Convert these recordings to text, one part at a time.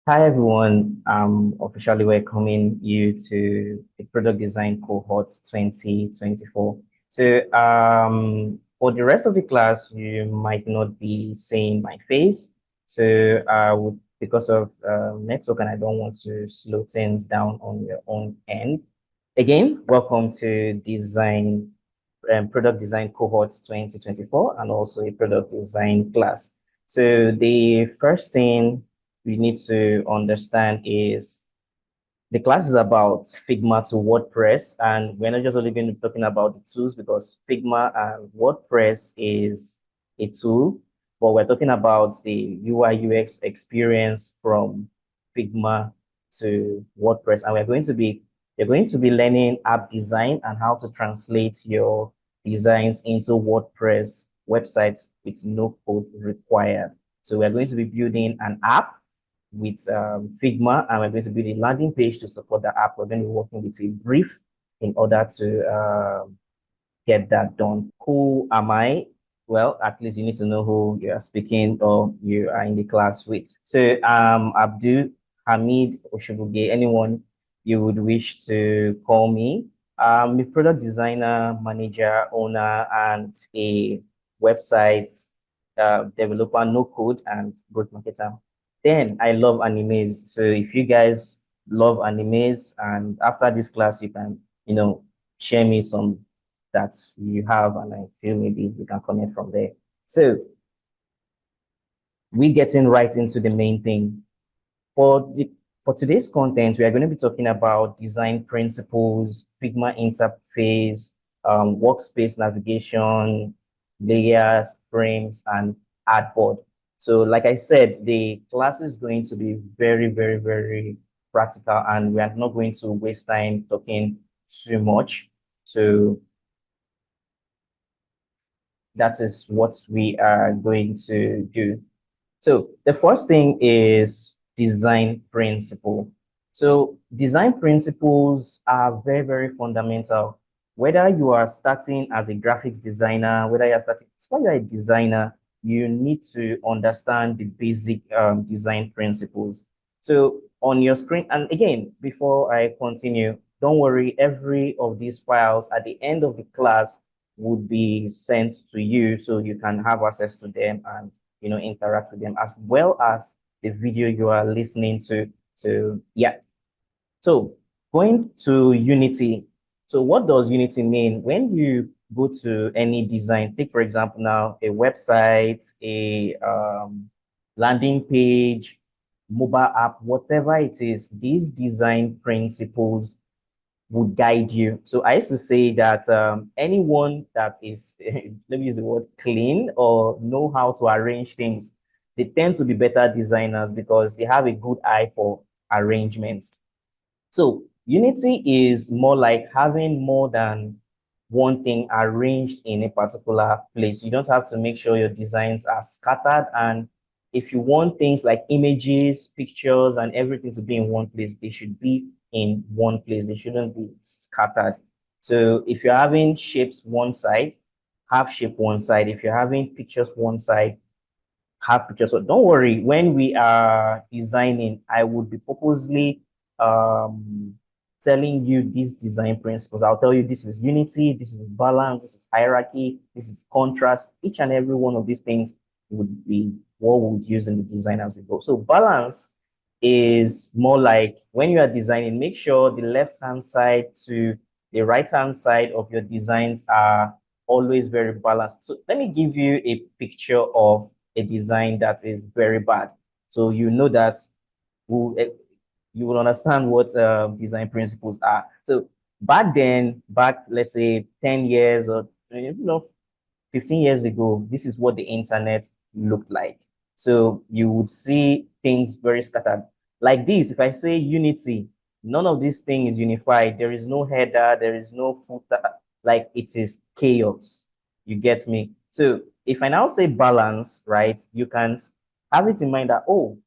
Hi everyone, I'm officially welcoming you to the product design cohort 2024. For the rest of the class, you might not be seeing my face. So I would, because of network, and I don't want to slow things down on your own end. Again, welcome to design product design cohort 2024 and also a product design class. So the first thing we need to understand is the class is about Figma to WordPress, and we're not just only going to be talking about the tools because Figma and WordPress is a tool, but we're talking about the UI UX experience from Figma to WordPress, and you're going to be learning app design and how to translate your designs into WordPress websites with no code required. So we're going to be building an app with Figma, and we're going to build a landing page to support the app. We're going to be working with a brief in order to get that done. Who am I? Well, at least you need to know who you are speaking or you are in the class with. So Abdul Hamid Oshibuge, anyone you would wish to call me. I'm a product designer, manager, owner, and a website developer, no code, and growth marketer. Then I love animes. So if you guys love animes, and after this class, you can, share me some that you have, and I feel maybe we can connect from there. So we getting right into the main thing. For today's content, we are going to be talking about design principles, Figma interface, workspace navigation, layers, frames, and artboard. So like I said, the class is going to be very, very, very practical, and we are not going to waste time talking too much. So that is what we are going to do. So the first thing is design principle. So design principles are very, very fundamental. Whether you are starting as a graphics designer, whether you're a designer, you need to understand the basic design principles. So on your screen, and again, before I continue, don't worry, every of these files at the end of the class would be sent to you so you can have access to them and interact with them, as well as the video you are listening to. So yeah. So going to Unity. So what does Unity mean? When you go to any design, take for example now a website, a landing page, mobile app, whatever it is, these design principles would guide you. So I used to say that anyone that is, let me use the word clean or know how to arrange things, they tend to be better designers because they have a good eye for arrangements. So Unity is more like having more than one thing arranged in a particular place. You don't have to make sure your designs are scattered. And if you want things like images, pictures, and everything to be in one place, they should be in one place. They shouldn't be scattered. So if you're having shapes one side, have shape one side. If you're having pictures one side, have pictures. So don't worry, when we are designing, I would be purposely telling you these design principles. I'll tell you this is unity, this is balance, this is hierarchy, this is contrast. Each and every one of these things would be what we would use in the design as we go. So balance is more like when you are designing, make sure the left-hand side to the right-hand side of your designs are always very balanced. So let me give you a picture of a design that is very bad. So you know that you will understand what design principles are. So back then, let's say 10 years or 15 years ago, this is what the internet looked like. So you would see things very scattered. Like this, if I say unity, none of these things is unified. There is no header, there is no footer, like it is chaos. You get me? So if I now say balance, right, you can have it in mind that, oh,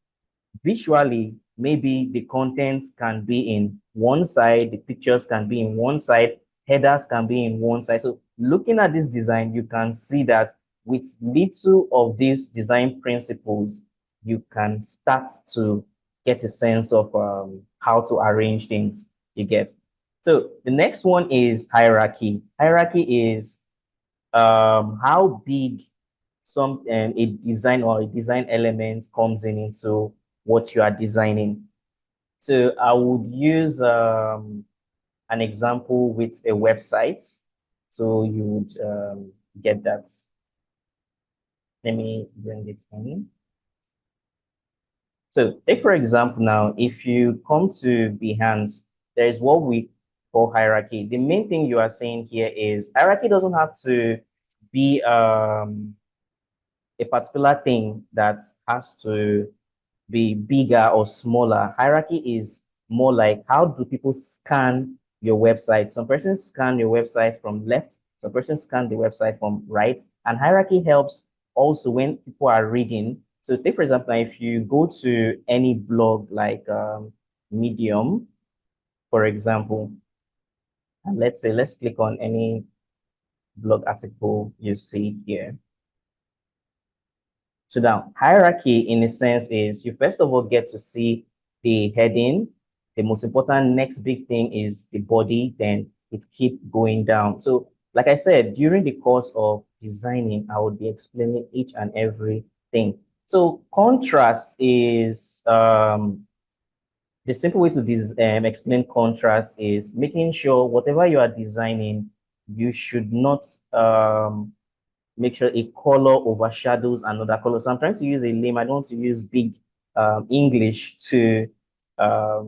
visually, maybe the contents can be in one side, the pictures can be in one side, headers can be in one side. So looking at this design, you can see that with little of these design principles, you can start to get a sense of how to arrange things you get. So the next one is hierarchy. Hierarchy is how big a design or a design element comes into what you are designing. So I would use an example with a website. So you would get that. Let me bring it in. So take for example now, if you come to Behance, there is what we call hierarchy. The main thing you are saying here is hierarchy doesn't have to be a particular thing that has to be bigger or smaller. Hierarchy is more like how do people scan your website? Some persons scan your website from left, some persons scan the website from right. And hierarchy helps also when people are reading. So take for example, if you go to any blog like Medium, for example, and let's click on any blog article you see here. So now hierarchy in a sense is you first of all get to see the heading. The most important next big thing is the body, then it keep going down. So like I said, during the course of designing, I would be explaining each and every thing. So contrast is the simple way to explain contrast is making sure whatever you are designing, you should not make sure a color overshadows another color. So I'm trying to use a name. I don't want to use big English to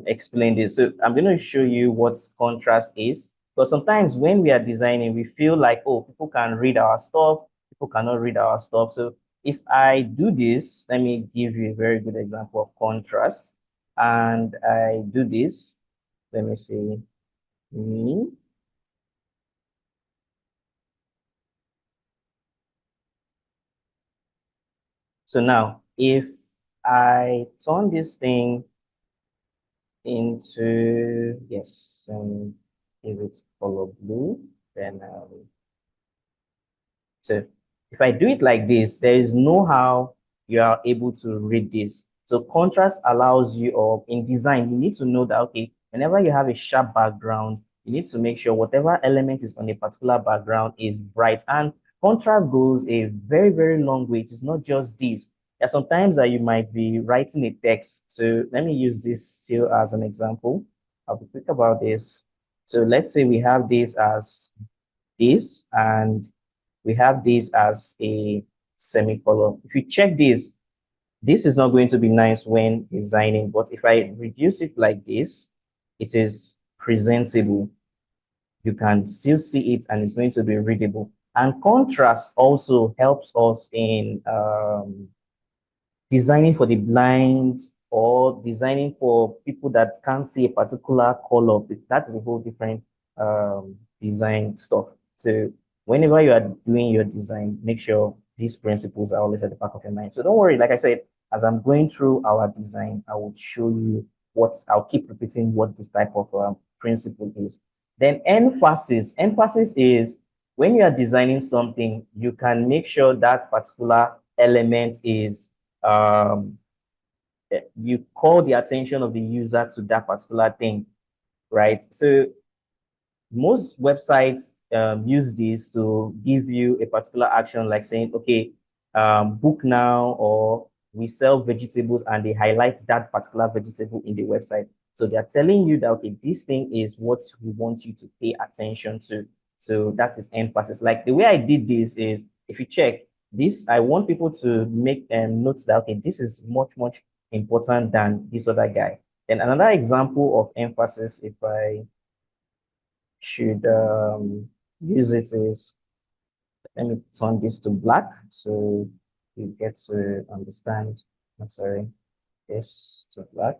explain this. So I'm going to show you what contrast is. Because sometimes when we are designing, we feel like, oh, people can read our stuff. People cannot read our stuff. So if I do this, let me give you a very good example of contrast. And I do this. Let me see. Me. So now, if I turn this thing into, yes, give it color blue, then so if I do it like this, there is no how you are able to read this. So contrast allows you, or in design, you need to know that, okay, whenever you have a sharp background, you need to make sure whatever element is on a particular background is bright. And contrast goes a very, very long way. It is not just this. There are sometimes that you might be writing a text. So let me use this still as an example. I'll be quick about this. So let's say we have this as this, and we have this as a semicolon. If you check this is not going to be nice when designing, but if I reduce it like this, it is presentable. You can still see it and it's going to be readable. And contrast also helps us in designing for the blind or designing for people that can't see a particular color. That is a whole different design stuff. So whenever you are doing your design, make sure these principles are always at the back of your mind. So don't worry, like I said, as I'm going through our design, I will show you I'll keep repeating what this type of principle is. Then emphasis. Emphasis is when you are designing something, you can make sure that particular element is you call the attention of the user to that particular thing, right? So most websites use this to give you a particular action, like saying, okay, book now, or we sell vegetables, and they highlight that particular vegetable in the website. So they're telling you that, okay, this thing is what we want you to pay attention to. So that is emphasis. Like the way I did this is, if you check this, I want people to make notes that, okay, this is much, much important than this other guy. And another example of emphasis, if I should use it is, let me turn this to black so you get to understand. I'm sorry, this to black.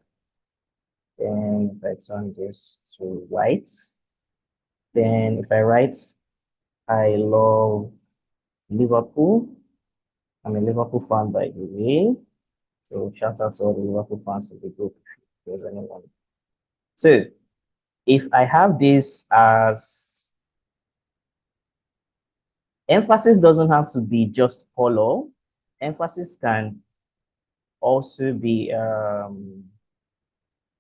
Then if I turn this to white, then if I write, I love Liverpool. I'm a Liverpool fan, by the way. So shout out to all the Liverpool fans in the group if there's anyone. So if I have this as emphasis, doesn't have to be just color. Emphasis can also be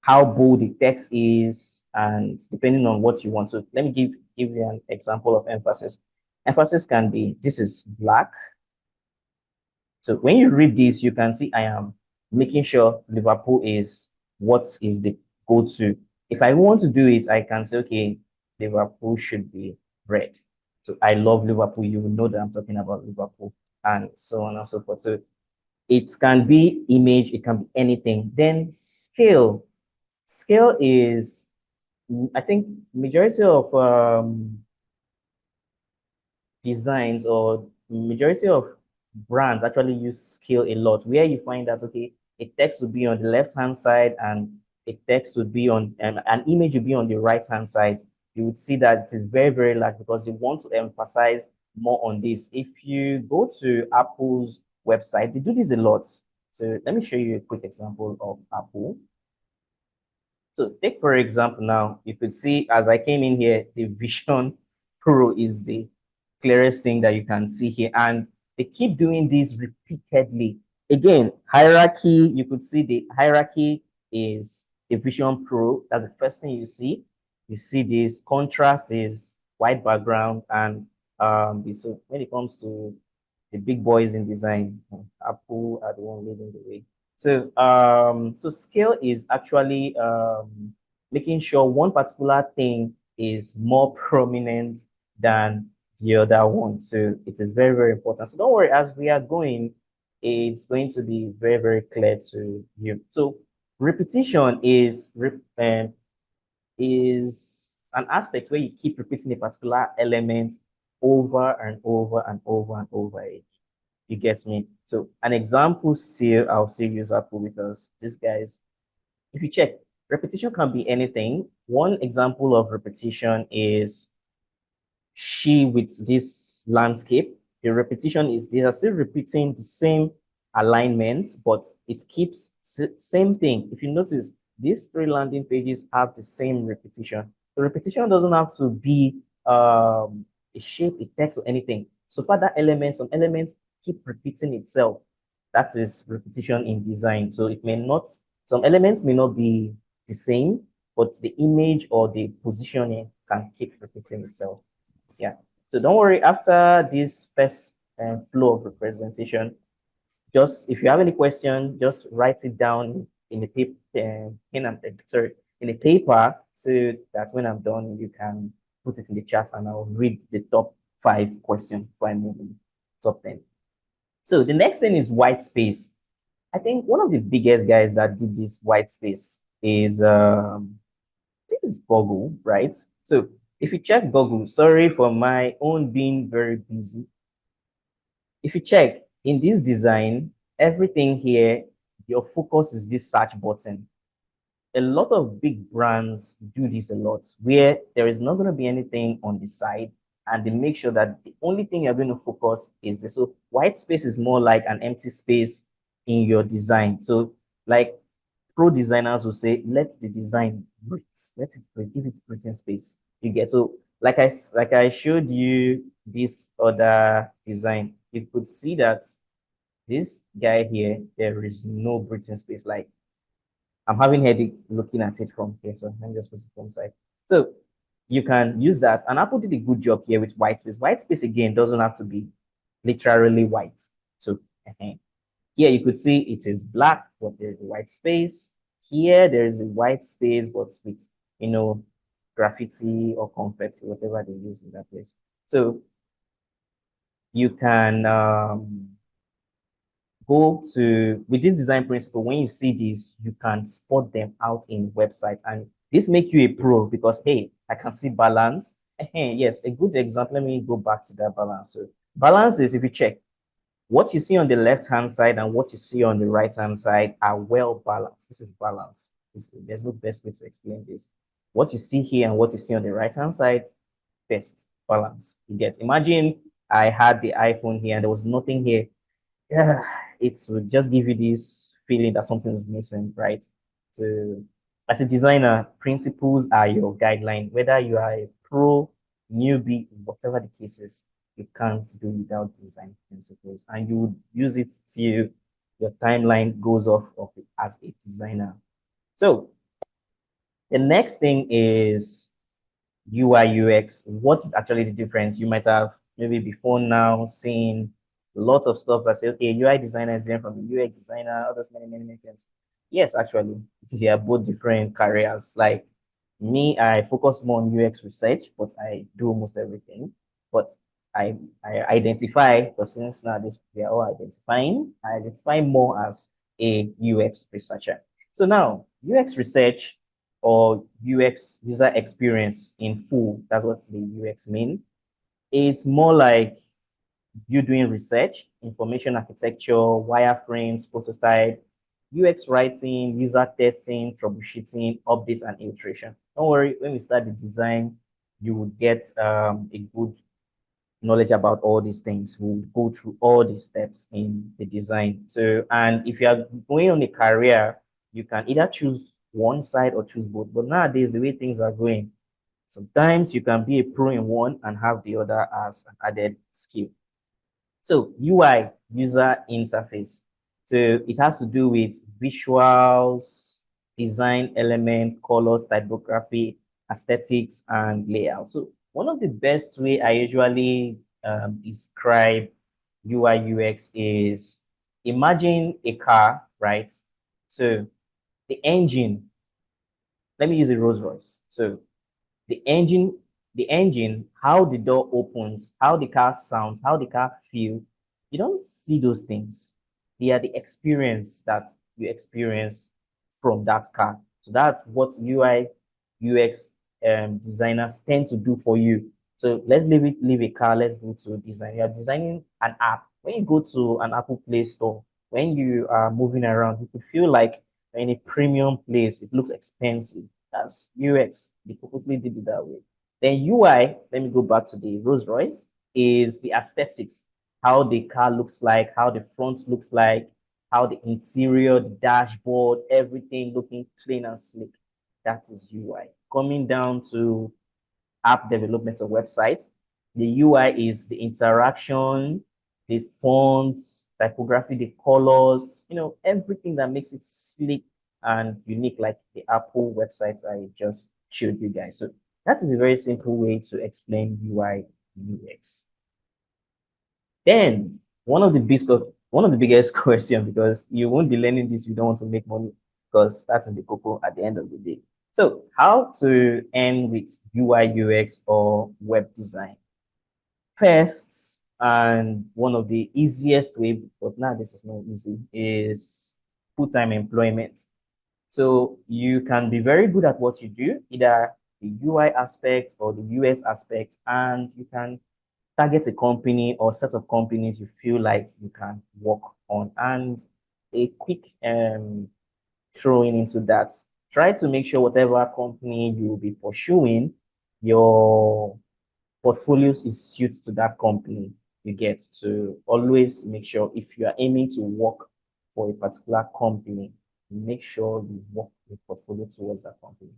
how bold the text is, and depending on what you want. So let me give you an example of emphasis. Emphasis can be, this is black. So when you read this, you can see I am making sure Liverpool is what is the go-to. If I want to do it, I can say, okay, Liverpool should be red. So I love Liverpool. You will know that I'm talking about Liverpool, and so on and so forth. So it can be image, it can be anything. Then scale. Scale is, I think, majority of designs or majority of brands actually use scale a lot, where you find that, okay, a text would be on the left hand side and a text would be on, an image would be on the right hand side. You would see that it is very, very large because they want to emphasize more on this. If you go to Apple's website, they do this a lot. So let me show you a quick example of Apple. So take for example now, you could see as I came in here, the Vision Pro is the clearest thing that you can see here. And they keep doing this repeatedly. Again, hierarchy, you could see the hierarchy is the Vision Pro. That's the first thing you see. You see this contrast is white background. And so when it comes to the big boys in design, Apple are the one leading the way. So scale is actually making sure one particular thing is more prominent than the other one. So it is very, very important. So don't worry, as we are going, it's going to be very, very clear to you. So repetition is an aspect where you keep repeating a particular element over and over and over and over again. You get me? So an example still, I'll still use Apple because these guys, if you check, repetition can be anything. One example of repetition is she with this landscape. The repetition is they are still repeating the same alignment, but it keeps same thing. If you notice, these three landing pages have the same repetition. The repetition doesn't have to be a shape, a text, or anything. So far, that element, some elements keep repeating itself. That is repetition in design. So it may not, some elements may not be the same, but the image or the positioning can keep repeating itself. Yeah. So don't worry, after this first flow of representation, just if you have any question, just write it down in the paper, in a paper, so that when I'm done, you can put it in the chat and I'll read the top 5 questions before I move in top 10. So the next thing is white space. I think one of the biggest guys that did this white space is I think it's Google, right? So if you check Google, sorry for my own being very busy. If you check in this design, everything here, your focus is this search button. A lot of big brands do this a lot, where there is not going to be anything on the side, and they make sure that the only thing you're going to focus is this. So white space is more like an empty space in your design. So like pro designers will say, let the design breathe, let it breathe, give it breathing space. You get, so like I showed you this other design, you could see that this guy here, there is no breathing space. Like I'm having headache looking at it from here, so let me just put it from side. So you can use that, and Apple did a good job here with white space. White space again doesn't have to be literally white. So here you could see it is black, but there's a white space. Here there is a white space, but with, graffiti or confetti, whatever they use in that place. So you can go to, with this design principle, when you see these, you can spot them out in websites. And this make you a pro because, hey, I can see balance. Yes, a good example, let me go back to that balance. So balance is, if you check, what you see on the left-hand side and what you see on the right-hand side are well balanced. This is balance. There's no best way to explain this. What you see here and what you see on the right-hand side, best balance. You get, imagine I had the iPhone here and there was nothing here. Yeah, it would just give you this feeling that something is missing, right? So as a designer, principles are your guideline. Whether you are a pro, newbie, whatever the case is, you can't do without design principles. And you would use it till your timeline goes off of it as a designer. So The next thing is UI UX. What is actually the difference? You might have maybe before now seen lots of stuff that say, okay, UI designer is different from the UX designer, others many things. Yes, actually, they are both different careers. Like me, I focus more on UX research, but I do almost everything. But I identify, because since now this we are all identifying, I identify more as a UX researcher. So now UX research or UX user experience in full. That's what the UX mean. It's more like you doing research, information architecture, wireframes, prototype, UX writing, user testing, troubleshooting, updates, and iteration. Don't worry, when we start the design, you will get a good knowledge about all these things. We'll go through all these steps in the design. So, and if you are going on a career, you can either choose one side or choose both. But nowadays, the way things are going, sometimes you can be a pro in one and have the other as an added skill. So UI, user interface. So it has to do with visuals, design elements, colors, typography, aesthetics, and layout. So one of the best way I usually describe UI UX is imagine a car, right? So the engine, let me use a Rolls Royce. So the engine, how the door opens, how the car sounds, how the car feels. You don't see those things. They are the experience that you experience from that car. So that's what UI, UX designers tend to do for you. So let's leave a car. Let's go to design. You're designing an app. When you go to an Apple Play Store, when you are moving around, you could feel like you're in a premium place. It looks expensive. That's UX. They purposely did it that way. Then UI, let me go back to the Rolls Royce, is the aesthetics, how the car looks like, how the front looks like, how the interior, the dashboard, everything looking clean and slick. That is UI. Coming down to app development or website, the UI is the interaction, the fonts, typography, the colors, everything that makes it slick and unique, like the Apple websites I just showed you guys. So that is a very simple way to explain UI UX. Then one of the biggest question, because you won't be learning this if you don't want to make money, because that is the cocoa at the end of the day. So how to earn with UI UX or web design? First, and one of the easiest way, but now this is not easy, is full-time employment. So you can be very good at what you do, either the UI aspect or the US aspect, and you can target a company or set of companies you feel like you can work on. And a quick throwing into that, try to make sure whatever company you will be pursuing, your portfolios is suited to that company. You get to always make sure if you are aiming to work for a particular company, make sure you work your portfolio towards that company.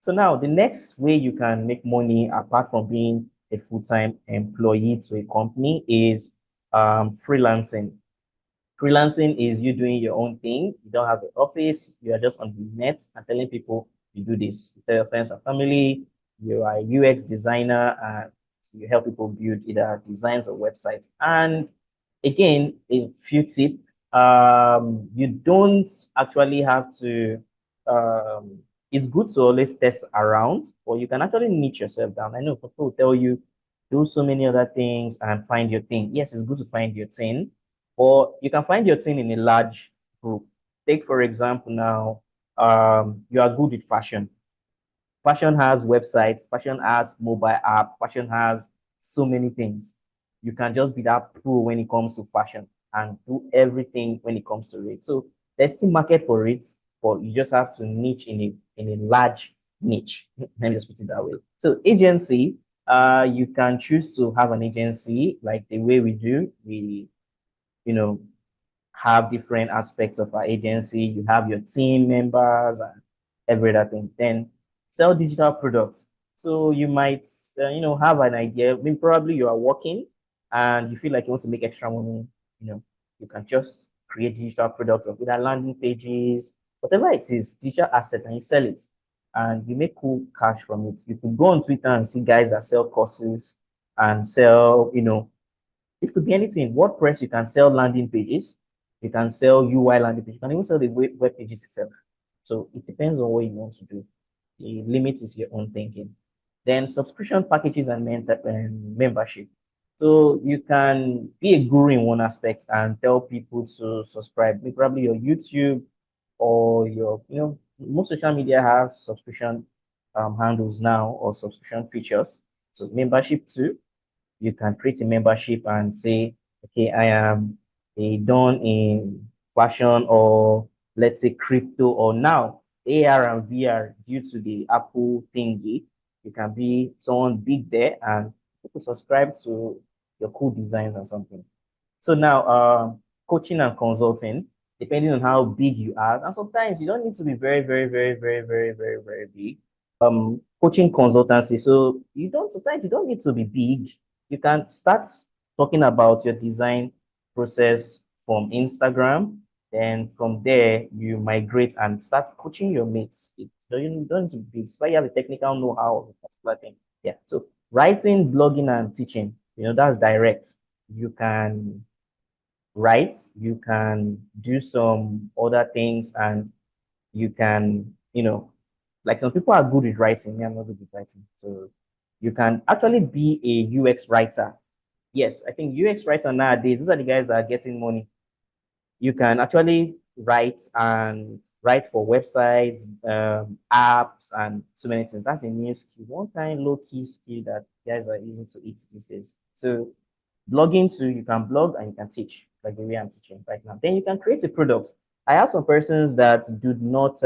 So now the next way you can make money apart from being a full-time employee to a company is freelancing. Freelancing is you doing your own thing. You don't have an office. You are just on the net and telling people you do this. You tell your friends and family. You are a UX designer and you help people build either designs or websites. And again, a few tips. You don't actually have to. It's good to always test around, or you can actually niche yourself down. I know people will tell you do so many other things and find your thing. Yes, it's good to find your thing, or you can find your thing in a large group. Take, for example, now, you are good with fashion. Fashion has websites, fashion has mobile app, fashion has so many things. You can just be that pro when it comes to fashion and do everything when it comes to it. So there's still market for it, but you just have to niche in a large niche. Let me just put it that way. So agency, you can choose to have an agency like the way we do. We, you know, have different aspects of our agency. You have your team members and every other thing. Then sell digital products. So you might, have an idea. Maybe probably you are working and you feel like you want to make extra money. You can just create digital products of either landing pages, whatever it is, digital assets, and you sell it. and you make cool cash from it. You could go on Twitter and see guys that sell courses and sell, it could be anything. WordPress, you can sell landing pages, you can sell UI landing pages, you can even sell the web pages itself. So it depends on what you want to do. The limit is your own thinking. Then subscription packages and membership. So you can be a guru in one aspect and tell people to subscribe. Maybe probably your YouTube or your, most social media have subscription handles now or subscription features. So membership too, you can create a membership and say, okay, I am a done in fashion or let's say crypto or now AR and VR due to the Apple thingy. You can be someone big there and people subscribe to your cool designs and something. So now, coaching and consulting, depending on how big you are, and sometimes you don't need to be very, very, very, very, very, very, very big. Coaching consultancy. So sometimes you don't need to be big. You can start talking about your design process from Instagram. Then from there, you migrate and start coaching your mates. You don't need to be big. So you have a technical know-how of a particular thing. Yeah. So writing, blogging, and teaching, that's direct. You can write, you can do some other things, and you can, like some people are good with writing. Me, I'm not good with writing. So you can actually be a UX writer. Yes, I think UX writer nowadays, those are the guys that are getting money. You can actually write for websites, apps, and so many things. That's a new skill, one kind low-key skill that guys are using to eat these days. So blogging too, you can blog and you can teach, like the way I'm teaching right now. Then you can create a product. I have some persons that do not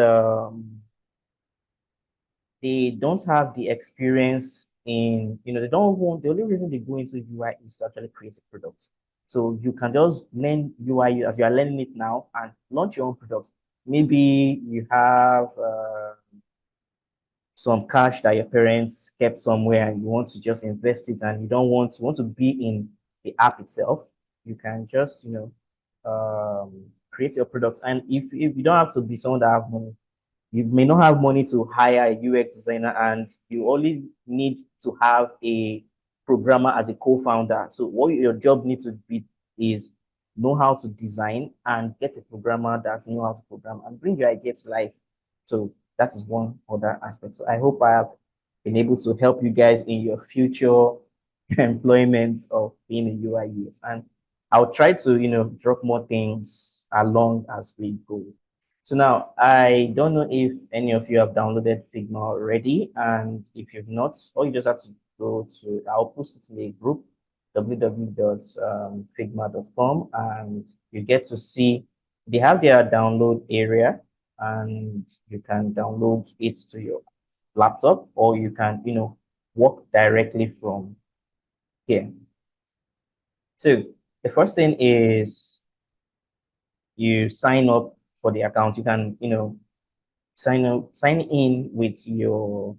they don't have the experience in, they don't want, the only reason they go into UI is to actually create a product. So you can just learn UI as you are learning it now and launch your own product. Maybe you have some cash that your parents kept somewhere and you want to just invest it and you want to be in the app itself. You can just, create your product. And if you don't have to be someone that have money, you may not have money to hire a UX designer and you only need to have a programmer as a co-founder. So what your job needs to be is know how to design and get a programmer that know how to program and bring your idea to life. So that is one other aspect. So I hope I have been able to help you guys in your future employment of being a UI UX. And I'll try to, drop more things along as we go. So now I don't know if any of you have downloaded Figma already, and if you've not, all you just have to go to, I'll post it in a group, www.figma.com, and you get to see, they have their download area, and you can download it to your laptop, or you can, work directly from here. So the first thing is you sign up for the account. You can, sign in with your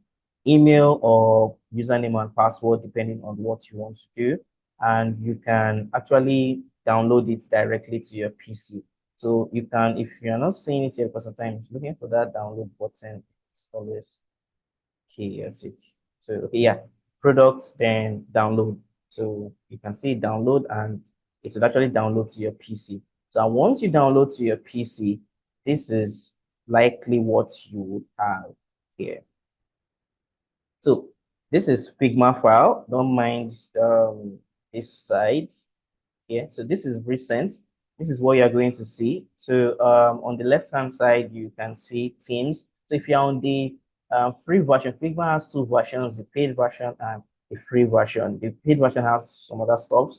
email or username and password, depending on what you want to do. And you can actually download it directly to your PC. So you can, if you're not seeing it here, because sometimes looking for that download button is always chaotic. So, okay, yeah, product, then download. So you can see download and it will actually download to your PC. So once you download to your PC, this is likely what you would have here. So this is Figma file. Don't mind this side here. So this is recent. This is what you're going to see. So on the left-hand side, you can see themes. So if you're on the free version, Figma has two versions, the paid version and the free version. The paid version has some other stuff,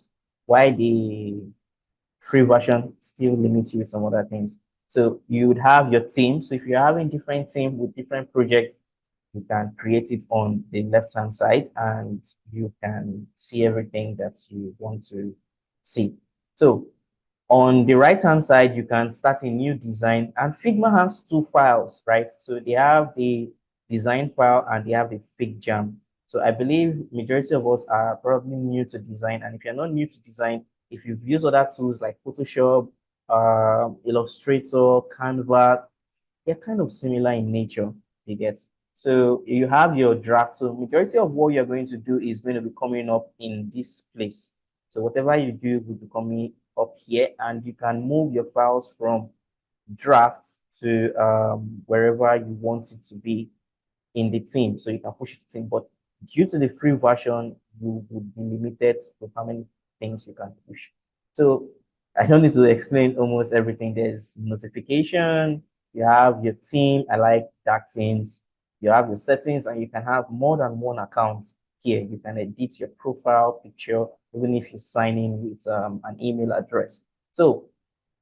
while the free version still limits you with some other things. So you would have your team. So if you're having different teams with different projects, you can create it on the left-hand side and you can see everything that you want to see. So on the right-hand side, you can start a new design, and Figma has two files, right? So they have the design file and they have the FigJam. So I believe majority of us are probably new to design. And if you're not new to design, if you've used other tools like Photoshop, Illustrator, Canva, they're kind of similar in nature, you get. So you have your draft. So majority of what you're going to do is going to be coming up in this place. So whatever you do will be coming up here, and you can move your files from draft to wherever you want it to be in the team. So you can push it to team, but due to the free version, you would be limited to how many things you can push. So I don't need to explain almost everything. There's notification, you have your team. I like dark teams. You have your settings, and you can have more than one account here. You can edit your profile picture, even if you sign in with an email address. So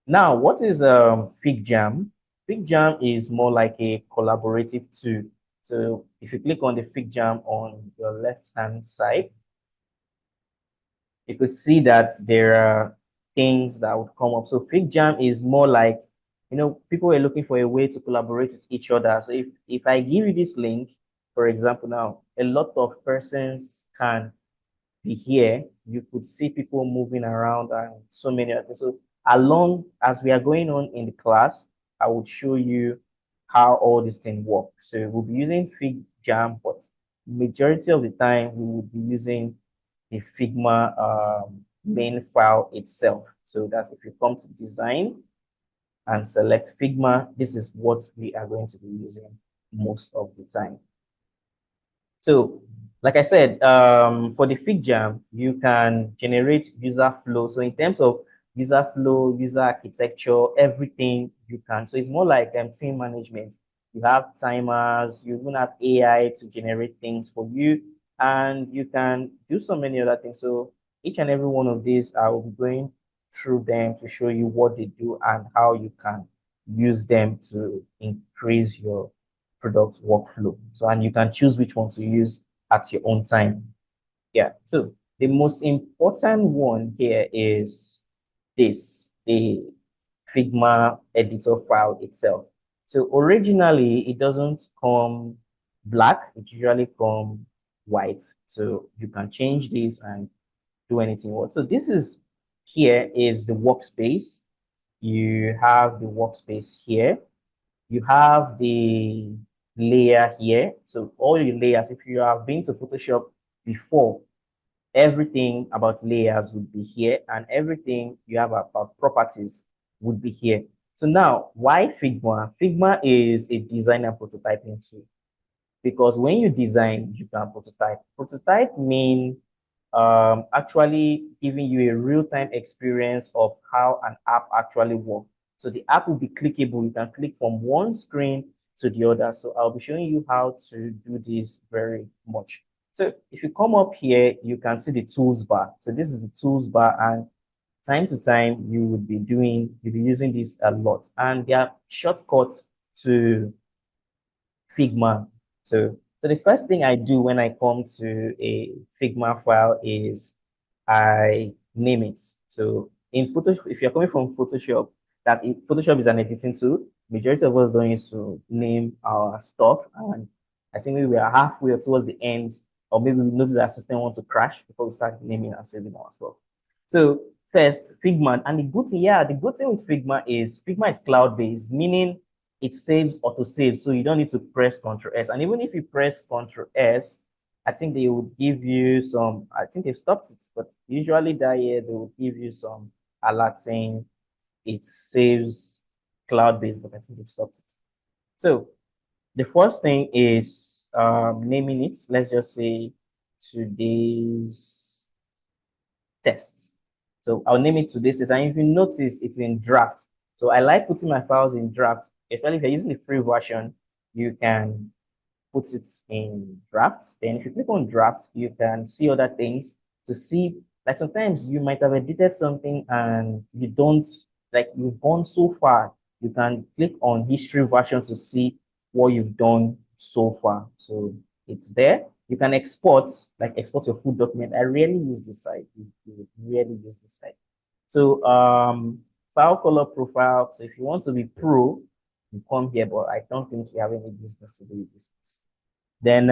now, what is FigJam? FigJam is more like a collaborative tool. So if you click on the FigJam on your left-hand side, you could see that there are things that would come up. So FigJam is more like, people are looking for a way to collaborate with each other. So if I give you this link, for example, now, a lot of persons can be here, you could see people moving around and so many other things. So along as we are going on in the class, I would show you how all these things work. So we'll be using FigJam, but majority of the time we will be using the Figma main file itself. So that's if you come to design and select Figma, this is what we are going to be using most of the time. So, like I said, for the FigJam, you can generate user flow. So in terms of user flow, user architecture, everything you can. So it's more like team management. You have timers, you even have AI to generate things for you, and you can do so many other things. So each and every one of these, I will be going through them to show you what they do and how you can use them to increase your product workflow. So, and you can choose which one to use at your own time. Yeah. So the most important one here is this, the Figma editor file itself. So originally it doesn't come black, it usually come white. So you can change this and do anything. So this is here is the workspace. You have the workspace here. You have the layer here. So all your layers, if you have been to Photoshop before, everything about layers would be here, and everything you have about properties would be here. So now, why Figma? Figma is a design and prototyping tool, because when you design, you can prototype. Prototype means actually giving you a real-time experience of how an app actually works. So the app will be clickable. You can click from one screen to the other. So I'll be showing you how to do this very much. So if you come up here, you can see the tools bar. So this is the tools bar, and time to time you'll be using this a lot. And there are shortcuts to Figma. So the first thing I do when I come to a Figma file is I name it. So in Photoshop, if you're coming from Photoshop, Photoshop is an editing tool. Majority of us don't use to name our stuff, and I think maybe we are halfway or towards the end, or maybe we notice our system wants to crash before we start naming and saving our stuff. So first, Figma, and the good thing with Figma is cloud-based, meaning it saves autosave, so you don't need to press Ctrl S. And even if you press Ctrl S, I think they would give you some, I think they've stopped it, but usually that year they will give you some alert saying it saves cloud-based, but I think they've stopped it. So the first thing is naming it. Let's just say today's test. So I'll name it today's test. And if you notice, it's in draft. So I like putting my files in draft. Especially if you're using the free version, you can put it in draft. Then if you click on draft, you can see other things to see, like sometimes you might have edited something and you don't, like you've gone so far. You can click on history version to see what you've done so far. So it's there. You can export your full document. I rarely use this site. You rarely use this site. So file color profile. So if you want to be pro, you come here, but I don't think you have any business to do with this. Then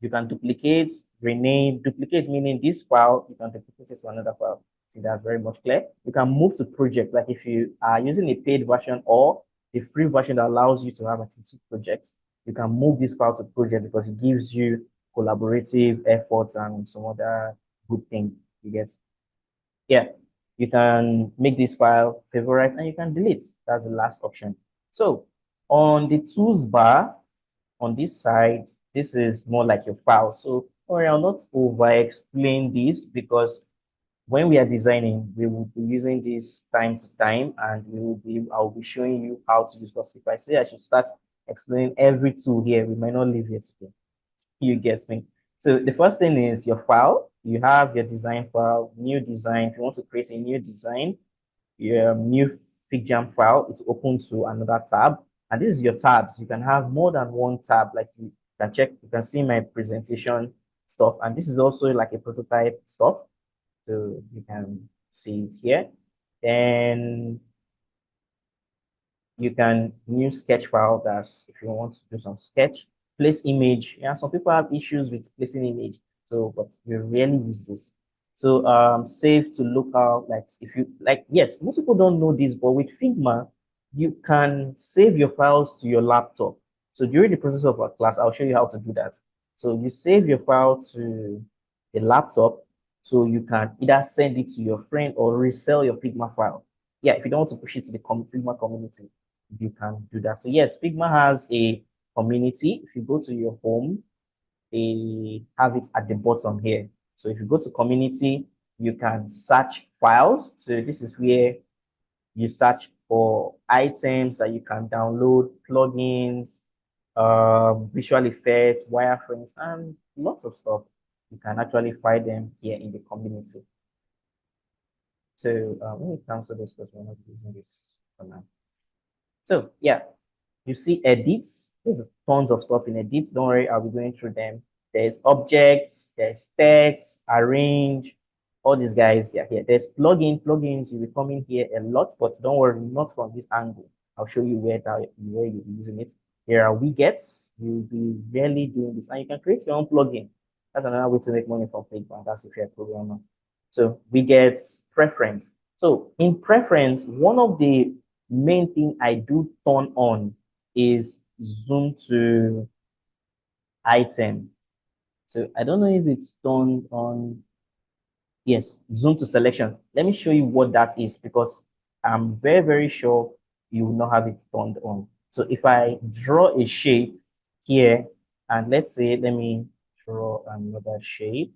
you can duplicate, rename. Duplicate meaning this file, you can duplicate it to another file. See, that's very much clear. You can move to project, like if you are using a paid version or a free version that allows you to have a two project. you can move this file to project because it gives you collaborative efforts and some other good thing you get. Yeah, you can make this file favorite and you can delete. That's the last option. So on the tools bar on this side, this is more like your file. So I'll not over explain this because when we are designing, we will be using this time to time, and I'll be showing you how to use. Because if I say I should start explaining every tool here, we might not leave here today. You get me? So the first thing is your file. You have your design file, new design. If you want to create a new design, your new FigJam file, it's open to another tab. And this is your tabs. You can have more than one tab. Like you can check, you can see my presentation stuff. And this is also like a prototype stuff. So you can see it here. Then you can new sketch file. That's if you want to do some sketch. Place image. Yeah, some people have issues with placing image. So, but we rarely use this. So save to local, like if you like, yes, most people don't know this, but with Figma, you can save your files to your laptop. So during the process of our class, I'll show you how to do that. So you save your file to the laptop, so you can either send it to your friend or resell your Figma file. Yeah, if you don't want to push it to the Figma community, you can do that. So yes, Figma has a community. If you go to your home, they have it at the bottom here. So if you go to community, you can search files. So this is where you search for items that you can download, plugins, visual effects, wireframes, and lots of stuff. You can actually find them here in the community. So let me cancel this because we're not using this for now. So yeah, you see edits. There's tons of stuff in edits. Don't worry, I'll be going through them. There's objects, there's text, arrange, all these guys are here. There's plugins. You'll be coming here a lot, but don't worry, not from this angle. I'll show you where you'll be using it. There are widgets. You'll be rarely doing this, and you can create your own plugin. That's another way to make money from Figma. That's if you're a programmer. So widgets, preference. So in preference, one of the main thing I do turn on is zoom to item. So I don't know if it's turned on. Yes, zoom to selection. Let me show you what that is because I'm very, very sure you will not have it turned on. So if I draw a shape here, and let's say, let me draw another shape.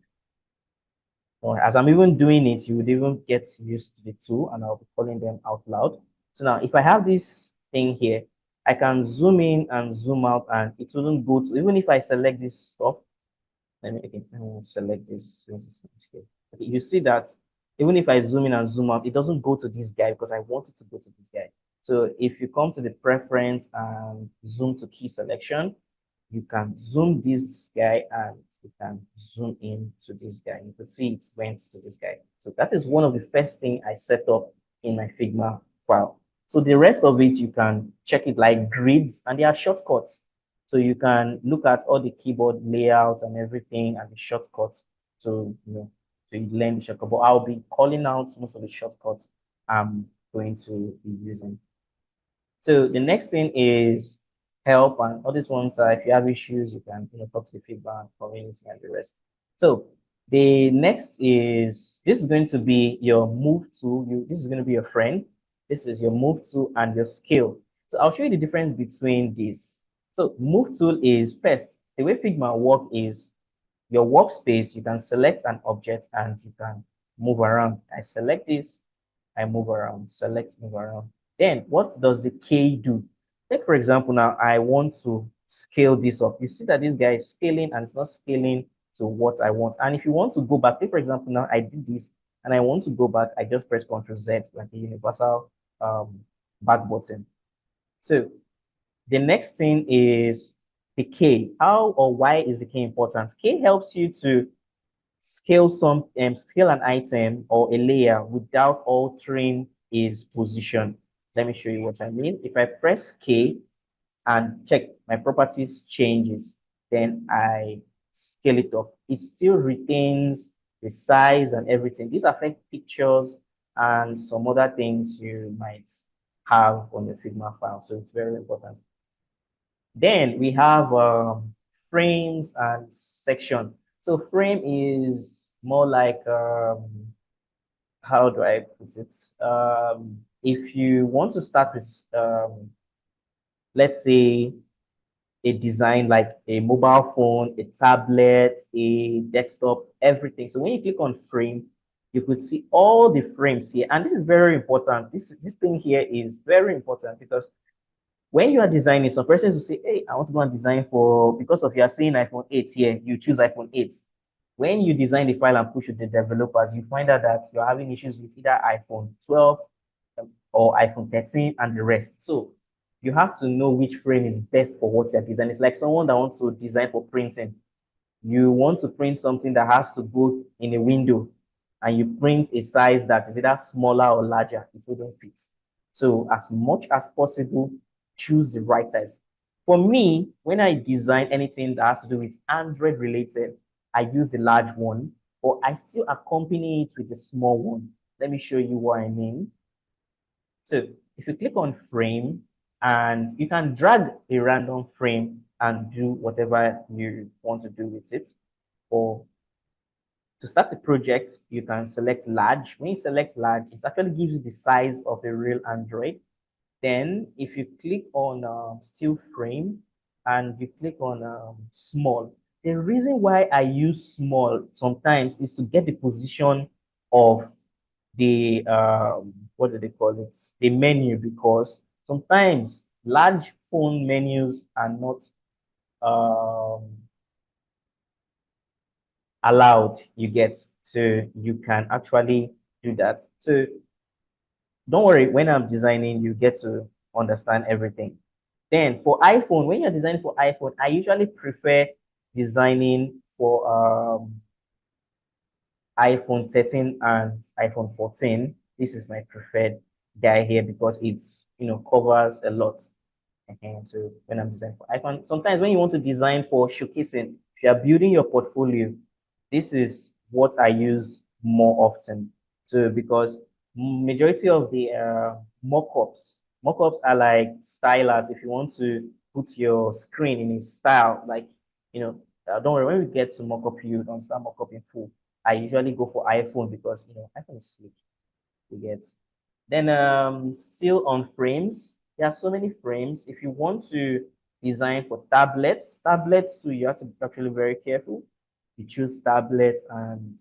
Or as I'm even doing it, you would even get used to the tool, and I'll be calling them out loud. So now if I have this thing here, I can zoom in and zoom out, and it wouldn't go to, even if I select this stuff, let me select this. Okay, you see that even if I zoom in and zoom out, it doesn't go to this guy because I want it to go to this guy. So if you come to the preference and zoom to key selection, you can zoom this guy and you can zoom in to this guy. You could see it went to this guy. So that is one of the first thing I set up in my Figma file. So the rest of it, you can check it like grids, and there are shortcuts. So you can look at all the keyboard layouts and everything and the shortcuts. So, so you learn the shortcut. But I'll be calling out most of the shortcuts I'm going to be using. So the next thing is help, and all these ones are if you have issues, you can talk to the feedback community and the rest. So the next is this is going to be your move tool. This is going to be your friend. This is your move tool and your scale. So I'll show you the difference between these. So move tool is first, the way Figma work is your workspace, you can select an object and you can move around. I select this, I move around, select, move around. Then what does the K do? Take for example, now I want to scale this up. You see that this guy is scaling and it's not scaling to what I want. And if you want to go back, take for example, now I did this and I want to go back, I just press Ctrl Z like a universal back button. So the next thing is the K. How or why is the K important? K helps you to scale scale an item or a layer without altering its position. Let me show you what I mean. If I press K and check my properties changes, then I scale it up. It still retains the size and everything. These affect pictures and some other things you might have on your Figma file. So it's very important. Then we have frames and section. So frame is more like how do I put it? If you want to start with let's say a design like a mobile phone, a tablet, a desktop, everything. So when you click on frame, you could see all the frames here. And this is very important. This thing here is very important because when you are designing, some persons will say, hey, I want to go and design for, because of you are saying iPhone 8 here, you choose iPhone 8. When you design the file and push it to the developers, you find out that you're having issues with either iPhone 12 or iPhone 13 and the rest. So you have to know which frame is best for what you're designing. It's like someone that wants to design for printing. You want to print something that has to go in a window and you print a size that is either smaller or larger, it wouldn't fit. So as much as possible, choose the right size. For me, when I design anything that has to do with Android related, I use the large one, or I still accompany it with the small one. Let me show you what I mean. So if you click on frame, and you can drag a random frame and do whatever you want to do with it. Or to start a project, you can select large. When you select large, it actually gives you the size of a real Android. Then if you click on still frame and you click on small, the reason why I use small sometimes is to get the position of the what do they call it? The menu, because sometimes large phone menus are not um, allowed, you get. So you can actually do that. So don't worry, when I'm designing, you get to understand everything. Then for iPhone, when you're designing for iPhone, I usually prefer designing for iPhone 13 and iPhone 14. This is my preferred guy here because it's, covers a lot. And so when I'm designing for iPhone, sometimes when you want to design for showcasing, if you are building your portfolio, this is what I use more often. So because majority of the mock-ups are like stylers. If you want to put your screen in a style, like, don't worry, when we get to mock-up, you don't start mock-up in full. I usually go for iPhone because, iPhone is slick, you get. Then still on frames, there are so many frames. If you want to design for tablets too, you have to be actually very careful. You choose tablet and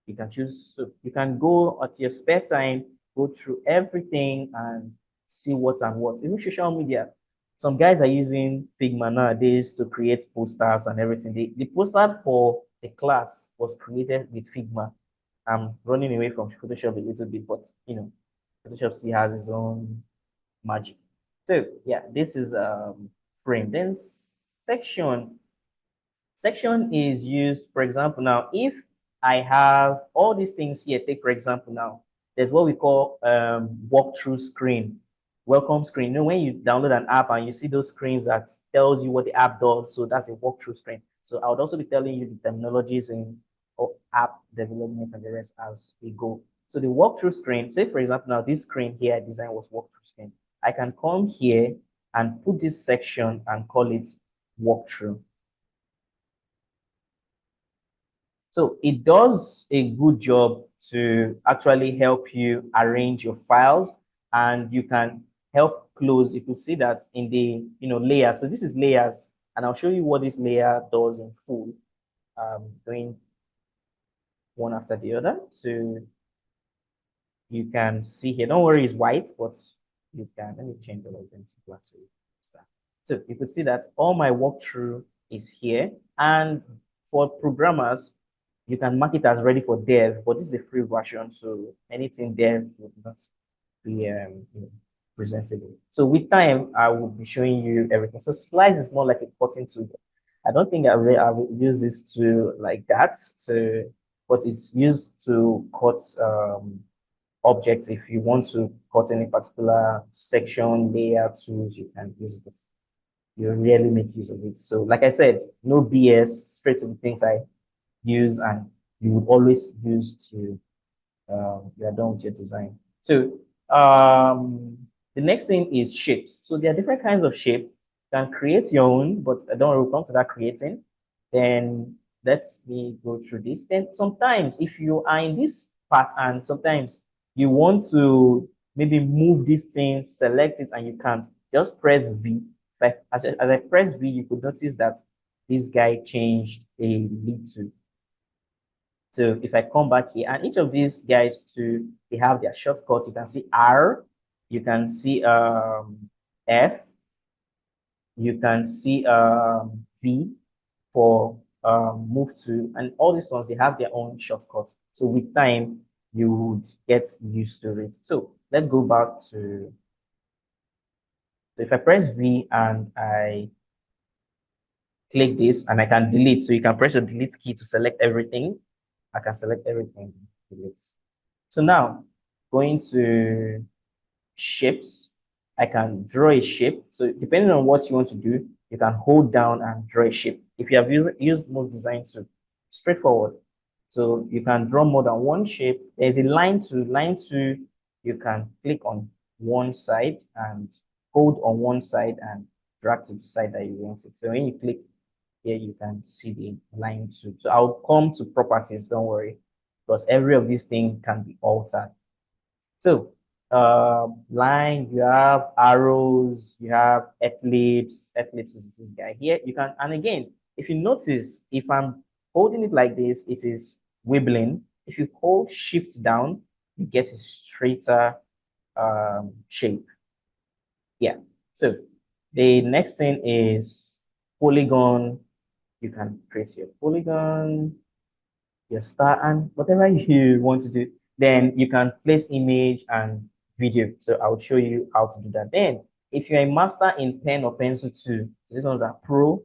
you can choose, so you can go at your spare time, go through everything and see what and what. Even social media. Some guys are using Figma nowadays to create posters and everything. The poster for the class was created with Figma. I'm running away from Photoshop a little bit, but Photoshop still has its own magic. So yeah, this is frame. Then section. Section is used, for example, now if I have all these things here, take for example now, there's what we call walkthrough screen, welcome screen. When you download an app and you see those screens that tells you what the app does, so that's a walkthrough screen. So I would also be telling you the terminologies in app development and the rest as we go. So the walkthrough screen, say for example, now this screen here I designed was walkthrough screen. I can come here and put this section and call it walkthrough. So it does a good job to actually help you arrange your files, and you can help close. You can see that in the layers. So this is layers, and I'll show you what this layer does in full. Doing one after the other. So you can see here. Don't worry, it's white, but you can. Let me change the light to black so you start. So you could see that all my walkthrough is here, and for programmers, you can mark it as ready for dev, but this is a free version, so anything dev would not be presentable. So with time, I will be showing you everything. So slides is more like a cutting tool. I don't think I will use this tool like that. So, but it's used to cut objects. If you want to cut any particular section, layer tools, you can use it. You really make use of it. So like I said, no BS, straight to the things I use and you would always use to you are done with your design. So the next thing is shapes. So there are different kinds of shape. You can create your own, but don't worry, we'll come to that creating. Then let me go through this. Then sometimes if you are in this part and sometimes you want to maybe move this thing, select it, and you can't, just press V. As I press V, you could notice that this guy changed a little. So if I come back here, and each of these guys too, they have their shortcuts. You can see R, you can see F, you can see V for move to, and all these ones, they have their own shortcuts. So with time, you would get used to it. So let's go back to, so if I press V and I click this and I can delete, so you can press the delete key to select everything. I can select everything, delete. So now going to shapes, I can draw a shape. So depending on what you want to do, you can hold down and draw a shape. If you have used most design to straightforward. So you can draw more than one shape. There's a line to, you can click on one side and hold on one side and drag to the side that you want it. So when you click here, you can see the line to. So I'll come to properties, don't worry, because every of these things can be altered. So line, you have arrows, you have ellipse. Ellipse is this guy here. You can, and again, if you notice, if I'm holding it like this, it is wibbling. If you hold shift down, you get a straighter shape. Yeah. So the next thing is polygon. You can create your polygon, your star, and whatever you want to do. Then you can place image and video. So I'll show you how to do that. Then if you're a master in pen or pencil too, so these ones are pro.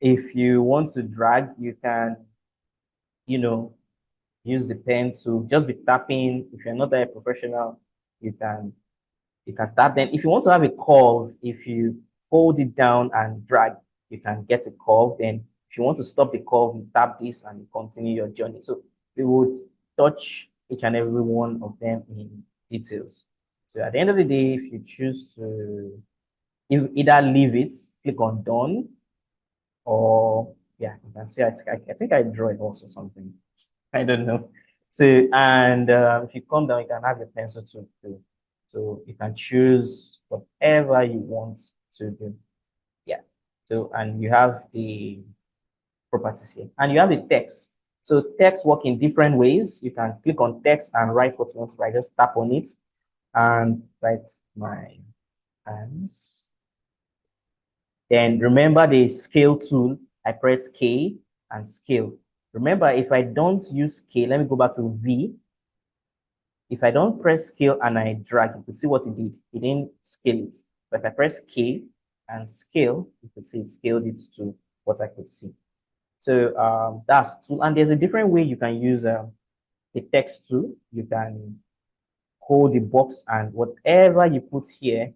If you want to drag, you can, use the pen to just be tapping. If you're not a professional, you can tap. Then if you want to have a curve, if you hold it down and drag, you can get a curve. Then if you want to stop the curve, you tap this and you continue your journey. So we would touch each and every one of them in details. So at the end of the day, if you choose to either leave it, click on done, or yeah, you can see I think I draw it also something. I don't know. So, and if you come down, you can have your pencil too. So you can choose whatever you want to do. Yeah. So, and you have the properties here. And you have the text. So text work in different ways. You can click on text and write what you want to write. Just tap on it and write my hands. Then remember the scale tool. I press K and scale. Remember, if I don't use K, let me go back to V. If I don't press scale and I drag, you can see what it did. It didn't scale it. But if I press K and scale, you can see it scaled it to what I could see. So that's tool. And there's a different way you can use the text tool. You can hold the box and whatever you put here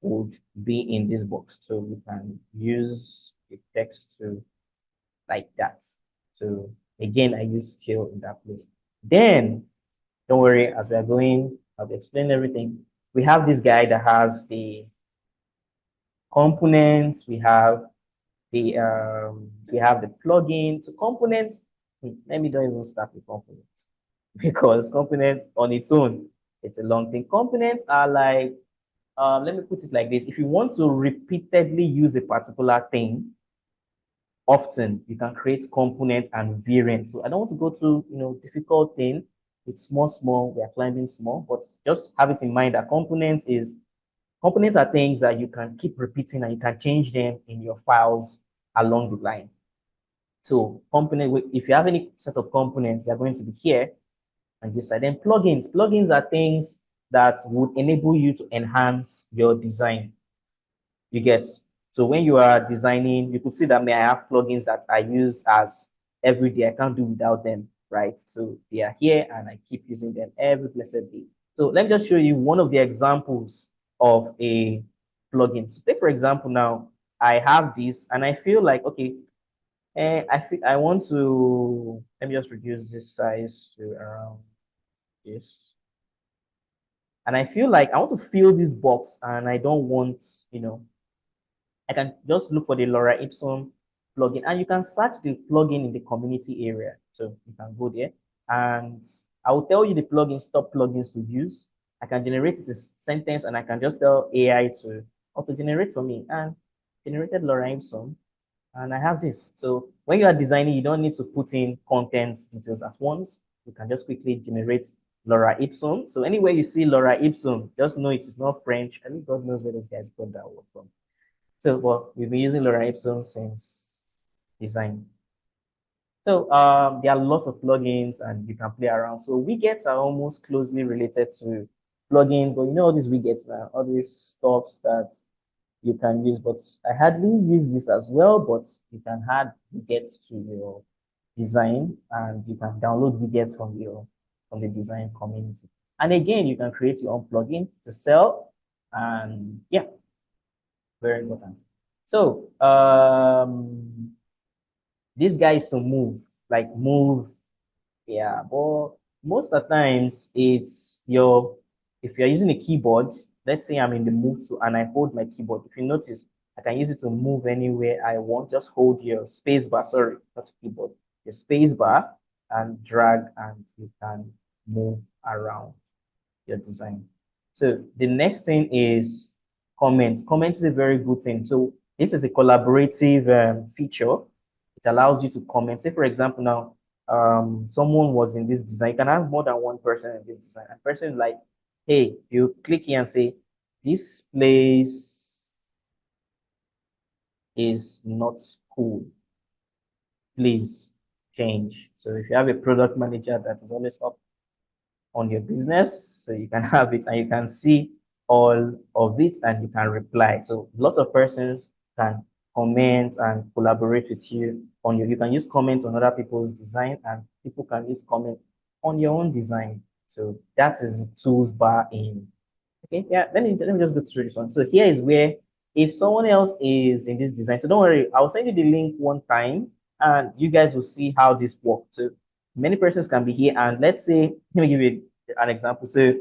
would be in this box. So we can use the text tool like that. So again, I use scale in that place. Then don't worry, as we are going, I'll explain everything. We have this guy that has the components. We have the plugin. So components. Let me don't even start with components because components on its own, it's a long thing. Components are like, let me put it like this: if you want to repeatedly use a particular thing, often you can create component and variants. So I don't want to go to difficult thing. It's small. We are climbing small, but just have it in mind that components are things that you can keep repeating and you can change them in your files along the line. So component, if you have any set of components, they're going to be here and this side. Then plugins are things that would enable you to enhance your design. You get. So when you are designing, you could see that I have plugins that I use as every day. I can't do without them, right? So they are here and I keep using them every blessed day. So let me just show you one of the examples of a plugin. So take for example now, I have this and I feel like, okay, I want to, let me just reduce this size to around this. And I feel like I want to fill this box and I don't want I can just look for the Laura Ipsum plugin, and you can search the plugin in the community area. So you can go there, and I will tell you the plugins, top plugins to use. I can generate it a sentence, and I can just tell AI to auto generate for me, and generated Laura Ipsum, and I have this. So when you are designing, you don't need to put in content details at once. You can just quickly generate Laura Ipsum. So anywhere you see Laura Ipsum, just know it is not French. I think God knows where those guys got that word from. So, well, we've been using Laura Ipsum since design. So there are lots of plugins and you can play around. So widgets are almost closely related to plugins, but you know all these widgets now, all these stuffs that you can use, but I hardly use this as well, but you can add widgets to your design and you can download widgets from the design community. And again, you can create your own plugin to sell. And yeah, very important. So this guy is to move, like move. Yeah, but most of the times it's if you're using a keyboard, let's say I'm in the move to and I hold my keyboard. If you notice, I can use it to move anywhere I want. Just hold your space bar, sorry, that's keyboard, the space bar and drag and you can move around your design. So the next thing is comment. Comment is a very good thing. So this is a collaborative feature. It allows you to comment. Say, for example, now someone was in this design. You can have more than one person in this design. A person like, hey, you click here and say, this place is not cool. Please change. So if you have a product manager that is always up on your business, so you can have it and you can see all of it and you can reply. So lots of persons can comment and collaborate with you on you can use comments on other people's design and people can use comment on your own design. So that is the tools bar in. Okay, yeah, let me just go through this one. So here is where if someone else is in this design, so don't worry, I'll send you the link one time and you guys will see how this works. So many persons can be here and let's say, let me give you an example. So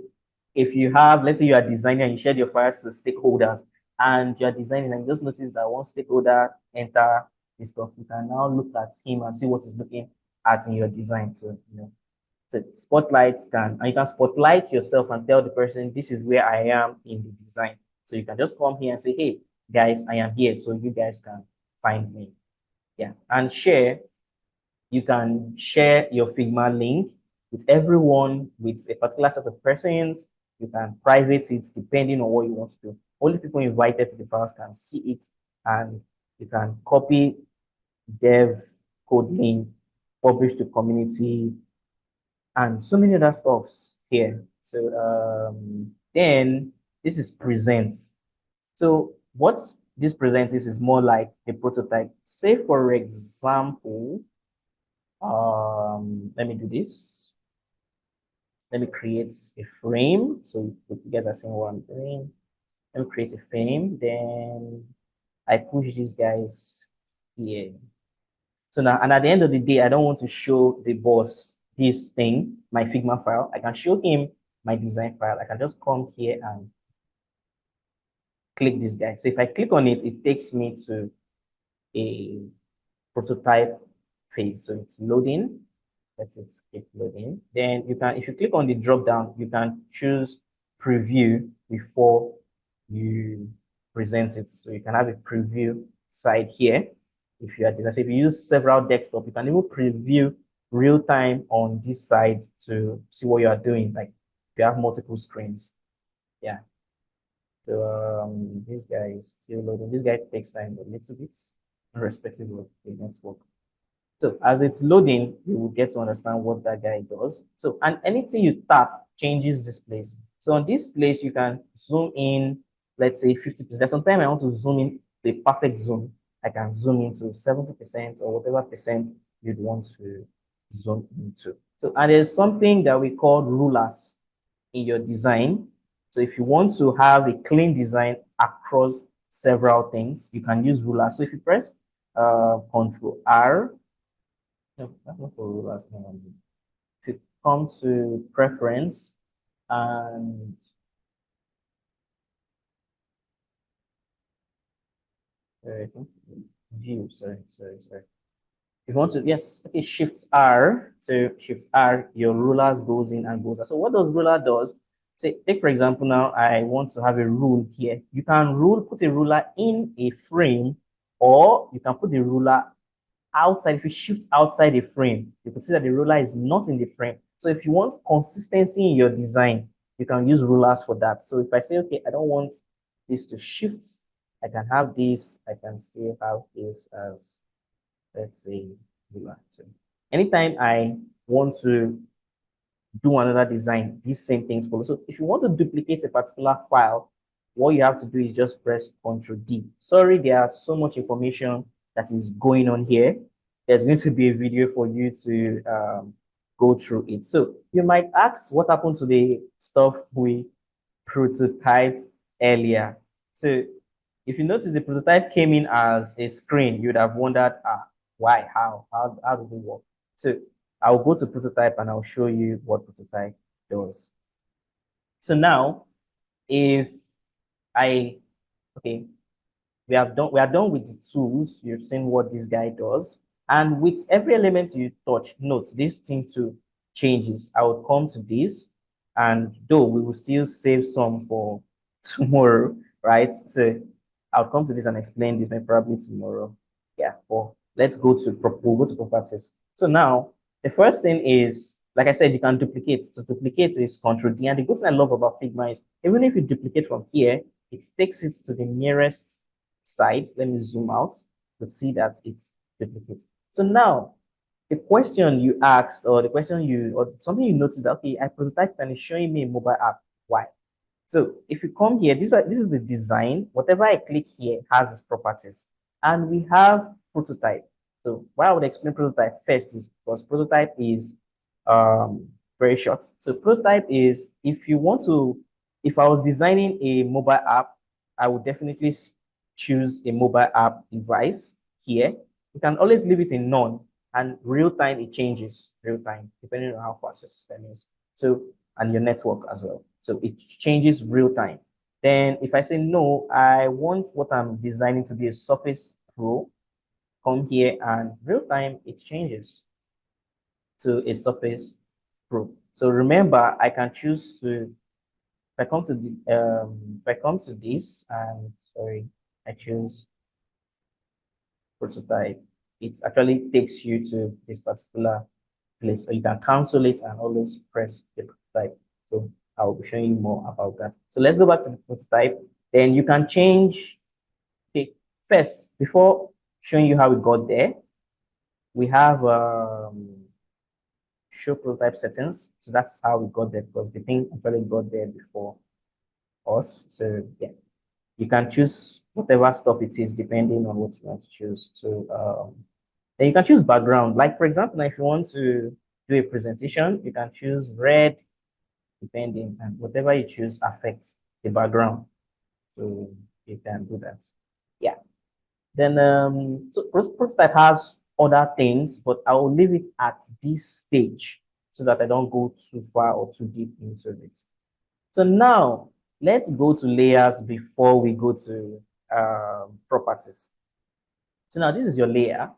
if you have, let's say you are designing and you shared your files to stakeholders and you're designing and you just notice that one stakeholder enter this stuff, you can now look at him and see what he's looking at in your design. So, so spotlight and you can spotlight yourself and tell the person, this is where I am in the design. So you can just come here and say, hey, guys, I am here. So you guys can find me. Yeah. And share, you can share your Figma link with everyone with a particular set of persons. You can private it depending on what you want to do. Only people invited to the files can see it and you can copy dev code link, publish to community, and so many other stuffs here. So then this is present. So what this present is more like a prototype. Say for example, let me do this. Let me create a frame. So you guys are seeing what I'm doing. Let me create a frame. Then I push these guys here. So now, and at the end of the day, I don't want to show the boss this thing, my Figma file. I can show him my design file. I can just come here and click this guy. So if I click on it, it takes me to a prototype phase. So it's loading. Let it keep loading. Then you can, if you click on the drop down, you can choose preview before you present it. So you can have a preview side here. If you are designing, so if you use several desktop, you can even preview real time on this side to see what you are doing. Like if you have multiple screens. Yeah. So this guy is still loading. This guy takes time a little bit, irrespective of the network. So as it's loading, you will get to understand what that guy does. So, and anything you tap changes this place. So on this place, you can zoom in, let's say 50%. There's sometimes I want to zoom in the perfect zoom. I can zoom into 70% or whatever percent you'd want to zoom into. So, and there's something that we call rulers in your design. So if you want to have a clean design across several things, you can use rulers. So if you press Control R, no, that's not for rulers. No. If you come to preference and I think view, sorry. If you want to, yes, okay, Shift R. So Shift R, your rulers goes in and goes out. So what does ruler does? Say, take for example, now I want to have a rule here. You can put a ruler in a frame, or you can put the ruler outside. If you shift outside the frame, you can see that the ruler is not in the frame. So if you want consistency in your design, you can use rulers for that. So if I say, okay, I don't want this to shift, I can have this, I can still have this as, let's say, ruler. So anytime I want to do another design, these same things follow. So if you want to duplicate a particular file, what you have to do is just press Ctrl D. Sorry, there are so much information that is going on here. There's going to be a video for you to go through it. So you might ask, what happened to the stuff we prototyped earlier? So if you notice, the prototype came in as a screen, you'd have wondered, why, how does it work? So I'll go to prototype and I'll show you what prototype does. So now, if okay, we are done with the tools. You've seen what this guy does. And with every element you touch, note this thing too changes. I will come to this, and though we will still save some for tomorrow, right? So I'll come to this and explain this maybe probably tomorrow. Yeah, well, we'll go to properties. So now the first thing is, like I said, you can duplicate. To duplicate is Ctrl D. And the good thing I love about Figma is even if you duplicate from here, it takes it to the nearest side. Let me zoom out to see that it's duplicate. So now the question you asked, or the question or something you noticed that, okay, I prototyped and it's showing me a mobile app. Why? So if you come here, this is the design. Whatever I click here has its properties. And we have prototype. So why I would explain prototype first is because prototype is very short. So prototype is, if I was designing a mobile app, I would definitely choose a mobile app device here. You can always leave it in none, and real time it changes real time depending on how fast your system is. So, and your network as well. So it changes real time. Then if I say no, I want what I'm designing to be a Surface Pro, come here and real time it changes to a Surface Pro. So remember, I can choose to, if I come to this, and sorry, I choose prototype, it actually takes you to this particular place. So you can cancel it and always press the prototype. So I'll be showing you more about that. So let's go back to the prototype. Then you can change. Okay, first, before showing you how we got there, we have show prototype settings. So that's how we got there, because the thing actually got there before us. So yeah, you can choose whatever stuff it is depending on what you want to choose. So then you can choose background. Like for example, if you want to do a presentation, you can choose red, depending, and whatever you choose affects the background. So you can do that. Yeah. Then so prototype has other things, but I will leave it at this stage so that I don't go too far or too deep into it. So now let's go to layers before we go to properties. So now this is your layer.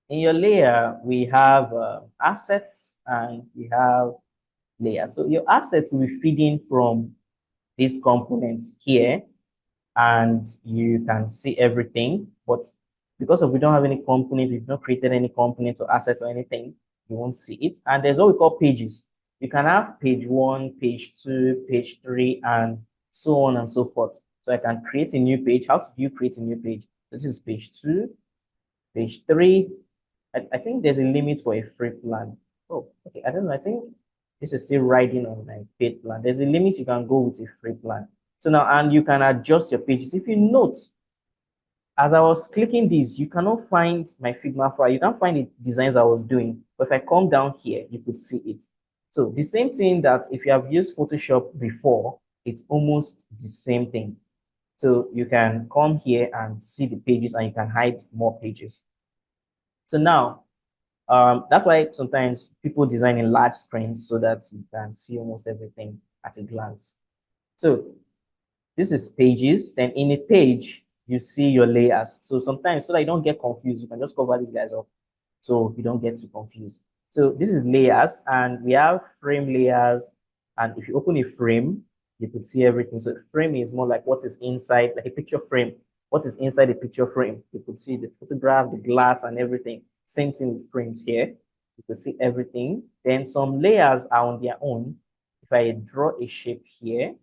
In your layer, we have assets and we have layers. So your assets will be feeding from these components here, and you can see everything. But because we don't have any component, we've not created any components or assets or anything, you won't see it. And there's what we call pages. You can have page 1, page 2, page 3, and so on and so forth. So I can create a new page. How do you create a new page? This is page 2, page 3. I think there's a limit for a free plan. Oh, okay. I don't know. I think this is still riding on my paid plan. There's a limit you can go with a free plan. So now, and you can adjust your pages. If you note, as I was clicking this, you cannot find my Figma file. You can't find the designs I was doing. But if I come down here, you could see it. So the same thing that if you have used Photoshop before, it's almost the same thing. So you can come here and see the pages, and you can hide more pages. So now, that's why sometimes people design in large screens so that you can see almost everything at a glance. So this is pages. Then in a page, you see your layers. So sometimes, so that you don't get confused, you can just cover these guys up so you don't get too confused. So this is layers, and we have frame layers. And if you open a frame, you could see everything. So the frame is more like what is inside, like a picture frame. What is inside a picture frame? You could see the photograph, the glass, and everything. Same thing with frames here. You could see everything. Then some layers are on their own. If I draw a shape here,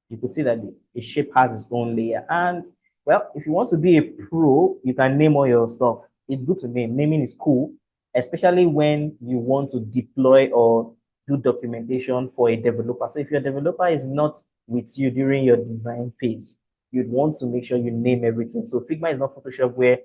you could see that the shape has its own layer. And well, if you want to be a pro, you can name all your stuff. It's good to name. Naming is cool, especially when you want to deploy or do documentation for a developer. So if your developer is not with you during your design phase, you'd want to make sure you name everything. So Figma is not Photoshop where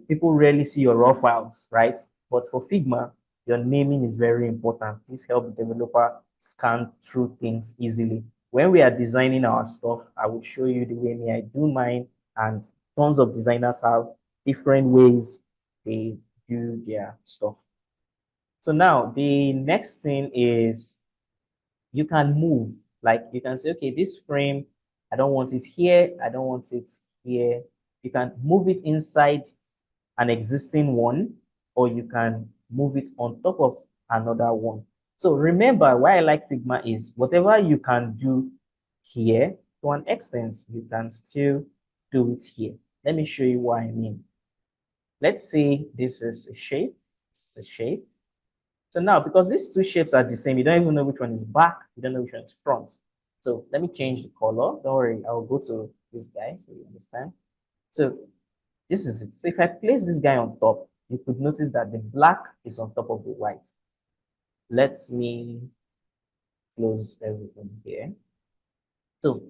people rarely see your raw files, right? But for Figma, your naming is very important. This helps the developer scan through things easily. When we are designing our stuff, I will show you the way me I do mine, and tons of designers have different ways they do their stuff. So now the next thing is you can move. Like you can say, okay, this frame, I don't want it here. I don't want it here. You can move it inside an existing one, or you can move it on top of another one. So remember, why I like Figma is whatever you can do here, to an extent, you can still do it here. Let me show you what I mean. Let's say this is a shape. This is a shape. So now, because these two shapes are the same, you don't even know which one is back. You don't know which one is front. So let me change the color. Don't worry, I'll go to this guy so you understand. So this is it. So if I place this guy on top, you could notice that the black is on top of the white. Let me close everything here. So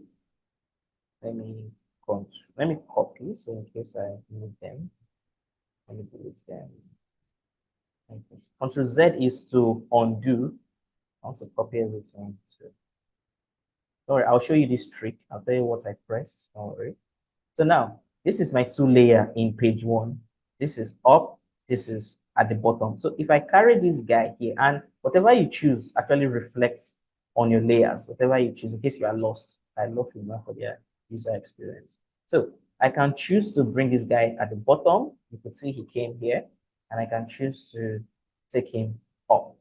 let me copy. So in case I need them, let me delete them. Control Z is to undo. I want to copy everything. So don't worry, I'll show you this trick. I'll tell you what I pressed. Don't worry. So now this is my two layer in page one. This is up, this is at the bottom. So if I carry this guy here, and whatever you choose actually reflects on your layers, whatever you choose, in case you are lost. I love Figma for their user experience. So I can choose to bring this guy at the bottom. You could see he came here, and I can choose to take him up,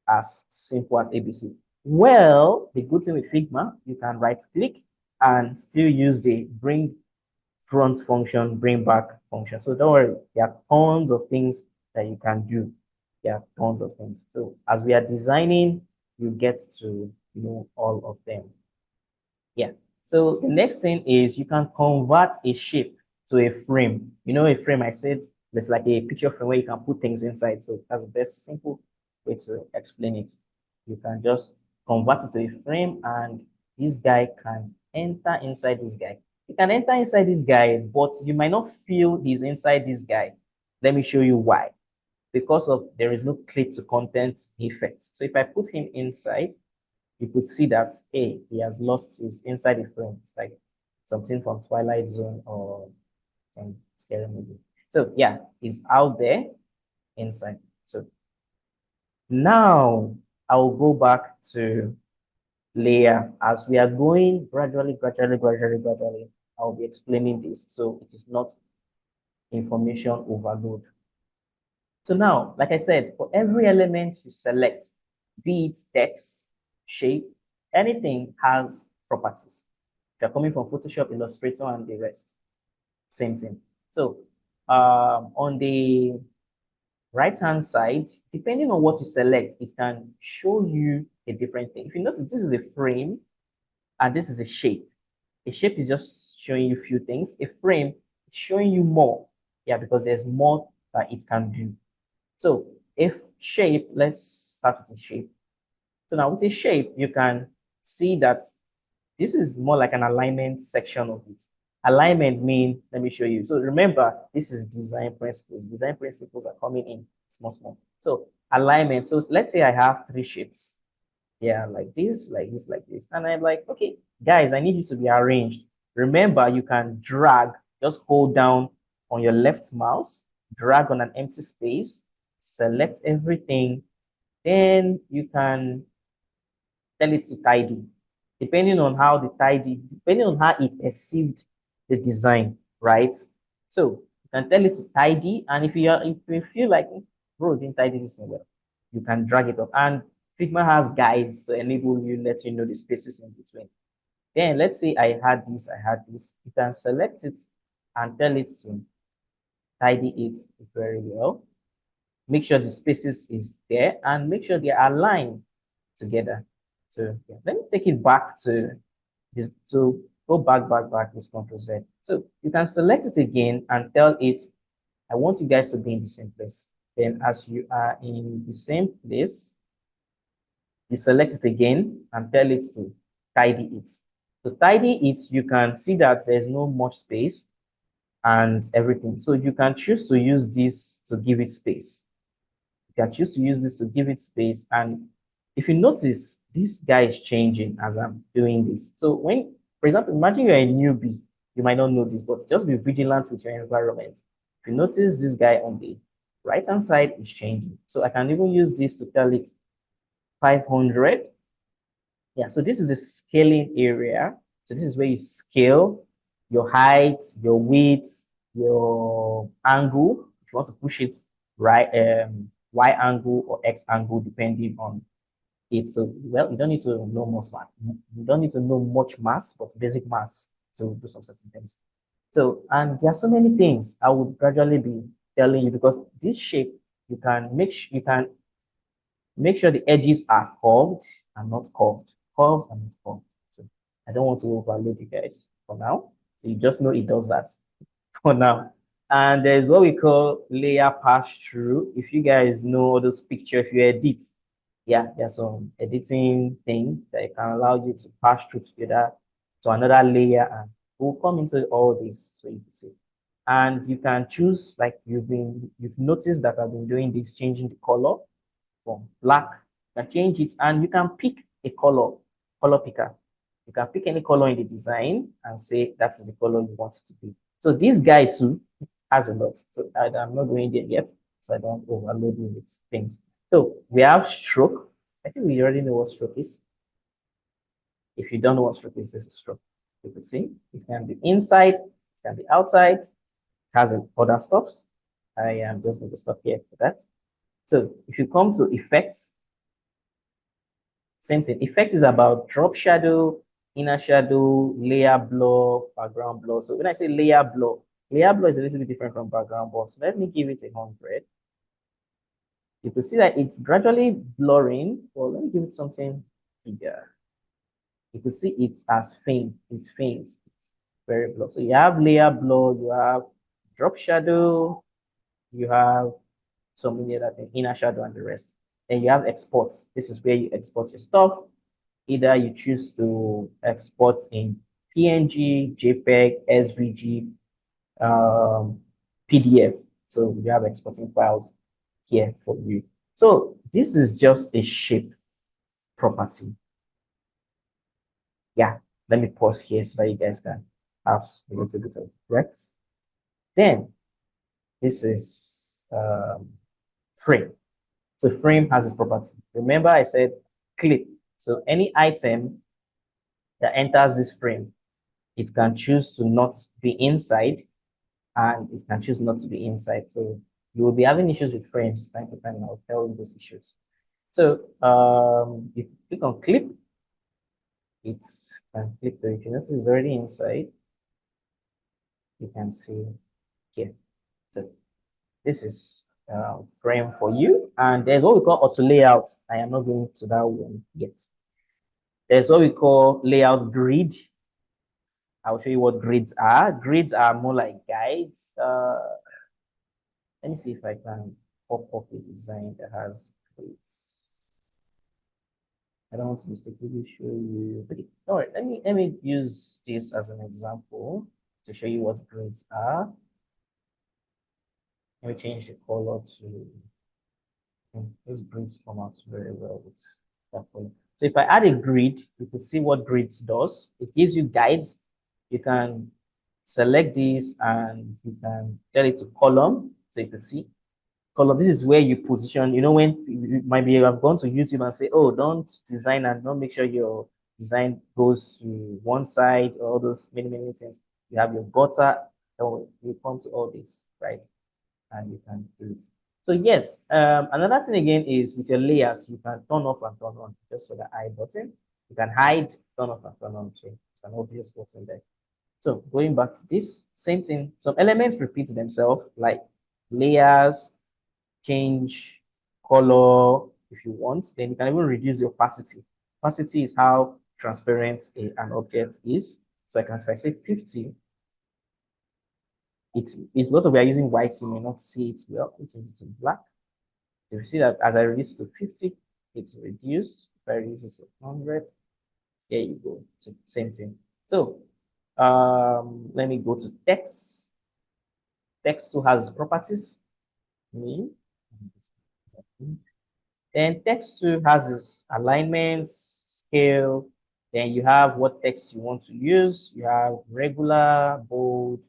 as simple as ABC. Well, the good thing with Figma, you can right click and still use the bring front function, bring back function. So don't worry, there are tons of things that you can do. There are tons of things. So as we are designing, you get to know all of them. Yeah. So the next thing is you can convert a shape to a frame. You know, a frame, I said, it's like a picture frame where you can put things inside. So that's the best simple way to explain it. You can just convert it to a frame, and this guy can enter inside this guy. You can enter inside this guy, but you might not feel he's inside this guy. Let me show you why. Because of there is no click to content effect. So if I put him inside, you could see that, hey, he has lost his inside the frame. It's like something from Twilight Zone or some scary movie. So yeah, he's out there inside. So now I'll go back to layer. As we are going gradually, I'll be explaining this. So it is not information overload. So now, like I said, for every element you select, be it text, shape, anything has properties. If you're coming from Photoshop, Illustrator, and the rest, same thing. So on the right-hand side, depending on what you select, it can show you a different thing. If you notice, this is a frame and this is a shape. A shape is just showing you a few things. A frame is showing you more. Yeah, because there's more that it can do. So if shape, let's start with a shape. So now with a shape, you can see that this is more like an alignment section of it. Alignment means, let me show you. So remember, this is design principles. Design principles are coming in small. So alignment. So let's say I have three shapes. Yeah, like this, like this, like this. And I'm like, okay, guys, I need you to be arranged. Remember, you can drag, just hold down on your left mouse, drag on an empty space, select everything. Then you can tell it to tidy. Depending on how it perceived the design, right? So you can tell it to tidy, and if you feel like, bro, didn't tidy this thing well, you can drag it up. And Figma has guides to enable you, let you know the spaces in between. Then let's say I had this. You can select it and tell it to tidy it very well. Make sure the spaces is there and make sure they are aligned together. So yeah, let me take it back to this. So go back with Control Z. So you can select it again and tell it, I want you guys to be in the same place. Then as you are in the same place, you select it again and tell it to tidy it. To tidy it, you can see that there's no much space and everything. So you can choose to use this to give it space. You can choose to use this to give it space. And if you notice, this guy is changing as I'm doing this. So when, for example, imagine you're a newbie, you might not know this, but just be vigilant with your environment. If you notice this guy on the right-hand side is changing. So I can even use this to tell it 500. Yeah, so this is the scaling area. So this is where you scale your height, your width, your angle. If you want to push it right, Y angle or X angle, depending on it. So, well, you don't need to know most math. You don't need to know much math, but basic maths to do some certain things. So, and there are so many things I would gradually be telling you, because this shape, you can make sure the edges are curved and not curved. Curved and not curved. So I don't want to overload you guys for now. So you just know it does that for now. And there's what we call layer pass through. If you guys know all those pictures, if you edit, yeah, there's some editing thing that can allow you to pass through together to another layer, and we'll come into all this so you can see. And you can choose, like you've noticed that I've been doing this, changing the color from black. You can change it and you can pick a color picker. You can pick any color in the design and say that is the color you want it to be. So this guy too has a lot. So I'm not going there yet, so I don't overload you with things. So we have stroke. I think we already know what stroke is. If you don't know what stroke is, this is stroke. You can see it can be inside, it can be outside, it has other stuffs. I am just going to stop here for that. So if you come to effects, same thing. Effect is about drop shadow, inner shadow, layer blur, background blur. So when I say layer blur is a little bit different from background blur. So let me give it 100. You can see that it's gradually blurring. Well, let me give it something bigger. You can see it's as faint. It's faint. It's very blur. So you have layer blur, you have drop shadow, you have so many other things, inner shadow and the rest. Then you have exports. This is where you export your stuff. Either you choose to export in PNG, JPEG, SVG, PDF. So you have exporting files here for you. So this is just a shape property. Yeah, let me pause here so that you guys can have a little bit of breath. Then this is frame. So frame has its property. Remember I said clip. So any item that enters this frame, it can choose to not be inside and it can choose not to be inside. So you will be having issues with frames time to time. I'll tell you those issues. So if you click on clip, it can click there. If you notice it's already inside, you can see here. So this is frame for you. And there's what we call auto layout. I am not going to that one yet. There's what we call layout grid. I'll show you what grids are. Grids are more like guides. Let me see if I can pop up a design that has grids. I don't want to mistakenly show you. Okay, all right. Let me use this as an example to show you what grids are. Let me change the color to. Those grids come out very well with that color. So if I add a grid, you can see what grids does. It gives you guides. You can select this and you can tell it to column. So you can see column. This is where you position. You know, when you might be, you have gone to YouTube and say, oh, don't design and don't make sure your design goes to one side or all those many things. you have your gutter, so you come to all this, right? And you can do it. So yes, another thing again is with your layers, you can turn off and turn on just so the eye button. You can hide, turn off and turn on. So it's an obvious button there. So going back to this, same thing. Some elements repeat themselves, like layers, change color if you want. Then you can even reduce the opacity. Opacity is how transparent an object is. So if I say 50, it's because we are using white, you may not see it well. We change it to black. If you see that as I reduce to 50, it's reduced. If I reduce it to 100, there you go. So same thing. So let me go to text. Text too has properties. Me. Then text too has its alignment, scale. Then you have what text you want to use. You have regular, bold,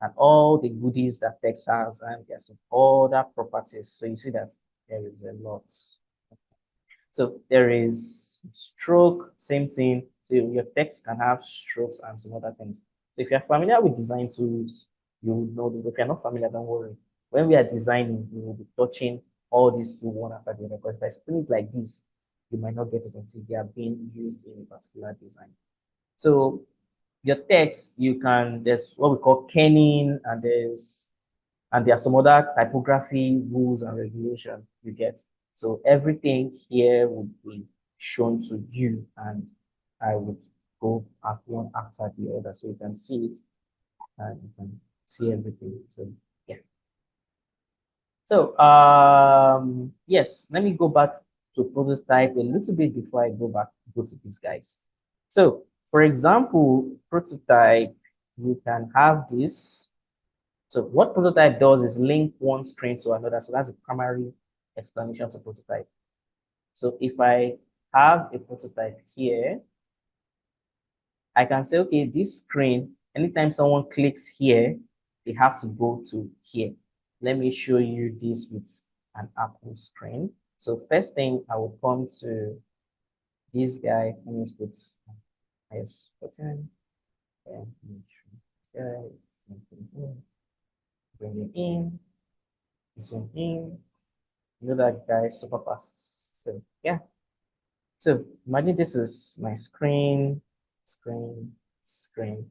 and all the goodies that text has, and there's some other properties. So you see that there is a lot. So there is stroke, same thing. So your text can have strokes and some other things. So if you're familiar with design tools, you would know this. But if you're not familiar, don't worry. When we are designing, we will be touching all these two one after the other. Because if I explain it like this, you might not get it until they are being used in a particular design. So your text, you can, there's what we call kenning, and there are some other typography rules and regulations you get. So everything here would be shown to you, and I would go at one after the other so you can see it and you can see everything. So yeah. So yes, let me go back to prototype a little bit before I go to these guys. So for example, prototype, you can have this. So what prototype does is link one screen to another. So that's the primary explanation to prototype. So if I have a prototype here, I can say, okay, this screen, anytime someone clicks here, they have to go to here. Let me show you this with an Apple screen. So first thing, I will come to this guy. Let me put yes button and bring it in, zoom in. You know that guy super fast. So yeah. So imagine this is my screen, screen,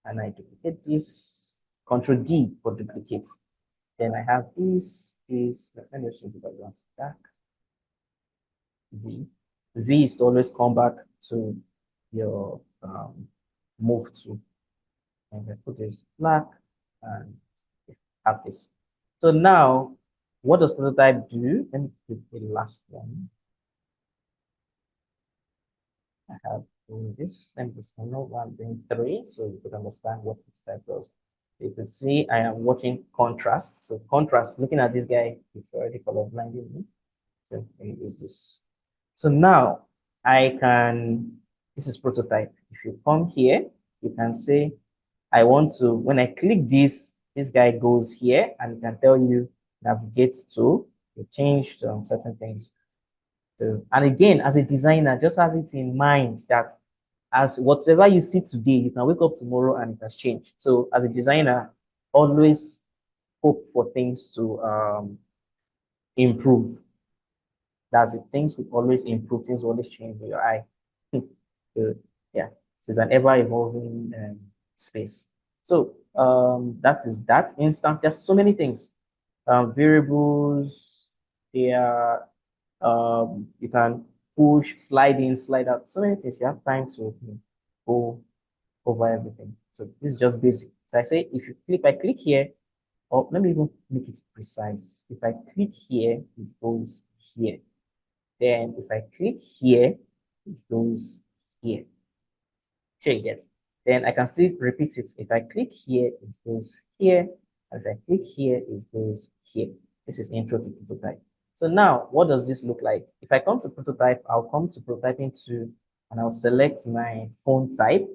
and I duplicate this. Control D for duplicate. Then I have this. Let me just change the background to black. V. V is to always come back to your move to. And I put this black and have this. So now, what does prototype do? Let me put the last one. I have doing this, and this one, no, I'm doing 3, so you could understand what prototype does. You can see I am watching contrast. So contrast, looking at this guy, it's already color blinding me. So let me use this. So now I can, this is prototype. If you come here, you can say, I want to, when I click this guy goes here and it can tell you navigate to, you change some certain things. So, and again, as a designer, just have it in mind that as whatever you see today, you can wake up tomorrow and it has changed. So as a designer, always hope for things to improve. That's it. Things will always improve. Things will always change with your eye. So, yeah, so it's an ever-evolving space. So that is that instant. There's so many things. Variables. They are you can push, slide in, slide out. So many things. You have time to go over everything. So this is just basic. So I say if I click here, or let me even make it precise. If I click here, it goes here. Then if I click here, it goes here. Sure you get. Then I can still repeat it. If I click here, it goes here. And if I click here, it goes here. This is intro to prototype. So now, what does this look like? If I come to prototype, I'll come to prototyping 2, and I'll select my font type.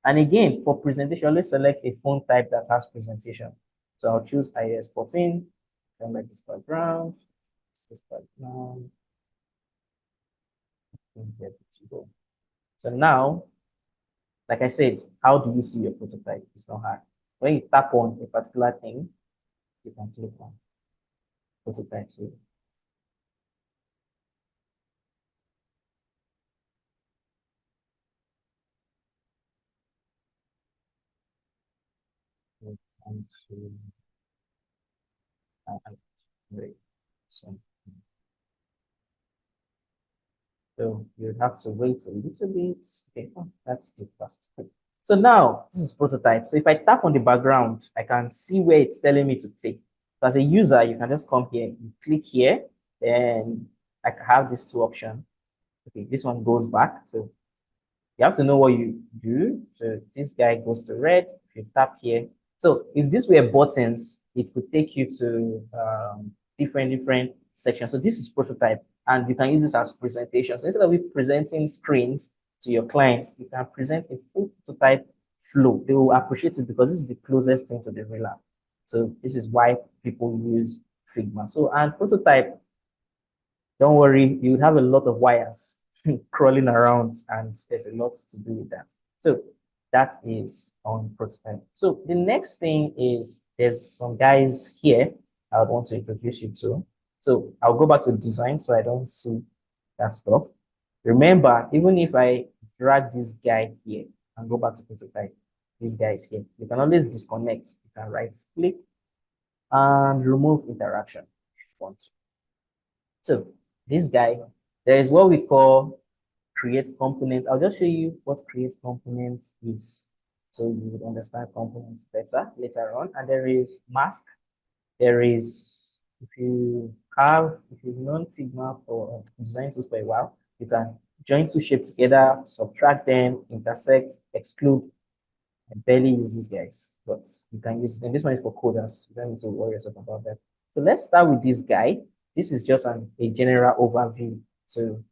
And again, for presentation, let's select a font type that has presentation. So I'll choose IS 14, then make this background, and get it to go. So now Like I said, how do you see your prototype? It's not hard. When you tap on a particular thing, you can click on prototype. So we want to wait. So, so you have to wait a little bit. Okay, that's too fast. So now this is prototype. So if I tap on the background, I can see where it's telling me to click. So as a user, you can just come here, you click here, and I have these two options. Okay, this one goes back. So you have to know what you do. So this guy goes to red. If you tap here, so if these were buttons, it could take you to different sections. So this is prototype, and you can use this as presentation. So instead of you presenting screens to your clients, you can present a full prototype flow. They will appreciate it because this is the closest thing to the real app. So this is why people use Figma. So and prototype, don't worry, you have a lot of wires crawling around, and there's a lot to do with that. So that is on prototype. So the next thing is there's some guys here I would want to introduce you to. So I'll go back to design so I don't see that stuff. Remember, even if I drag this guy here and go back to prototype, this guy is here. You can always disconnect. You can right click and remove interaction if you want to. So this guy, there is what we call create components. I'll just show you what create components is, so you would understand components better later on. And there is mask. There is, if you've known Figma or design tools for a while, you can join two shapes together, subtract them, intersect, exclude. I barely use these guys, but you can use them. This one is for coders. You don't need to worry yourself about that. So let's start with this guy. This is just a general overview. So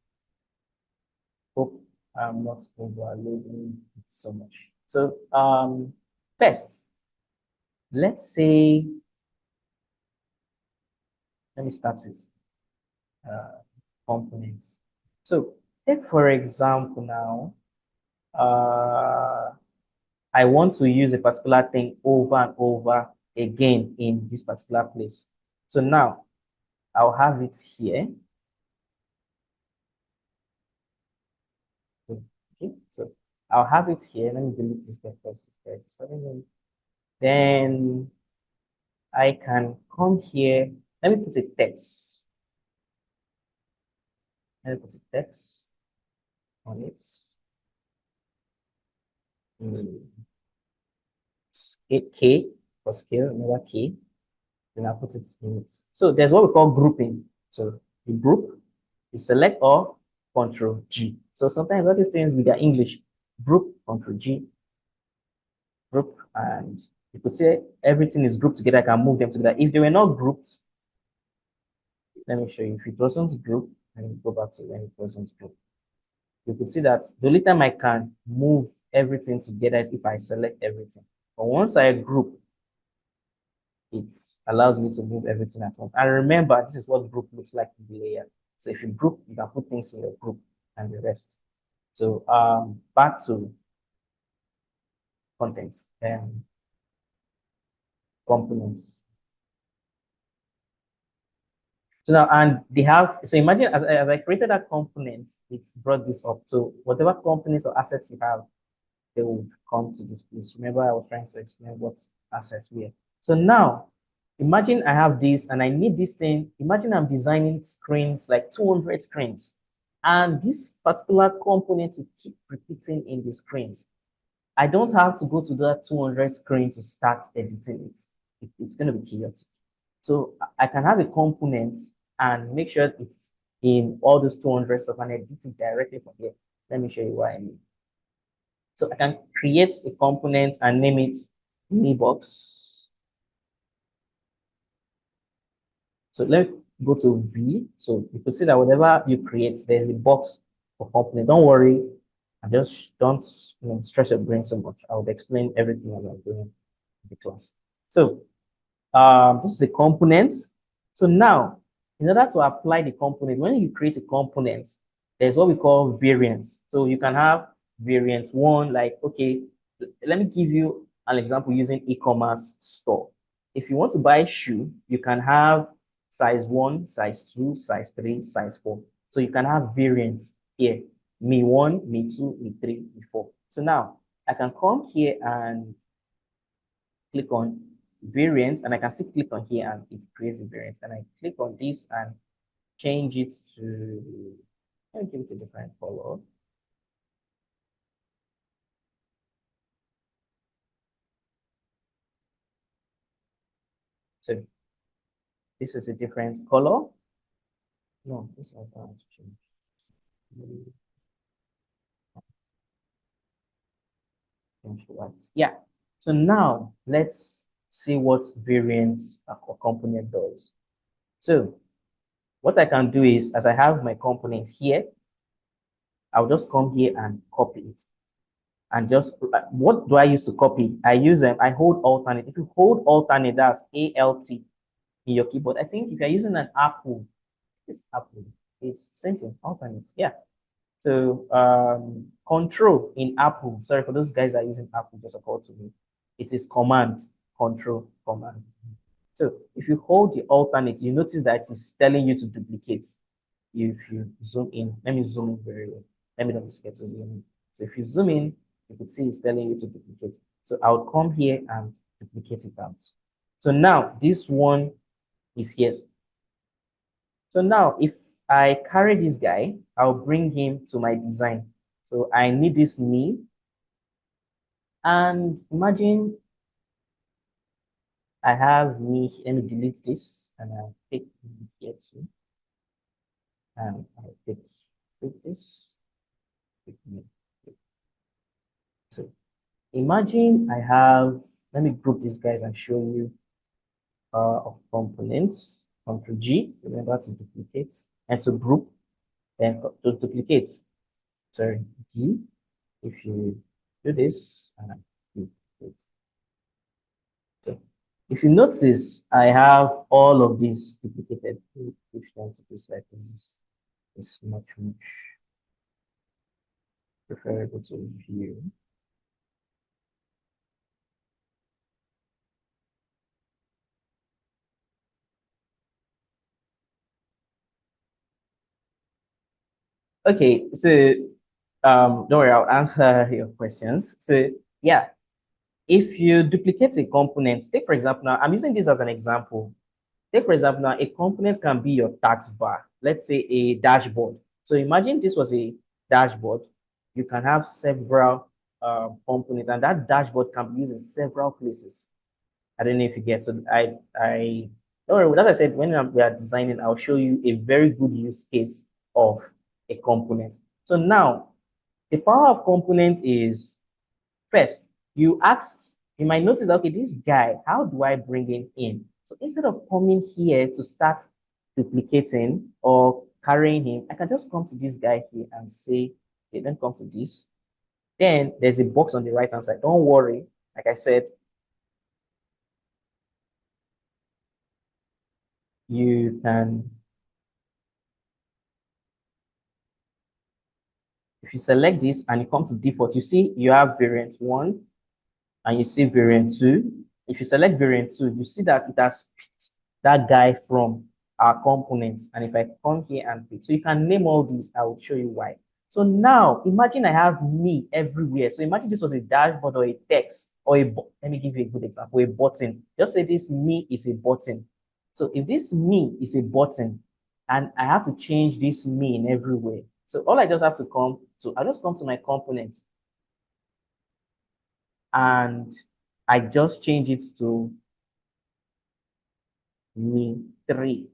hope I'm not overloading it so much. So first, let's say, let me start with components. So take for example now, I want to use a particular thing over and over again in this particular place. So now I'll have it here. Okay, so I'll have it here. Let me delete this guy first. Then I can come here. Let me put a text. Let me put a text on it. K for scale, remember K. Then I'll put it in it. So there's what we call grouping. So you group, you select all, Control G. So sometimes all these things with their English, group, Control G, group, and you could say everything is grouped together. I can move them together. If they were not grouped, let me show you. If it wasn't grouped, let me go back to when it wasn't grouped. You could see that the only time I can move everything together is if I select everything. But once I group, it allows me to move everything at once. And remember, this is what group looks like in the layer. So if you group, you can put things in your group and the rest. So back to contents and components. So now, and they have, so imagine as I created that component, it brought this up. So whatever components or assets you have, they would come to this place. Remember, I was trying to explain what assets were. So now, imagine I have this and I need this thing. Imagine I'm designing screens, like 200 screens. And this particular component will keep repeating in the screens. I don't have to go to that 200 screen to start editing it. It's going to be chaotic. So I can have a component and make sure it's in all those 200 stuff and edit it directly from here. Let me show you what I mean. So I can create a component and name it MiniBox. So let's go to V. So you could see that whatever you create, there's a box for component. Don't worry. And just don't stress your brain so much. I would explain everything as I'm doing the class. So this is a component. So now, in order to apply the component, when you create a component, there's what we call variants. So you can have variant one, like, okay, let me give you an example using e-commerce store. If you want to buy shoe, you can have size 1, size 2, size 3, size 4. So you can have variants here, me 1, me 2, me 3, me 4. So now I can come here and click on variant, and I can still click on here and it creates a variant. And I click on this and change it to, let me give it a different color. So this is a different color. No, this I can't change. Change to white. Yeah. So now let's see what variant a component does. So what I can do is, as I have my component here, I'll just come here and copy it. And just, what do I use to copy? I use them, I hold alternate. If you hold alternate, that's ALT in your keyboard. I think if you're using an Apple, it's Apple, it's same thing, alternate. Yeah. So control in Apple, sorry for those guys that are using Apple, just occurred to me. It is command, control, command. So if you hold the alternate, you notice that it is telling you to duplicate. If you zoom in, let me zoom in very well. Let me not be scared to zoom in. So if you zoom in, you could see it's telling you to duplicate. So I'll come here and duplicate it out. So now this one is here. So now if I carry this guy, I'll bring him to my design. So I need this me. And imagine I have me, let me delete this and I'll take me here too. And I'll take this, take me. So imagine I have, let me group these guys and show you of components. Ctrl G, remember to duplicate, and to group, and to duplicate. Sorry, D. If you do this, duplicate. So if you notice, I have all of these duplicated. Push down to this side because this is much preferable to view. Okay, so don't worry, I'll answer your questions. So yeah, if you duplicate a component, take for example, now I'm using this as an example. Take for example, now a component can be your tax bar, let's say a dashboard. So imagine this was a dashboard. You can have several components, and that dashboard can be used in several places. I don't know if you get. So I don't worry. As I said, when we are designing, I'll show you a very good use case of a component. So now, the power of components is, first, you might notice, okay, this guy, how do I bring him in? So instead of coming here to start duplicating or carrying him, I can just come to this guy here and say, okay, then come to this. Then there's a box on the right hand side. Don't worry. Like I said, you can, if you select this and you come to default, you see you have variant 1 and you see variant 2. If you select variant 2, you see that it has picked that guy from our components. And if I come here and pick, so you can name all these, I will show you why. So now imagine I have me everywhere. So imagine this was a dashboard or a text or let me give you a good example, a button. Just say this me is a button. So if this me is a button and I have to change this me in everywhere. So all I just have to come to, I just come to my component and I just change it to me 3.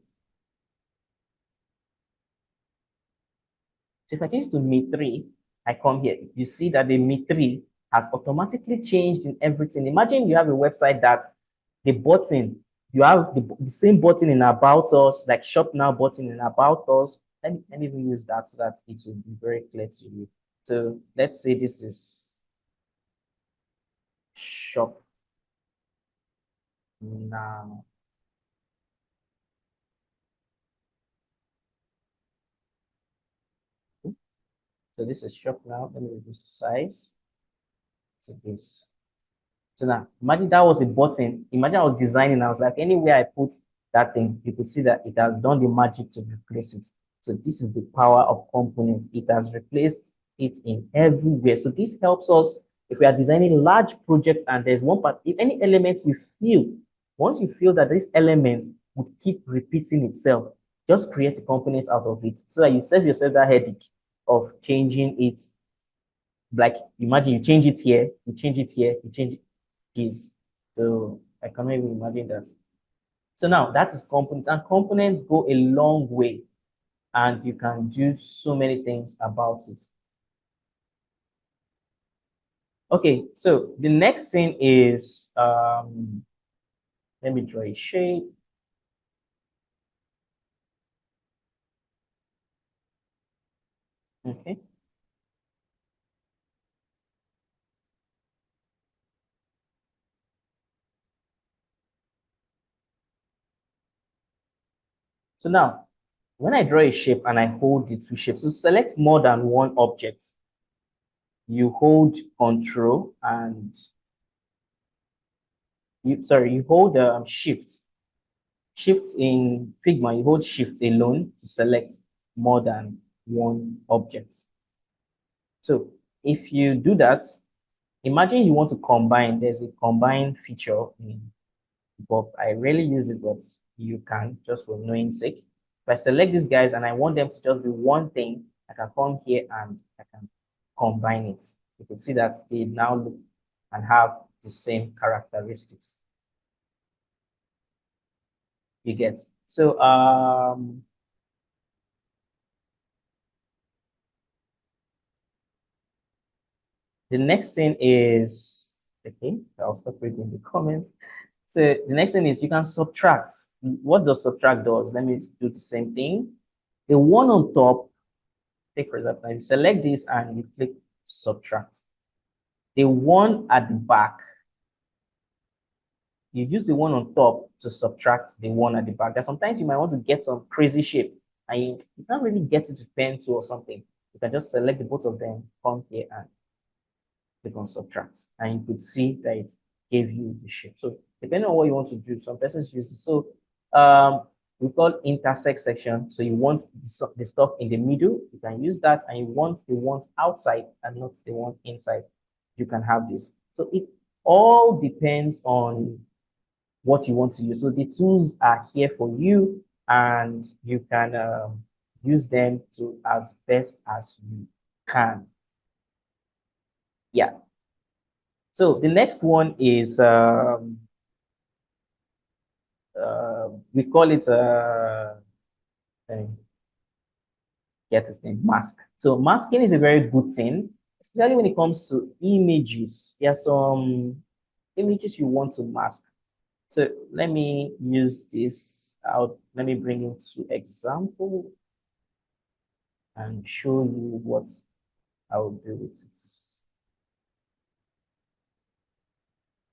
So if I change to me 3, I come here. You see that the me 3 has automatically changed in everything. Imagine you have a website that the button, you have the same button in About Us, like Shop Now button in About Us. Let me even use that so that it will be very clear to you. So let's say this is Shop Now. So this is shop now. Let me reduce the size to this. So now imagine that was a button. Imagine I was designing. I was like, anywhere I put that thing, you could see that it has done the magic to replace it. So this is the power of components. It has replaced it in everywhere. So this helps us if we are designing large projects and there's one part, if any element you feel, once you feel that this element would keep repeating itself, just create a component out of it so that you save yourself that headache of changing it. Like imagine you change it here, you change it here, you change this. So I cannot even imagine that. So now that is components, and components go a long way, and you can do so many things about it. Okay, so the next thing is let me draw a shape. Okay. So now, when I draw a shape and I hold the two shapes, so select more than one object. You hold Control and you hold Shift. Shift in Figma, you hold Shift alone to select more than one object. So if you do that, imagine you want to combine. There's a combine feature in Bob. I rarely use it, but you can just for knowing sake. If I select these guys and I want them to just be one thing, I can come here and I can combine it. You can see that they now look and have the same characteristics. You get. So the next thing is, okay, I'll stop reading the comments. So the next thing is you can subtract. What does subtract does? Let me do the same thing. The one on top, take for example, you select this and you click subtract. The one at the back, you use the one on top to subtract the one at the back. That sometimes you might want to get some crazy shape and you can't really get it with pen tool or something. You can just select the both of them, come here and click on subtract, and you could see that it gave you the shape. So depending on what you want to do, some persons use it. So we call intersect section. So you want the stuff in the middle, you can use that, and you want the ones outside and not the one inside. You can have this. So it all depends on what you want to use. So the tools are here for you, and you can use them to as best as you can. Yeah. So the next one is we call it get this thing mask. So masking is a very good thing, especially when it comes to images. There are some images you want to mask. So let me use this out. Let me bring it to example and show you what I will do with it.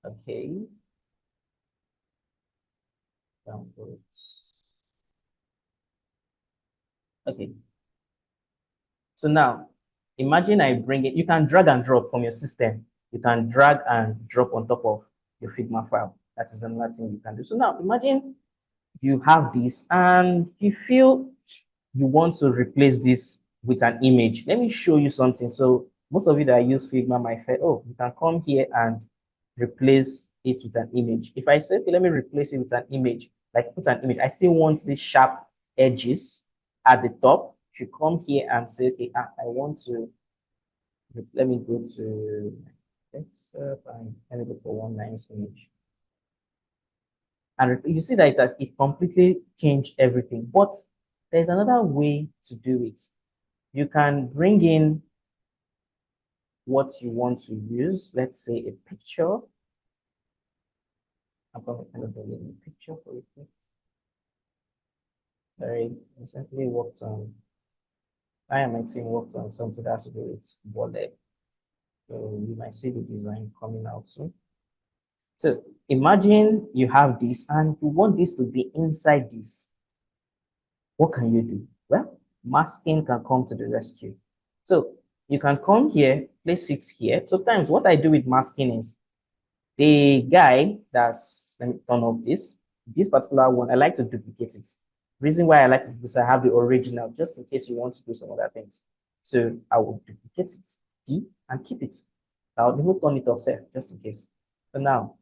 Okay. Download. Okay. So now, imagine I bring it. You can drag and drop from your system. You can drag and drop on top of your Figma file. That is another thing you can do. So now, imagine you have this and you feel you want to replace this with an image. Let me show you something. So most of you that use Figma might say, oh, you can come here and replace it with an image. If I say, okay, let me replace it with an image, like put an image, I still want the sharp edges at the top. If you come here and say, okay, I want to, let me go to, let me go for one nice image. And you see that it completely changed everything. But there's another way to do it. You can bring in what you want to use. Let's say a picture. I'm going to kind of bring in a picture for you. I recently worked on, I and my team worked on something that has to do with wallet. So you might see the design coming out soon. So imagine you have this and you want this to be inside this. What can you do? Well, masking can come to the rescue. So You can come here, place it here. Sometimes what I do with masking is the guy that's, let me turn off this particular one, I like to duplicate it. Reason why I like to do this, I have the original, just in case you want to do some other things. So I will duplicate it, and keep it. I'll even turn it off, just in case. So now,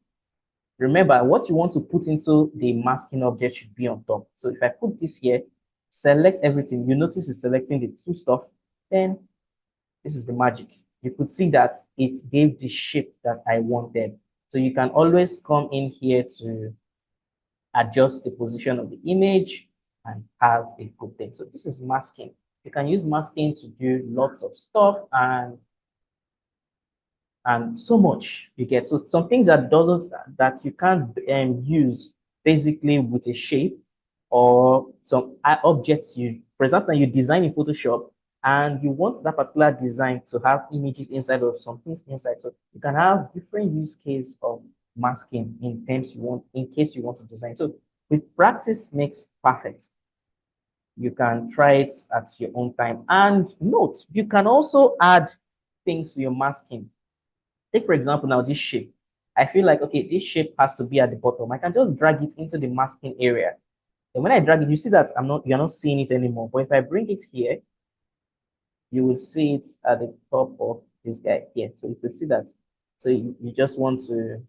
remember, what you want to put into the masking object should be on top. So if I put this here, select everything, you notice it's selecting the two stuff, then this is the magic. You could see that it gave the shape that I wanted. So you can always come in here to adjust the position of the image and have a good thing. So this is masking. You can use masking to do lots of stuff and so much you get. So some things that you can't use basically with a shape or some objects you, for example, you design in Photoshop and you want that particular design to have images inside or some things inside. So you can have different use case of masking in case you want to design. So with practice makes perfect. You can try it at your own time. And note, you can also add things to your masking. Take, for example, now this shape. I feel like, okay, this shape has to be at the bottom. I can just drag it into the masking area. And when I drag it, you see that you're not seeing it anymore. But if I bring it here, you will see it at the top of this guy here. So you can see that. So you just want to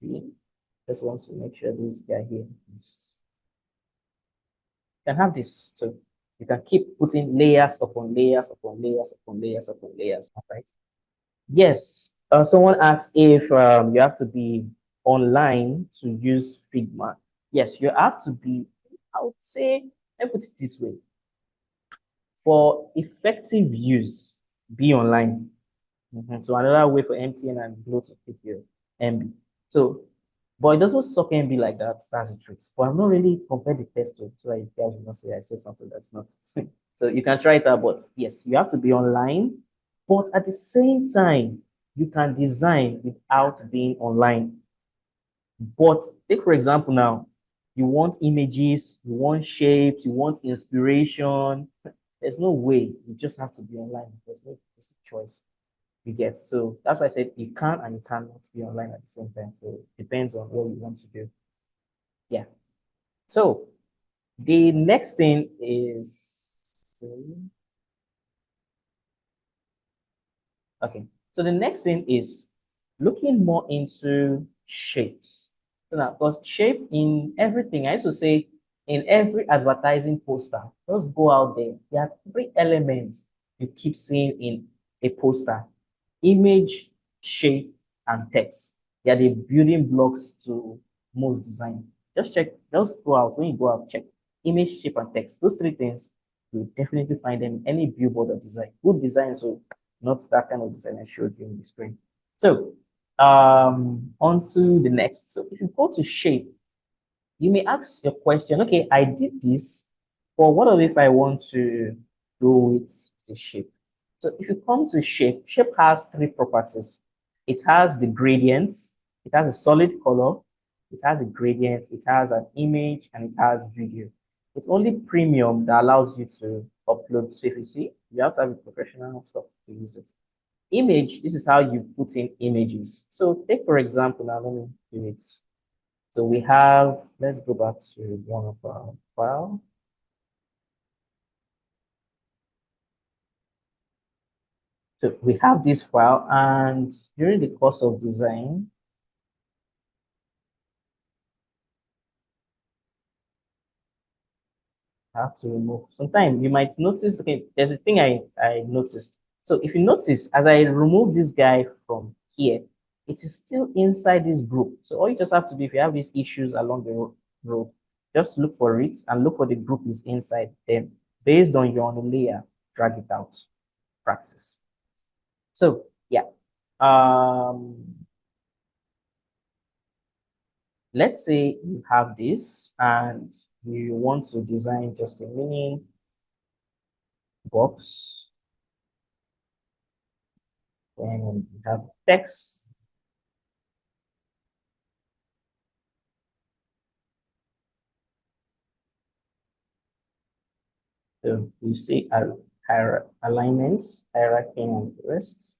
make sure this guy here is, you can have this. So you can keep putting layers upon layers upon layers upon layers upon layers, right? Yes. Someone asked if you have to be online to use Figma. Yes, you have to be, I would say, let me put it this way. For effective use, be online. So another way for MTN and Glo to pick your MB. So, but it doesn't suck MB like that. That's the truth. But I'm not really compared the test to, so you guys will not say I said something that's not. So you can try it out, but yes, you have to be online. But at the same time, you can design without being online. But take, for example, now, you want images, you want shapes, you want inspiration. There's no way. You just have to be online. There's no choice you get. So that's why I said you can and you cannot be online at the same time. So it depends on what you want to do. Yeah. So the next thing is, okay. So the next thing is looking more into shapes. So now, because shape in everything, I used to say in every advertising poster, just go out there. There are three elements you keep seeing in a poster: image, shape, and text. They are the building blocks to most design. Just check, just go out. When you go out, check image, shape, and text. Those three things, you'll definitely find them in any billboard or design. Good design, so not that kind of design I showed you in the screen. So on to the next. So if you go to shape, you may ask your question, okay, I did this, but what if I want to do with the shape? So if you come to shape, shape has three properties. It has the gradient, it has a solid color, it has a gradient, it has an image, and it has video. It's only premium that allows you to upload. So if you see, you have to have a professional stuff to use it. Image, this is how you put in images. So take, for example, now let me do it. So we have, let's go back to one of our file. So we have this file, and during the course of design, I have to remove. Sometimes you might notice, okay, there's a thing I noticed. So if you notice, as I remove this guy from here, it is still inside this group. So all you just have to do, if you have these issues along the road, just look for it and look for the group is inside. Then based on your own layer, drag it out. Practice. So yeah. Let's say you have this and you want to design just a mini box, and you have text. So you see, I alignment, hierarchy, and the rest.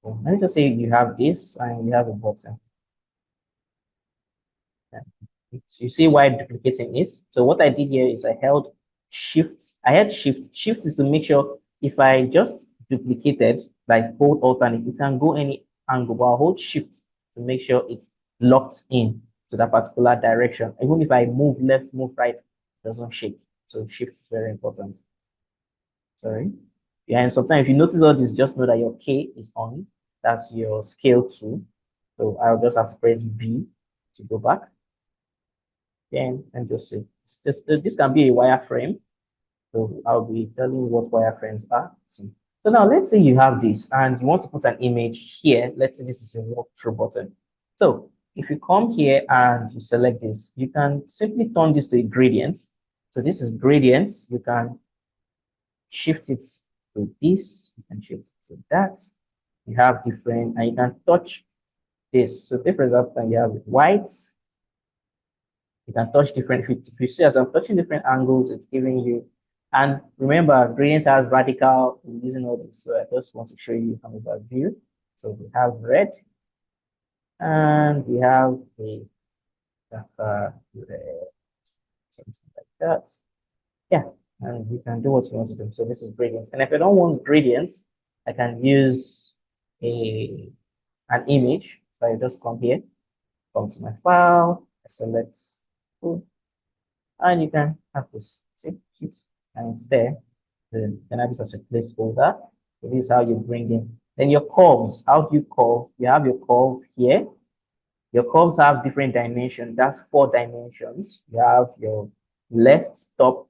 So let me just say you have this and you have a button. You see why duplicating is? So what I did here is I held shift. I had shift. Shift is to make sure if I just duplicated, like hold alternate, it can go any angle, but I'll hold shift to make sure it's locked in to that particular direction. Even if I move left, move right, it doesn't shake. So shift is very important. Sorry. Yeah, and sometimes if you notice all this, just know that your K is on. That's your scale tool. So I'll just have to press V to go back. Then and just say this can be a wireframe. So I'll be telling you what wireframes are. So now let's say you have this and you want to put an image here. Let's say this is a walkthrough button. So if you come here and you select this, you can simply turn this to a gradient. So this is gradient. You can shift it to this, you can shift it to that. You have different, and you can touch this. So if, for example, you have white, you can touch different, if you see as I'm touching different angles, it's giving you, and remember, gradient has radical, I'm using all this, so I just want to show you how about view. So we have red, and we have a red, something like that. Yeah, and you can do what you want to do. So this is gradient. And if I don't want gradient, I can use an image. So I just come here, come to my file, I select, and you can have this. See, and it's there. Then I have this as a placeholder. So this is how you bring in. Then your curves. How do you curve? You have your curve here. Your curves have different dimensions. That's 4 dimensions. You have your left top,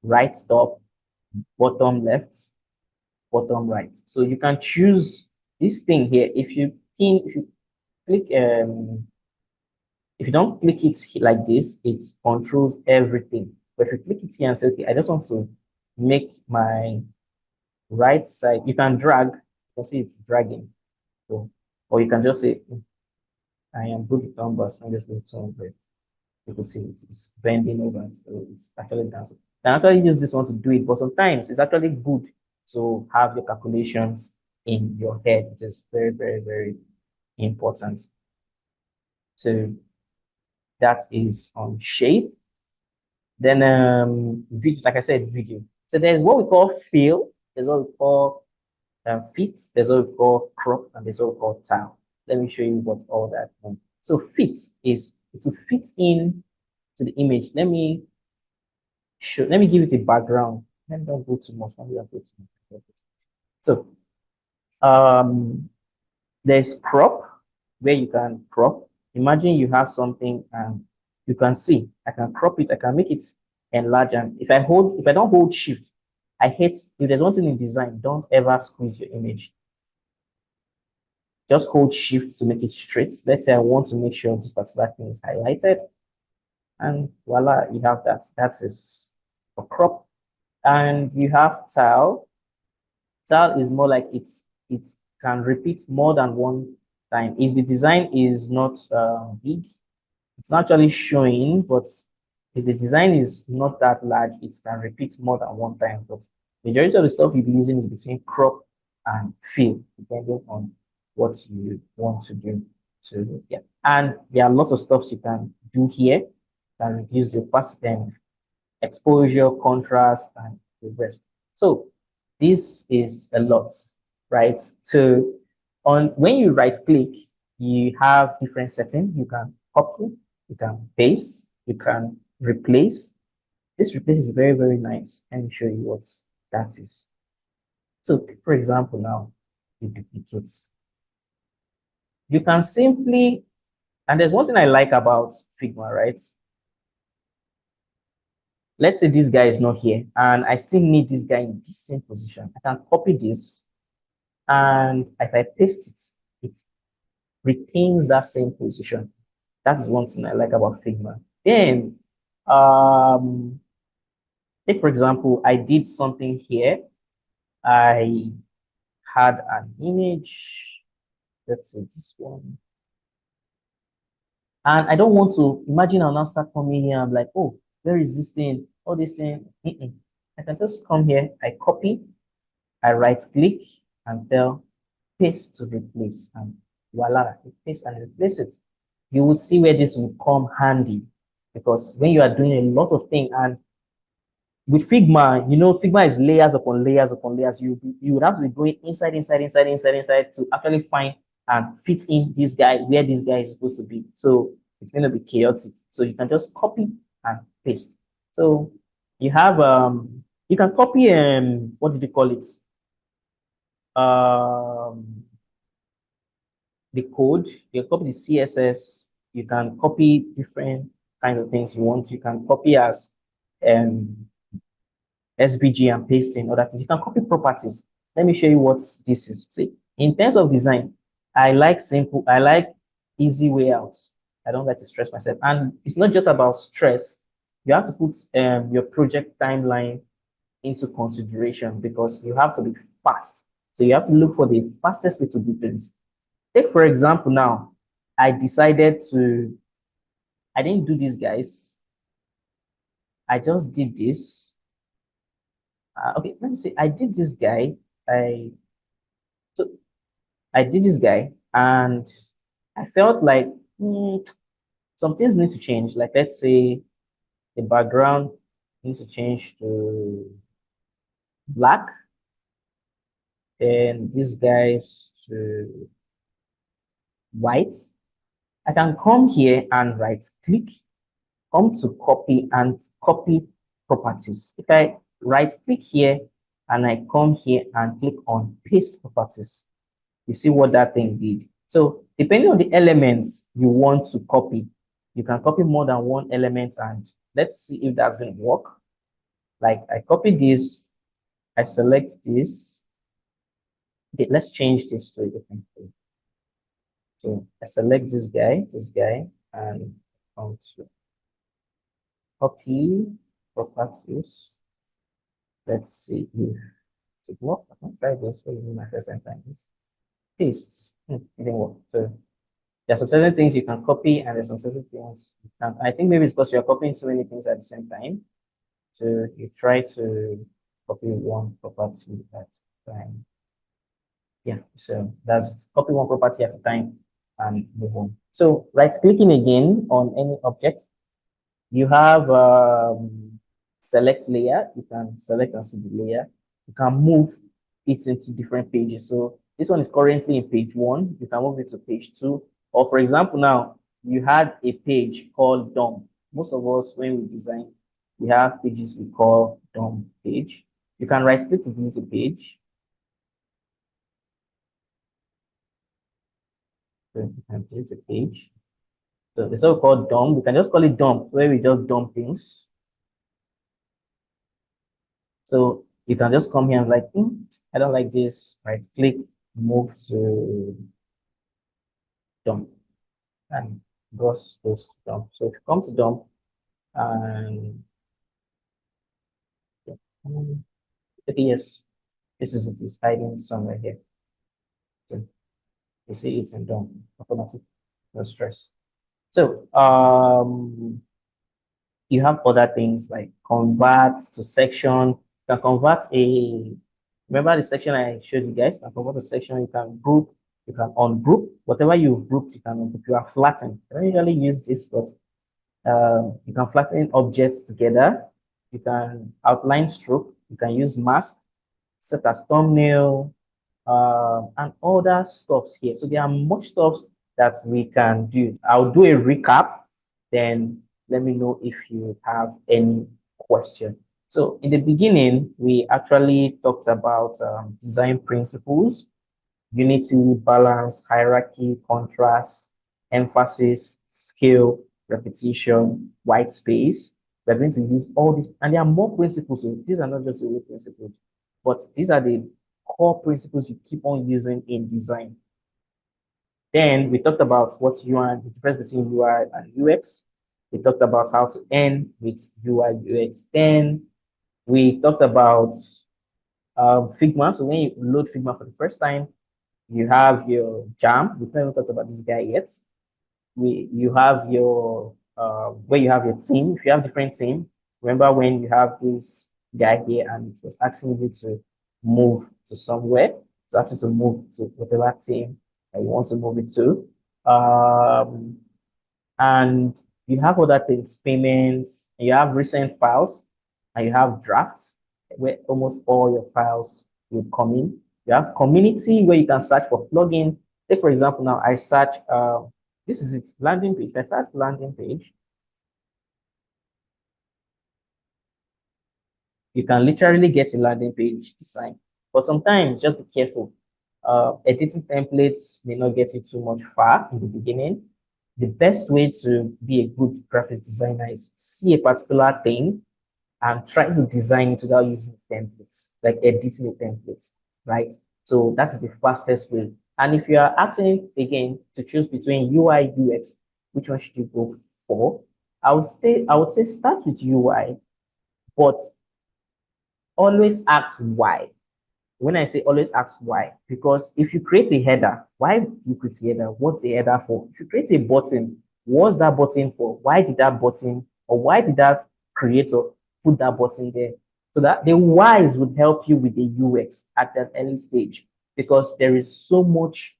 right top, bottom left, bottom right. So you can choose this thing here. If you click, if you don't click it like this, it controls everything. But if you click it here and say, okay, I just want to make my right side, you can drag, you can see it's dragging. So, or you can just say, I am good with numbers, I'm just going to 200. You can see it's bending over, so it's actually dancing. I actually use this one to do it, but sometimes it's actually good to have your calculations in your head. It is very, very, very important. So that is on shape. Then video, like I said, video. So there's what we call fill, there's what we call fit, there's what we call crop, and there's what we call tile. Let me show you what all that means. So fit is to fit in to the image. Let me give it a background. Let me don't go too much. Let me don't go too much. So there's crop, where you can crop. Imagine you have something and you can see, I can crop it, I can make it enlarge. And if I don't hold shift, I hate, if there's one thing in design, don't ever squeeze your image. Just hold shift to make it straight. Let's say I want to make sure this particular thing is highlighted. And voila, you have that. That is a crop. And you have tile. Tile is more like it can repeat more than one time. If the design is not big, it's not actually showing, but if the design is not that large, it can repeat more than one time. But majority of the stuff you'll be using is between crop and fill, depending on what you want to do. So yeah, and there are lots of stuff you can do here. You can reduce the opacity, exposure, contrast, and the rest. So this is a lot, right? So when you right click, you have different settings. You can copy, you can paste, you can replace. This replace is very, very nice. Let me show you what that is. So for example, now you duplicate. You can simply, and there's one thing I like about Figma, right? Let's say this guy is not here and I still need this guy in this same position. I can copy this, and if I paste it, it retains that same position. That is one thing I like about Figma. Then, take for example, I did something here. I had an image. Let's say this one. And I don't want to imagine I'll now start coming here. I'm like, oh, where is this thing? All this thing. I can just come here, I copy, I right click and tell paste to replace, and voila, it paste and replace it. You will see where this will come handy, because when you are doing a lot of things, and with Figma, Figma is layers upon layers upon layers. You would have to be going inside to actually find and fit in this guy where this guy is supposed to be. So it's going to be chaotic. So you can just copy and paste. So you can copy what did you call it? Um the code, you copy the CSS, you can copy different kinds of things you want. You can copy as SVG and pasting other things. You can copy properties. Let me show you what this is. See, in terms of design, I like easy way out. I don't like to stress myself. And it's not just about stress. You have to put your project timeline into consideration, because you have to be fast. So you have to look for the fastest way to do things. Take, for example, now, I didn't do this, guys. I just did this. Okay, let me see. I did this guy. So I did this guy, and I felt like some things need to change. Like, let's say the background needs to change to black, and these guys to white. I can come here and right click, come to copy and copy properties. If I right click here and I come here and click on paste properties, you see what that thing did. So depending on the elements you want to copy, you can copy more than one element, and let's see if that's going to work. Like, I copy this, I select this. Okay, let's change this to a different thing. So I select this guy, and come to copy properties. Let's see if it works. I can try this. This is my first time trying this. Paste. It didn't work. So there are some certain things you can copy, and there's some certain things you can't. I think maybe it's because you're copying so many things at the same time. So you try to copy one property at a time. Yeah, so that's copy one property at a time and move on. So right clicking again on any object, you have select layer. You can select and see the layer. You can move it into different pages. So this one is currently in page 1. You can move it to page 2. Or for example, now you had a page called DOM. Most of us, when we design, we have pages we call DOM page. You can right click to delete a page. So you can delete a page. So it's all called DOM. We can just call it DOM, where we just dump things. So you can just come here and like, I don't like this. Right click, move to DOM, and goes to DOM. So if you come to DOM, and yes, this is it is hiding somewhere here. So you see it's in DOM, automatic, no stress. So you have other things like convert to section. You can convert remember the section I showed you guys? You can convert a section, you can group, you can ungroup. Whatever you've grouped, you can ungroup. You are flatten. I don't usually use this, but you can flatten objects together. You can outline stroke. You can use mask, set as thumbnail, and other stuffs here. So there are much stuff that we can do. I'll do a recap, then let me know if you have any question. So in the beginning, we actually talked about design principles: unity, balance, hierarchy, contrast, emphasis, scale, repetition, white space. We're going to use all these, and there are more principles. So these are not just the only principles, but these are the core principles you keep on using in design. Then we talked about what UI, the difference between UI and UX. We talked about how to end with UI UX. Then we talked about Figma. So when you load Figma for the first time, you have your jam. We've never talked about this guy yet. You have your where you have your team. If you have different team, remember when you have this guy here, and it was asking you to move to somewhere. So actually to move to whatever team that you want to move it to. Um, and you have other things, payments, you have recent files, and you have drafts where almost all your files will come in. You have community where you can search for plugin. Take for example, now I search, this is its landing page. If I search landing page, you can literally get a landing page design. But sometimes just be careful. Editing templates may not get you too much far in the beginning. The best way to be a good graphic designer is see a particular thing and try to design it without using templates, like editing a template, right? So that is the fastest way. And if you are asking again to choose between UI, UX, which one should you go for? I would say start with UI, but always ask why. When I say always ask why, because if you create a header, why do you create a header? What's the header for? If you create a button, what's that button for? Why did that button, or why did that creator put that button there? So that the whys would help you with the UX at that early stage, because there is so much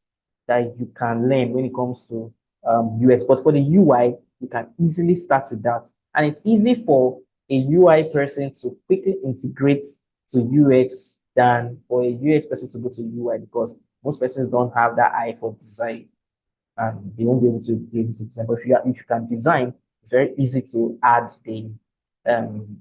that you can learn when it comes to UX. But for the UI, you can easily start with that. And it's easy for a UI person to quickly integrate to UX than for a UX person to go to UI, because most persons don't have that eye for design and they won't be able to design. But if you can design, it's very easy to add the um,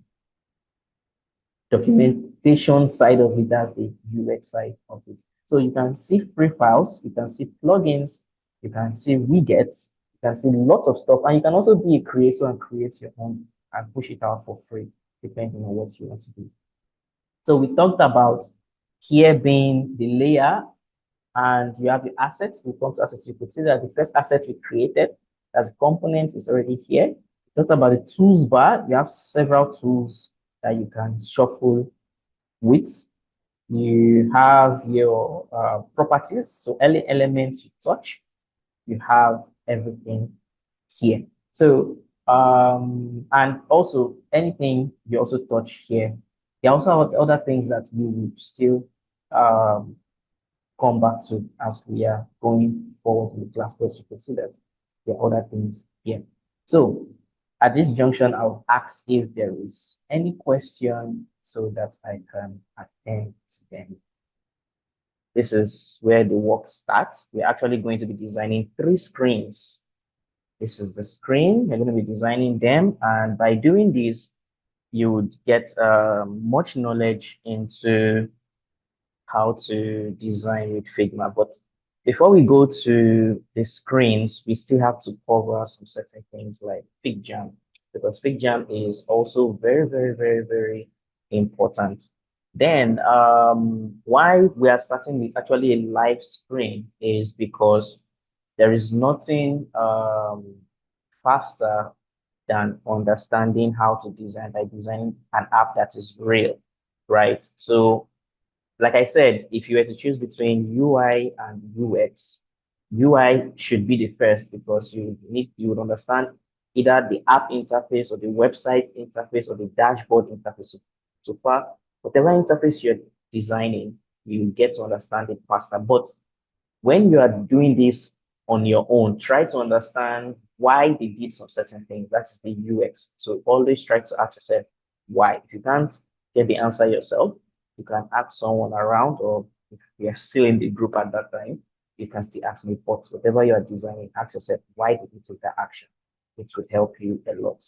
documentation side of it. That's the UX side of it. So you can see free files, you can see plugins, you can see widgets, you can see lots of stuff, and you can also be a creator and create your own and push it out for free, depending on what you want to do. So we talked about here being the layer, and you have the assets. We come to assets. You could see that the first asset we created as a component is already here. We talked about the tools bar. You have several tools that you can shuffle with. You have your properties. So any elements you touch, you have everything here. So, and also anything you also touch here. There are also other things that we will still um, come back to as we are going forward in the class, because you can see that there are other things here. So at this junction, I'll ask if there is any question so that I can attend to them. This is where the work starts. We're actually going to be designing 3 screens. This is the screen. We're going to be designing them. And by doing this, you would get much knowledge into how to design with Figma. But before we go to the screens, we still have to cover some certain things like FigJam, because FigJam is also very, very, very, very important. Then why we are starting with actually a live screen is because there is nothing faster than understanding how to design by designing an app that is real, right? So like I said, if you were to choose between UI and UX, UI should be the first, because you would understand either the app interface or the website interface or the dashboard interface. So far, whatever interface you're designing, you get to understand it faster. But when you are doing this on your own, try to understand why they did some certain things. That is the UX. So always try to ask yourself why. If you can't get the answer yourself, you can ask someone around, or if you are still in the group at that time, you can still ask me. But whatever you are designing, ask yourself, why did you take that action? It would help you a lot.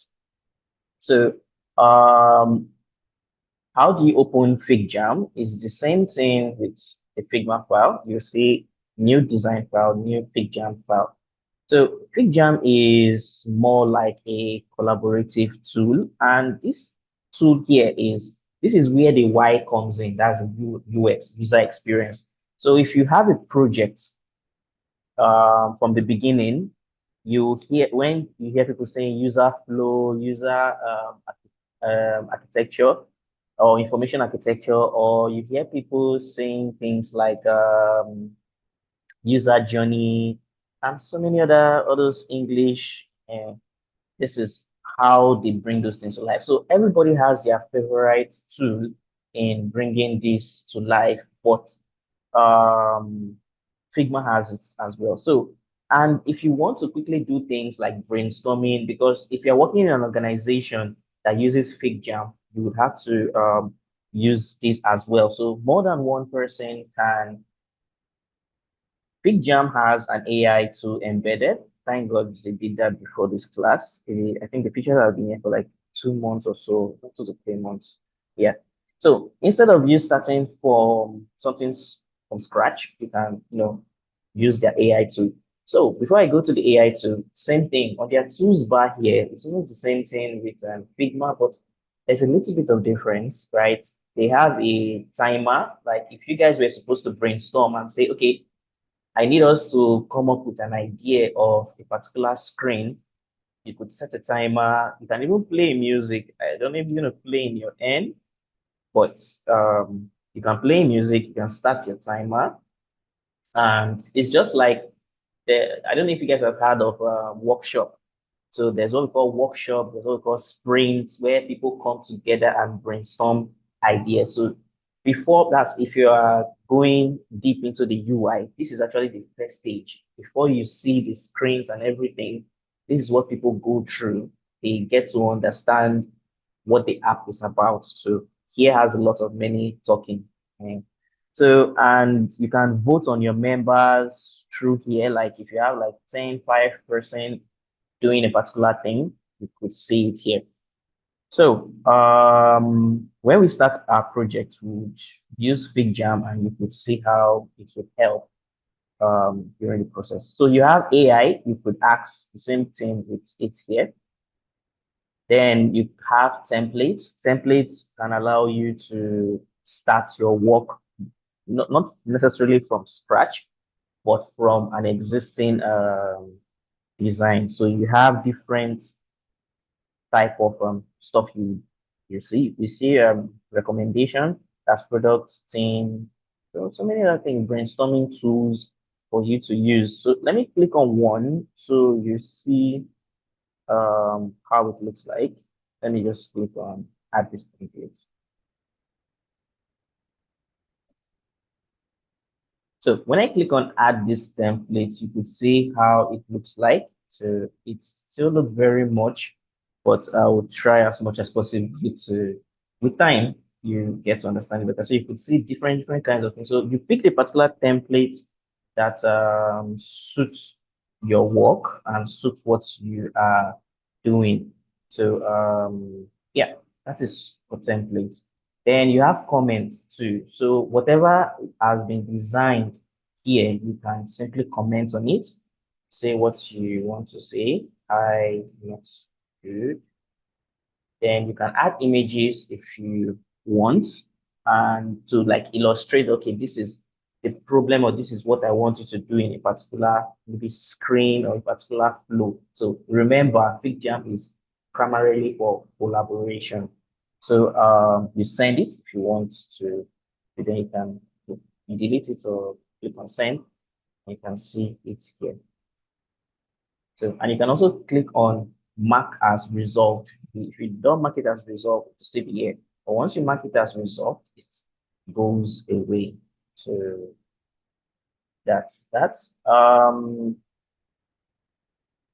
So how do you open FigJam? It's the same thing with a Figma file. You see new design file, new FigJam file. So FigJam is more like a collaborative tool. And this tool here this is where the Y comes in. That's a UX, user experience. So if you have a project from the beginning, when you hear people saying user flow, user architecture, or information architecture, or you hear people saying things like user journey and so many other others English. This is how they bring those things to life. So everybody has their favorite tool in bringing this to life, but um, Figma has it as well. So, and if you want to quickly do things like brainstorming, because if you're working in an organization that uses FigJam, you would have to use this as well. So more than one person can. FigJam has an AI tool embedded. Thank God they did that before this class. I think the features have been here for like 2 months or so, 2 to 3 months. Yeah. So instead of you starting from something from scratch, you can, use their AI tool. So before I go to the AI tool, same thing on their tools bar here. It's almost the same thing with Figma, but there's a little bit of difference, right? They have a timer. Like if you guys were supposed to brainstorm and say, okay, I need us to come up with an idea of a particular screen. You could set a timer. You can even play music. I don't know if you're going to play in your end, but you can play music. You can start your timer. And it's just like I don't know if you guys have heard of workshop. So there's what we call workshop, there's what we call sprints, where people come together and brainstorm ideas. So before that, if you are going deep into the UI, this is actually the first stage. Before you see the screens and everything, this is what people go through. They get to understand what the app is about. So here has a lot of many talking. Okay? So, and you can vote on your members through here. Like if you have like 5% doing a particular thing, you could see it here. So, when we start our project, we would use FigJam and you could see how it would help during the process. So you have AI, you could ask the same thing with it here. Then you have templates. Templates can allow you to start your work, not necessarily from scratch, but from an existing design. So you have different type of stuff you see. You see recommendation, that's product team, so many other things, brainstorming tools for you to use. So let me click on one so you see how it looks like. Let me just click on add this template. So when I click on add this template, you could see how it looks like. So it still looks very much, but I will try as much as possible to, with time, you get to understand it better. So you could see different kinds of things. So you pick a particular template that suits your work and suits what you are doing. So yeah, that is for templates. Then you have comments too. So whatever has been designed here, you can simply comment on it, say what you want to say. I not good. Then you can add images if you want, and to like illustrate, okay, this is the problem, or this is what I want you to do in a particular maybe screen or a particular flow. So remember, FigJam is primarily for collaboration. So you send it if you want to, then you delete it or click on send. You can see it here. So, and you can also click on mark as resolved. If you don't mark it as resolved, it's still here. But once you mark it as resolved, it goes away. So that's that.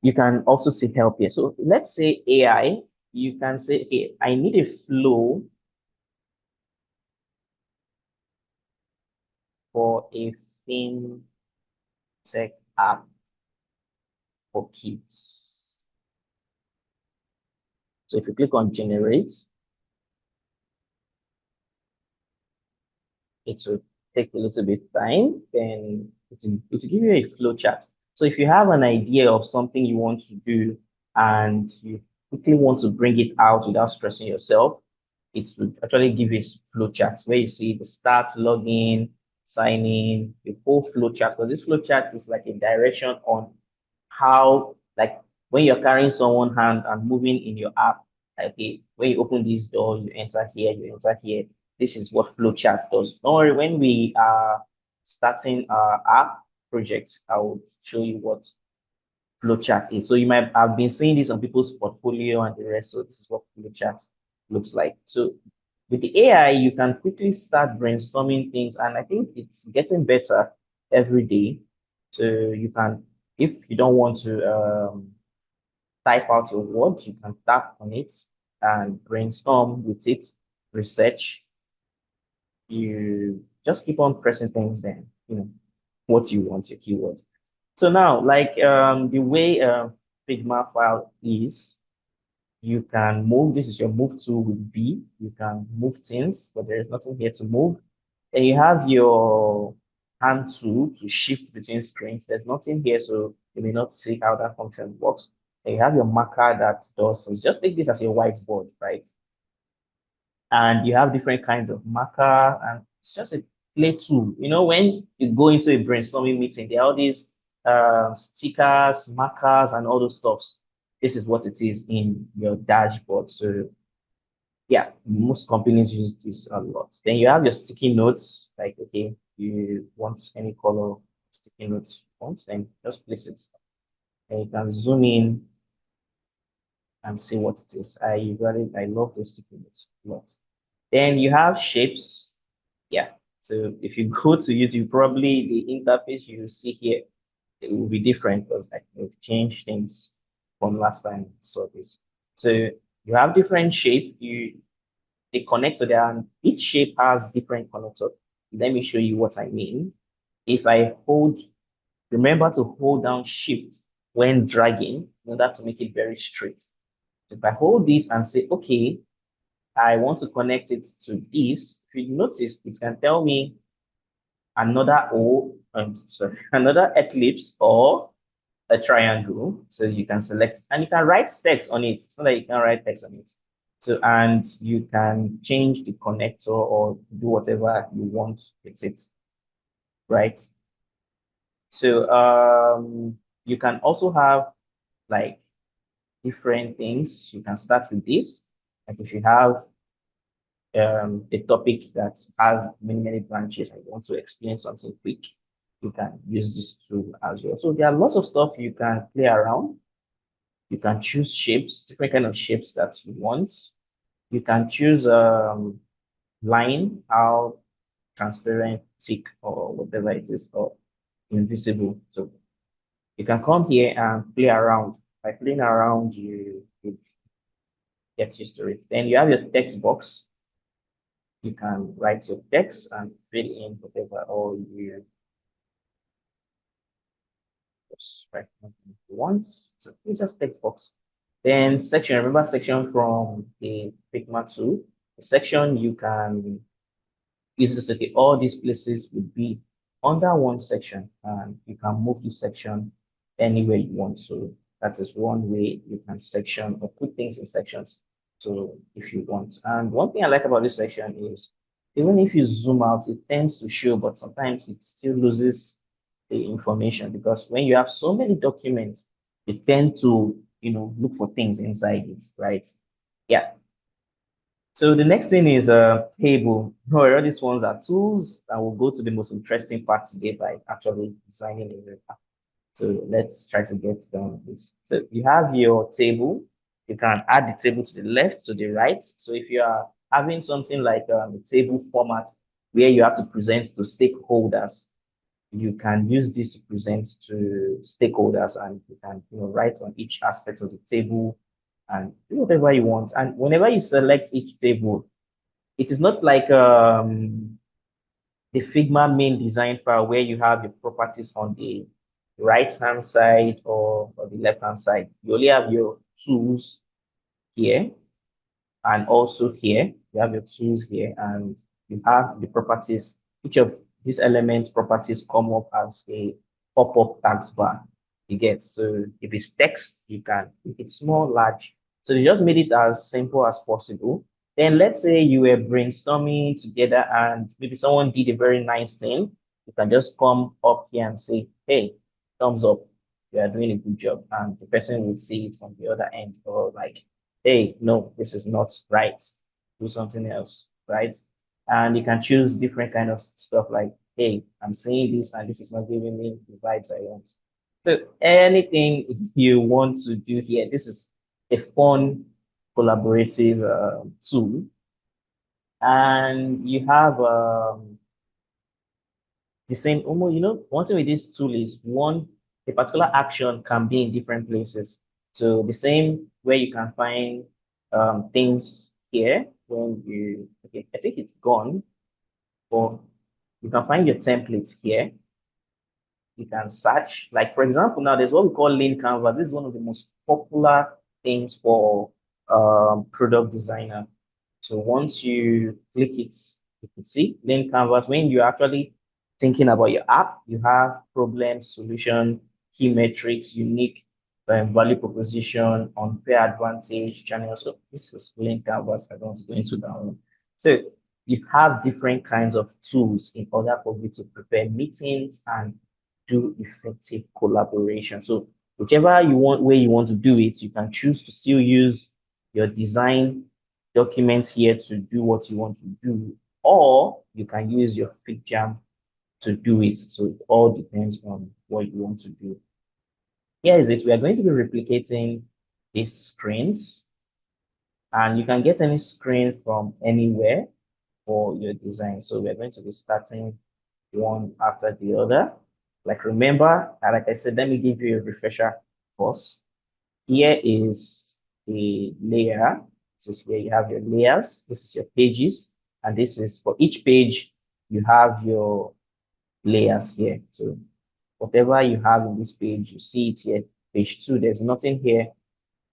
You can also see help here. So let's say AI, you can say, okay, I need a flow for a fintech app for kids. So if you click on generate, it will take a little bit time, then it will give you a flow chart. So if you have an idea of something you want to do and you quickly want to bring it out without stressing yourself, it will actually give you a flow chart where you see the start, login, sign in, the whole flow chart. So this flow chart is like a direction on how, like when you're carrying someone's hand and moving in your app, like, okay, when you open this door, you enter here, you enter here. This is what flowchart does. Don't worry, when we are starting our app project, I will show you what flowchart is. So you might have been seeing this on people's portfolio and the rest. So this is what flowchart looks like. So with the AI, you can quickly start brainstorming things, and I think it's getting better every day. So you can, if you don't want to type out your words, you can tap on it and brainstorm with it, research. You just keep on pressing things, then what you want, your keywords. So now, like the way Figma file is, you can move. This is your move tool with V. You can move things, but there is nothing here to move. And you have your hand tool to shift between screens. There's nothing here, so you may not see how that function works. And you have your marker that does. So just take this as your whiteboard, right? And you have different kinds of marker, and it's just a play tool. When you go into a brainstorming meeting, there are all these stickers, markers, and all those stuffs. This is what it is in your dashboard. So yeah, most companies use this a lot. Then you have your sticky notes, like, okay, you want any color sticky notes you want, then just place it. And you can zoom in and see what it is. I love the sticky notes a lot. Then you have shapes. Yeah. So if you go to YouTube, probably the interface you see here, it will be different because we've changed things from last time we saw this. So you have different shape. They connect to there, and each shape has different connector. Let me show you what I mean. If I remember to hold down Shift when dragging in order to make it very straight. If I hold this and say, okay, I want to connect it to this, if you notice, it can tell me another another ellipse or a triangle. So you can select it, and you can write text on it. It's not that you can write text on it. So, and you can change the connector or do whatever you want with it, right? So you can also have like different things. You can start with this. Like if you have a topic that has many branches and you want to explain something quick, you can use this tool as well. So there are lots of stuff you can play around. You can choose shapes, different kind of shapes that you want. You can choose line, how transparent, thick, or whatever it is, or invisible. So you can come here and play around. By playing around, you get used to it. Then you have your text box. You can write your text and fill in whatever, or you just write something you want. So it's just text box. Then section, remember section from the Figma tool. The section you can use this, okay, all these places would be under one section, and you can move the section anywhere you want. So that is one way you can section or put things in sections. So if you want. And one thing I like about this section is even if you zoom out, it tends to show, but sometimes it still loses the information because when you have so many documents, you tend to, look for things inside it, right? Yeah. So the next thing is a table. All these ones are tools, and we'll go to the most interesting part today by actually designing a app. So let's try to get down this. So you have your table. You can add the table to the left, to the right. So if you are having something like a table format where you have to present to stakeholders, you can use this to present to stakeholders, and you can write on each aspect of the table and do whatever you want. And whenever you select each table, it is not like the Figma main design file where you have your properties on the right-hand side or the left-hand side. You only have your tools here and also here. You have your tools here and you have the properties. Each of these element properties come up as a pop-up tags bar. You get, so if it's text, you can, if it's small, large. So they just made it as simple as possible. Then let's say you were brainstorming together and maybe someone did a very nice thing. You can just come up here and say, hey, thumbs up, you are doing a good job. And the person would see it from the other end, or like, hey, no, this is not right. Do something else, right? And you can choose different kind of stuff like, hey, I'm saying this and this is not giving me the vibes I want. So anything you want to do here, this is a fun collaborative tool. And you have the same, almost, one thing with this tool is a particular action can be in different places. So the same way you can find things here when okay, I think it's gone, but you can find your template here. You can search, like for example, now there's what we call lean canvas. This is one of the most popular things for product designer. So once you click it, you can see lean canvas. When you're actually thinking about your app, you have problem, solution, key metrics, unique value proposition, unfair advantage, channel. So this is lean canvas. I don't want to go into that one. So you have different kinds of tools in order for you to prepare meetings and do effective collaboration. So whichever way you want to do it, you can choose to still use your design documents here to do what you want to do, or you can use your FigJam to do it. So it all depends on what you want to do. Here is it. We are going to be replicating these screens, and you can get any screen from anywhere for your design. So we're going to be starting one after the other. Like remember, like I said, let me give you a refresher first. Here is a layer. This is where you have your layers. This is your pages. And this is for each page, you have your layers here. So whatever you have in this page, you see it here. Page 2, there's nothing here.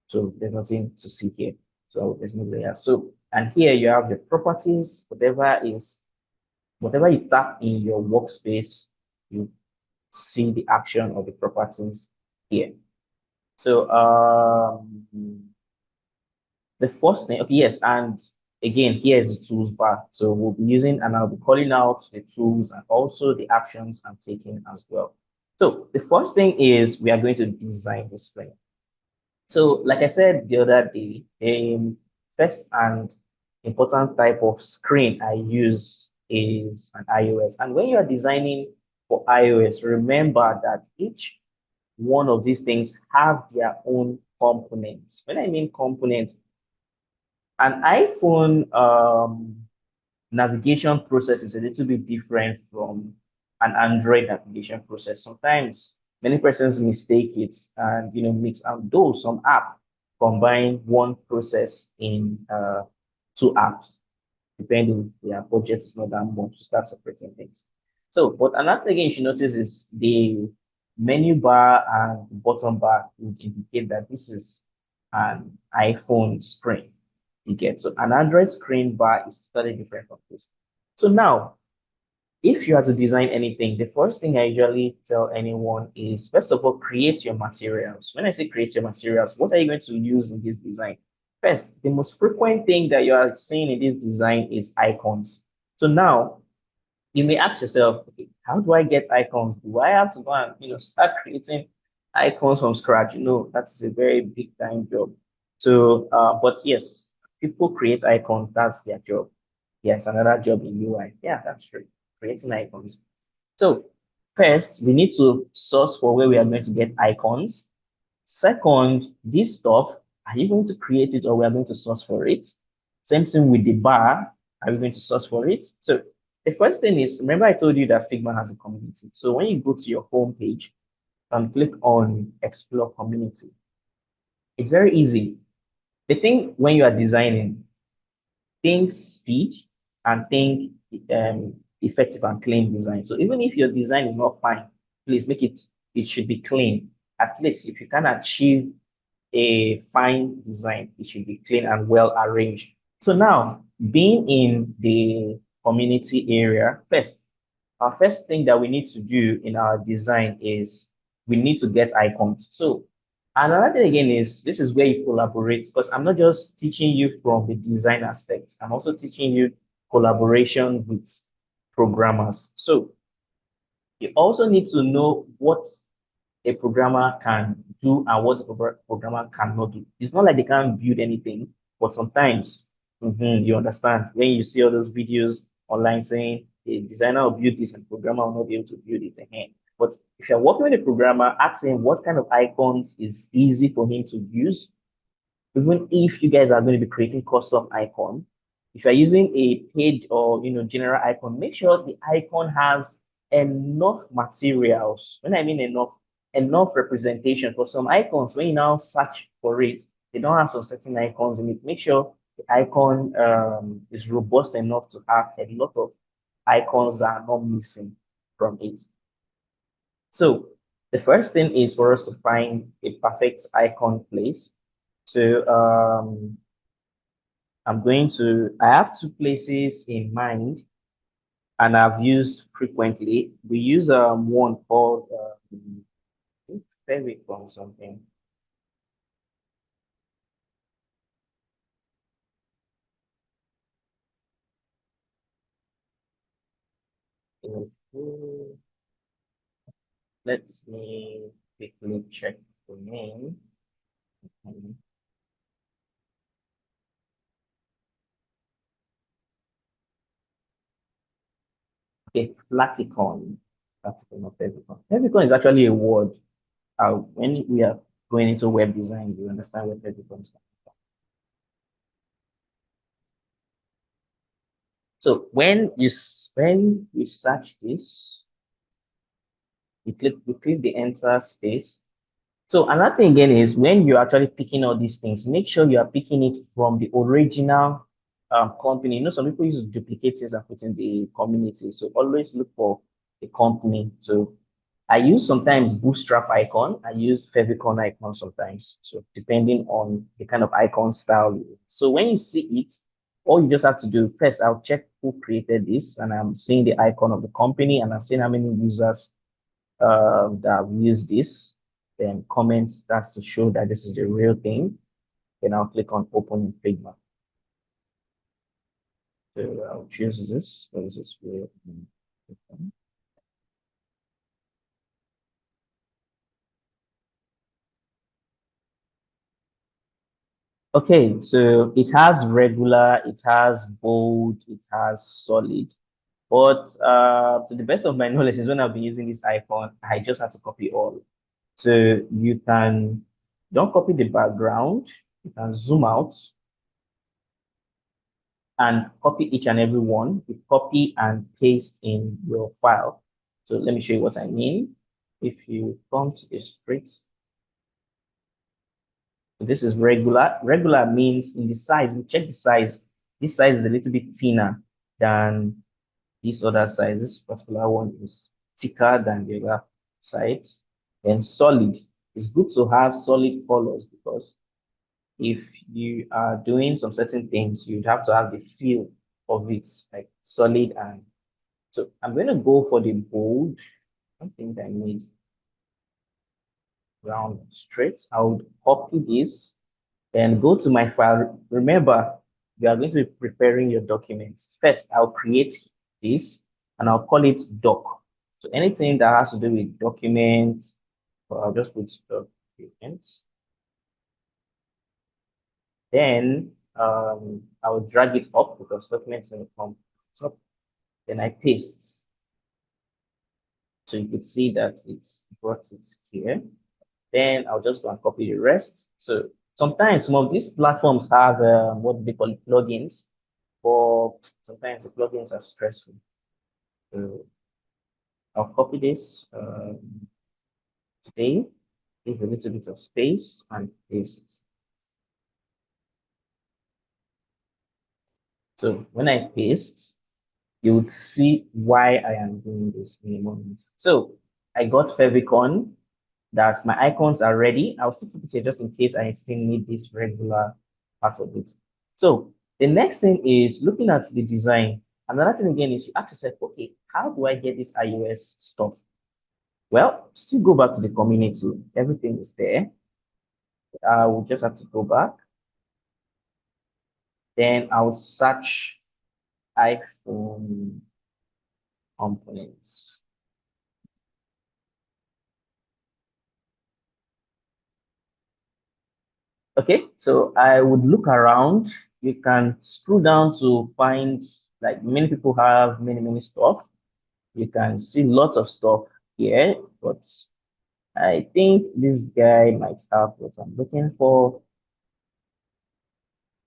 So there's nothing to see here. So there's no layer. So, and here you have the properties, whatever you tap in your workspace, you see the action of the properties here. So the first thing, okay, yes, and again, here is the tools bar. So we'll be using, and I'll be calling out the tools and also the actions I'm taking as well. So the first thing is we are going to design the screen. So like I said the other day, first and important type of screen I use is an iOS. And when you are designing for iOS, remember that each one of these things have their own components. When I mean components, an iPhone navigation process is a little bit different from an Android navigation process. Sometimes many persons mistake it and mix, and though some app combine one process in two apps, depending their budget is not that much to start separating things. So, but another thing you should notice is the menu bar and the bottom bar would indicate that this is an iPhone screen. You get, so an Android screen bar is totally different from this. So now, if you have to design anything, the first thing I usually tell anyone is, first of all, create your materials. When I say create your materials, what are you going to use in this design? First, the most frequent thing that you are seeing in this design is icons. So now, you may ask yourself, okay, how do I get icons? Do I have to go and start creating icons from scratch? That's a very big time job. So, but yes, people create icons. That's their job. Yes, another job in UI. Yeah, that's true. Creating icons. So first, we need to source for where we are going to get icons. Second, this stuff, are you going to create it or we are going to source for it? Same thing with the bar. Are we going to source for it? So the first thing is, remember I told you that Figma has a community. So when you go to your home page and click on Explore Community, it's very easy. The thing when you are designing, think speed and think effective and clean design. So even if your design is not fine, please make it should be clean. At least if you can achieve a fine design, it should be clean and well arranged. So now, being in the community area, our first thing that we need to do in our design is we need to get icons. So another thing again is, this is where you collaborate, because I'm not just teaching you from the design aspects, I'm also teaching you collaboration with programmers. So you also need to know what a programmer can do and what a programmer cannot do. It's not like they can't build anything, but sometimes you understand when you see all those videos online saying a designer will build this and programmer will not be able to build it again. But if you're working with a programmer, ask him what kind of icons is easy for him to use. Even if you guys are going to be creating custom icon, if you're using a page or general icon, make sure the icon has enough materials. When I mean enough representation. For some icons, when you now search for it, they don't have some certain icons in it. Make sure the icon is robust enough to have a lot of icons that are not missing from it. So the first thing is for us to find a perfect icon place. So I have two places in mind and I've used frequently. We use one called Figma something. Let me quickly check the name. Okay, Flaticon. Flaticon, not Fevicon. Fevicon is actually a word. When we are going into web design, you understand what Fevicon is. So when you search this, you click the enter space. So another thing again is when you're actually picking all these things, make sure you are picking it from the original company. Some people use duplicate things and put in the community. So always look for the company. So I use sometimes Bootstrap icon. I use Favicon icon sometimes. So depending on the kind of icon style. So when you see it, all you just have to do first, I'll check who created this, and I'm seeing the icon of the company, and I'm seeing how many users that have used this. Then comment that's to show that this is the real thing. Then I'll click on open in Figma. So I'll choose this. What is this real? Okay, so it has regular, it has bold, it has solid. But to the best of my knowledge, is when I'll be using this icon, I just have to copy all. So you can don't copy the background, you can zoom out and copy each and every one. You copy and paste in your file. So let me show you what I mean. If you come to a straight, so this is regular. Regular means in the size, we check the size. This size is a little bit thinner than this other size. This particular one is thicker than the other side. And solid. It's good to have solid colors because if you are doing some certain things, you'd have to have the feel of it, like solid. And so I'm going to go for the bold. I don't think I need round straight. I would copy this and go to my file. Remember, you are going to be preparing your documents. First, I'll create this and I'll call it doc. So anything that has to do with documents, I'll just put documents. Then I will drag it up because documents going to come up. Then I paste. So you could see that it's brought it here. Then I'll just go and copy the rest. So sometimes some of these platforms have what they call plugins, but sometimes the plugins are stressful. So I'll copy this today, give a little bit of space and paste. So when I paste, you would see why I am doing this in a moment. So I got Favicon. That my icons are ready. I'll still keep it here just in case I still need this regular part of it. So the next thing is looking at the design. Another thing again is you have to say, okay, how do I get this iOS stuff? Well, still go back to the community. Everything is there. I will just have to go back. Then I'll search iPhone components. Okay, so I would look around. You can scroll down to find like many people have many stuff. You can see lots of stuff. here, but I think this guy might have what I'm looking for.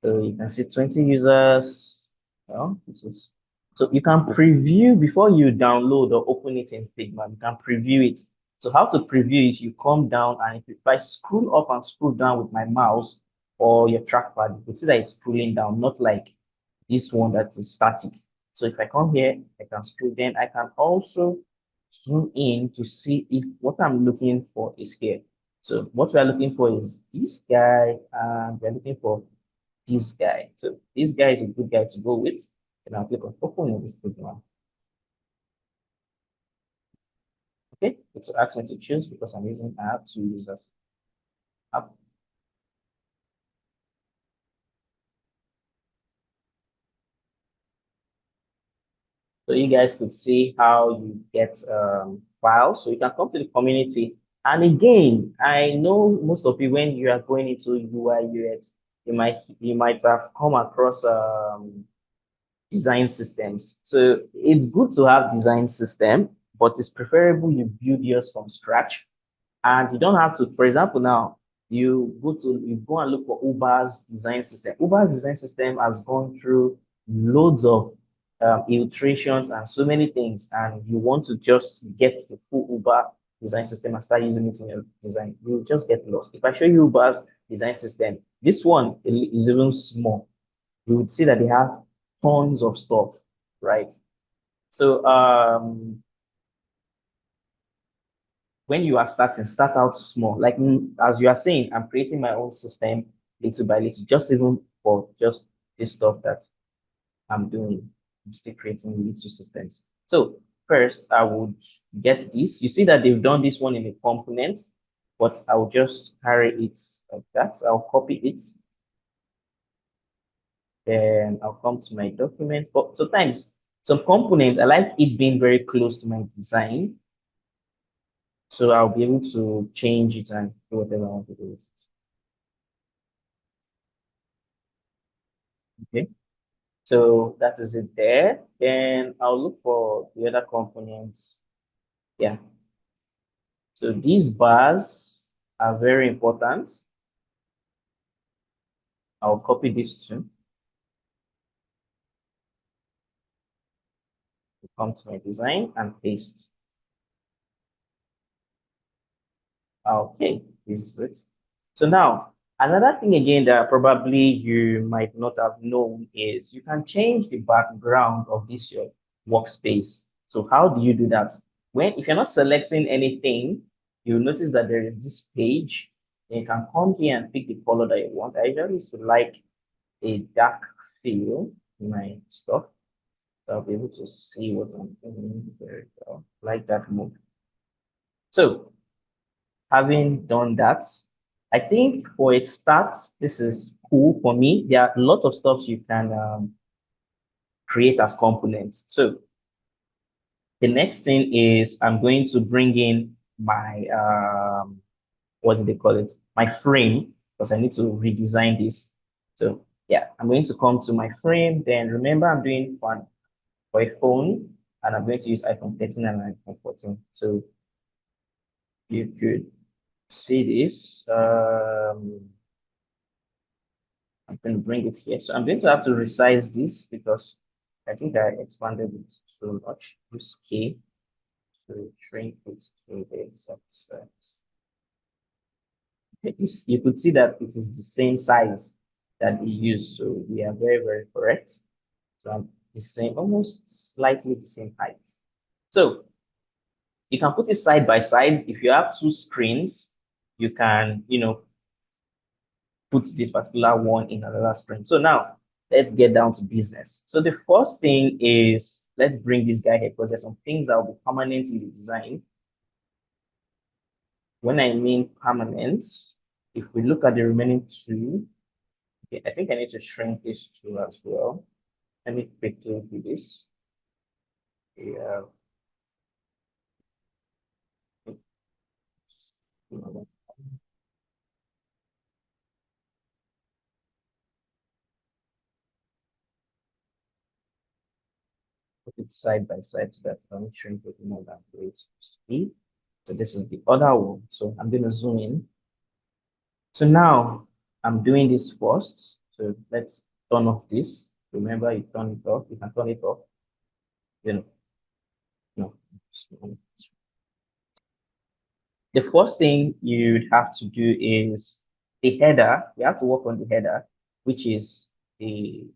So you can see 20 users. Well, this is so you can preview before you download or open it in Figma. You can preview it. So how to preview is you come down and if I scroll up and scroll down with my mouse or your trackpad, you can see that it's scrolling down, not like this one that is static. So if I come here, I can scroll. Then I can also zoom in to see if what I'm looking for is here. So what we are looking for is this guy, and we're looking for this guy. So this guy is a good guy to go with. And I'll click on open in this Figma. Okay, it will ask me to choose because I'm using I have two users. App. So you guys could see how you get files. So you can come to the community. And again, I know most of you when you are going into UI UX, you might have come across design systems. So it's good to have design system, but it's preferable you build yours from scratch. And you don't have to, for example, now you go and look for Uber's design system. Uber's design system has gone through loads of iterations and so many things, and you want to just get the full Uber design system and start using it in your design, you'll just get lost. If I show you Uber's design system, this one is even small. You would see that they have tons of stuff, right? So when you are starting, start out small. Like as you are saying, I'm creating my own system little by little, just even for just this stuff that I'm doing. I'm still creating little systems. So first, I would get this. You see that they've done this one in a component, but I'll just carry it like that. I'll copy it. Then I'll come to my document. But sometimes some components, I like it being very close to my design. So I'll be able to change it and do whatever I want to do with it. Okay. So that is it there. Then I'll look for the other components. Yeah. So these bars are very important. I'll copy this too. Come to my design and paste. Okay, this is it. So now, another thing again that probably you might not have known is you can change the background of this your workspace. So how do you do that? If you're not selecting anything, you'll notice that there is this page. And you can come here and pick the color that you want. I usually used to like a dark feel in my stuff. So I'll be able to see what I'm doing very well, like that move. So having done that, I think for a start, this is cool for me. There are a lot of stuff you can create as components. So the next thing is I'm going to bring in my, what do they call it? My frame, because I need to redesign this. So yeah, I'm going to come to my frame. Then remember I'm doing one for a phone and I'm going to use iPhone 13 and iPhone 14. So you could see this. I'm going to bring it here. So I'm going to have to resize this because I think I expanded it too much. Use K to shrink it to the exact size. You could see that it is the same size that we use. So we are very, very correct. So I'm the same, almost slightly the same height. So you can put it side by side. If you have two screens, you can, put this particular one in another screen. So now let's get down to business. So the first thing is let's bring this guy here because there's some things that will be permanent in the design. When I mean permanent, if we look at the remaining two, okay, I think I need to shrink this two as well. Let me quickly do this. Yeah. put it side by side so that I'm shrink it more than the way it's supposed to be. So this is the other one. So I'm going to zoom in. So now I'm doing this first. So let's turn off this. Remember, you turn it off. You can turn it off. You know, no. The first thing you'd have to do is the header. You have to work on the header, which is the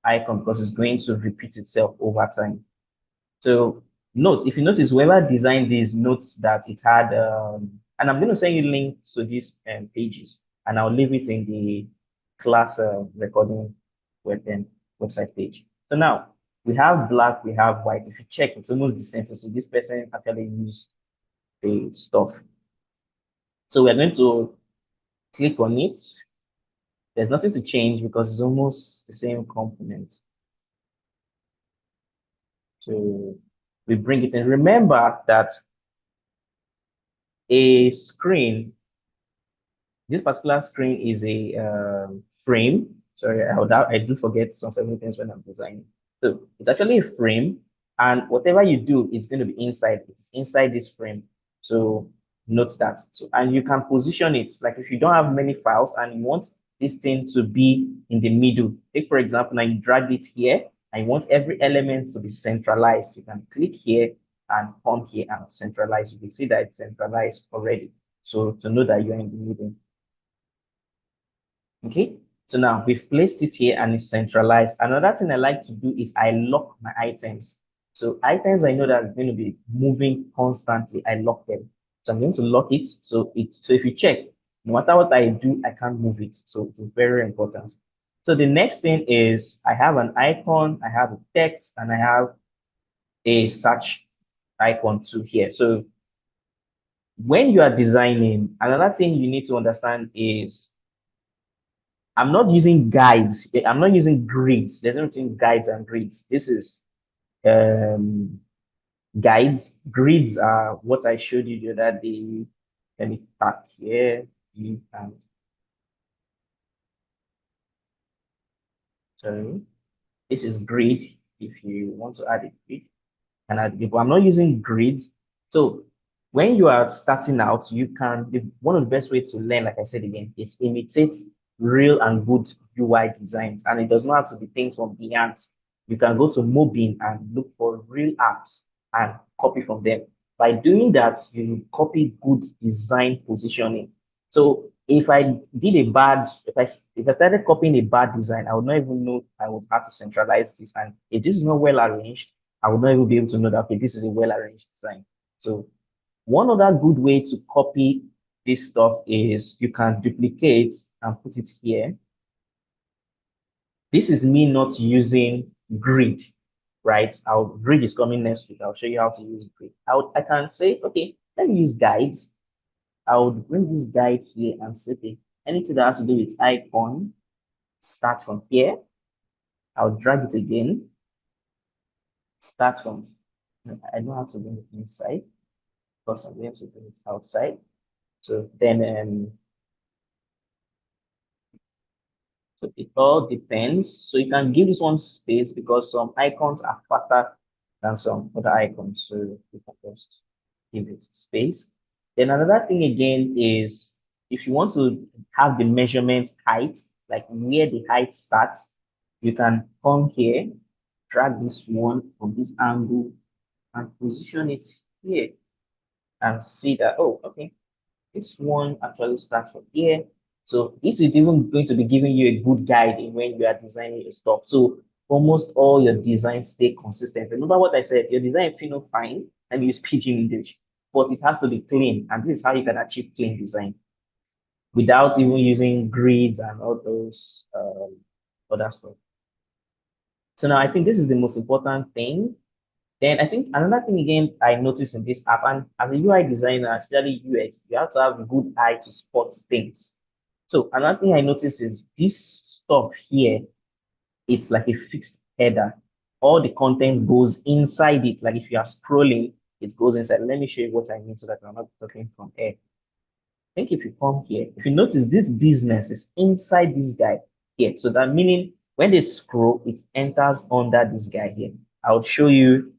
icon, because it's going to repeat itself over time. So note, if you notice, whoever designed these notes that it had, and I'm going to send you links to these pages, and I'll leave it in the class recording website page. So now we have black, we have white. If you check, it's almost the same. So this person actually used the stuff. So we're going to click on it. There's nothing to change because it's almost the same component. So we bring it in. Remember that a screen, this particular screen is a frame. Sorry, I do forget some certain things when I'm designing. So it's actually a frame, and whatever you do is going to be inside. It's inside this frame. So note that. So, and you can position it, like if you don't have many files and you want this thing to be in the middle. Take for example, now you drag it here. I want every element to be centralized. You can click here and come here and centralize. You can see that it's centralized already. So to know that you're in the middle. Okay, so now we've placed it here and it's centralized. Another thing I like to do is I lock my items. So items I know that are going to be moving constantly, I lock them. So I'm going to lock it. So if you check, no matter what I do, I can't move it. So it is very important. So the next thing is I have an icon, I have a text, and I have a search icon too here. So when you are designing, another thing you need to understand is I'm not using guides. I'm not using grids. There's no between guides and grids. This is guides. Grids are what I showed you the other day. Let me tap here. And sorry, this is grid. If you want to add a grid, and add it. But I'm not using grids. So when you are starting out, you can, one of the best ways to learn, like I said again, is imitate real and good UI designs. And it does not have to be things from beyond. You can go to Mobin and look for real apps and copy from them. By doing that, you copy good design positioning. So if I did a bad, if I started copying a bad design, I would not even know I would have to centralize this. And if this is not well arranged, I would not even be able to know that, okay, this is a well-arranged design. So one other good way to copy this stuff is you can duplicate and put it here. This is me not using grid, right? Grid is coming next week. I'll show you how to use grid. I can say, okay, let me use guides. I would bring this guide here and say, okay, anything that has to do with icon, start from here. I'll drag it again. Start from, I don't have to bring it inside because I'm going to bring it outside. So then, so it all depends. So you can give this one space because some icons are faster than some other icons. So you can just give it space. Then another thing again is if you want to have the measurement height, like where the height starts, you can come here, drag this one from this angle and position it here and see that, oh, okay, this one actually starts from here. So this is even going to be giving you a good guide in when you are designing your stuff. So almost all your designs stay consistent. Remember what I said, your design feel fine and use pidgin English, but it has to be clean. And this is how you can achieve clean design without even using grids and all those other stuff. So now I think this is the most important thing. Then I think another thing again I noticed in this app, and as a UI designer, especially UX, you have to have a good eye to spot things. So another thing I noticed is this stuff here, it's like a fixed header. All the content goes inside it. Like if you are scrolling, it goes inside. Let me show you what I mean so that I'm not talking from air. I think if you come here, if you notice this business is inside this guy here. So that meaning when they scroll, it enters under this guy here. I'll show you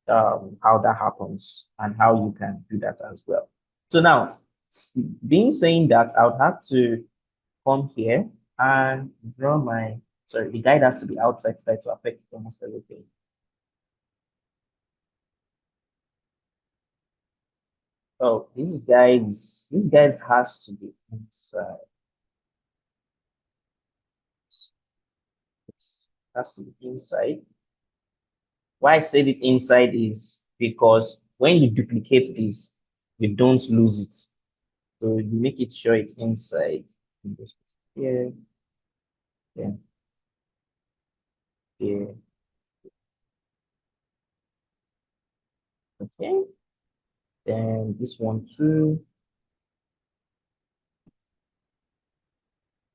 how that happens and how you can do that as well. So now, being saying that, I would have to come here and draw my, sorry, the guide has to be outside side to affect almost everything. Oh, this guide has to be inside. It has to be inside. Why I said it inside is because when you duplicate this, you don't lose it. So you make it sure it's inside. Yeah, yeah, yeah. Okay. Then this one too.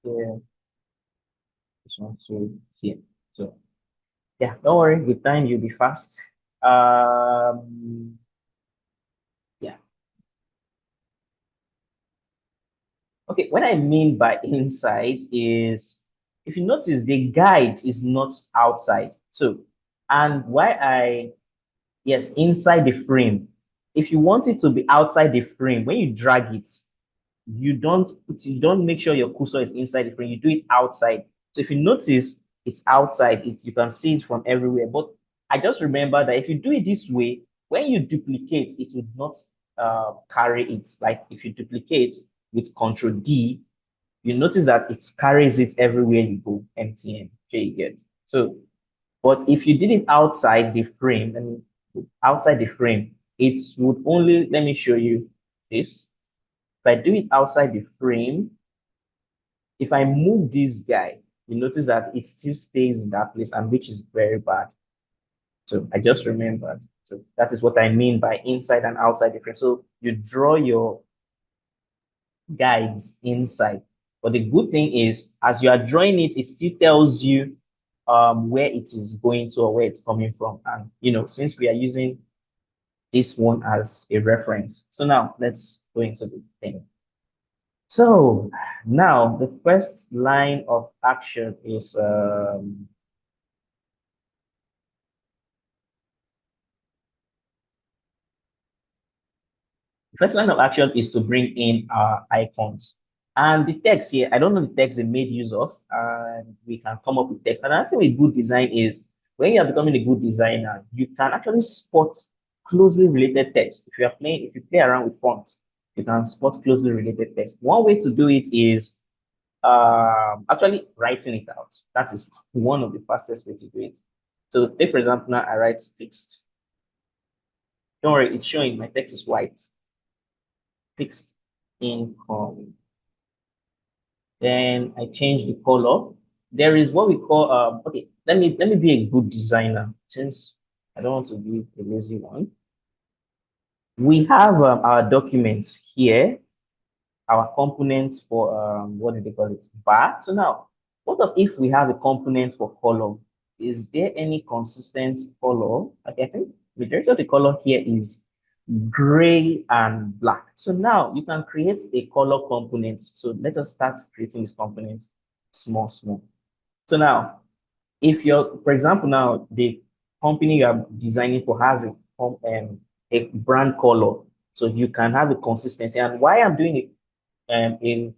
Yeah, this one too here. So yeah, don't worry, with time you'll be fast. Yeah. Okay, what I mean by inside is if you notice the guide is not outside. So, and why I, yes, inside the frame. If you want it to be outside the frame, when you drag it, you don't make sure your cursor is inside the frame, you do it outside. So if you notice it's outside, you can see it from everywhere. But I just remember that if you do it this way, when you duplicate, it would not carry it. Like if you duplicate with Control D, you notice that it carries it everywhere you go, MTN, you get. So, but if you did it outside the frame, and outside the frame, it would only, let me show you this. If I do it outside the frame, if I move this guy, you notice that it still stays in that place, and which is very bad. So I just remembered. So that is what I mean by inside and outside the frame. So you draw your guides inside. But the good thing is, as you are drawing it, it still tells you where it is going to or where it's coming from. And since we are using this one as a reference, so now let's go into the thing. So now the first line of action is first line of action is to bring in our icons. And the text here, I don't know the text they made use of, and we can come up with text. And another thing with good design is when you are becoming a good designer, you can actually spot closely related text. If you play around with fonts, you can spot closely related text. One way to do it is actually writing it out. That is one of the fastest way to do it. So take for example, now I write fixed. Don't worry, it's showing my text is white. Fixed income. Then I change the color. There is what we call okay, let me be a good designer since I don't want to be a lazy one. We have our documents here, our components for what do they call it? Bar. So now, what if we have a component for color? Is there any consistent color? Okay, I think majority of the color here is gray and black. So now you can create a color component. So let us start creating this component small, small. So now, if you're, for example, now the company you are designing for has a brand color, so you can have a consistency. And why I'm doing it in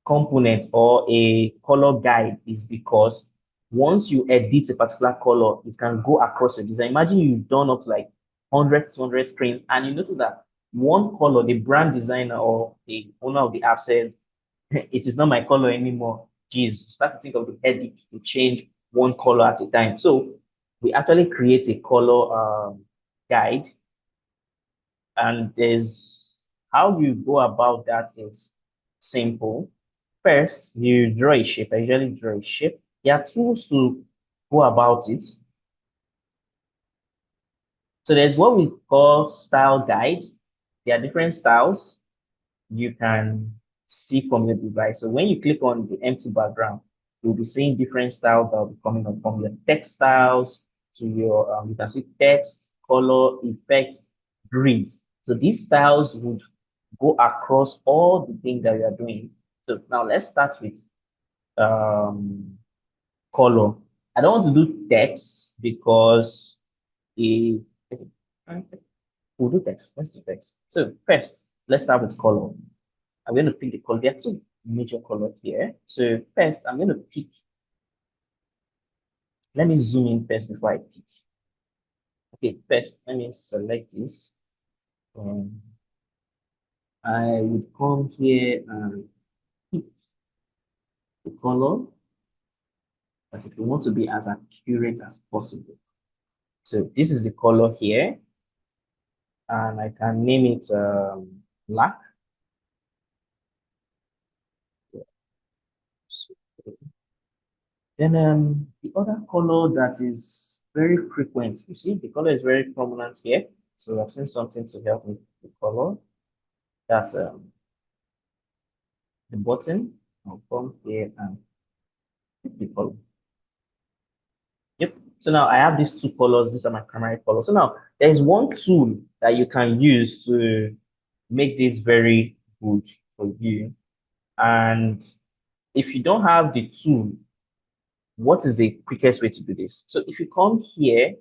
component or a color guide is because once you edit a particular color, it can go across your design. Imagine you've done up to like 100, 200 screens, and you notice that one color, the brand designer or the owner of the app said, it is not my color anymore. Geez, start to think of the edit to change one color at a time. So we actually create a color guide, and there's how you go about that is simple. First, you draw a shape. I usually draw a shape. There are tools to go about it. So there's what we call style guide. There are different styles you can see from your device. So when you click on the empty background, you'll be seeing different styles that will be coming up from your text styles to your, you can see text, color, effect, grids. So these styles would go across all the things that we are doing. So now let's start with um, color. I don't want to do text because a, okay, we'll do text. Let's do text. So first, let's start with color. I'm going to pick the color. There are two major colors here. So first, I'm going to pick. Let me zoom in first before I pick. Okay, first, let me select this. I would come here and pick the color, but if you want to be as accurate as possible. So this is the color here, and I can name it black. So, then the other color that is very frequent, you see, the color is very prominent here. So I've seen something to help with the color. That's the button. I'll come here and pick the color. Yep. So now I have these two colors. These are my primary colors. So now there's one tool that you can use to make this very good for you. And if you don't have the tool, what is the quickest way to do this? So if you come here,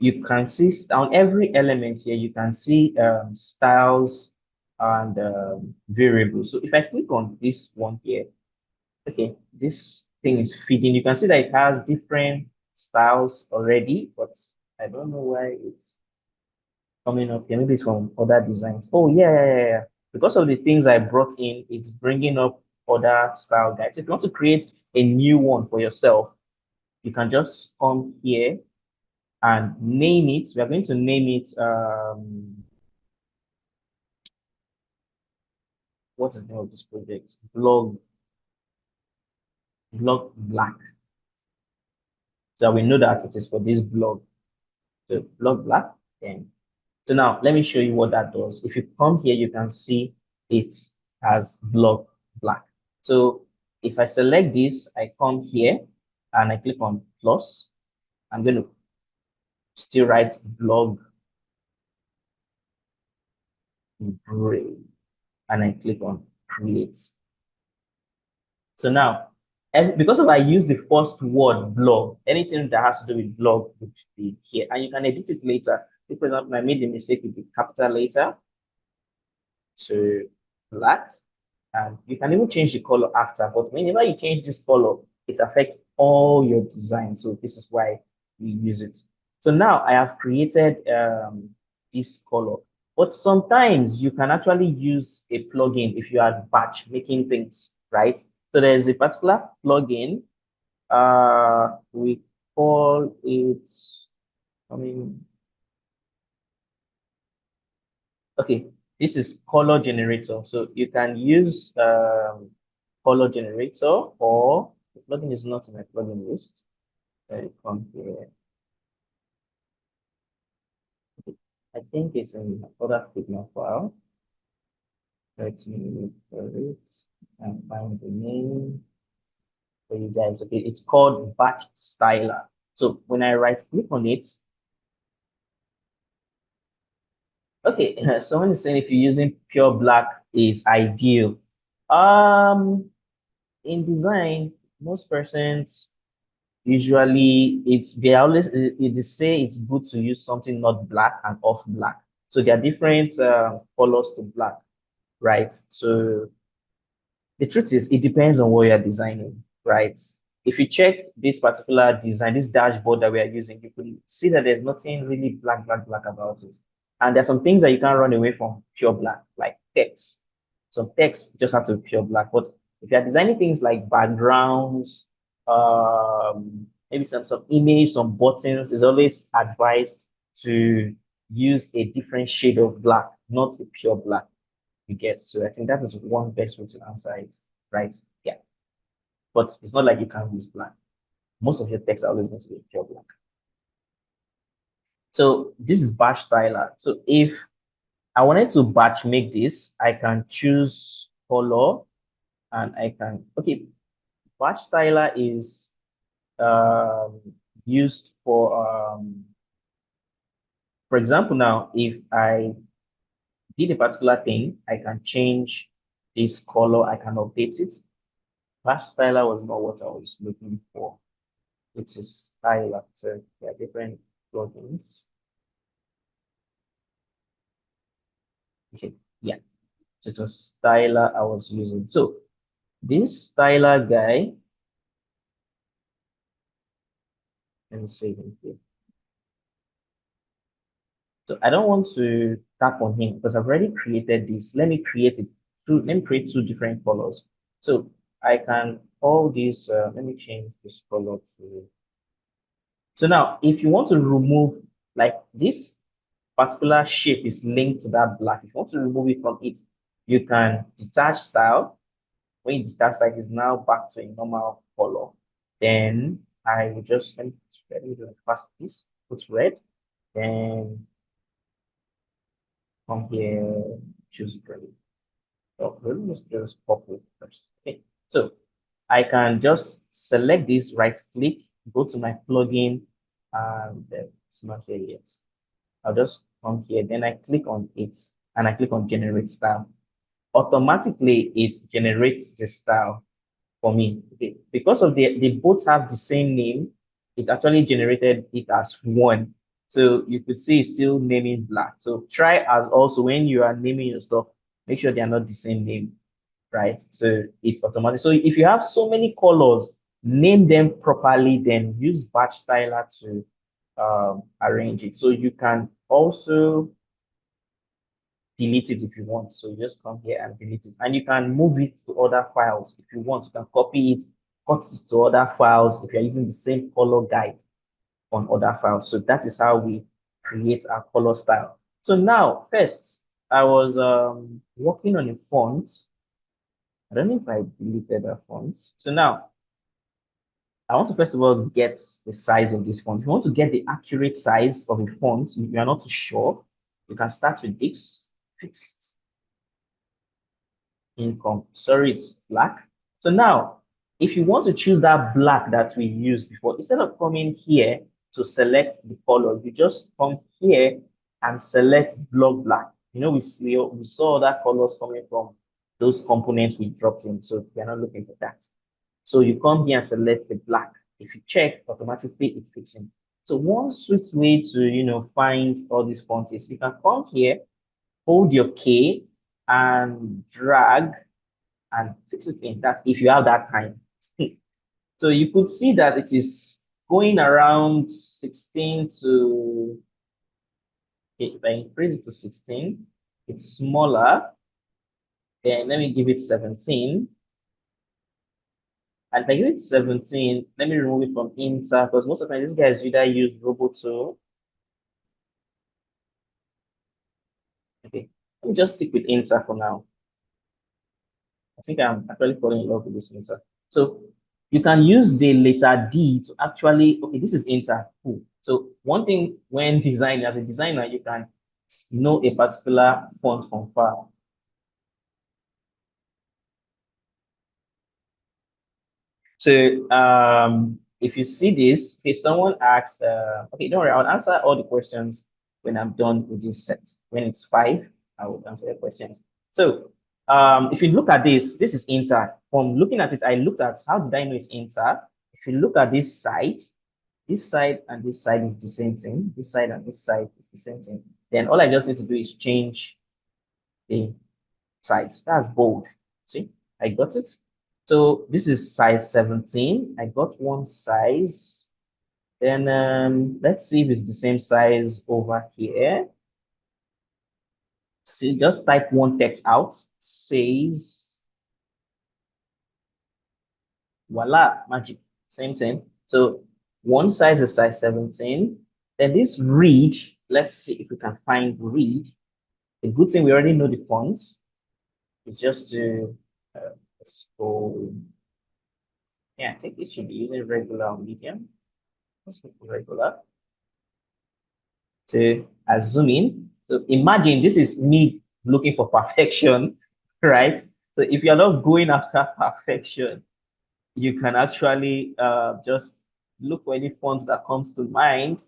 you can see on every element here, you can see styles and variables. So if I click on this one here, okay, this thing is feeding. You can see that it has different styles already, but I don't know why it's coming up here. Maybe it's from other designs. Oh, yeah, yeah, yeah, yeah. Because of the things I brought in, it's bringing up other style guides. If you want to create a new one for yourself, you can just come here and name it. We are going to name it, what is the name of this project? Blog Black. So we know that it is for this blog. So blog Black. And so now let me show you what that does. If you come here, you can see it has blog Black. So if I select this, I come here and I click on plus. I'm going to still write blog gray and I click on create. So now, because of I use the first word blog, anything that has to do with blog would be here, and you can edit it later. If, for example, I made the mistake with the capital letter to black, and you can even change the color after. But whenever you change this color, it affects all your design. So this is why we use it. So now I have created this color. But sometimes you can actually use a plugin if you are batch making things, right? So there's a particular plugin. We call it, I mean, okay, this is color generator. So you can use color generator, or the plugin is not in my plugin list. Come here. Okay. I think it's in other Figma file. Let me look for it and find the name for you guys. Okay, it's called Batch Styler. So when I right click on it, okay, someone is saying if you're using pure black is ideal. In design, most persons usually they always they say it's good to use something not black and off black. So there are different colors to black, right? So the truth is, it depends on what you're designing, right? If you check this particular design, this dashboard that we are using, you could see that there's nothing really black about it. And there's some things that you can't run away from pure black, like text. Some text just have to be pure black. But if you're designing things like backgrounds, maybe some image, some buttons, it's always advised to use a different shade of black, not a pure black you get. So I think that is one best way to answer it, right? Yeah. But it's not like you can't use black. Most of your text are always going to be pure black. So this is batch styler. So if I wanted to batch make this, I can choose color and I can, okay, batch styler is used for example, now, if I did a particular thing, I can change this color, I can update it. Batch styler was not what I was looking for. It's a styler, so they're different plugins. Okay, yeah, it was styler I was using. So this styler guy, let me save him here. So I don't want to tap on him because I've already created this. Let me create it. Let me create two different colors. So I can call this. Let me change this color to. So now, if you want to remove, like this particular shape is linked to that black. If you want to remove it from it, you can detach style. When you detach style, it is now back to a normal color. Then I will just let me do a fast piece. Put red. Then come here, choose gray. So let me just choose purple first. Okay. So I can just select this, right click, go to my plugin, and it's not here yet. I'll just come here, then I click on it, and I click on generate style. Automatically, it generates the style for me. Okay. Because of they both have the same name, it actually generated it as one. So you could see it's still naming black. So try as also when you are naming your stuff, make sure they are not the same name, right? So it's automatic. So if you have so many colors, name them properly, then use batch styler to arrange it. So you can also delete it if you want. So you just come here and delete it. And you can move it to other files if you want. You can copy it, cut it to other files if you're using the same color guide on other files. So that is how we create our color style. So now, first, I was working on a font. I don't know if I deleted that font. So now, I want to first of all get the size of this font. If you want to get the accurate size of a font, if you are not too sure, you can start with this fixed income. Sorry, it's black. So now, if you want to choose that black that we used before, instead of coming here to select the color, you just come here and select block black. You know, we saw that colors coming from those components we dropped in. So we're not looking for that. So you come here and select the black. If you check, automatically it fits in. So one sweet way to, find all these fonts is you can come here, hold your K and drag and fix it in. That's if you have that time. So you could see that it is going around 16 to, if I increase it to 16, it's smaller. Then let me give it 17. And if I give it 17, let me remove it from Inter because most of the time these guys either use Roboto. Okay, let me just stick with Inter for now. I think I'm actually falling in love with this Inter. So you can use the letter D to actually, okay, this is Inter. Cool. So one thing when designing, as a designer, you can know a particular font from far. So if you see this, okay, someone asked, okay, don't worry, I'll answer all the questions when I'm done with this set. When it's 5, I will answer the questions. So if you look at this is Inter. From looking at it, I looked at how did I know it's Inter? If you look at this side and this side is the same thing. This side and this side is the same thing. Then all I just need to do is change the size. That's bold. See, I got it. So this is size 17. I got one size. Then let's see if it's the same size over here. See, just type one text out. Says, voila, magic. Same thing. So one size is size 17. Then this read, let's see if we can find read. The good thing we already know the fonts. It's just to let's go. Yeah, I think it should be using regular or medium. Let's go regular. So I zoom in. So imagine this is me looking for perfection, right? So if you're not going after perfection, you can actually just look for any fonts that comes to mind.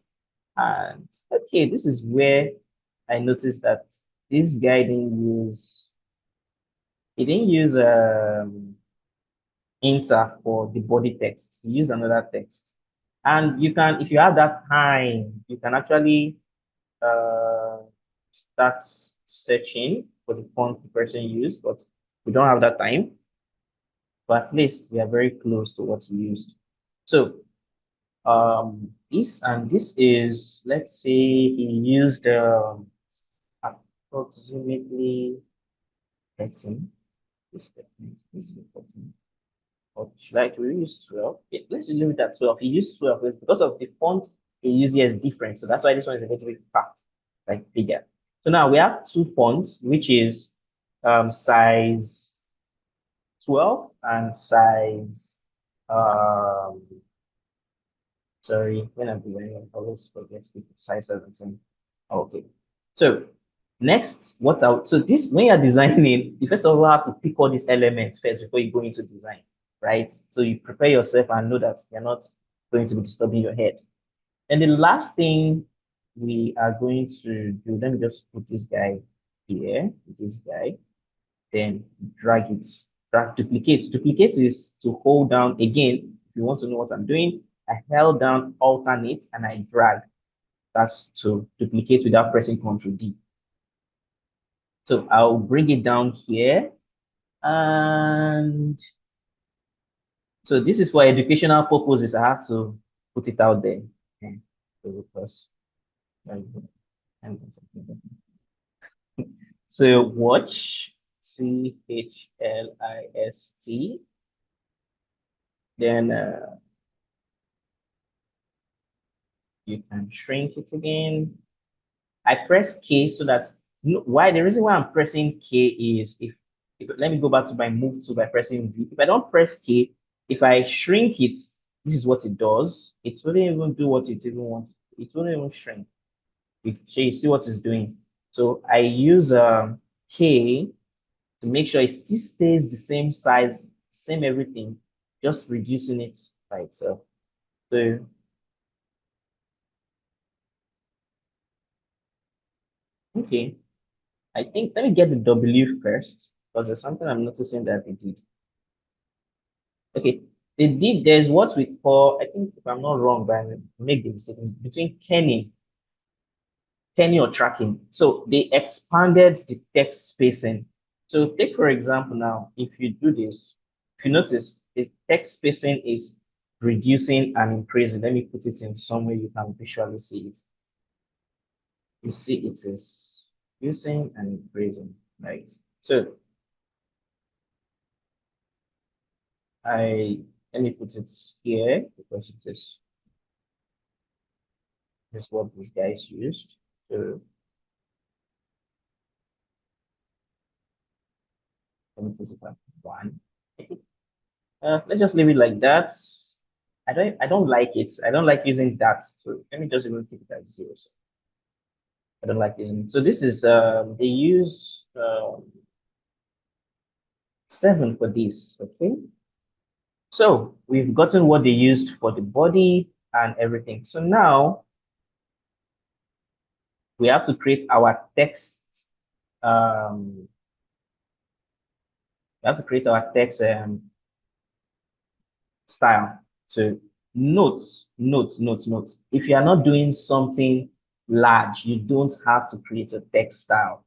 And okay, this is where I noticed that this guy he didn't use Inter for the body text. He used another text. And you can, if you have that time, you can actually uh, start searching for the font the person used, but we don't have that time. But at least we are very close to what he used. So this and this is, let's say he used approximately 13. Or should I use 12? Yeah, let's limit at 12. He used 12 because of the font he used here is different. So that's why this one is a little bit fat, like bigger. So now we have two fonts, which is size 12 and size sorry, when I'm designing, I always forget to size 17. Okay. So next, so this when you're designing, you first of all have to pick all these elements first before you go into design, right? So you prepare yourself and know that you're not going to be disturbing your head. And the last thing we are going to do, let me just put this guy here, this guy, then drag it, drag duplicate. Duplicate is to hold down again. If you want to know what I'm doing, I held down alternate and I drag. That's to duplicate without pressing Ctrl D. So I'll bring it down here. And so this is for educational purposes. I have to put it out there. Okay. So watch, CHLIST. Then you can shrink it again. I press K so that why the reason why I'm pressing K is if let me go back to my move tool by pressing V. If I don't press K, if I shrink it, this is what it does. It wouldn't even do what it even wants. It wouldn't even shrink. You see what it's doing. So I use K to make sure it still stays the same size, same everything, just reducing it by itself. So okay, I think let me get the W first because there's something I'm noticing that they did. Okay, they did. There's what we call, I think, if I'm not wrong, but I make the mistake, it's between kenny or tracking. So they expanded the text spacing. So take for example now, if you do this, if you notice the text spacing is reducing and increasing. Let me put it in somewhere you can visually see it. You see it is reducing and increasing, right? So let me put it here because it is this what these guys used. So let me put it at 1. Let's just leave it like that. I don't like it. I don't like using that. So let me just even keep it at 0. So I don't like using it. So this is they use 7 for this. Okay. So we've gotten what they used for the body and everything. So now we have to create our text. We have to create our text style. So notes. If you are not doing something large, you don't have to create a text style,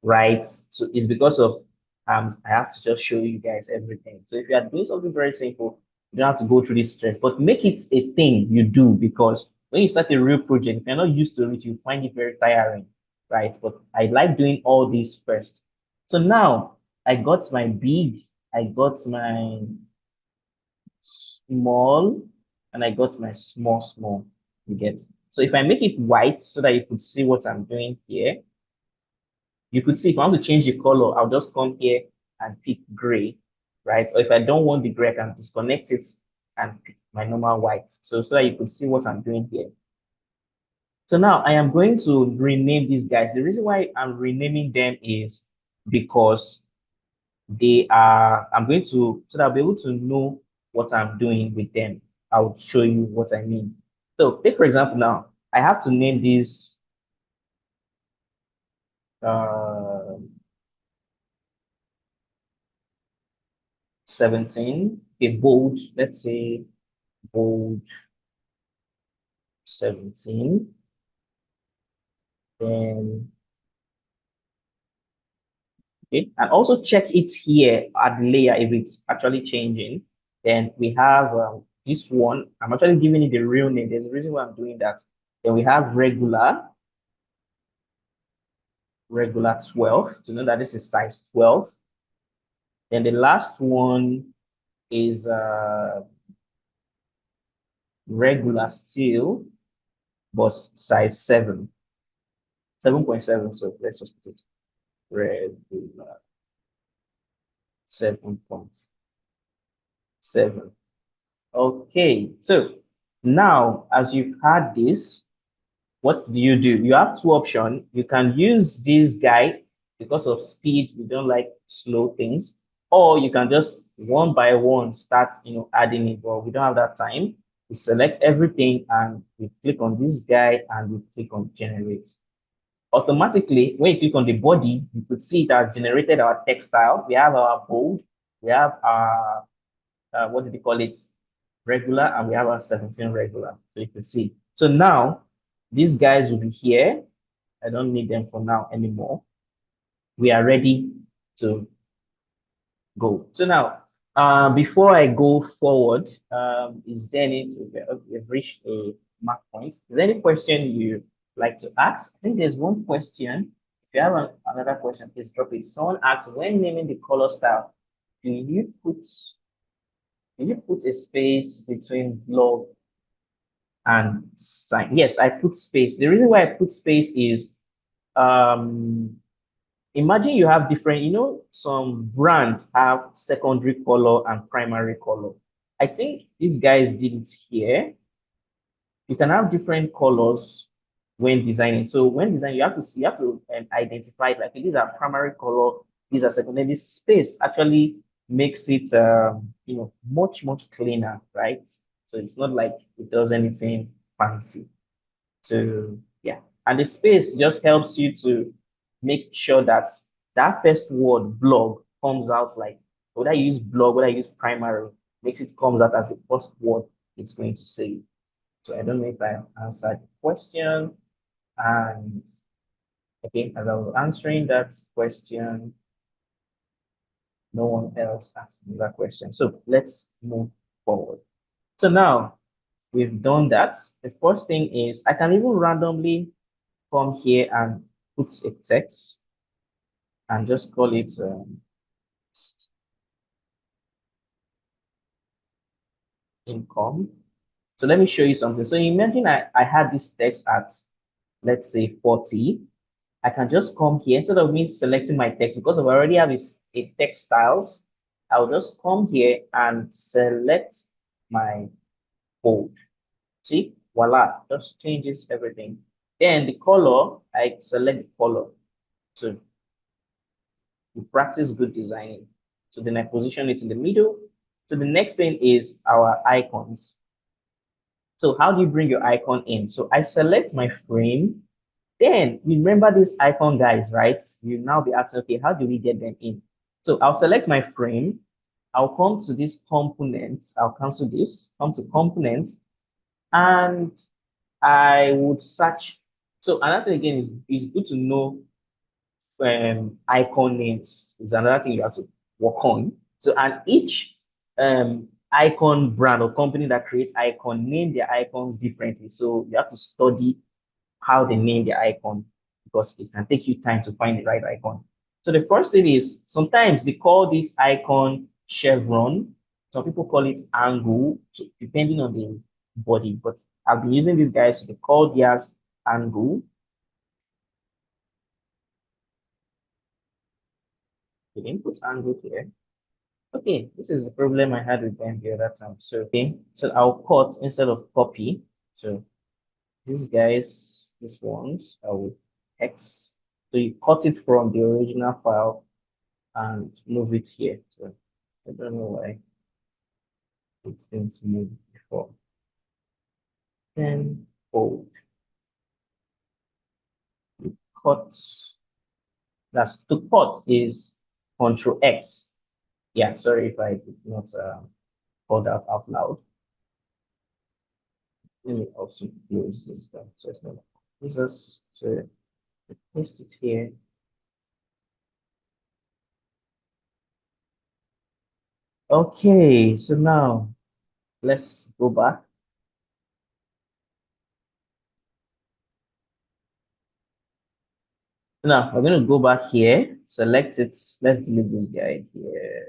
right? So it's because of I have to just show you guys everything. So if you are doing something very simple, you don't have to go through this stress, but make it a thing you do because when you start a real project, if you're not used to it, you find it very tiring, right? But I like doing all these first. So now I got my big, I got my small, and I got my small. You get. So if I make it white so that you could see what I'm doing here, you could see if I want to change the color, I'll just come here and pick gray, right? Or if I don't want the gray, I can disconnect it and pick my normal white. So that you could see what I'm doing here. So now I am going to rename these guys. The reason why I'm renaming them is because I'm going to, so that I'll be able to know what I'm doing with them. I'll show you what I mean. So take for example now, I have to name this uh, 17, a bold, let's say bold 17. Then, okay, and also check it here at the layer if it's actually changing. Then we have this one. I'm actually giving it the real name. There's a reason why I'm doing that. Then we have regular 12 to know that this is size 12. Then the last one is regular still, but size 7, 7.7. So let's just put it regular 7.7. Okay, so now as you've had this, what do? You have two options. You can use this guy because of speed. We don't like slow things, or you can just one by one start, adding it. But we don't have that time. We select everything and we click on this guy and we click on generate. Automatically, when you click on the body, you could see it has generated our text style. We have our bold, we have our what did you call it? Regular, and we have our 17 regular. So you can see. So now these guys will be here. I don't need them for now anymore. We are ready to go. So now, before I go forward, is there any, we've reached a mark point. Is there any question you like to ask? I think there's one question. If you have another question, please drop it. Someone asked, when naming the color style, do you put a space between blog and sign? Yes, I put space. The reason why I put space is, imagine you have different, some brand have secondary color and primary color. I think these guys did it here. You can have different colors when designing. So when designing, you have to identify, like, these are primary color, these are secondary. This space actually makes it much cleaner, right? So it's not like it does anything fancy. So yeah, and the space just helps you to make sure that that first word blog comes out, like whether I use blog, whether I use primary, makes it comes out as the first word it's going to say. So I don't know if I answered the question. And again, as I was answering that question, no one else asked me that question. So let's move forward. So now we've done that. The first thing is I can even randomly come here and put a text and just call it income. So let me show you something. So imagine I had this text at, let's say, 40. I can just come here instead of me selecting my text, because I already have a text styles. I'll just come here and select my bold. See, voila, just changes everything. Then the color, I select the color. So we practice good designing. So then I position it in the middle. So the next thing is our icons. So how do you bring your icon in? So I select my frame. Then remember these icon guys, right? You now be asking, okay, how do we get them in? So I'll select my frame. I'll come to this component. I'll cancel this, come to components, and I would search. So another thing again is good to know icon names is another thing you have to work on. So, and each icon brand or company that creates icon name their icons differently. So you have to study how they name their icon, because it can take you time to find the right icon. So the first thing is, sometimes they call this icon chevron. Some people call it angle, so depending on the body. But I've been using these guys, so they call theirs angle. They didn't put angle here. Okay, this is the problem I had with them the other time. So, okay, so I'll cut instead of copy. So these guys, these ones, I will X. So you cut it from the original file and move it here. So I don't know why it didn't move before. Then fold. You cut. That's to cut is Control X. Yeah, sorry if I did not call that out loud. Let me also close this down so it's not Jesus. So paste it here. Okay, so now let's go back. Now we're going to go back here, select it. Let's delete this guy here.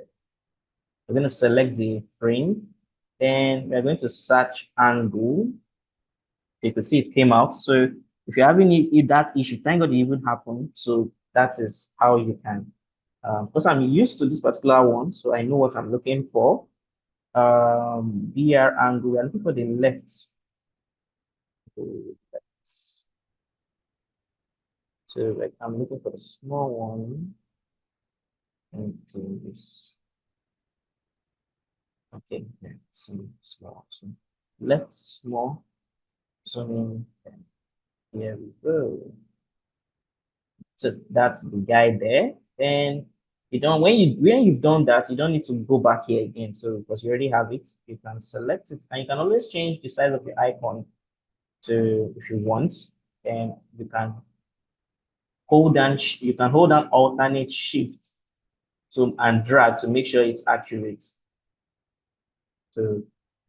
We're going to select the frame, and we're going to search angle. You could see it came out. So if you're having that issue, thank God it even happened. So that is how you can, because I'm used to this particular one, so I know what I'm looking for. BR angle, we're looking for the left. So like I'm looking for the small one and do this. Okay, yeah, some small. So left small. So here we go. So that's the guy there. And you don't when you've done that, you don't need to go back here again. So because you already have it, you can select it and you can always change the size of the icon to if you want. And you can hold down alternate shift to and drag to make sure it's accurate. So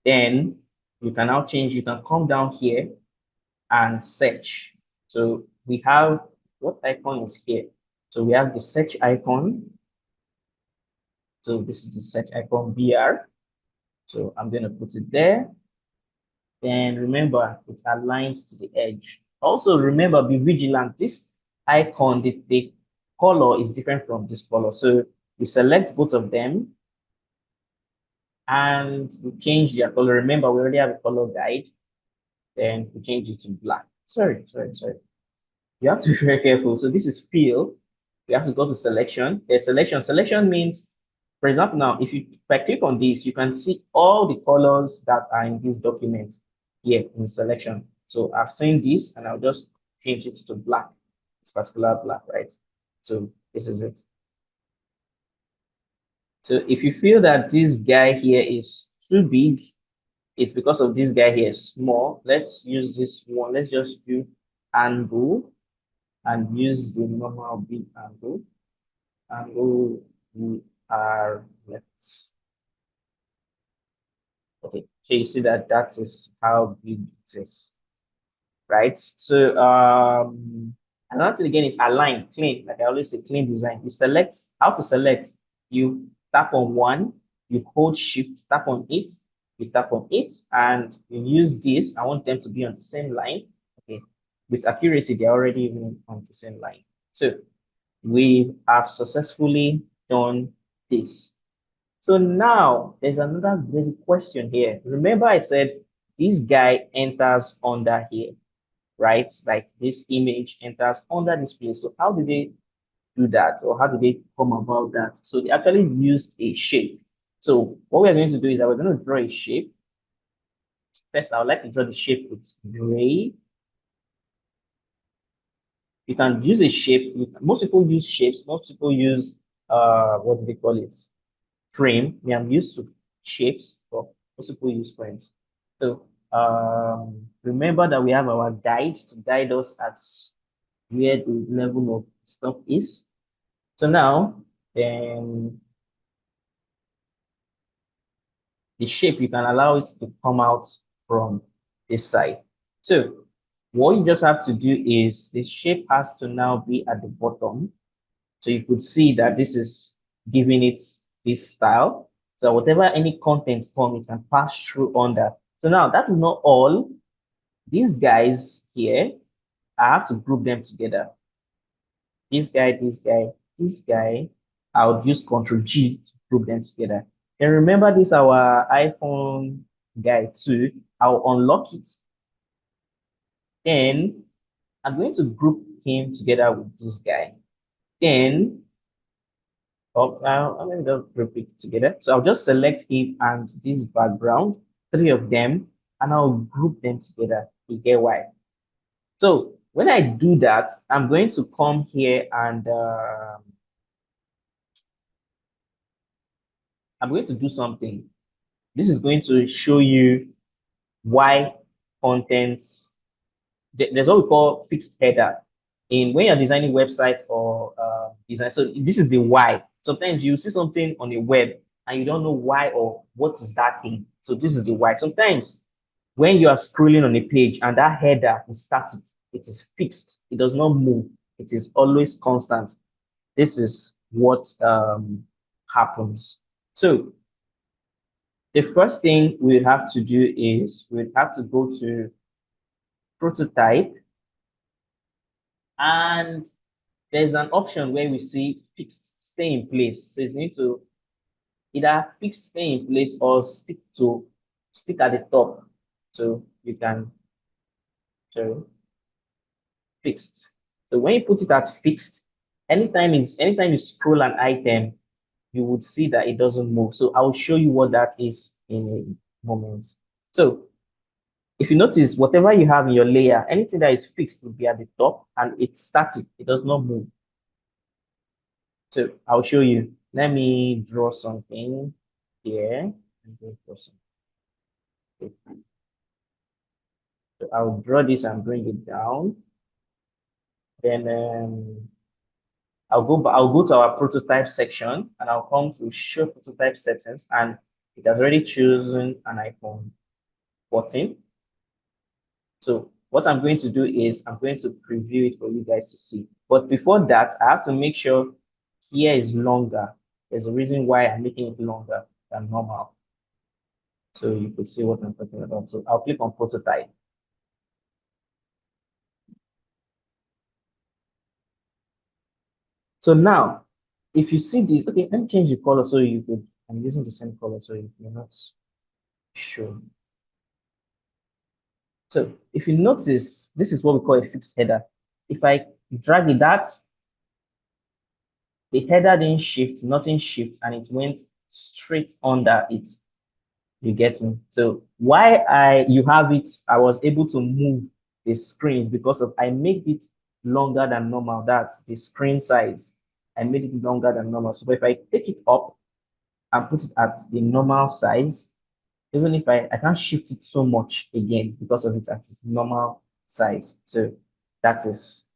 then you can now change, you can come down here and search. So we have what icon is here? So we have the search icon. So this is the search icon BR. So I'm going to put it there. And remember, it aligns to the edge. Also, remember, be vigilant. This icon, the color is different from this color. So we select both of them and we change their color. Remember, we already have a color guide. Then we change it to black. Sorry. You have to be very careful. So this is fill. You have to go to selection. Selection means, for example, now if I click on this, you can see all the colors that are in this document here in selection. So I've seen this and I'll just change it to black. It's particular black, right? So this is it. So if you feel that this guy here is too big, it's because of this guy here small. Let's use this one. Let's just do angle and use the normal big angle. Angle we are left. Okay, so you see that that is how big it is, right? So another thing again is align, clean. Like I always say, clean design. You select how to select. You tap on one, you hold shift, tap on it, you tap on it, and you use this. I want them to be on the same line. Okay, with accuracy, they're already even on the same line. So we have successfully done this. So now there's a question here. Remember I said this guy enters under here, right? Like this image enters under this place. So how did they do that? Or how did they come about that? So they actually used a shape. So what we're going to do is that we're going to draw a shape. First, I would like to draw the shape with gray. You can use a shape. Most people use shapes. Most people use what do they call it? Frame. Me, I'm used to shapes, but most people use frames. So remember that we have our guide to guide us at where the level of stuff is. So now, then the shape, you can allow it to come out from this side. So what you just have to do is the shape has to now be at the bottom. So you could see that this is giving it this style. So whatever any content come, it can pass through under. So now that is not all. These guys here, I have to group them together. This guy, this guy, this guy. I would use Ctrl G to group them together. And remember this our iPhone guy too. I'll unlock it. Then I'm going to group him together with this guy. Then I'm going to group it together. So I'll just select it and this background, three of them, and I'll group them together. You get why? So when I do that, I'm going to come here and I'm going to do something. This is going to show you why contents. There's what we call fixed header in when you're designing websites or design. So this is the why. Sometimes you see something on a web and you don't know why or what is that thing. So this is the why. Sometimes when you are scrolling on a page and that header is static, it is fixed, it does not move, it is always constant. This is what happens. So the first thing we have to do is we have to go to prototype, and there's an option where we see fixed stay in place. So you need to either fix stay in place or stick at the top. So you can fixed. So when you put it at fixed, anytime you scroll an item, you would see that it doesn't move. So I'll show you what that is in a moment. So if you notice, whatever you have in your layer, anything that is fixed will be at the top and it's static. It does not move. So I'll show you. Let me draw something here. So I'll draw this and bring it down. Then I'll go to our prototype section and I'll come to show prototype settings, and it has already chosen an iPhone 14. So what I'm going to do is I'm going to preview it for you guys to see. But before that, I have to make sure here is longer. There's a reason why I'm making it longer than normal. So you could see what I'm talking about. So I'll click on prototype. So now, if you see this, okay, let me change the color so you could, I'm using the same color so you're not sure. So if you notice, this is what we call a fixed header. If I drag it, the header didn't shift, nothing shift, and it went straight under it. You get me? So why you have it, I was able to move the screens because of I made it longer than normal. That's the screen size. I made it longer than normal. So if I take it up and put it at the normal size, even if I can't shift it so much again because of it at its normal size. So that is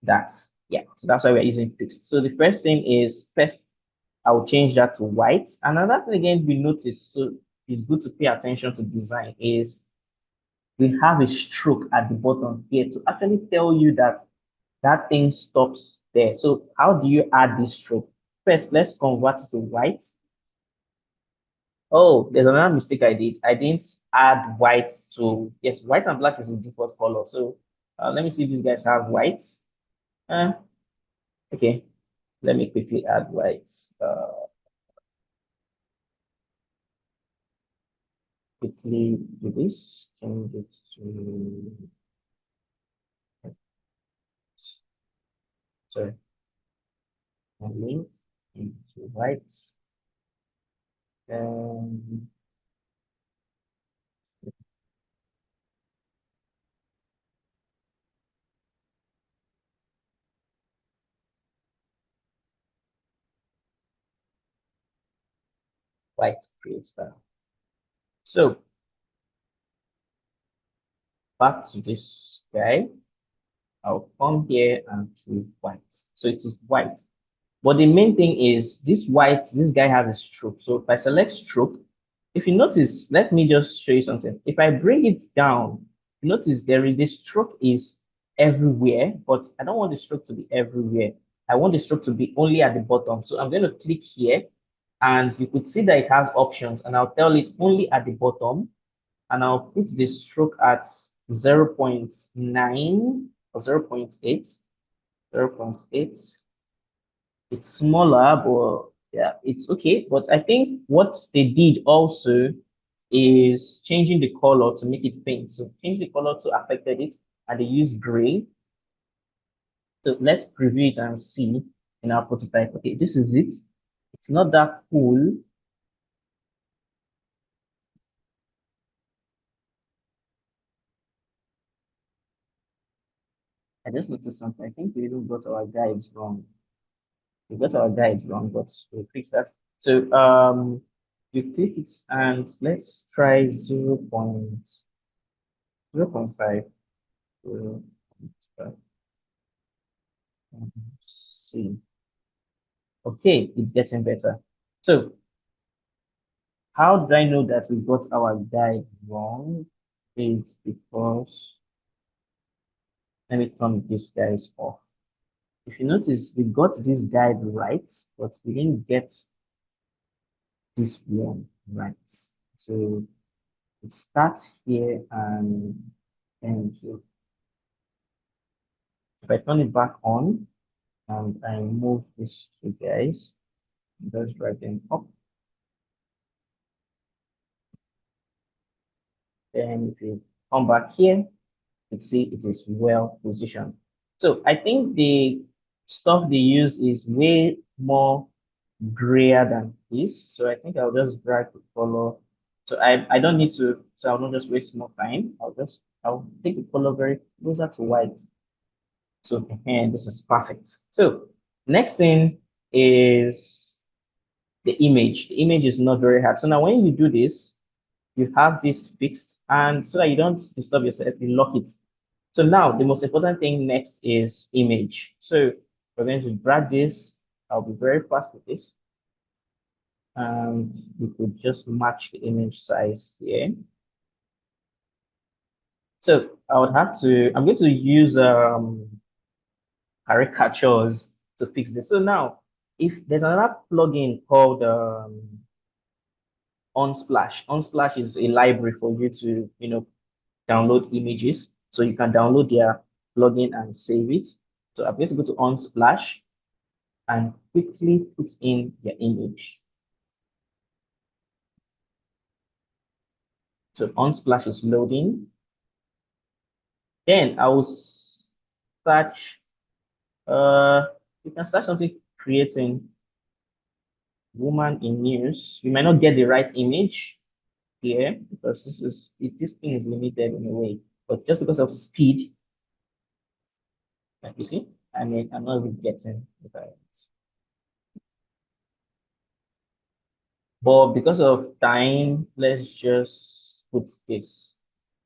that. Yeah, so that's why we're using fixed. So the first thing is first, I will change that to white. Another thing again we notice, so it's good to pay attention to design, is we have a stroke at the bottom here to actually tell you that that thing stops there. So how do you add this stroke? First, let's convert it to white. Oh, there's another mistake I did. I didn't add white to, yes, white and black is the default color. So let me see if these guys have white. Okay, let me quickly add white. Quickly do this, change it to, sorry, link into white. And white creates that. So back to this guy, I'll come here and choose white. So it is white. But the main thing is this white, this guy has a stroke. So if I select stroke, if you notice, let me just show you something. If I bring it down, notice this stroke is everywhere, but I don't want the stroke to be everywhere. I want the stroke to be only at the bottom. So I'm going to click here and you could see that it has options, and I'll tell it only at the bottom, and I'll put the stroke at 0.9 or 0.8, 0.8. It's smaller, but yeah, it's okay. But I think what they did also is changing the color to make it faint. So change the color to affected it, and they use gray. So let's preview it and see in our prototype. Okay, this is it. It's not that cool. I just noticed something. I think we even got our guides wrong. We got our guides wrong, but we'll fix that. So you click it and let's try 0. 0.5 to see. Okay, it's getting better. So how do I know that we got our guide wrong? It's because, let me turn these guys off. If you notice, we got this guide right, but we didn't get this one right. So it starts here and then here. If I turn it back on and I move these two guys, just drag them up. Then if you come back here, you see it is well positioned. So I think the stuff they use is way more grayer than this. So I think I'll just drag the color. So I don't need to, so I'll not just waste more time. I'll take the color very closer to white. So and this is perfect. So next thing is the image. The image is not very hard. So now when you do this, you have this fixed, and so that you don't disturb yourself, you lock it. So now the most important thing next is image. So we're going to drag this. I'll be very fast with this. And we could just match the image size here. So I would have to, I'm going to use caricatures to fix this. So now, if there's another plugin called Unsplash. Unsplash is a library for you to, download images. So you can download their plugin and save it. So I'm going to go to Unsplash and quickly put in your image. So Unsplash is loading. Then I will search, you can search something creating woman in news. You might not get the right image here because this thing is limited in a way, but just because of speed, like you see, I mean, I'm not even getting the right. But because of time, let's just put this.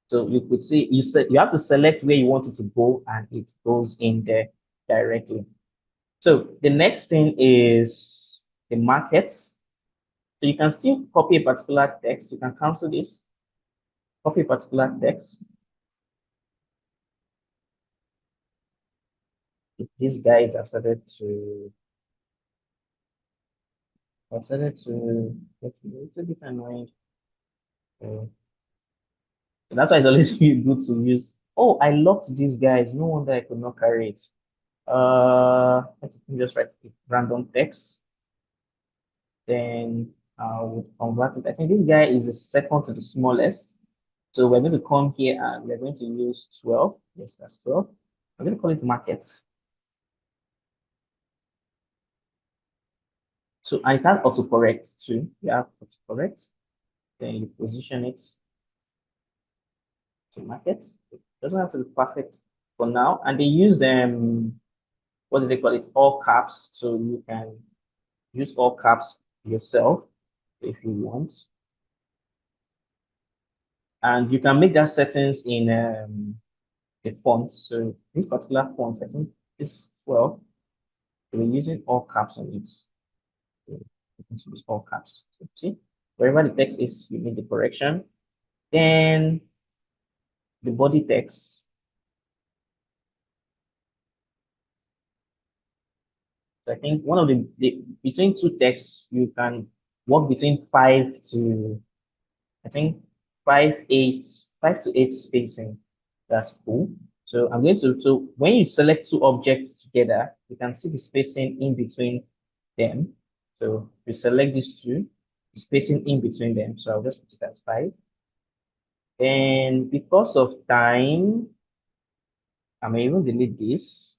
So you could see, you said you have to select where you want it to go, and it goes in there directly. So the next thing is the markets. So you can still copy a particular text. You can cancel this, copy a particular text. If these guys have started to get a little bit annoying. So that's why it's always good to use. Oh, I locked these guys. No wonder I could not carry it. I can just write random text. Then I would convert it. I think this guy is the second to the smallest. So we're going to come here and we're going to use 12. Yes, that's 12. I'm going to call it market. So I can autocorrect too. You have autocorrect. Then you position it to market. It doesn't have to be perfect for now. And they use them, what do they call it? All caps. So you can use all caps yourself if you want. And you can make that settings in the font. So this particular font, I think is 12. So we're using all caps on it. So you can use all caps. So see, wherever the text is, you make the correction. Then the body text. So I think one of the between two texts, you can work between 5 to, I think 5 to 8 spacing. That's cool. So I'm going to, so when you select two objects together, you can see the spacing in between them. So you select these two, the spacing in between them. So I'll just put it as 5. And because of time, I may even delete this,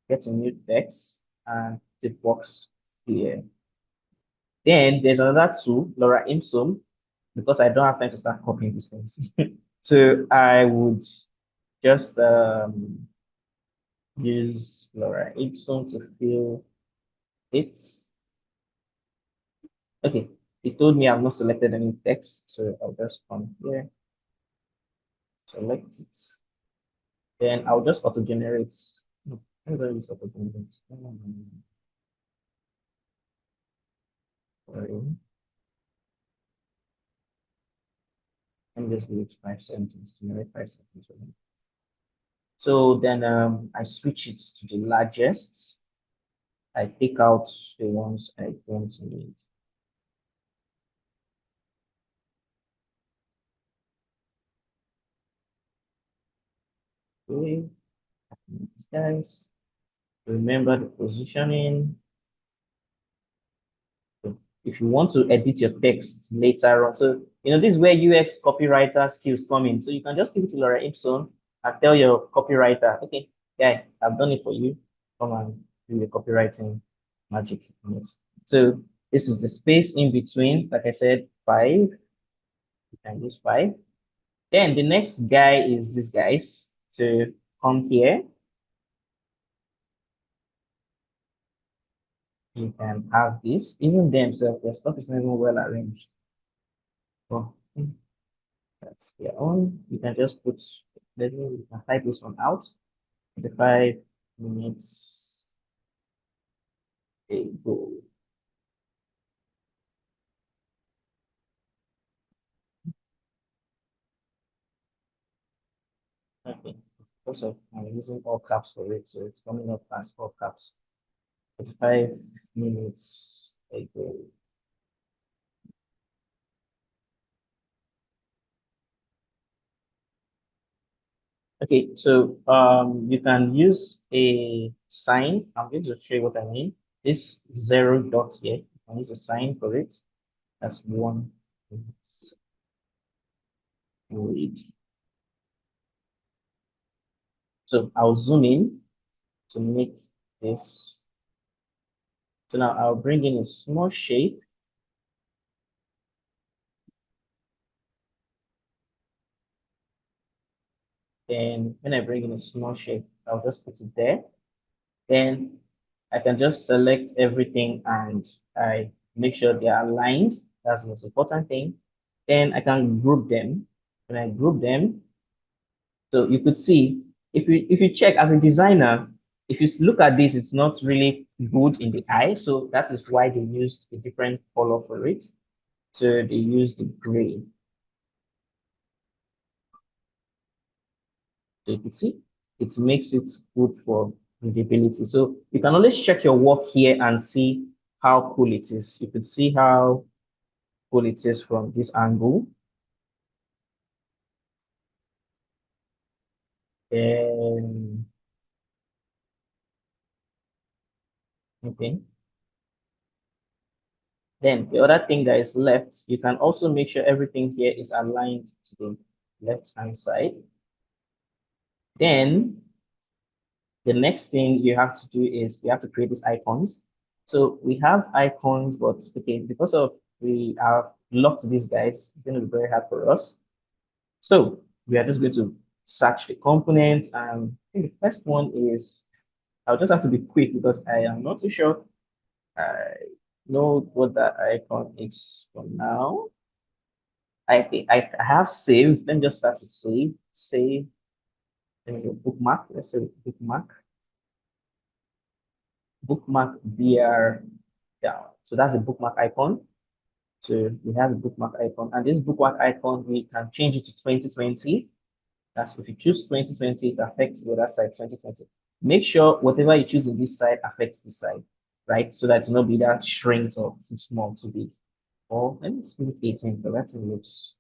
get a new text, and the box here. Then there's another tool, Laura Imsum, because I don't have time to start copying these things. So I would just use Laura Ipsum to fill it. Okay, it told me I've not selected any text, so I'll just come here select it. Then I'll just auto generate. No, I'm going to use auto generate. Sorry. Let me just give it 5 seconds, generate 5 seconds for me. So then I switch it to the largest. I take out the ones I don't need. Okay, guys. Remember the positioning. So if you want to edit your text later on, so this is where UX copywriter skills come in. So you can just give it to Laura Ipson and tell your copywriter, okay, yeah, I've done it for you. Come and do your copywriting magic in it. So this is the space in between. Like I said, 5. You can use 5. Then the next guy is this guys. So come here. You can have this. Even themselves, their stuff is not even well arranged. So that's their own. You can just put, you can type this one out. The 5 minutes ago. Okay. Also, I'm using all caps for it, so it's coming up as all caps. 5 minutes ago. Okay, so you can use a sign. I'm going to show you what I mean. This 0 dot here, you can use a sign for it. That's 1 minute. Read. So I'll zoom in to make this. So now I'll bring in a small shape. Then when I bring in a small shape, I'll just put it there. Then I can just select everything and I make sure they are aligned. That's the most important thing. Then I can group them. When I group them, so you could see if you check as a designer, if you look at this, it's not really good in the eye. So that is why they used a different color for it. So they used the gray. So you could see it makes it good for readability. So you can always check your work here and see how cool it is. You could see how cool it is from this angle. And okay. Then the other thing that is left, you can also make sure everything here is aligned to the left-hand side. Then the next thing you have to do is we have to create these icons. So we have icons, but okay, because of we have locked these guys, it's going to be very hard for us. So we are just going to search the component. I think the first one is, I'll just have to be quick because I am not too sure. I know what that icon is for now. I have saved. Let me just start with save. Save. Let me go bookmark. Let's say bookmark. Bookmark BR down. So that's the bookmark icon. So we have a bookmark icon, and this bookmark icon we can change it to 2020. That's if you choose 2020, it affects the other side 2020. Make sure whatever you choose in this side affects this side, right? So that it's not be that shrinks or too small, too big. Or let me just 18 because that looks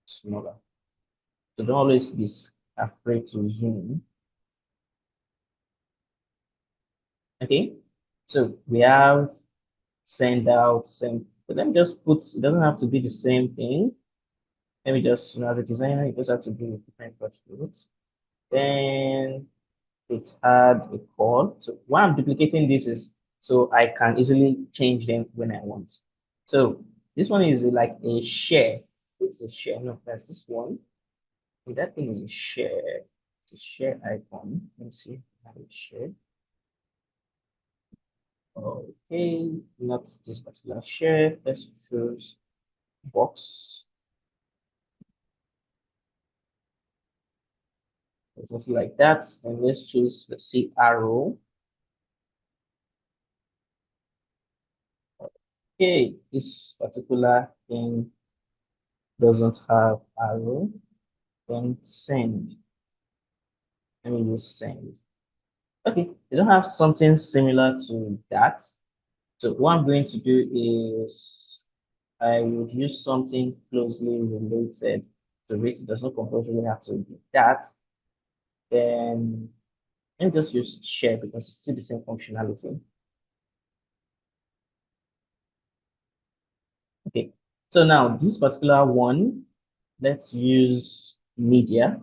smaller. So don't always be afraid to zoom. Okay, so we have send out, send. But let me just put, it doesn't have to be the same thing. Let me just, as a designer, you just have to do different attributes. Then it add a call. So why I'm duplicating this is so I can easily change them when I want. So this one is like a share. It's a share. No, that's this one. And that thing is a share. It's a share icon. Let me see how it's shared. Okay, not this particular share. Let's choose box. Just like that. Then let's choose the C arrow. Okay, this particular thing doesn't have arrow. Then send. Let me use send. Okay, you don't have something similar to that. So what I'm going to do is I would use something closely related to it. It does not compulsorily have to be that. Then let me just use share because it's still the same functionality. Okay, so now this particular one, let's use media.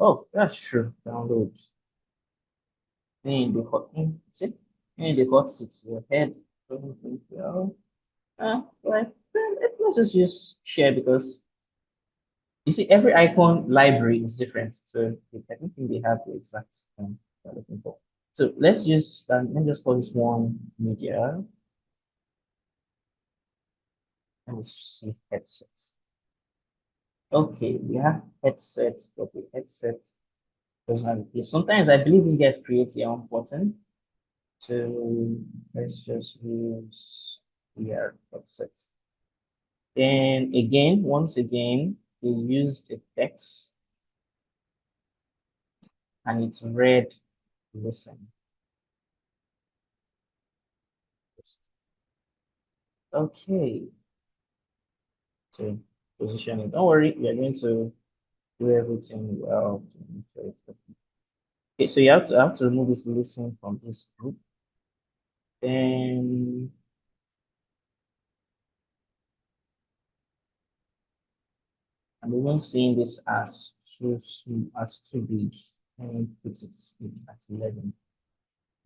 Oh, that's true. Download. And the hot, see, and the hot sits your head. Well, right. Let's just use share because you see every icon library is different. So I don't think they have the exact they're looking for. So let's use let me just call this one media. And let's see headsets. Okay, we have headsets. Okay, headsets. Sometimes I believe these guys create their own button. So let's just use VR headsets. Then again, once again, we use the text and it's read listen. Okay, so position it. Don't worry, we are going to do everything well. Okay, so you have to remove this listen from this group. Then I'm even seeing this as too big. And put it at 11.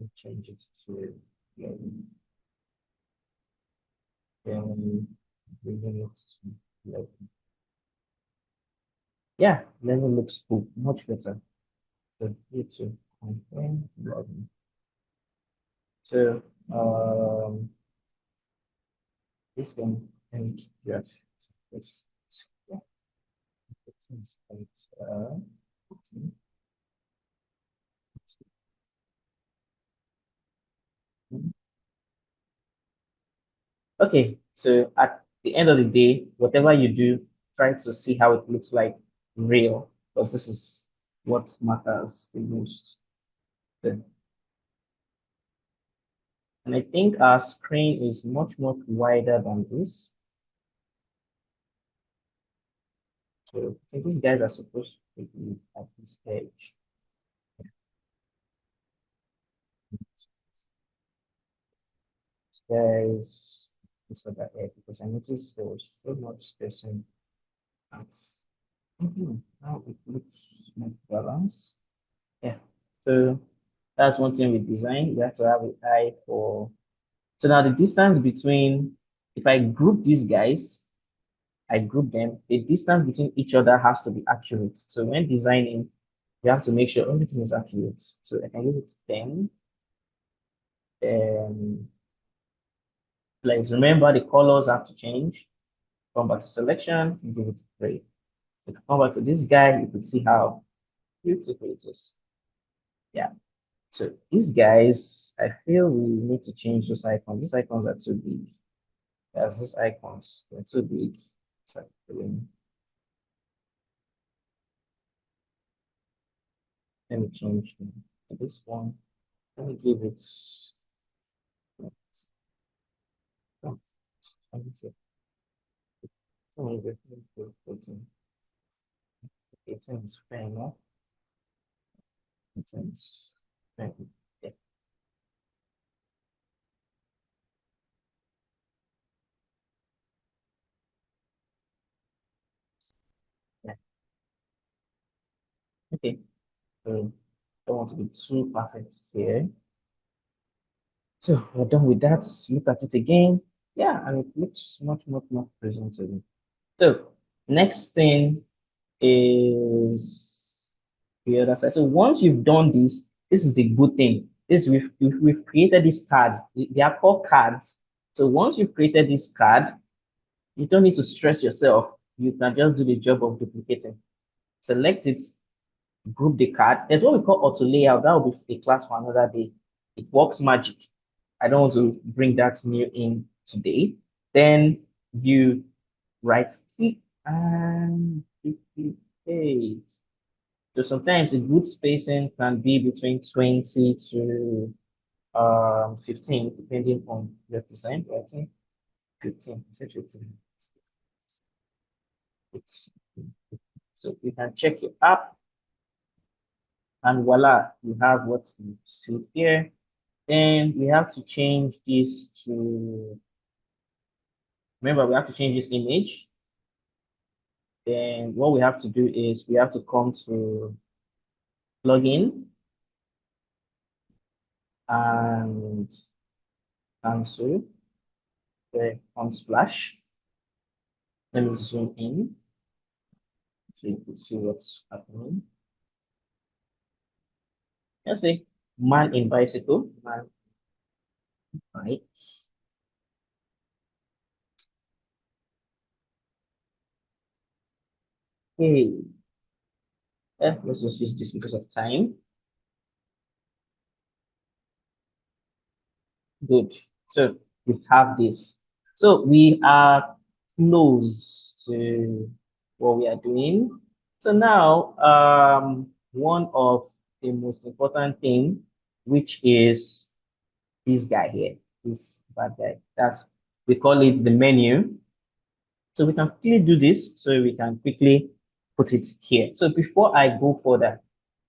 We change it to 11. Then bring it to 11. Yeah, 11 looks cool, much better. So YouTube content 11. So this can make your this. Yeah, it's uh, okay, so at the end of the day, whatever you do, try to see how it looks like real, because this is what matters the most. So, and I think our screen is much, much wider than this. So I think these guys are supposed to be at this page. These guys, this other edge, because I noticed there was so much spacing. Now it looks more balanced. Yeah. So that's one thing with design. You have to have an eye for. So now the distance between, if I group these guys, I group them, the distance between each other has to be accurate. So when designing, you have to make sure everything is accurate. So I can give it 10. Please remember the colors have to change. Come back to selection, and give it gray. If you come back to this guy, you can see how beautiful it is. Yeah. So these guys, I feel we need to change those icons. These icons are too big. As these icons, they're too big. So let me change them to this one. Let me give it. Oh, let me see. 14. 18 is fair enough. 18 is fair. Yeah. Yeah. Okay. So don't want to be too perfect here. So we're done with that. Look at it again. Yeah, and it looks much, much more presentable. So next thing is the other side. So once you've done this, this is the good thing. This we've created this card. They are called cards. So once you've created this card, you don't need to stress yourself. You can just do the job of duplicating. Select it, group the card. There's what we call auto layout. That will be a class for another day. It works magic. I don't want to bring that new in today. Then you right click and duplicate. So sometimes a good spacing can be between 20 to 15, depending on your design. I think 15, 15. So you can check your app, and voila, you have what you see here. Then we have to change this to, remember, we have to change this image. Then what we have to do is we have to come to plugin and cancel the on splash. Let me zoom in so you can see what's happening. Let's say man in bicycle, man, right? Okay, let's just use this because of time. Good. So we have this. So we are close to what we are doing. So now, one of the most important thing, which is this guy here, this bad guy. That's, we call it the menu. So we can quickly do this. So we can quickly put it here. So before I go further,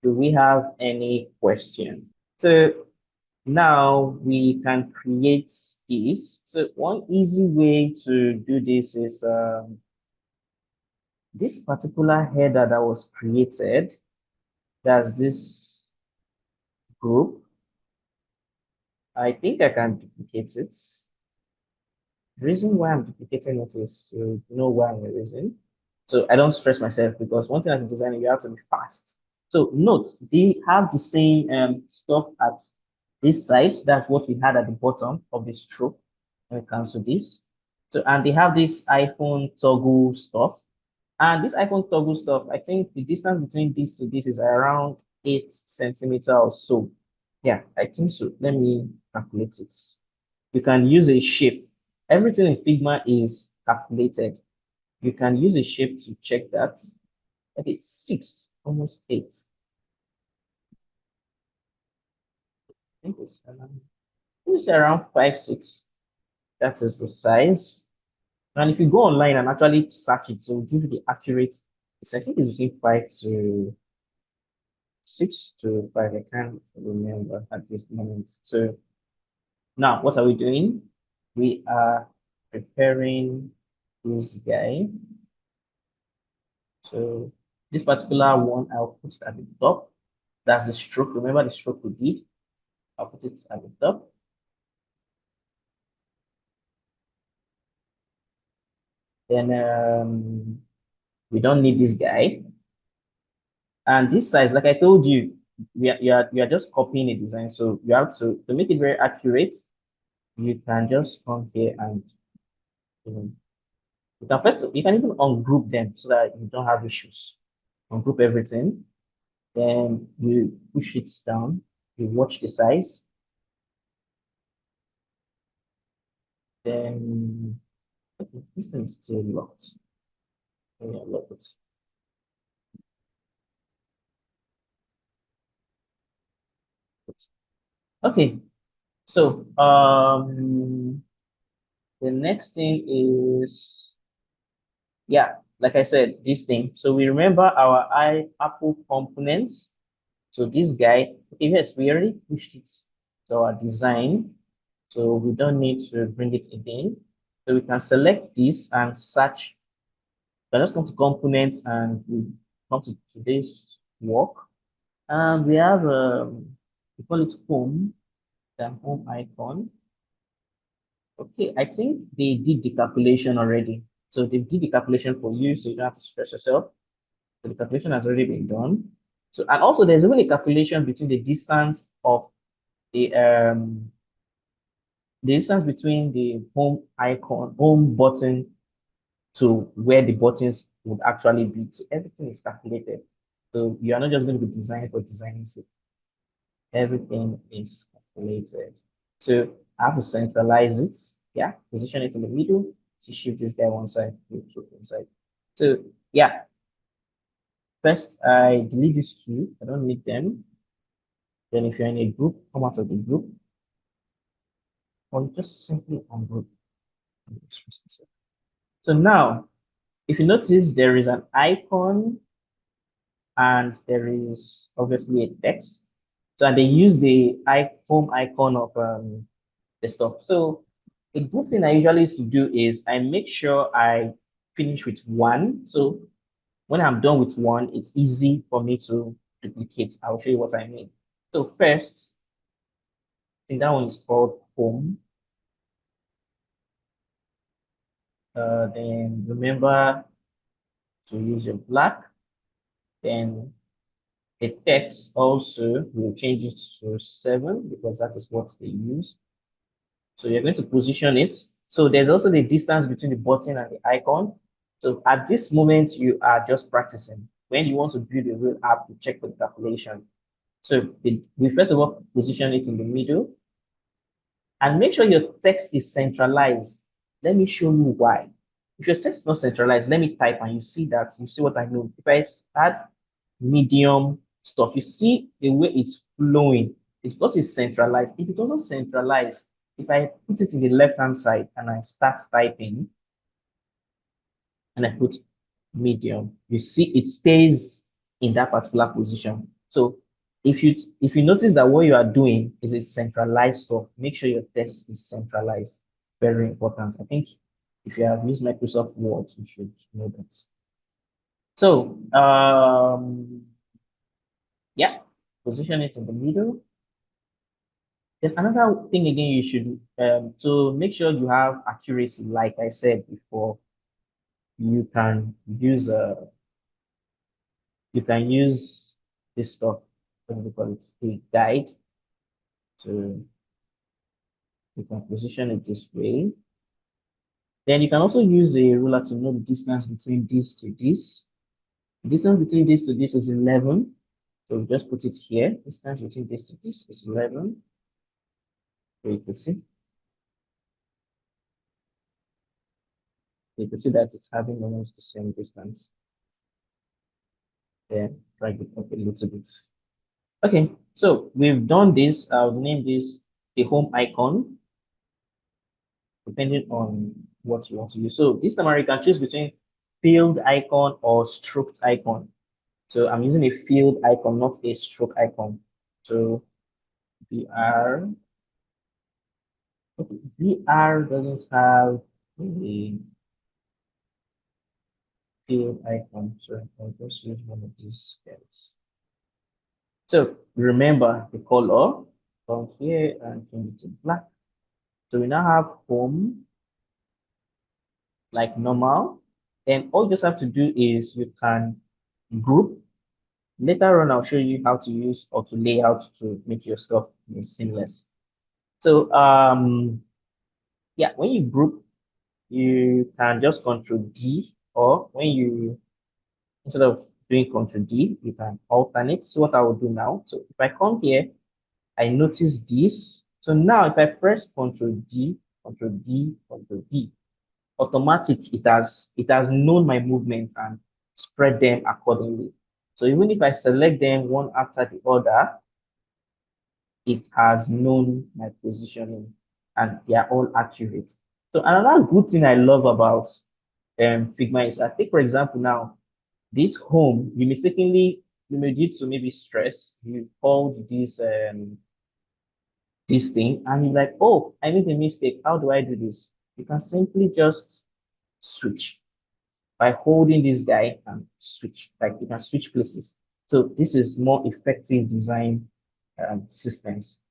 do we have any question? So now we can create this. So one easy way to do this is this particular header that was created. That's this group. I think I can duplicate it. The reason why I'm duplicating it is you know why I'm using. So I don't stress myself, because one thing as a designer, you have to be fast. So note, they have the same stuff at this side. That's what we had at the bottom of the stroke. Let me cancel this. So, and they have this iPhone toggle stuff. And this iPhone toggle stuff, I think the distance between this to this is around 8 centimeters or so. Yeah, I think so. Let me calculate it. You can use a shape. Everything in Figma is calculated. You can use a shape to check that. Okay, 6, almost 8. I think it's around 5, 6. That is the size. And if you go online and actually search it, it will give you the accurate. I think it's between 5 to 6 to 5. I can't remember at this moment. So now what are we doing? We are preparing this guy. So this particular one, I'll put at the top. That's the stroke. Remember the stroke we did? I'll put it at the top. Then we don't need this guy. And this size, like I told you, you are just copying a design. So you have to make it very accurate. You can just come here and you can first, you can even ungroup them so that you don't have issues. Ungroup everything. Then you push it down. You watch the size. Then okay, this thing is still locked. Yeah, lock it. Okay, so the next thing is, yeah, like I said, this thing. So we remember our Apple components. So this guy, okay, yes, we already pushed it to our design. So we don't need to bring it again. So we can select this and search. So just come to components and we come to today's work. And we have, we call it home, the home icon. Okay, I think they did the calculation already. So they did the calculation for you, so you don't have to stress yourself. So the calculation has already been done. So, and also there's even a calculation between the distance of the distance between the home icon, home button to where the buttons would actually be. So everything is calculated. So you are not just going to be designing for designing's sake. Everything is calculated. So I have to centralize it. Yeah, position it in the middle to shift this guy one side, shift one side. So yeah, first I delete these two. I don't need them. Then if you're in a group, come out of the group, or just simply ungroup. So now, if you notice, there is an icon and there is obviously a text. So and they use the home icon of the stuff. So a good thing I usually used to do is I make sure I finish with one. So when I'm done with one, it's easy for me to duplicate. I'll show you what I mean. So first, I think that one is called home. Then remember to use your black. Then the text also will change it to 7 because that is what they use. So you're going to position it. So there's also the distance between the button and the icon. So at this moment, you are just practicing. When you want to build a real app, you check for the calculation. So we first of all position it in the middle and make sure your text is centralized. Let me show you why. If your text is not centralized, let me type and you see that, you see what I mean. If I add medium stuff, you see the way it's flowing. It's because it's centralized. If it wasn't centralized, if I put it in the left-hand side and I start typing and I put medium, you see it stays in that particular position. So if you notice that what you are doing is a centralized stuff, make sure your text is centralized. Very important. I think if you have used Microsoft Word, you should know that. So yeah, position it in the middle. Then another thing again, you should to make sure you have accuracy, like I said before, you can use this stuff, what do we call it, a guide. So you can position it this way. Then you can also use a ruler to know the distance between this to this. The distance between this to this is 11. So we just put it here. Distance between this to this is 11. So you can see. You can see that it's having almost the same distance. Then drag it up a little bit. Okay, so we've done this. I'll name this the home icon, depending on what you want to use. So this time you can choose between field icon or stroked icon. So I'm using a field icon, not a stroke icon. So VR, okay, VR doesn't have a field icon. So I'll just use one of these guys. So remember the color from here and change it to black. So we now have home like normal. And all you just have to do is you can group. Later on, I'll show you how to use or to lay out to make your stuff seamless. So yeah, when you group, you can just Control D, or when you instead of doing Control D, you can alternate. So what I will do now. So if I come here, I notice this. So now if I press Control D, Control D, Control D, automatic, it has known my movement and spread them accordingly. So even if I select them one after the other, it has known my positioning and they are all accurate. So another good thing I love about Figma is I think, for example, now this home, you may due to maybe stress, you called this thing and you're like, oh, I made a mistake. How do I do this? You can simply just switch by holding this guy and switch. Like you can switch places. So this is more effective design systems.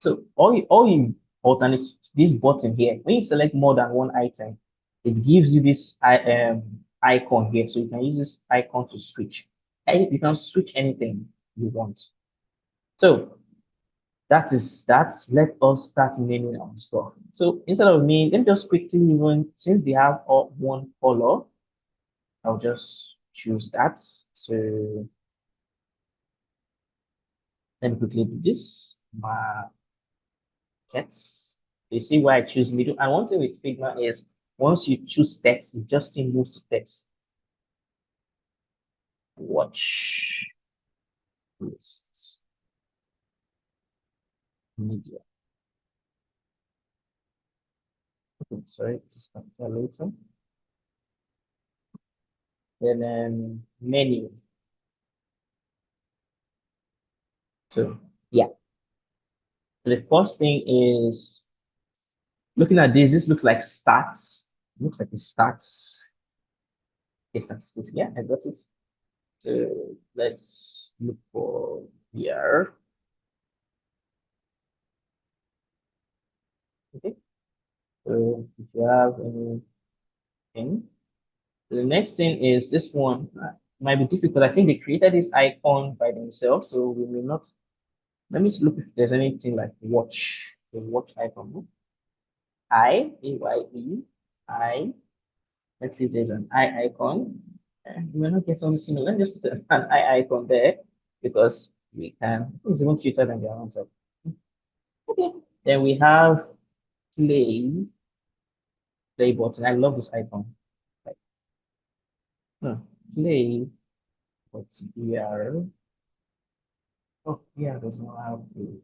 So all you alternate this button here. When you select more than one item, it gives you this icon here. So you can use this icon to switch. And you can switch anything you want. So that is that. Let us start naming our stuff. So instead of me, let me just quickly even since they have all one color, I'll just choose that. So let me quickly do this. Markets. You see why I choose middle. And one thing with Figma is once you choose text, it just still moves to text. Watch lists. Media. Okay, sorry, just capital later. Then menu. So yeah. So the first thing is looking at this. This looks like stats. Looks like the stats. Okay, statistics. Yeah, I got it. So let's look for here. Okay. So if you have anything, the next thing is this one. Might be difficult. I think they created this icon by themselves, so we may not. Let me look if there's anything like watch. The watch icon. AYE. I. Let's see if there's an eye icon. We may not get something similar. Let's just put an eye icon there because we can. It's even cuter than the other one. So, okay. Then we have play button. I love this icon. Like, play, what's BR? Oh, yeah, does not have the.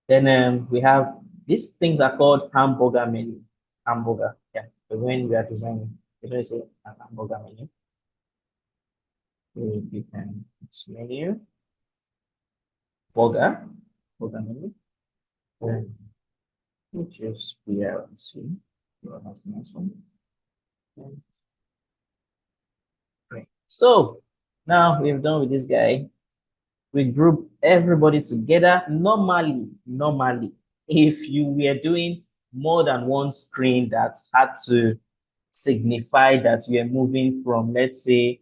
Then we have these things are called hamburger menu. Hamburger, yeah. So when we are designing, you know, say an hamburger menu. So you can menu, burger menu. Then we choose BR and C. That's the next one. Great. So now we've done with this guy. We group everybody together. Normally, if you were doing more than one screen that had to signify that you are moving from, let's say,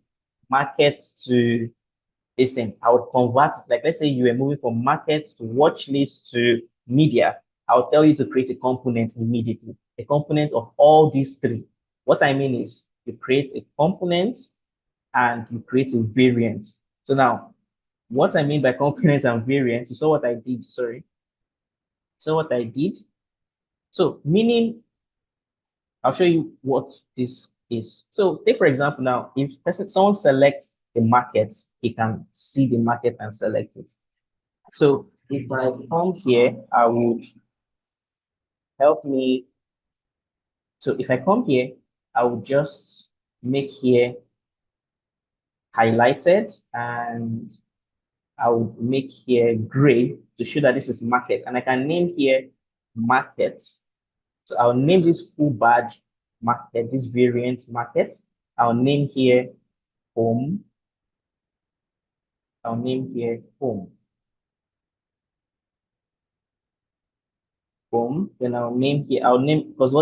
market to this thing, I would convert, like, let's say you were moving from market to watch list to media. I'll tell you to create a component immediately, a component of all these three. What I mean is you create a component and you create a variant. So now, what I mean by component and variant, you saw what I did, sorry. So what I did. So meaning, I'll show you what this is. So take for example now, if someone selects the market, he can see the market and select it. So if I come here, I would help me. So if I come here, I would just make here highlighted and I would make here gray to show that this is market. And I can name here market. So I'll name this full badge market, this variant market. I'll name here home. I'll name here home. Home. Then I'll name here, I'll name, because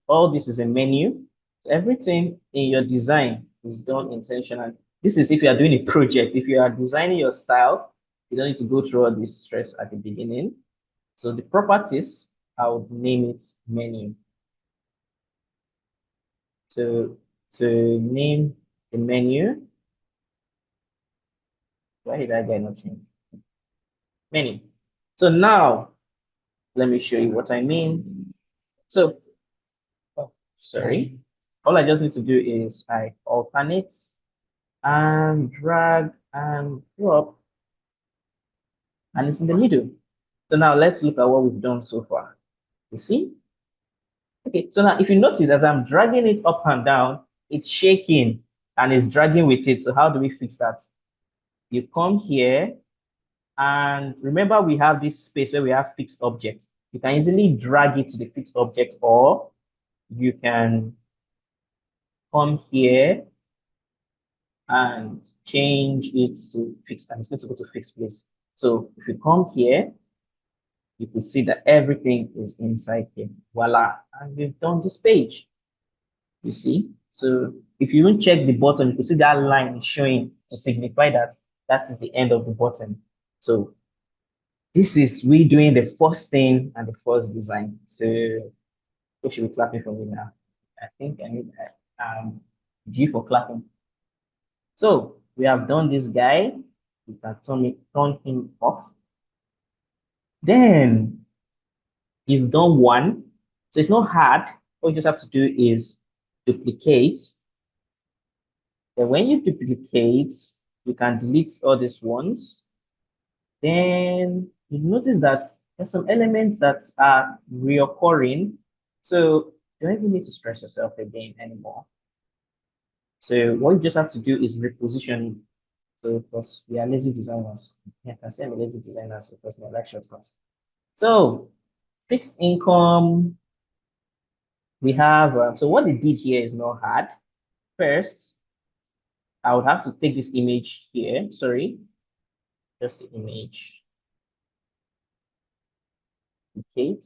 all this is a menu. Everything in your design is done intentionally. This is if you are doing a project. If you are designing your style, you don't need to go through all this stress at the beginning. So the properties, I would name it menu. So to name the menu, why did that guy not change? Menu. So now, let me show you what I mean. So, oh, sorry. All I just need to do is I alternate and drag and drop, and it's in the middle. So now let's look at what we've done so far. You see? Okay, so now if you notice as I'm dragging it up and down, it's shaking and it's dragging with it. So how do we fix that? You come here and remember we have this space where we have fixed objects. You can easily drag it to the fixed object, or you can come here and change it to fixed time. It's going to go to fixed place. So if you come here, you can see that everything is inside here. Voila. And we've done this page. You see? So if you even check the button, you can see that line showing to signify that that is the end of the button. So this is we doing the first thing and the first design. So who should be clapping for me now? I think I need G for clapping. So we have done this guy. We can turn him off. Then you've done one. So it's not hard. All you just have to do is duplicate. Then when you duplicate, you can delete all these ones. Then you notice that there's some elements that are reoccurring. So you don't even need to stress yourself again anymore. So what you just have to do is reposition it. So because we are lazy designers. Yeah, I can say I'm a lazy designer so because my like shortcuts. So fixed income, we have, so what they did here is not hard. First, I would have to take this image here, sorry, just the image, duplicate,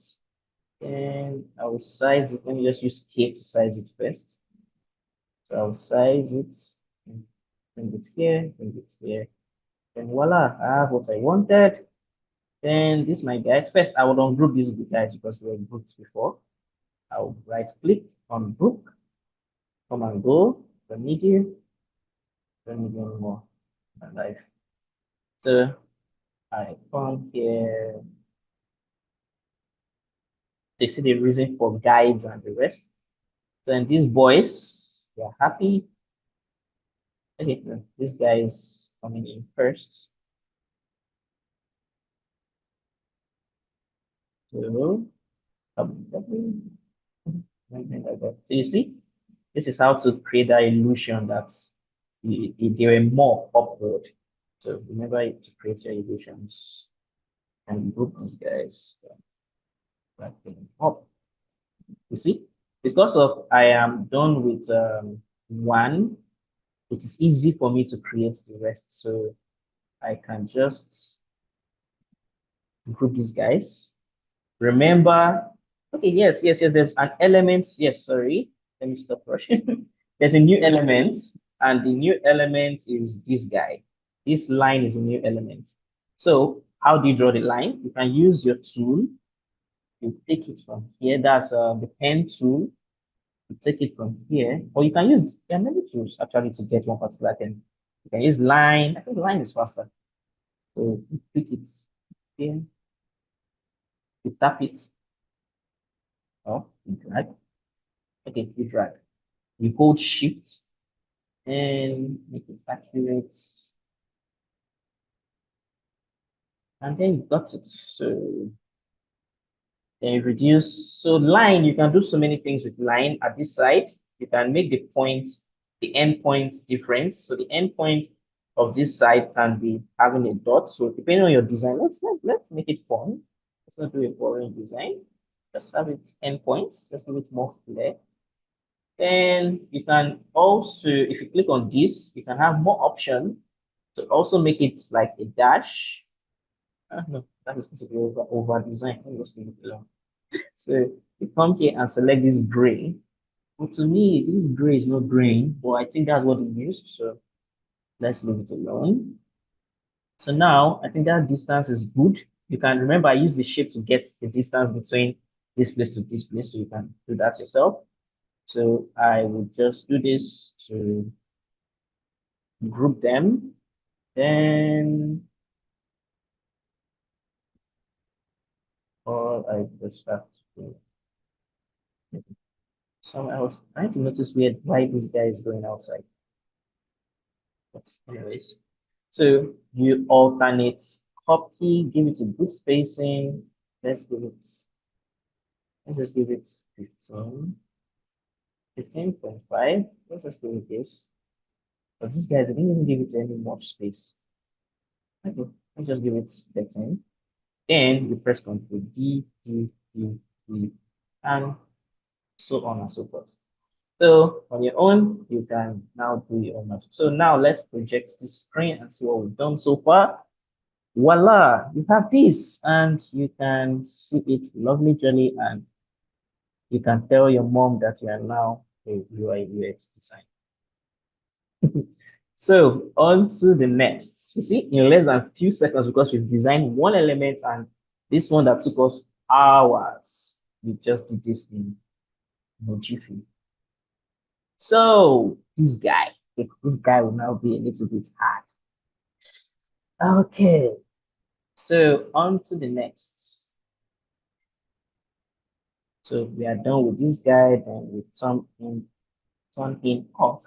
and I will size it. Let me just use K to size it first. So I'll size it, bring it here, and voila, I have what I wanted. Then this my guys. First, I will ungroup these guys because we were grouped before. I'll right click on group, come and go, the medium, more, my life. So I come here. They see the reason for guides and the rest. Then these boys, they're happy. Okay, this guy is coming in first. So, so you see, this is how to create that illusion that they were more upward. So remember to create your illusions and group these guys like up. You see, because of I am done with one, it is easy for me to create the rest. So I can just group these guys. Remember, okay, yes, there's an element. Yes, sorry, let me stop rushing. There's a new element, and the new element is this guy. This line is a new element. So how do you draw the line? You can use your tool. You take it from here. That's the pen tool. You take it from here, or you can use, there are many tools actually to get one particular thing. You can use line. I think line is faster. So you pick it here, you tap it, or you drag. Okay, you drag. You hold shift and make it accurate. And then you got it. So then you reduce. So line, you can do so many things with line at this side. You can make the point, the end point different. So the end point of this side can be having a dot. So depending on your design, let's make it fun. Let's not do a boring design. Just have it endpoints. Just give it more flair. Then you can also, if you click on this, you can have more options to also make it like a dash. No, that is going to be over design. Let me just leave it alone. So you come here and select this gray. But to me, this gray is not green, but I think that's what it used. So let's leave it alone. So now I think that distance is good. You can remember I use the shape to get the distance between this place to this place, so you can do that yourself. So I will just do this to group them. Then or I just have to. So I was trying to notice why this guy is going outside. But anyways, so you alternate copy, give it a good spacing. Let's give it, let's just give it 15, 15.5. Let's just give it this. But this guy didn't even give it any more space. Okay, let's just give it 13. Then you press Ctrl D, D, D, D, and so on and so forth. So on your own, you can now do your own magic. So now let's project this screen and see what we've done so far. Voila, you have this, and you can see it lovely, jolly, and you can tell your mom that you are now a UI UX designer. So on to the next. You see, in less than a few seconds, because we've designed one element, and this one that took us hours, we just did this in Jiffy. So this guy will now be a little bit hard. Okay, so on to the next. So we are done with this guy, then we turn him off.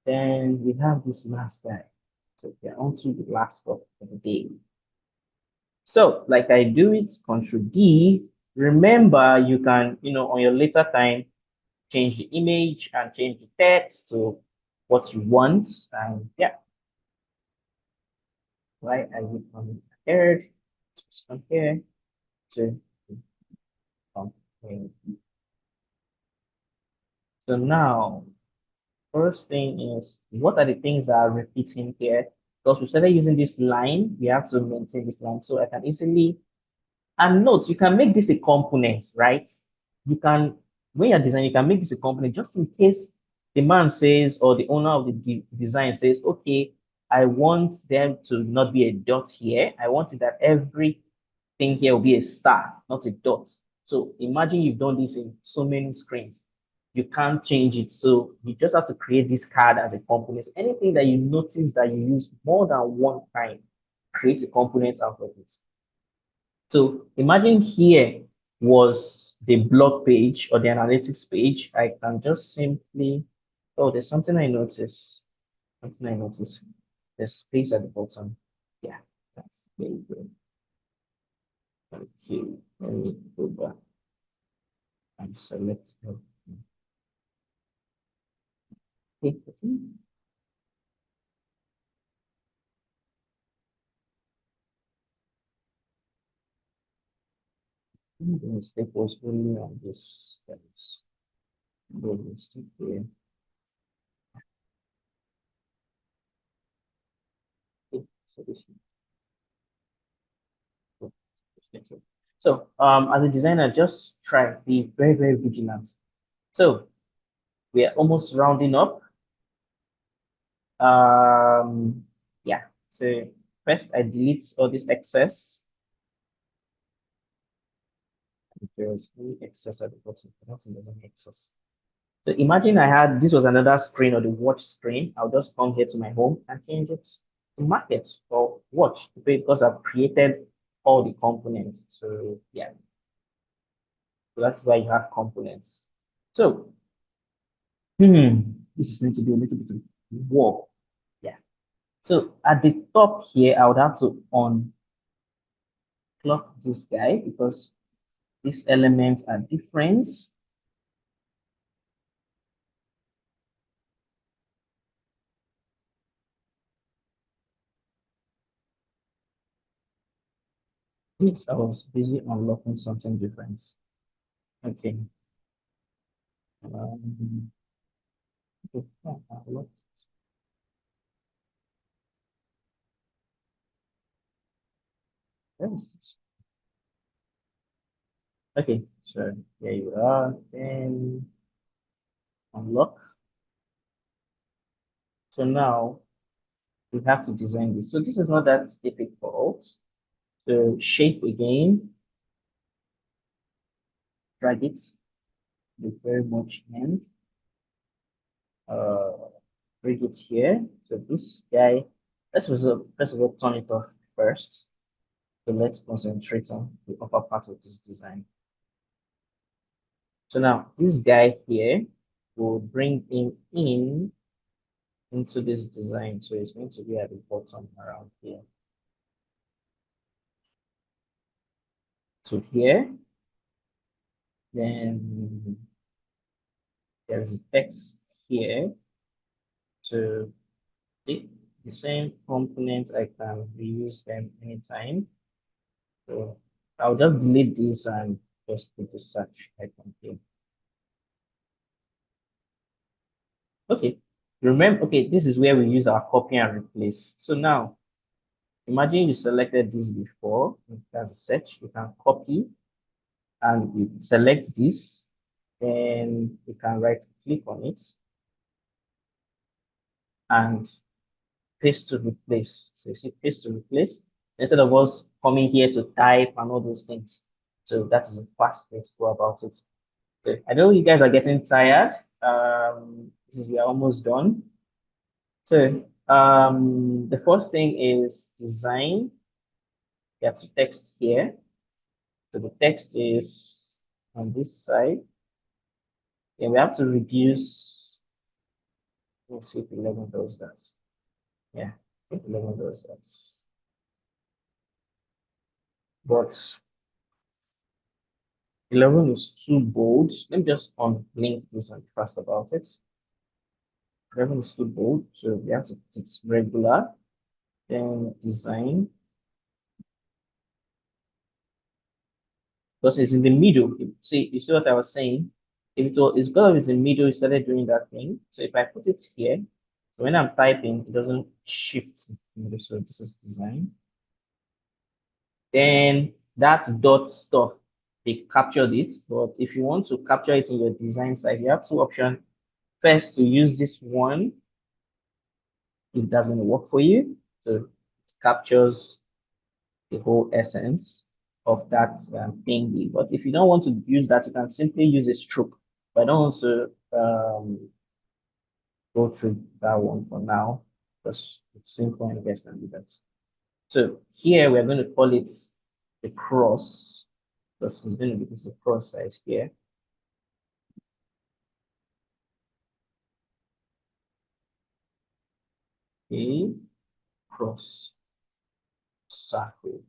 Then we have this last guy. So we are on to the last stop for the day. So like I do it, Control D. Remember, you can, on your later time, change the image and change the text to what you want. And yeah, right? I would come here, just come here to come here. So now, first thing is, what are the things that are repeating here? Because we started using this line, we have to maintain this line. So I can easily, and note, you can make this a component, right? You can, when you're designing, you can make this a component just in case the man says, or the owner of the design says, okay, I want them to not be a dot here. I want it that everything here will be a star, not a dot. So imagine you've done this in so many screens. You can't change it. So you just have to create this card as a component. Anything that you notice that you use more than one time, create a component out of it. So imagine here was the blog page or the analytics page. I can just simply, oh, there's something I noticed. Something I noticed. There's space at the bottom. Yeah, that's very good. Okay, let me go back and select. Okay, the mistake was only on this. That is no mistake here. Okay, so this so as a designer, just try be very, very vigilant. So we are almost rounding up. Yeah. So first I delete all this excess. There's any excess at the bottom. Nothing, there's any excess. So imagine I had this was another screen or the watch screen. I'll just come here to my home and change it to market or watch because I've created all the components. So yeah, so that's why you have components. So this is going to be a little bit of work. Yeah. So at the top here, I would have to unlock this guy because these elements are different. Yes, I was busy unlocking something different. Okay. Okay, yeah, where is this? Okay, so there you are. Then unlock. So now we have to design this. So this is not that difficult. So shape again, drag it with very much end. Uh, bring it here. So this guy, first of all turn it off first. So let's concentrate on the upper part of this design. So now this guy here will bring him in into this design. So it's going to be at the bottom around here. So here, then there's text here. So the same components, I can reuse them anytime. So I'll just delete this and just put the search icon here. Okay, remember, okay, this is where we use our copy and replace. So now, imagine you selected this before, as a search, you can copy and you select this, then you can right click on it and paste to replace. So you see paste to replace instead of us coming here to type and all those things. So that is a fast way to go about it. So I know you guys are getting tired. We are almost done. So the first thing is design. You have to text here. So the text is on this side. And we have to reduce. Let's see if 11 does that. Yeah, I think 11 does that. But 11 is too bold. Let me just unlink this and fast about it. 11 is too bold, so we have to put it regular. Then design. Because it's in the middle. You see what I was saying? If it's because it's in the middle, it started doing that thing. So if I put it here, so when I'm typing, it doesn't shift. So this is design. Then that dot stuff, they captured it. But if you want to capture it in your design side, you have two options. First, to use this one, if that's going to work for you. So it captures the whole essence of that thingy. But if you don't want to use that, you can simply use a stroke. But I don't want to go through that one for now because it's simple and you guys can do that. So here we're going to call it the cross because it's going to be the cross size here. Okay, cross circle.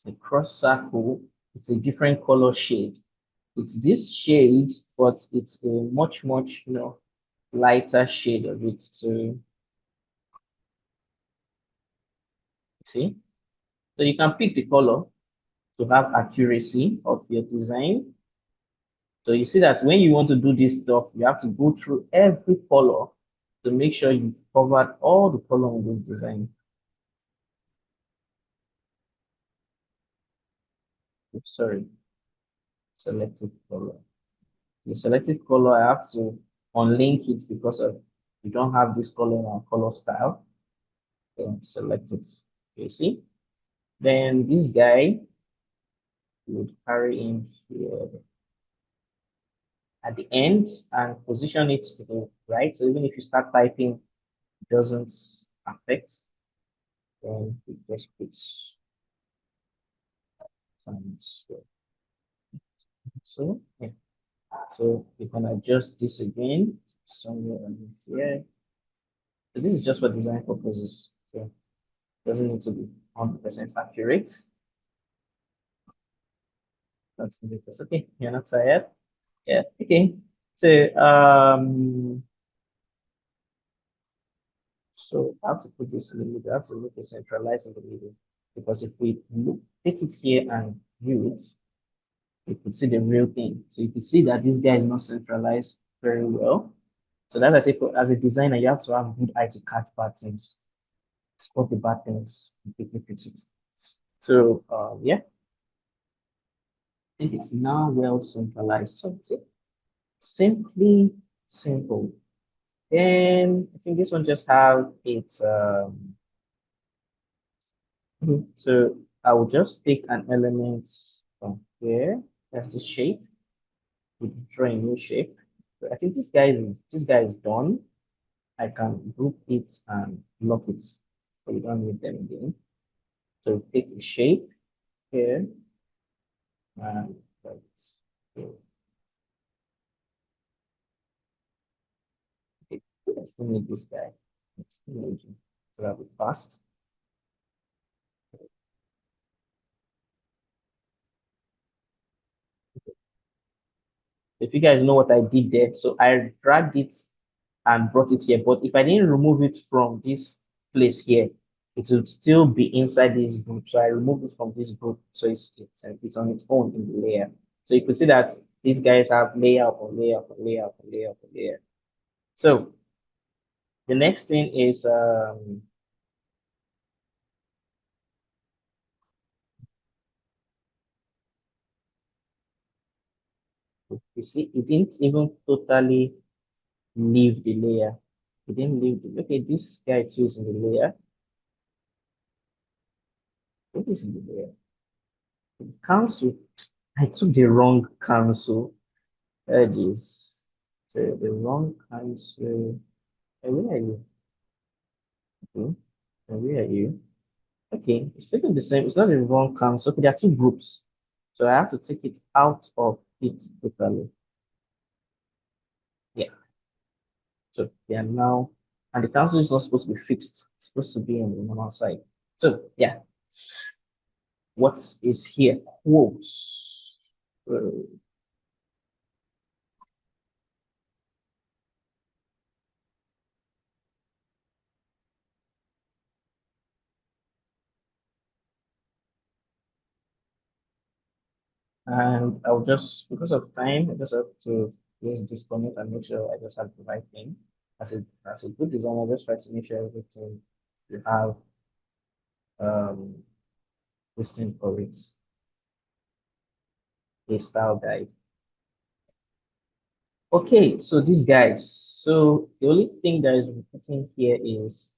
The cross circle, it's a different color shade. It's this shade, but it's a much, lighter shade of it. So see, so you can pick the color to have accuracy of your design. So you see that when you want to do this stuff, you have to go through every color to make sure you covered all the color in this design. Oops, sorry, selected color. The selected color, I have to unlink it because of we don't have this color in our color style. So select it. You see? Then this guy would carry in here at the end and position it to the right. So even if you start typing, it doesn't affect. Then we just put so yeah. So we can adjust this again somewhere on here. So this is just for design purposes. So it doesn't need to be 100% accurate. That's 100%. Okay, you're not tired. Yeah, okay. So I have to put this in the middle. I have to make it centralized in the middle. Because if we take it here and view it, you could see the real thing. So you can see that this guy is not centralized very well. So that's I say, as a designer, you have to have good eye to catch bad things, spot the bad things, and quickly fix it. So yeah, I think it's now well centralized. So it's simply simple. And I think this one just have its so I will just pick an element from here. That's the shape. We draw a new shape. So I think this guy is done. I can group it and lock it. So we don't need them again. So pick a shape here and okay. I still need this guy. I still need him. So that'll be fast. If you guys know what I did there, so I dragged it and brought it here. But if I didn't remove it from this place here, it would still be inside this group. So I removed it from this group. So it's on its own in the layer. So you could see that these guys have layer upon layer upon layer upon layer upon layer. So the next thing is you see it didn't even totally leave the layer. It didn't leave the okay, this guy too is in the layer. What is in the layer? Cancel. I took the wrong cancel. Edges. So the wrong answer. Where are you? Okay. Where are you? Okay, it's taking the same. It's not the wrong count. Okay, there are two groups. So I have to take it out of it totally. Yeah. So they are now, and the council is not supposed to be fixed. It's supposed to be on the normal side. So yeah, what is here? Quotes. Uh, and I'll just, because of time, I just have to just disconnect and make sure I just have the right thing. As a good designer, just try to make sure everything you have um this thing for it, a style guide. Okay, so these guys. So the only thing that is repeating here is,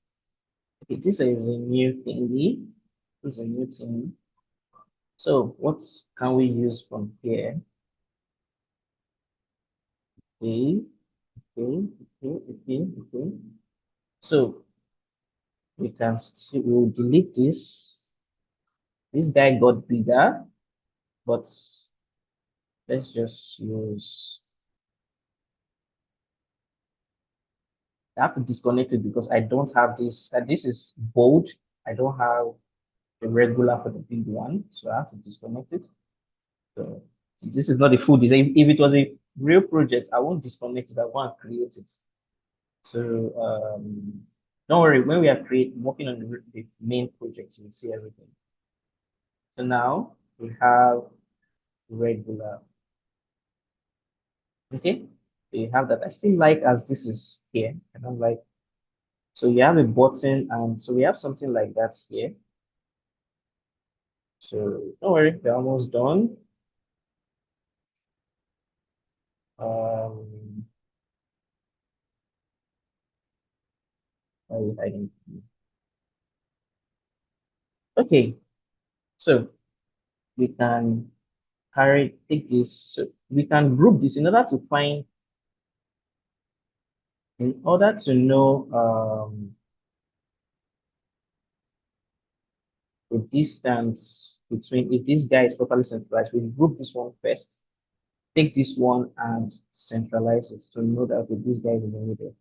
okay, this is a new thingy. This is a new thing. So what can we use from here? Okay, okay, okay. So we can still, we'll delete this. This guy got bigger, but let's just use, I have to disconnect it because I don't have this. This is bold. I don't have the regular for the big one, so I have to disconnect it. So this is not a full design. If it was a real project, I won't disconnect it. I want to create it. So don't worry. When we are working on the main project, you will see everything. So now we have regular. Okay, so you have that. I still like as this is here. I don't like. So you have a button, and so we have something like that here. So don't worry, we're almost done. Um, I didn't. Okay, so we can take this. So we can group this in order to find, in order to know the distance between, if this guy is properly centralized, we group this one first, take this one and centralize it to know that okay, this guy is in the middle.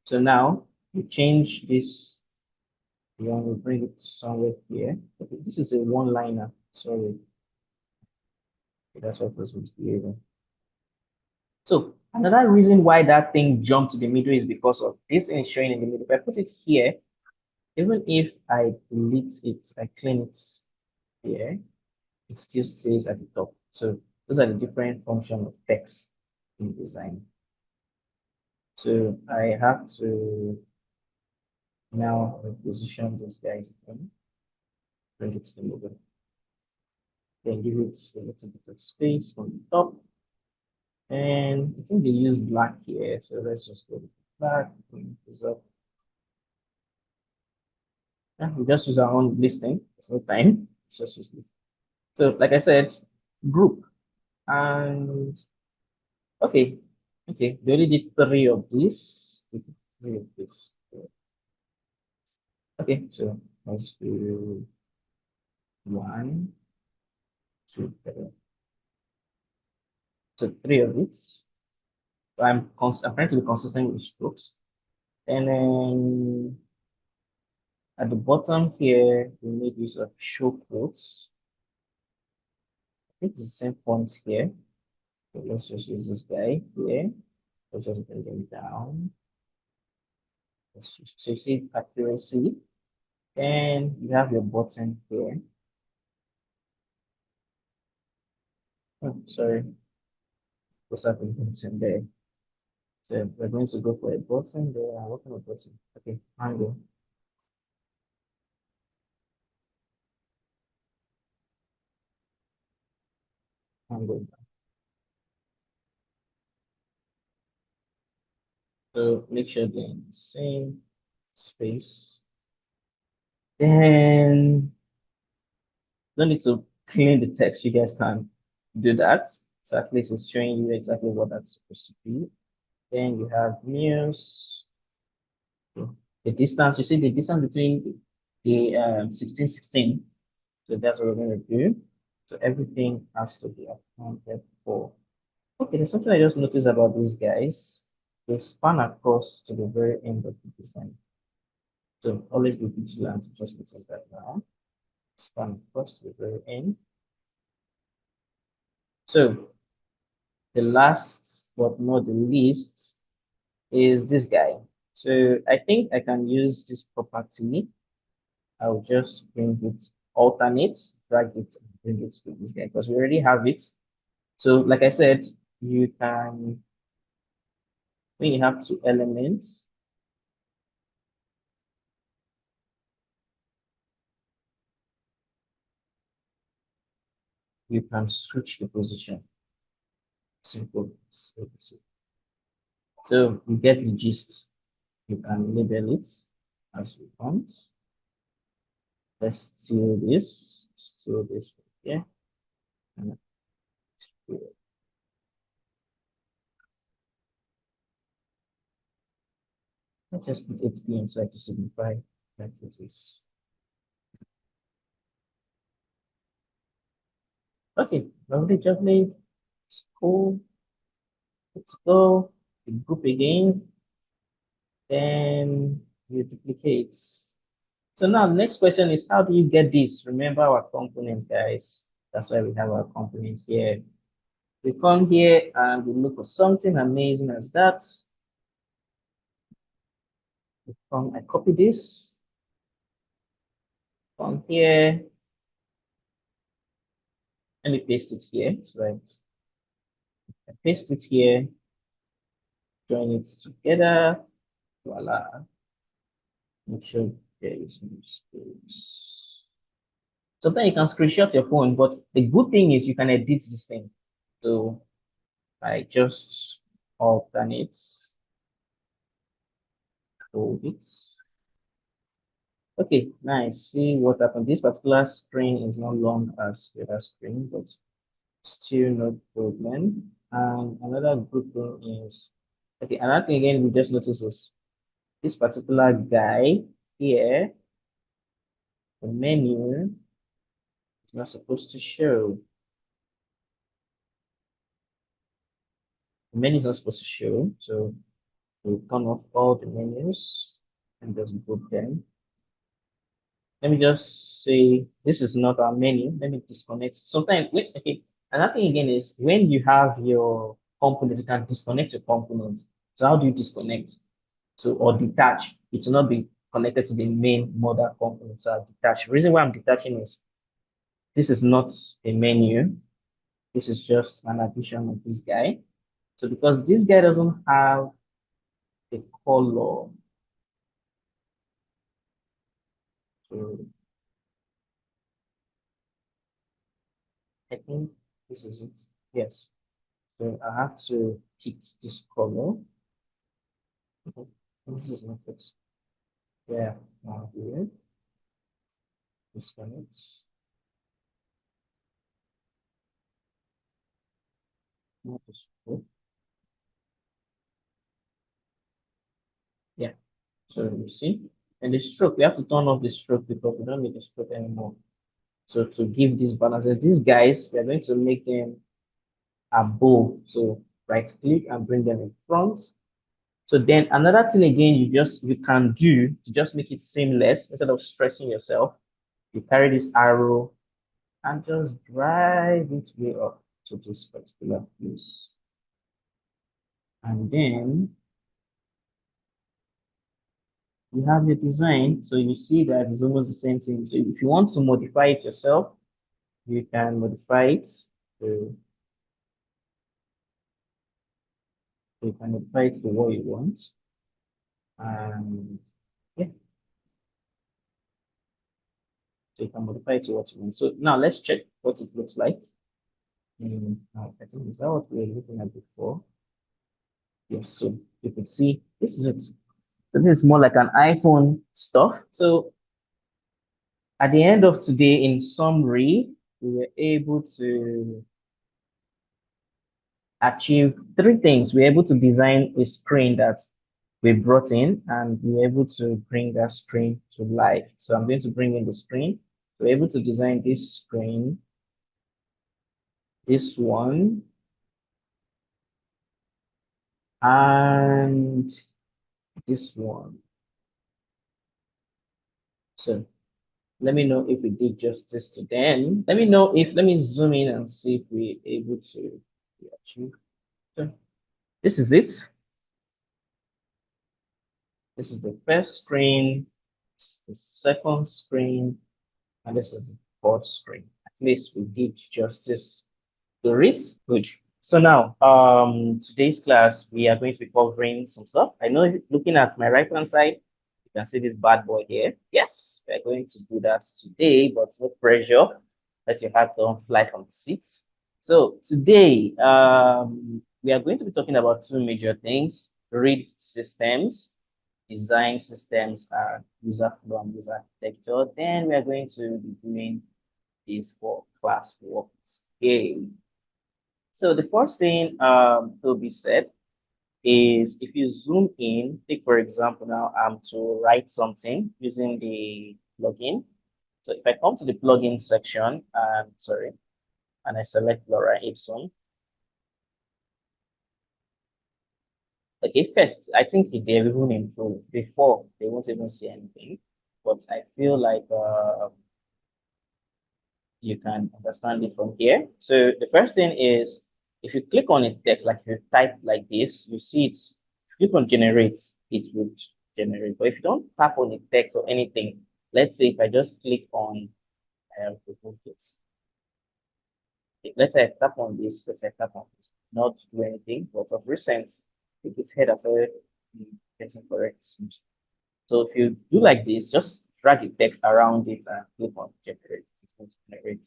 So now we change this. We want to bring it somewhere here. Okay, this is a one-liner. Sorry, that's what was misbehaving. So another reason why that thing jumped to the middle is because of this thing is showing in the middle. If I put it here, even if I delete it, I clean it here, it still stays at the top. So those are the different functions of text in design. So I have to now reposition those guys again, bring it to the middle, then give it a little bit of space from the top. And I think they use black here, so let's just go with black. Bring this up. Yeah, we just use our own listing. There's no time. It's just use listing. So, like I said, group. And okay, okay, they only did three of these. We did three of this. Okay, so let's do one, two, three. So three of it. So I'm trying to be consistent with strokes. And then at the bottom here, we need use of show quotes. I think it's the same font here. So let's just use this guy here. Let's just bring them down. So you see accuracy, and you have your button here. Oh, sorry, what's up with button there? So we're going to go for a button there. What kind of button? Okay, angle, angle. So make sure they're in the same space. Then don't need to clean the text. You guys can do that. So at least it's showing you exactly what that's supposed to be. Then you have news. The distance, you see the distance between the 1616. So that's what we're going to do. So everything has to be accounted for. Okay, there's something I just noticed about these guys. They span across to the very end of the design. So always be vigilant. Just notice that now. Span across to the very end. So the last but not the least is this guy. So I think I can use this property. I'll just bring it, alternate, drag it, bring it to this guy because we already have it. So like I said, you can, when you have two elements, you can switch the position. Simple. So you get the gist. You can label it as you want. Let's steal this here. And let's just put 8 p.m. so to signify that it is. Okay, lovely, lovely. It's cool. Let's go. The group again. Then you duplicate. So now the next question is, how do you get this? Remember our component, guys. That's why we have our components here. We come here and we look for something amazing as that. I copy this from here. Let me paste it here. Right. I paste it here, join it together. Voila. Make sure there is no space. Sometimes you can screenshot your phone, but the good thing is you can edit this thing. So I just alternate, hold it. Okay, nice. See what happened. This particular screen is not long as the other screen, but still no problem. And another good thing is, okay, another thing again we just noticed is this particular guy here, the menu is not supposed to show. The menu is not supposed to show, so we'll turn off all the menus and just group them. Let me just say this is not our menu. Let me disconnect. Sometimes, okay. Another thing again is when you have your components, you can disconnect your components. So how do you disconnect? So or detach. It will not be connected to the main mother component. So I detach. The reason why I'm detaching is this is not a menu. This is just an addition of this guy. So because this guy doesn't have a color, so I think this is it. Yes. So I have to pick this color. Okay. This is not it. Yeah, now here. Disconnect. Not the stroke. Yeah. So you see, and the stroke, we have to turn off the stroke because we don't need the stroke anymore. So to give this balance, and these guys, we are going to make them above. So right click and bring them in front. So then another thing again, you can do to just make it seamless instead of stressing yourself. You carry this arrow and just drive it way up to this particular place. And then you have your design. So you see that it's almost the same thing. So if you want to modify it yourself, you can modify it. So you can modify it to what you want. And yeah, so you can modify it to what you want. So now let's check what it looks like. I think is that what we were looking at before? Yes, so you can see this is it. So this is more like an iPhone stuff. So at the end of today, in summary, we were able to achieve three things. We're able to design a screen that we brought in, and we're able to bring that screen to life. So I'm going to bring in the screen. We're able to design this screen, this one, and this one. So let me know if we did justice to them. Let me know if, let me zoom in and see if we're able to achieve. So this is it. This is the first screen, this is the second screen, and this is the fourth screen. At least we did justice to it. Good. So now, today's class, we are going to be covering some stuff. I know looking at my right-hand side, you can see this bad boy here. Yes, we're going to do that today, but no pressure. Let your heart don't fly from the seats. So today, we are going to be talking about two major things: read systems, design systems, user flow and user architecture. Then we are going to be doing this for class work today. So the first thing to be said is, if you zoom in, take for example now I'm to write something using the plugin. So if I come to the plugin section, sorry, and I select Laura Ipsum. Okay, first, I think they've even improved. Before, they won't even see anything. But I feel like you can understand it from here. So the first thing is, if you click on a text, like if you type like this, you see it's, click on generate, it would generate. But if you don't tap on the text or anything, let's say if I just click on, I have to move this. Let's say I tap on this, let's say I tap on this, not do anything, but of recent, I think its head has already getting correct. So if you do like this, just drag the text around it and click on generate. It's going to generate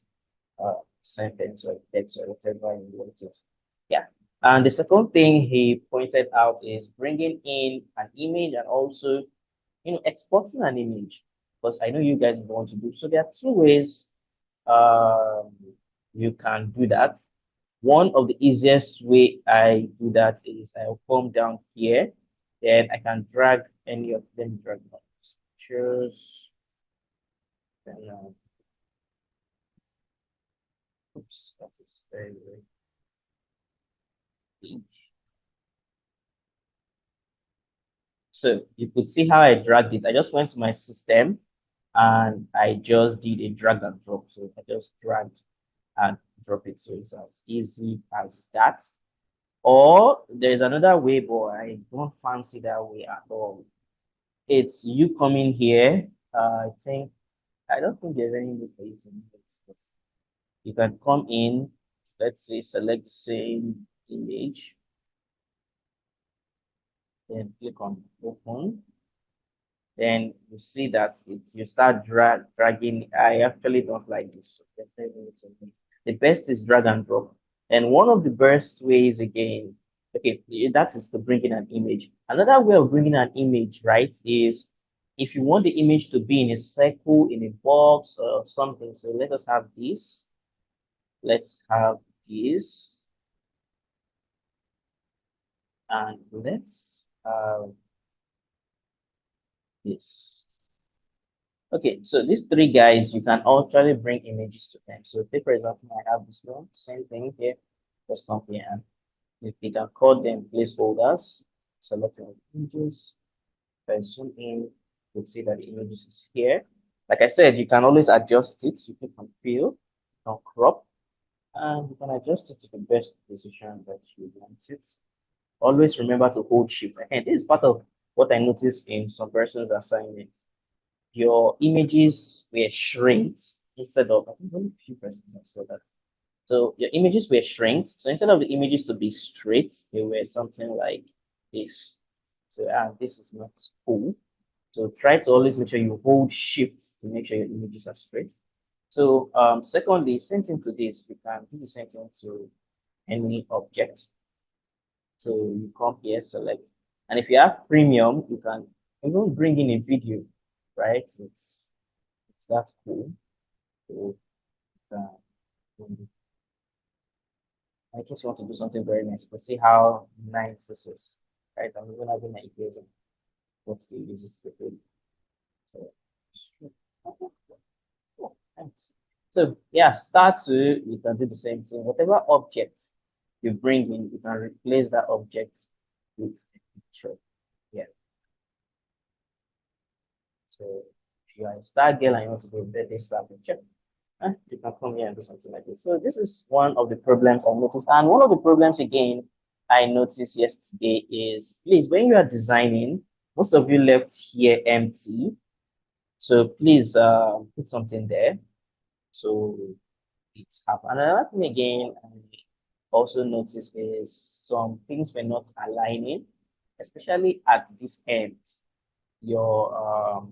sentence or text or whatever you want it. Yeah. And the second thing he pointed out is bringing in an image and also, exporting an image, because I know you guys want to do. So there are two ways you can do that. One of the easiest way I do that is I'll come down here, then I can drag any of them, drag my pictures, then oops, that is very, very big. So you could see how I dragged it. I just went to my system and I just did a drag and drop. So I just dragged and drop it. So it's as easy as that. Or there's another way, but I don't fancy that way at all. It's you coming here. I don't think there's any way for you to do it, but you can come in, let's say select the same image, then click on open. Then you see that you start dragging. I actually don't like this. So the best is drag and drop. And one of the best ways again, okay, that is to bring in an image. Another way of bringing an image, right, is if you want the image to be in a circle, in a box or something. So let us have this. Let's have this. And let's have this. Okay, so these three guys, you can actually bring images to them. So take for example, I have this one, same thing here. Just come here and you can call them placeholders. Select your images. If I zoom in, you'll see that the images is here. Like I said, you can always adjust it. You click on fill, you can crop, and you can adjust it to the best position that you want it. Always remember to hold shift. And this is part of what I noticed in some person's assignments. Your images were shrinked instead of, I think only a few persons I saw that. So your images were shrinked. So instead of the images to be straight, they were something like this. So this is not cool. So try to always make sure you hold shift to make sure your images are straight. So secondly, same thing to this, you can do the same thing to any object. So you come here, select, and if you have premium, you can even bring in a video, right? It's that cool. So in case you want to do something very nice, but see how nice this is, right? I'm even having ideas of what to use this for. So, thanks. So yeah, start to, you can do the same thing. Whatever object you bring in, you can replace that object with a picture. Yeah. So if you are a star girl and you want to do a birthday star picture, you can come here and do something like this. So this is one of the problems I noticed. And one of the problems again I noticed yesterday is, please, when you are designing, most of you left here empty. So please put something there. So it's happened. Another thing again, I also noticed is some things were not aligning, especially at this end. Your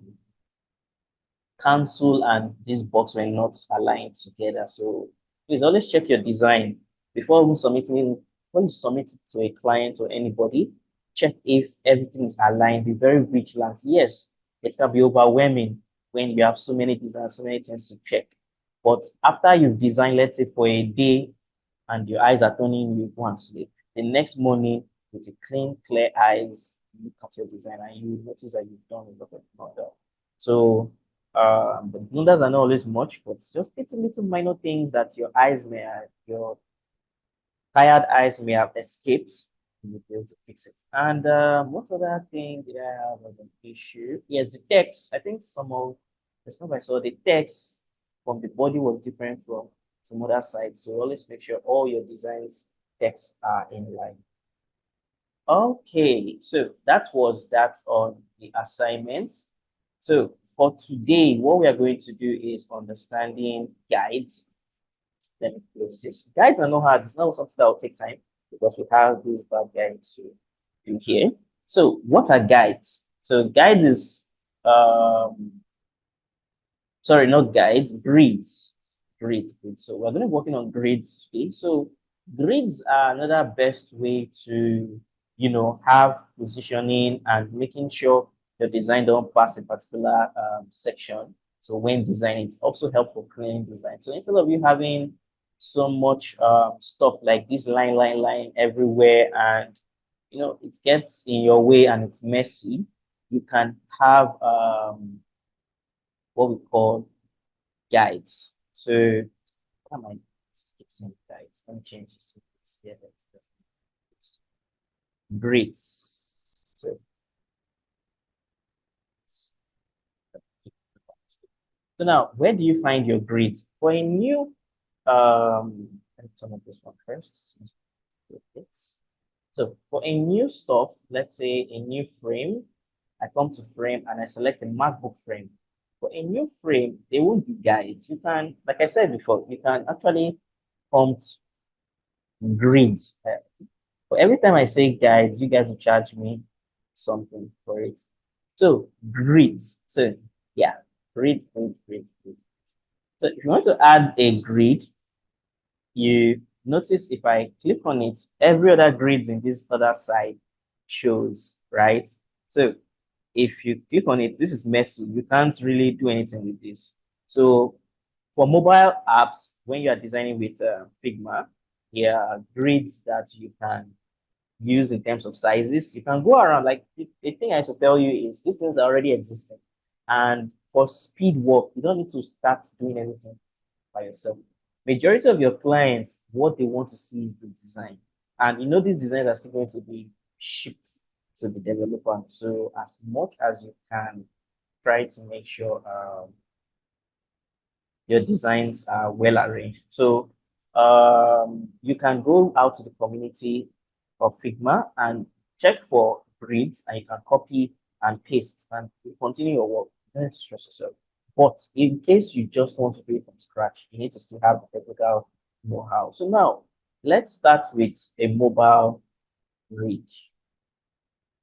cancel and this box were not aligned together. So please always check your design before even submitting. When you submit it to a client or anybody, check if everything is aligned. Be very vigilant. Yes, it can be overwhelming when you have so many designs, so many things to check. But after you've designed, let's say for a day, and your eyes are turning, you want to sleep. The next morning, with a clean, clear eyes, you look at your design and you notice that you've done a lot of model. So the blunders are not always much, but just little minor things that your eyes may have, your tired eyes may have escaped. You'll be able to fix it. And what other thing did I have as an issue? Yes, the text. I think some of the stuff I saw, the text from the body was different from some other sites. So always make sure all your designs text are in line. Okay, so that was that on the assignment. So for today, what we are going to do is understanding guides. Let me close this. Guides are not hard. It's not something that will take time because we have these bad guides to do here. So what are guides? So guides is sorry, not guides, grids. Grids. So we're going to be working on grids today. So grids are another best way to, have positioning and making sure your design don't pass a particular section. So when designing, it's also helpful cleaning design. So instead of you having so much stuff like this line everywhere, and it gets in your way and it's messy, you can have what we call guides. So what am I skipping guides? Let me change this here. Grids. So now, where do you find your grids? For a new, let me turn on this one first. So for a new stuff, let's say a new frame, I come to frame and I select a MacBook frame. For a new frame, there won't be guides. You can, like I said before, you can actually prompt grids. For every time I say guides, you guys will charge me something for it. So grids. So yeah, grid. So if you want to add a grid, you notice if I click on it, every other grids in this other side shows, right? So if you click on it, this is messy. You can't really do anything with this. So for mobile apps, when you are designing with Figma, there are grids that you can use in terms of sizes. You can go around, like the thing I should tell you is these things are already existing. And for speed work, you don't need to start doing anything by yourself. Majority of your clients, what they want to see is the design. And these designs are still going to be shipped to the developer. So as much as you can, try to make sure your designs are well arranged. So you can go out to the community of Figma and check for grids, and you can copy and paste and continue your work. You don't need to stress yourself. But in case you just want to do it from scratch, you need to still have the technical know-how. So now let's start with a mobile grid.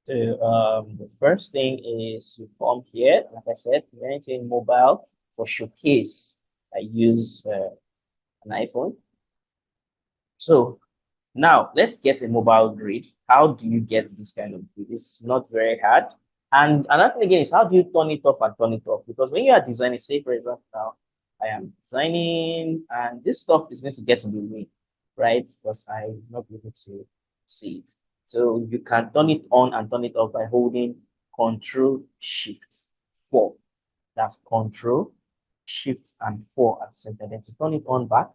So the first thing is you come here, like I said, anything mobile for showcase. I use an iPhone. So now let's get a mobile grid. How do you get this kind of grid? It's not very hard. And another thing again is how do you turn it off and turn it off? Because when you are designing, say for example, now I am designing and this stuff is going to get in the way. right? Because I will not be able to see it. So you can turn it on and turn it off by holding Control Shift 4. That's Control Shift and 4 at the same time. Then to turn it on back,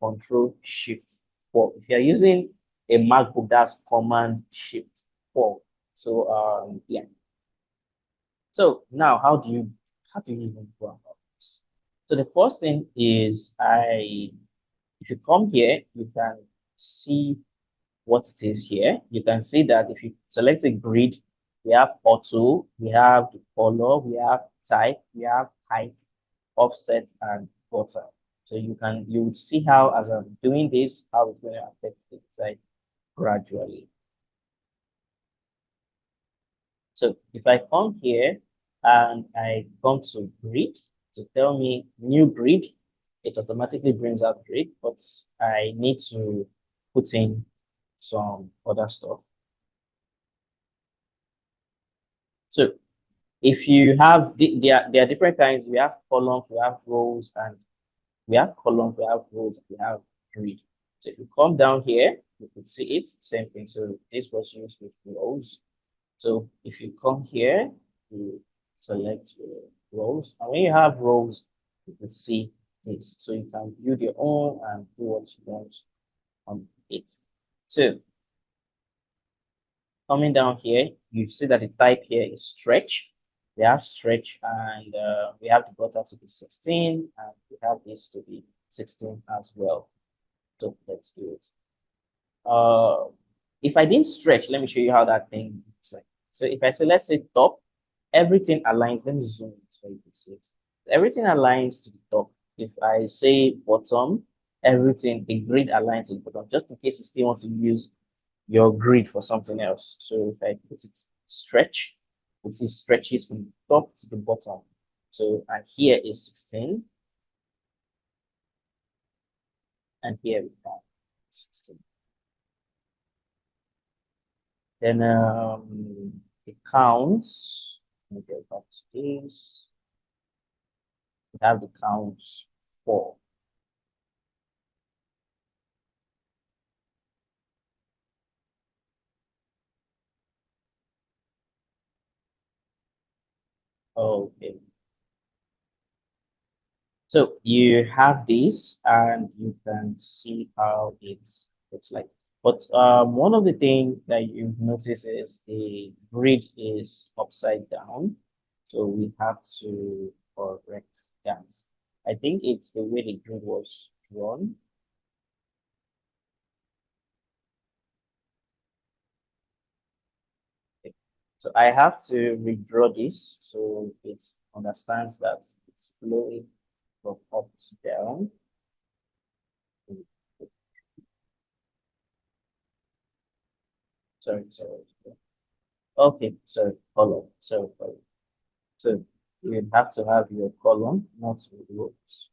Control Shift 4. If you're using a MacBook, that's Command Shift 4. So yeah. So now how do you even go about this? So the first thing is if you come here, you can see what it is here. You can see that if you select a grid, we have auto, we have the color, we have type, we have height, offset, and border. So you would see how, as I'm doing this, how it's going to affect the design gradually. So if I come here and I come to grid to tell me new grid, it automatically brings up grid, but I need to put in some other stuff. So if you have, there are different kinds. We have columns, we have rows, and we have columns, we have rows, we have grid. So if you come down here, you could see it, same thing. So this was used with rows. So if you come here, you select your rows. And when you have rows, you can see this. So you can build your own and do what you want on it. So coming down here, you see that the type here is stretch. We have stretch and we have the border to be 16 and we have this to be 16 as well. So let's do it. If I didn't stretch, let me show you how that thing looks like. So if I say, let's say top, everything aligns. Let me zoom so you can see it. Everything aligns to the top. If I say bottom, everything, the grid aligns to the bottom, just in case you still want to use your grid for something else. So if I put it stretch, it stretches from the top to the bottom. So and here is 16. And here we have 16. Then it counts. Let me get back to this. We have the counts 4. Okay. So you have this and you can see how it looks like. But one of the things that you notice is the grid is upside down. So we have to correct that. I think it's the way the grid was drawn. Okay. So I have to redraw this so it understands that it's flowing from up to down. Sorry. Okay, so column. So you have to have your column, not rows.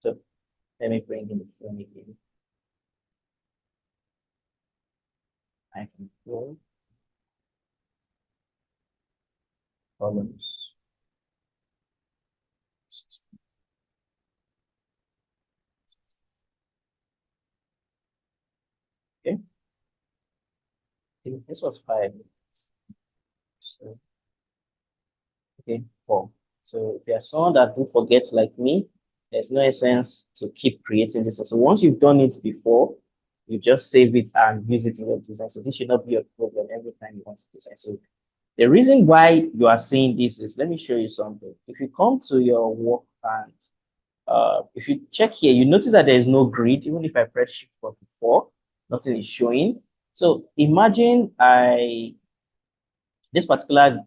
So let me bring in the phone again. I can go columns. Okay, this was 5 minutes. So okay, 4. So if you're someone that do forgets like me, there's no essence to keep creating this. So once you've done it before, you just save it and use it in your design. So this should not be a problem every time you want to design. So the reason why you are seeing this is, let me show you something. If you come to your work and if you check here, you notice that there is no grid. Even if I press Shift 44, nothing is showing. So imagine this particular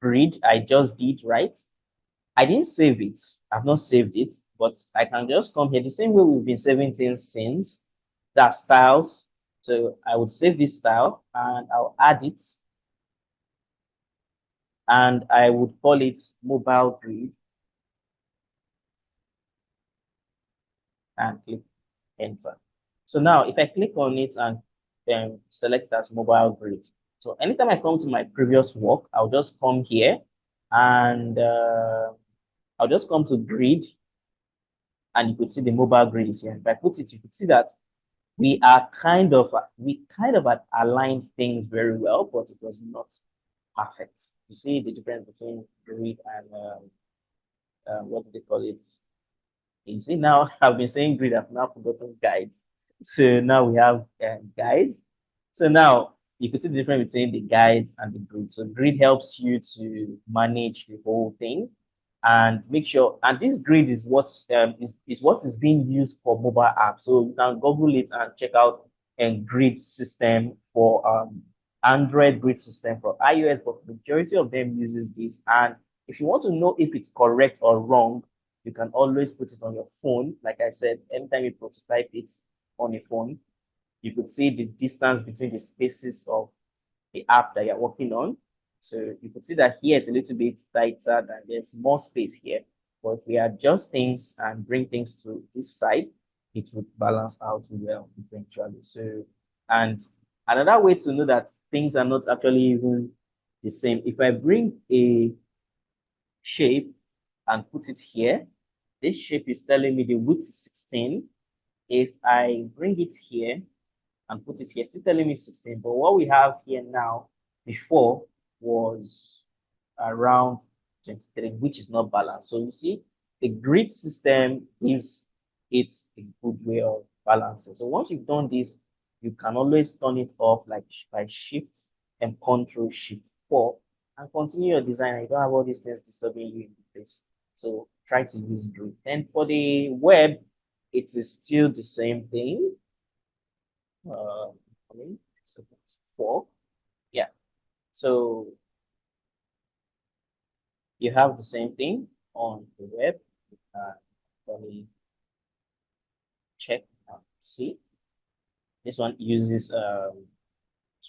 grid I just did, right? I didn't save it. I've not saved it, but I can just come here the same way we've been saving things since. That styles. So I would save this style and I'll add it. And I would call it mobile grid and click enter. So now if I click on it and then select as mobile grid. So anytime I come to my previous work, I'll just come here and I'll just come to grid and you could see the mobile grid is here. If I put it, you could see that we kind of had aligned things very well, but it was not perfect. You see the difference between grid and what do they call it? You see now I've been saying grid, I've now forgotten guides. So now we have guides. So now you can see the difference between the guides and the grid. So grid helps you to manage the whole thing and make sure. And this grid is what is being used for mobile apps. So you can Google it and check out a grid system for Android, grid system for iOS, but majority of them uses this. And if you want to know if it's correct or wrong, you can always put it on your phone. Like I said, anytime you prototype it on a phone, you could see the distance between the spaces of the app that you're working on. So you could see that here is a little bit tighter than there's more space here. But if we adjust things and bring things to this side, it would balance out well eventually. So, and another way to know that things are not actually even the same, if I bring a shape and put it here, this shape is telling me the width is 16. If I bring it here and put it here, still telling me 16. But what we have here now before was around 23, which is not balanced. So you see, the grid system gives it a good way of balancing. So once you've done this, you can always turn it off like by Shift and Control Shift 4 and continue your design. You don't have all these things disturbing you in the face. So try to use grid. And for the web, it is still the same thing. I mean, so 4. Yeah. So you have the same thing on the web. Let me check and see. This one uses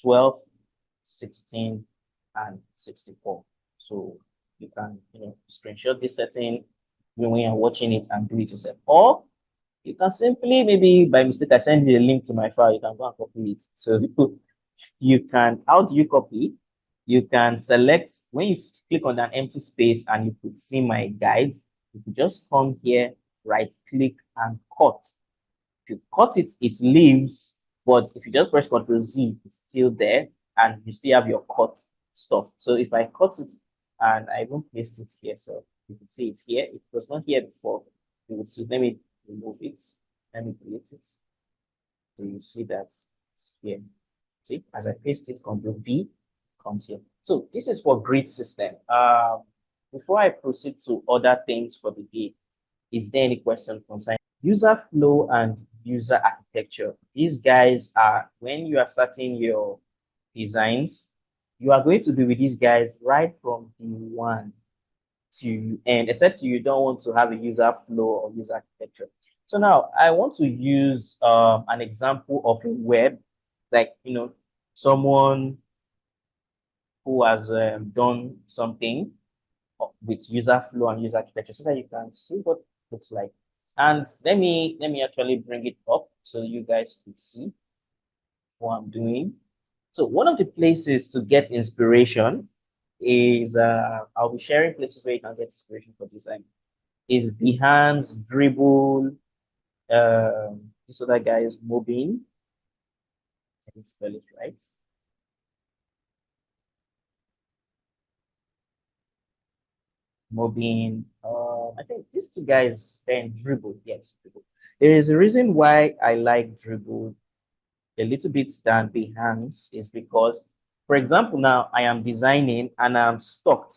12, 16, and 64. So you can screenshot this setting when you're watching it and do it yourself. Or you can simply, maybe by mistake, I send you a link to my file. You can go and copy it. So you can, how do you copy? You can select, when you click on an empty space and you could see my guide, you could just come here, right click and cut. If you cut it, it leaves, but if you just press Ctrl Z, it's still there and you still have your cut stuff. So if I cut it and I won't paste it here, so you can see it's here. It was not here before. You would see, let me remove it. Let me delete it. So you see that it's here. See, as I paste it, Ctrl V comes here. So this is for grid system. Before I proceed to other things for the day, is there any question concerning user flow and user architecture? These guys are, when you are starting your designs, you are going to be with these guys right from D1 to end, except you don't want to have a user flow or user architecture. So now I want to use an example of a web, like, someone who has done something with user flow and user architecture so that you can see what it looks like. And let me actually bring it up so you guys could see what I'm doing. So one of the places to get inspiration is I'll be sharing places where you can get inspiration for design. Is Behance, Dribble, this other guy is Mobin. I can spell it right. Mobin. I think these two guys, then Dribble. Yes, Dribble. There is a reason why I like Dribble a little bit than Behance is because, for example, now I am designing and I'm stuck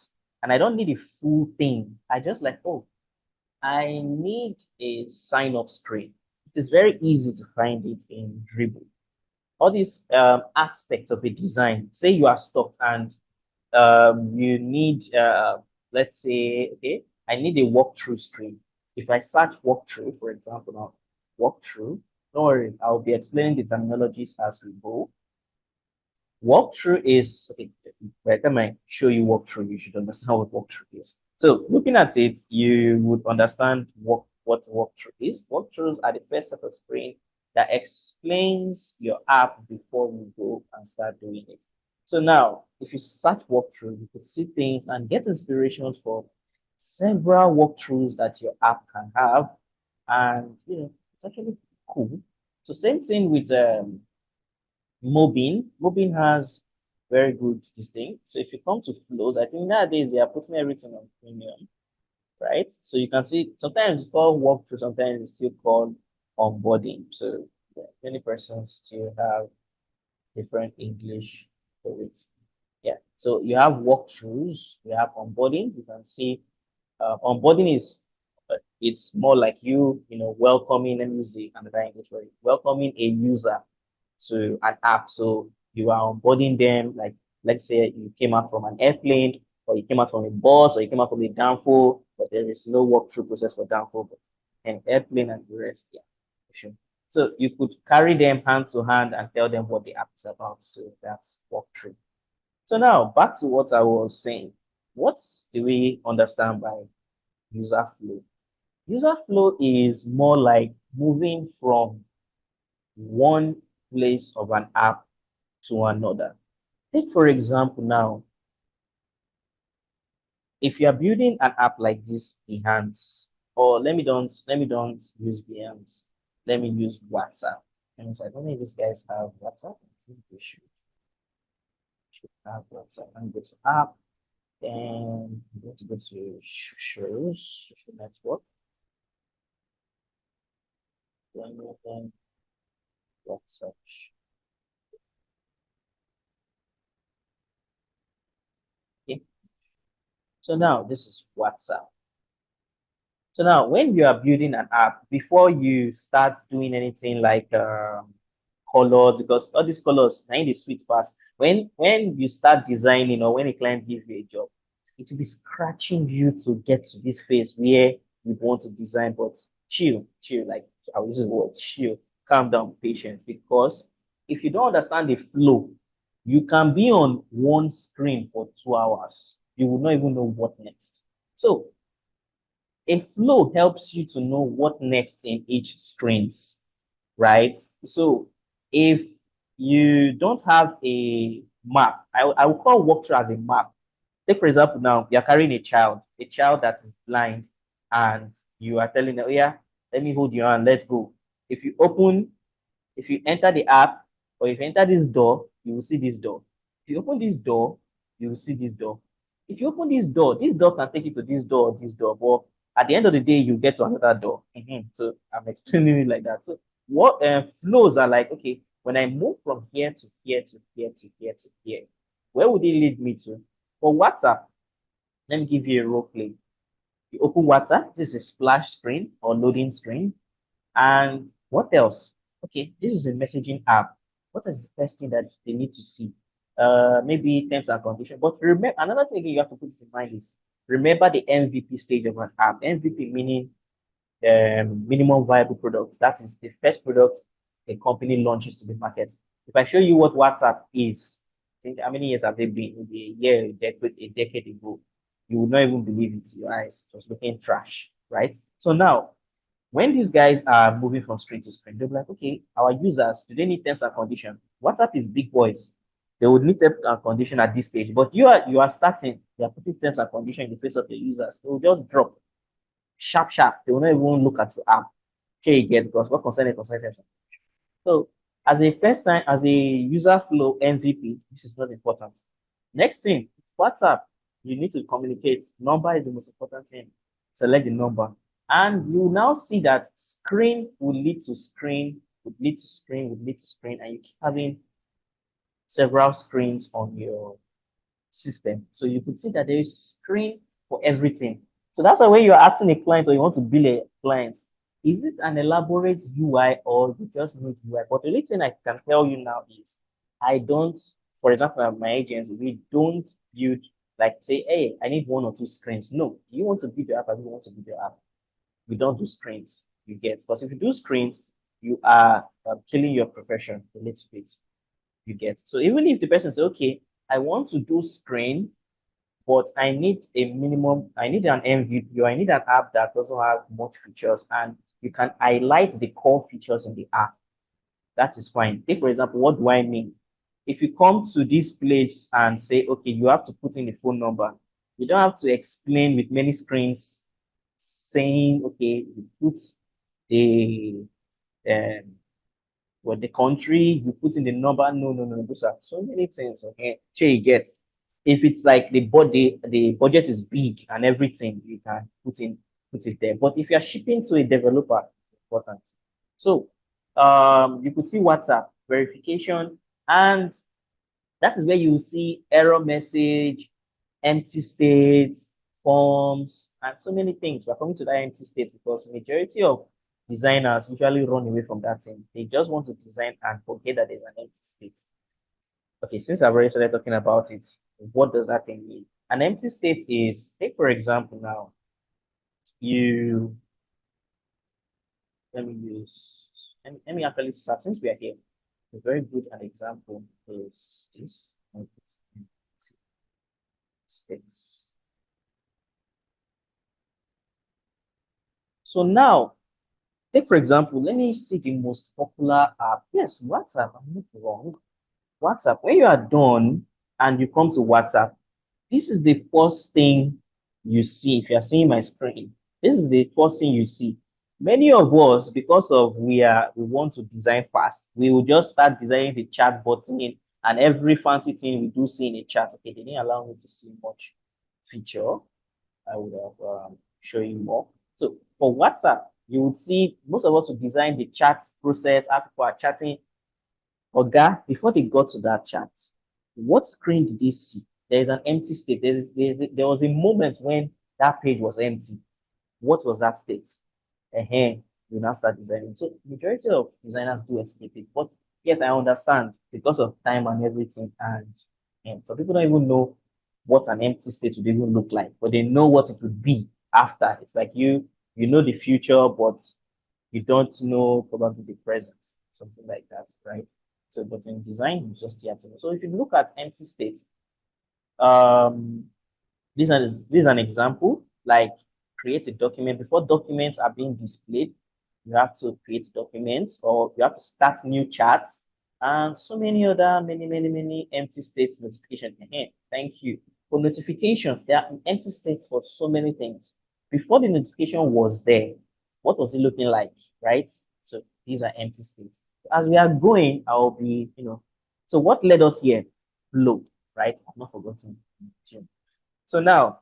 and I don't need a full thing. I just like, oh, I need a sign up screen. It is very easy to find it in Dribble. All these aspects of a design, say you are stuck and you need, let's say, okay, I need a walkthrough screen. If I search walkthrough, for example, now walkthrough, don't worry, I'll be explaining the terminologies as we go. Walkthrough is, okay, by the time I show you walkthrough, you should understand what walkthrough is. So looking at it, you would understand what walkthrough is. Walkthroughs are the first set of screen that explains your app before you go and start doing it. So now, if you search walkthrough, you could see things and get inspirations for several walkthroughs that your app can have. And, it's actually cool So same thing with Mobin. Mobin has very good this thing. So if you come to flows, I think nowadays they are putting everything on premium, right? So you can see sometimes it's called walkthrough, sometimes it's still called onboarding. So yeah, many persons still have different English for it. Yeah. So you have walkthroughs, you have onboarding. You can see onboarding is it's more like you know, welcoming, let me use another English word, welcoming a user to an app. So you are onboarding them, like let's say you came out from an airplane, or you came out from a bus, or you came out from a downfall, but there is no walkthrough process for downfall, but an airplane and the rest, yeah, sure. So you could carry them hand to hand and tell them what the app is about. So that's walkthrough. So now back to what I was saying. What do we understand by user flow? User flow is more like moving from one place of an app to another. Take for example now, if you are building an app like this Behance, or let me don't use Behance, let me use WhatsApp. And so I don't know if these guys have WhatsApp. I think they should have WhatsApp. And go to app, then I'm going to go to shows, social network, then WhatsApp. Okay. So now this is WhatsApp. So now when you are building an app, before you start doing anything like colors, because all these colors, now in the sweet part, when you start designing or when a client gives you a job, it will be scratching you to get to this phase where you want to design, but chill, like I will use the word chill, calm down, patient, because if you don't understand the flow, you can be on one screen for 2 hours. You will not even know what next. So a flow helps you to know what next in each screens, right? So if you don't have a map, I will call walkthrough as a map. Take for example, now you're carrying a child that is blind, and you are telling them, oh yeah, let me hold your hand, let's go. If you open if you enter the app, or if you enter this door, you will see this door. If you open this door, you will see this door. If you open this door can take you to this door or this door. But at the end of the day, you get to another door. So I'm explaining it like that. So what flows are like, okay, when I move from here to here to here to here to here, where would it lead me to? For WhatsApp, let me give you a role play. You open WhatsApp, this is a splash screen or loading screen. And what else? Okay, this is a messaging app. What is the first thing that they need to see? Maybe terms and conditions. But remember, another thing you have to put in mind is remember the MVP stage of an app. MVP meaning minimum viable product. That is the first product a company launches to the market. If I show you what WhatsApp is, think how many years have they been? Maybe a year, a decade ago, you would not even believe it to your eyes. It was looking trash, right? So now when these guys are moving from screen to screen, they'll be like, okay, our users, do they need terms and conditions? WhatsApp is big boys. They would need terms and conditions at this stage, but you are starting, you are putting terms and conditions in the face of the users. They will just drop sharp. They will not even look at your app. Sure you get, because what concern terms. So as a first time, as a user flow MVP, this is not important. Next thing, WhatsApp, you need to communicate. Number is the most important thing. Select the number. And you now see that screen will lead to screen, would lead to screen, would lead to screen, and you keep having several screens on your system. So you could see that there is a screen for everything. So that's why when you're asking a client or you want to bill a client, is it an elaborate UI or you just need UI? But the only thing I can tell you now is I don't, for example, at my agency, we don't build like say, hey, I need 1 or 2 screens. No, do you want to build your app? I don't want to build your app. We don't do screens. You get, because if you do screens, you are killing your profession a little bit. You get. So even if the person says, okay, I want to do screen, but I need a minimum, I need an MVP, or I need an app that doesn't have much features, and you can highlight the core features in the app. That is fine. Take, for example, what do I mean? If you come to this place and say, okay, you have to put in the phone number, you don't have to explain with many screens saying, okay, you put the um, What the country, you put in the number. No, no, no. Those are so many things. Okay, sure you get. If it's like the budget is big and everything, you can put it there. But if you are shipping to a developer, it's important. So you could see WhatsApp verification, and that is where you will see error message, empty states, forms, and so many things. We're coming to that empty state because majority of designers usually run away from that thing. They just want to design and forget that there's an empty state. Okay, since I've already started talking about it, what does that thing mean? An empty state is, take for example now, you, let me use, let me actually start, since we are here, a very good an example is this. States. So now, take for example, let me see the most popular app. Yes, WhatsApp. I'm not wrong. WhatsApp. When you are done and you come to WhatsApp, this is the first thing you see. If you are seeing my screen, this is the first thing you see. Many of us, because of we want to design fast, we will just start designing the chat button and every fancy thing we do see in a chat. Okay, they didn't allow me to see much feature. I would have show you more. So for WhatsApp, you would see most of us would design the chat process, how people are chatting. Oga, before they got to that chat, what screen did they see? There is an empty state. There was a moment when that page was empty. What was that state? You now start designing. So majority of designers do escape it. But yes, I understand because of time and everything. And so people don't even know what an empty state would even look like, but they know what it would be after. It's like you know the future, but you don't know probably the present, something like that, right? So, but in design, you just have to know. So if you look at empty states, um, this is an example, like create a document. Before documents are being displayed, you have to create documents or you have to start new chats and so many other, many empty states notifications. Thank you. For notifications, there are empty states for so many things. Before the notification was there, what was it looking like, right? So these are empty states. As we are going, I'll be, so what led us here? Flow, right? I've not forgotten. So now,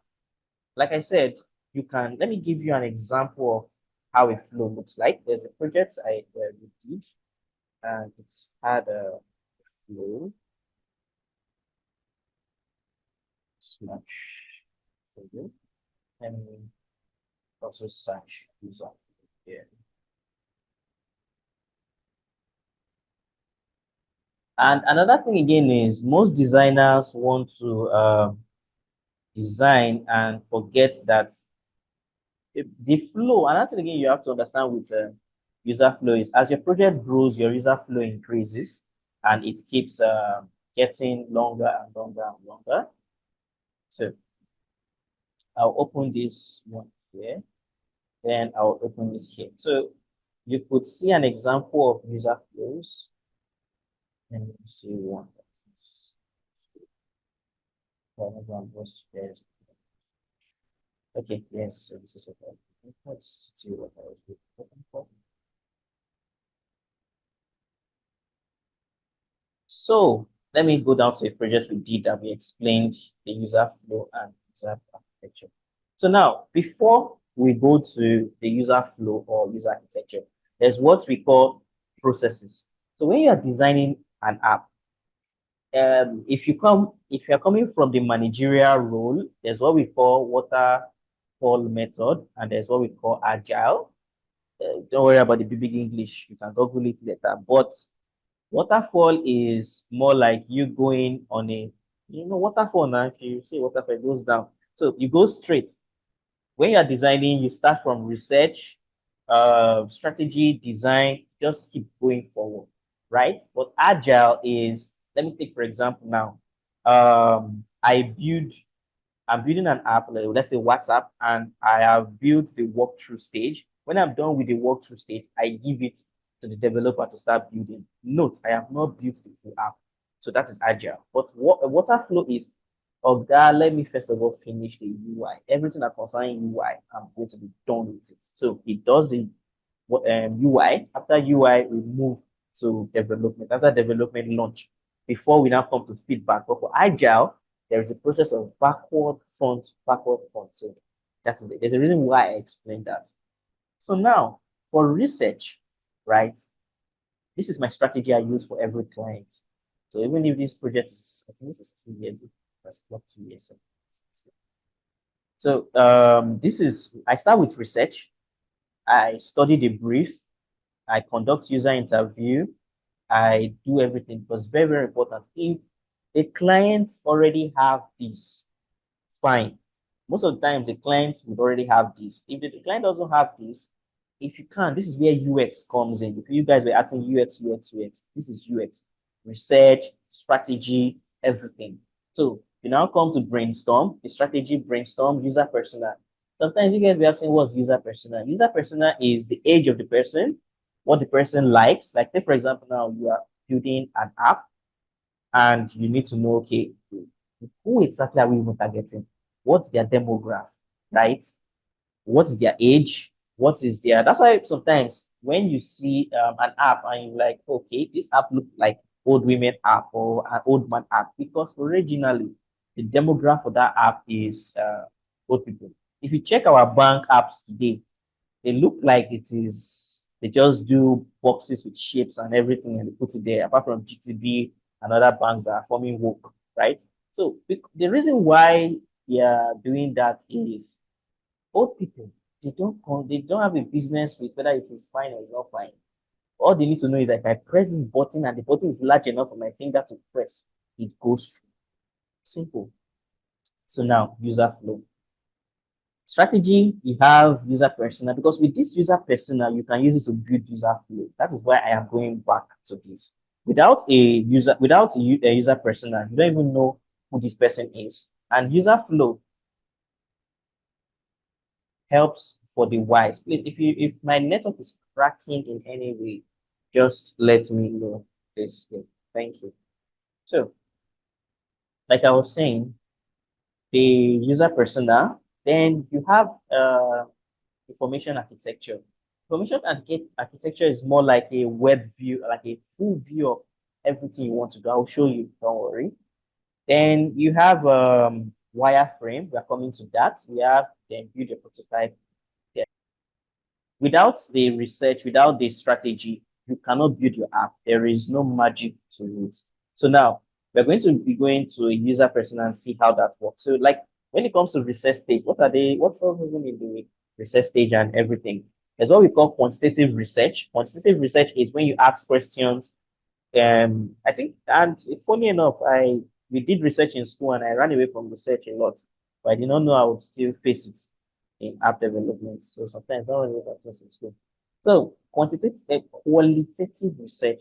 like I said, you can, let me give you an example of how a flow looks like. There's a project we did, and it's had a flow. Slash flow. And also search user here. And another thing again is most designers want to design and forget that the flow. Another thing again you have to understand with user flow is as your project grows, your user flow increases and it keeps getting longer and longer and longer. So I'll open this one here, then I'll open this here. So you could see an example of user flows. And you see one that is okay, yes, so this is what that's still what I was looking for. So let me go down to a project we did that we explained the user flow and user architecture. So now, before we go to the user flow or user architecture, there's what we call processes. So when you are designing an app, if you're coming from the managerial role, there's what we call waterfall method, and there's what we call agile. Don't worry about the big English. You can Google it later. But waterfall is more like you going on waterfall now. If you see waterfall, it goes down. So you go straight. When you're designing, you start from research, strategy, design, just keep going forward, right? But agile is, let me take for example now, I'm building an app, like, let's say WhatsApp, and I have built the walkthrough stage. When I'm done with the walkthrough stage, I give it to the developer to start building. Note, I have not built the full app. So that is agile. But what a water flow is, let me first of all finish the UI. Everything that concerns UI, I'm going to be done with it. So it does the UI. After UI, we move to development, after development launch, before we now come to feedback. But for agile, there is a process of backward, front, backward, front. So that is it. There's a reason why I explained that. So now for research, right? This is my strategy I use for every client. So even if this project is, I think this is 2 years, that's not 2 years. So this is, I start with research. I study the brief. I conduct user interview. I do everything because very, very important. If the clients already have this, fine. Most of the times the client would already have this. If the client doesn't have this, if you can, this is where UX comes in. If you guys were asking UX, this is UX. Research, strategy, everything. So you now come to brainstorm, the strategy brainstorm, user persona. Sometimes you guys be asking what's user persona. User persona is the age of the person, what the person likes. Like say for example, now you are building an app and you need to know, okay, who exactly are we even targeting? What's their demographic, right? What is their age? What is their, that's why sometimes when you see an app and you're like, okay, this app looks like old women app or an old man app, because originally the demographic for that app is old people. If you check our bank apps today, they look like it is, they just do boxes with shapes and everything and they put it there, apart from GTB and other banks that are forming woke, right? So the reason why they are doing that is old people, they don't have a business with whether it is fine or it's not fine. All they need to know is that if I press this button and the button is large enough for my finger to press, it goes through. Simple. So now user flow. Strategy, you have user persona, because with this user persona, you can use it to build user flow. That is why I am going back to this. Without a user persona, you don't even know who this person is. And user flow helps for the wise. Please, if my network is cracking in any way, just let me know this. Thank you. So, like I was saying, the user persona, then you have information architecture. Architecture is more like a web view, like a full view of everything you want to do. I'll show you, don't worry. Then you have wireframe. We are coming to that. We have then build a prototype. Without the research, without the strategy, you cannot build your app. There is no magic to it. So now we're going to be going to a user persona and see how that works. So like when it comes to research stage, what's all even in the research stage and everything? There's what we call quantitative research. Quantitative research is when you ask questions. I think, and funny enough, we did research in school and I ran away from research a lot, but I did not know I would still face it in app development. So sometimes I don't really about things in school. So qualitative research.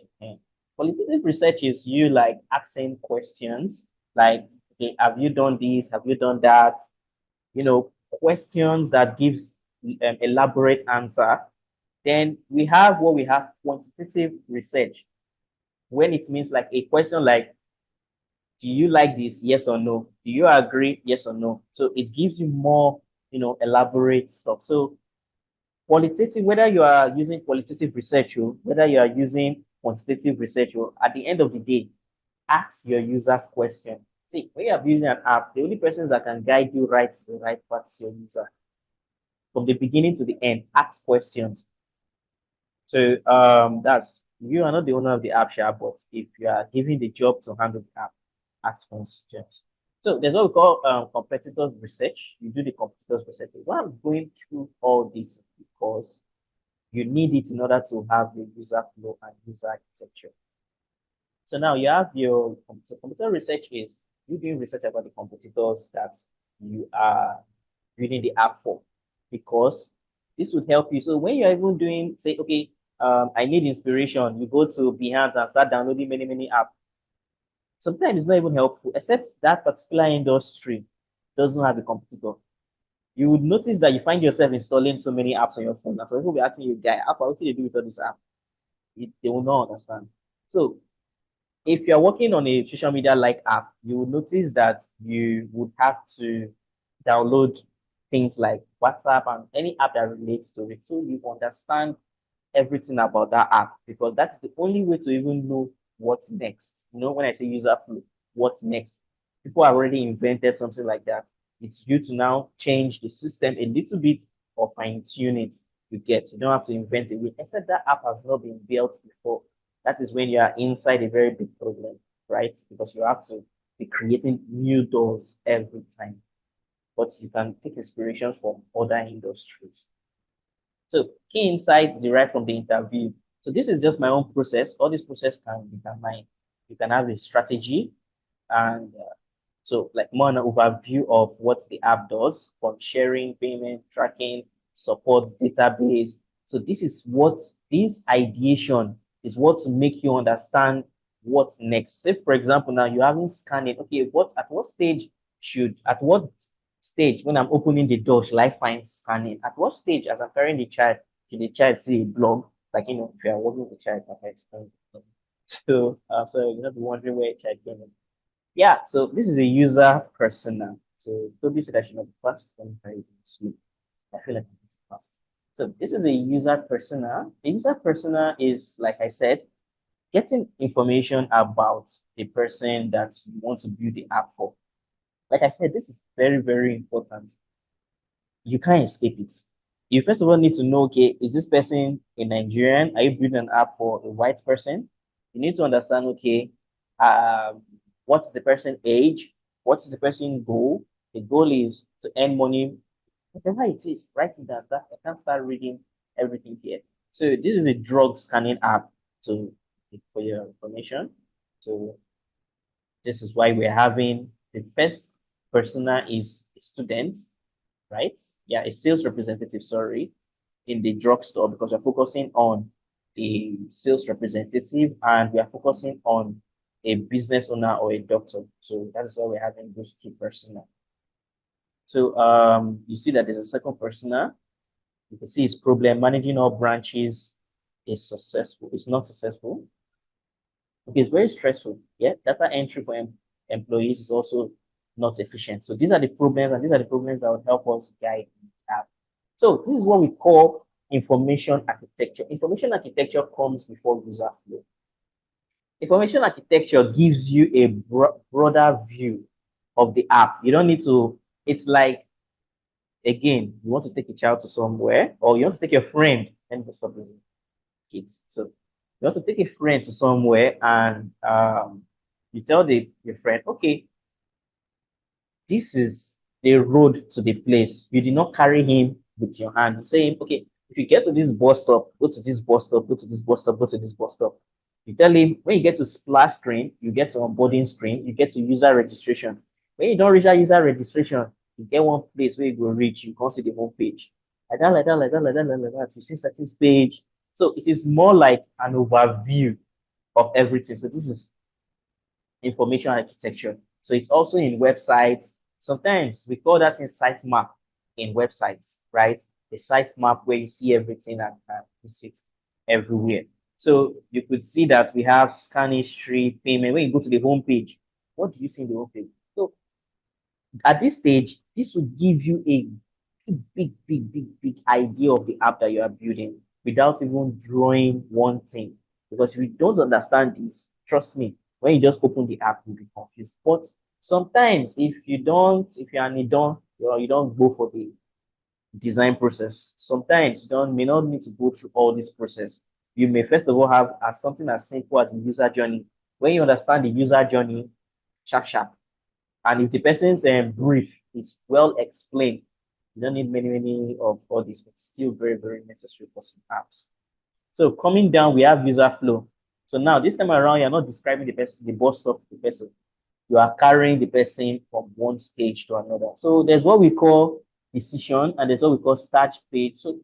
Qualitative research is you like asking questions like, okay, have you done this? Have you done that? You know, questions that gives elaborate answer. Then we have what we have quantitative research, when it means like a question like, do you like this? Yes or no? Do you agree? Yes or no? So it gives you more, elaborate stuff. So qualitative, whether you are using qualitative research or whether you are using quantitative research, or at the end of the day, ask your users question. See, when you are building an app, the only persons that can guide you right to the right path is your user. From the beginning to the end, ask questions. So that's, you are not the owner of the app, Sha, but if you are given the job to handle the app, ask questions. So there's what we call competitors research. You do the competitors research. Why I'm going through all this because you need it in order to have the user flow and user architecture. So now you have your computer research is you doing research about the competitors that you are building the app for, because this would help you. So when you're even doing, say, okay, I need inspiration, you go to Behance and start downloading many apps. Sometimes it's not even helpful, except that particular industry doesn't have a competitor. You would notice that you find yourself installing so many apps on your phone. And so people will be asking you, guy, what do you do with all this app? They will not understand. So if you're working on a social media like app, you will notice that you would have to download things like WhatsApp and any app that relates to it. So you understand everything about that app, because that's the only way to even know what's next. You know, when I say user flow, what's next? People have already invented something like that. It's you to now change the system a little bit or fine tune it. You get, you don't have to invent it. Except that app has not been built before. That is when you are inside a very big problem, right? Because you have to be creating new doors every time. But you can take inspiration from other industries. So key insights derived from the interview. So this is just my own process. All this process can be determined. You can have a strategy and so like more an overview of what the app does from sharing, payment, tracking, support, database. So this ideation is what to make you understand what's next. Say for example, now you're having scanning. Okay, at what stage when I'm opening the door should I find scanning? At what stage as I'm carrying the child should the child see a blog? Like if you're working with the child, I can explain. So you're not wondering where a child came in. Yeah, so this is a user persona. So Toby said I should not be fast. Let me try it slow. I feel like it's fast. So this is a user persona. A user persona is, like I said, getting information about the person that you want to build the app for. Like I said, this is very, very important. You can't escape it. You first of all need to know, okay, is this person a Nigerian? Are you building an app for a white person? You need to understand, okay, what's the person age? What's the person goal? The goal is to earn money, whatever it is. Write it down. I can't start reading everything here. So this is a drug scanning app. So for your information. So this is why we're having the first persona is a student, right? Yeah, a sales representative, sorry, in the drugstore, because we're focusing on a sales representative and we are focusing on a business owner or a doctor. So that's why we're having those two persona. So you see that there's a second persona. You can see it's problem managing all branches is successful. It's not successful. Okay, it's very stressful. Yeah, data entry for employees is also not efficient. So these are the problems, and these are the problems that will help us guide the app. So this is what we call information architecture. Information architecture comes before user flow. Information architecture gives you a broader view of the app. You don't need to, it's like, again, you want to take a child to somewhere, or you want to take your friend, and stop using kids. So you want to take a friend to somewhere and you tell your friend, okay, this is the road to the place. You did not carry him with your hand. You say, okay, if you get to this bus stop, go to this bus stop, go to this bus stop, go to this bus stop. You tell him when you get to splash screen, you get to onboarding screen, you get to user registration. When you don't reach that user registration, you get one place where you go reach, you can't see the home page. Like that, like that, like that, like that, like that. You see certain page. So it is more like an overview of everything. So this is information architecture. So it's also in websites. Sometimes we call that in site map in websites, right? A site map where you see everything and you see it everywhere. So you could see that we have scan history, payment. When you go to the home page, what do you see in the home page? So at this stage, this will give you a big idea of the app that you are building without even drawing one thing. Because if you don't understand this, trust me, when you just open the app, you'll be confused. But sometimes if you're an idon, you don't go for the design process. Sometimes may not need to go through all this process. You may first of all have something as simple as the user journey. When you understand the user journey, sharp. And if the person's brief is well explained, you don't need many of all this, but it's still very necessary for some apps. So coming down, we have user flow. So now this time around, you're not describing the person, the bus stop to the person. You are carrying the person from one stage to another. So there's what we call decision, and there's what we call start page. So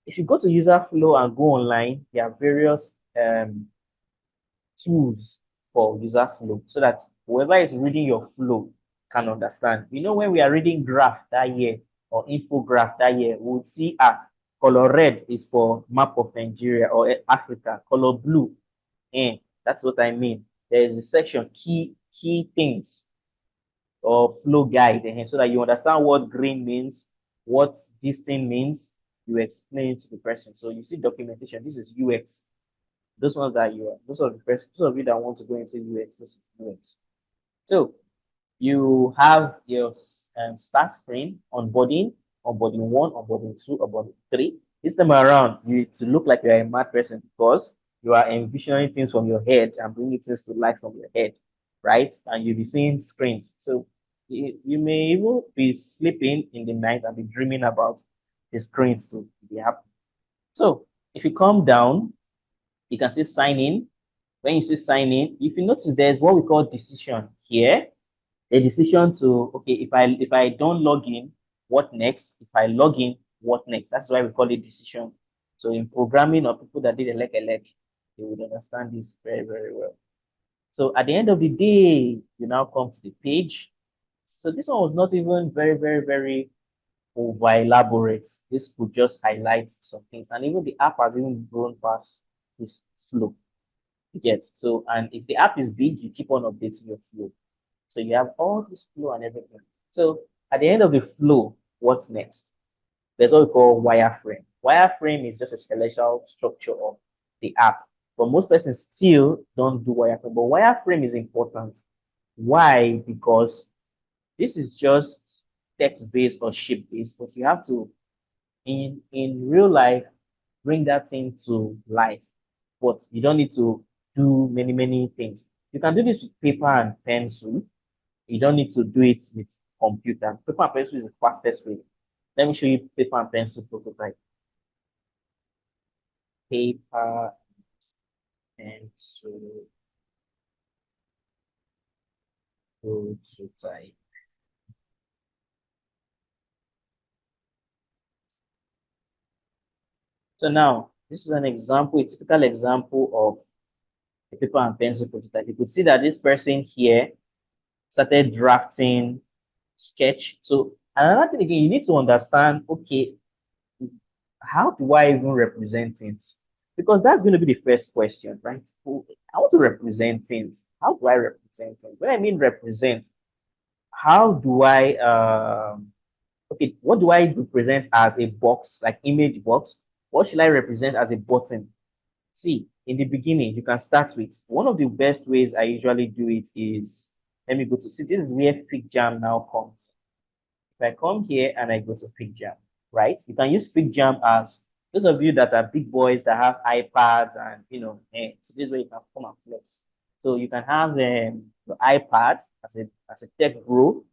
if you go to user flow and go online, there are various tools for user flow so that whoever is reading your flow can understand. When we are reading graph that year or infograph that year, we'll see color red is for map of Nigeria or Africa, color blue. And that's what I mean. There is a section key things or flow guide so that you understand what green means, what this thing means, you explain it to the person. So you see documentation. This is UX. Those ones that you are, those of you that want to go into UX, this is UX. So you have your start screen, onboarding, onboarding 1, onboarding 2, onboarding 3. This time around, you need to look like you're a mad person because you are envisioning things from your head and bringing things to life from your head, right? And you'll be seeing screens. So you may even be sleeping in the night and be dreaming about the screens to be happening. So if you come down, you can see sign in. When you see sign in, if you notice there's what we call decision here. A decision to, okay, if I don't log in, what next? If I log in, what next? That's why we call it decision. So in programming or people that did elect, they would understand this very, very well. So at the end of the day, you now come to the page. So this one was not even very, very, very over elaborate. This could just highlight some things. And even the app has even grown past this flow. You get so, and if the app is big, you keep on updating your flow. So you have all this flow and everything. So at the end of the flow, what's next? There's what we call wireframe. Wireframe is just a skeletal structure of the app. But most persons still don't do wireframe. But wireframe is important. Why? Because this is just text-based or shape-based, but you have to, in real life, bring that thing to life. But you don't need to do many, many things. You can do this with paper and pencil. You don't need to do it with computer. Paper and pencil is the fastest way. Let me show you paper and pencil prototype. Paper, pencil, prototype. So now, this is an example, a typical example of a paper and pencil prototype. You could see that this person here started drafting sketch. So another thing again, you need to understand, okay, how do I even represent things? Because that's going to be the first question, right? I want to represent things. How do I represent things? When I mean represent, how do I okay, what do I represent as a box, like image box? What should I represent as a button? See, in the beginning, you can start with one of the best ways I usually do it is, let me go to see, this is where FigJam now comes. If I come here and I go to FigJam, right? You can use FigJam as those of you that are big boys that have iPads and so this is where you can come and flex. So you can have your iPad as a tech bro,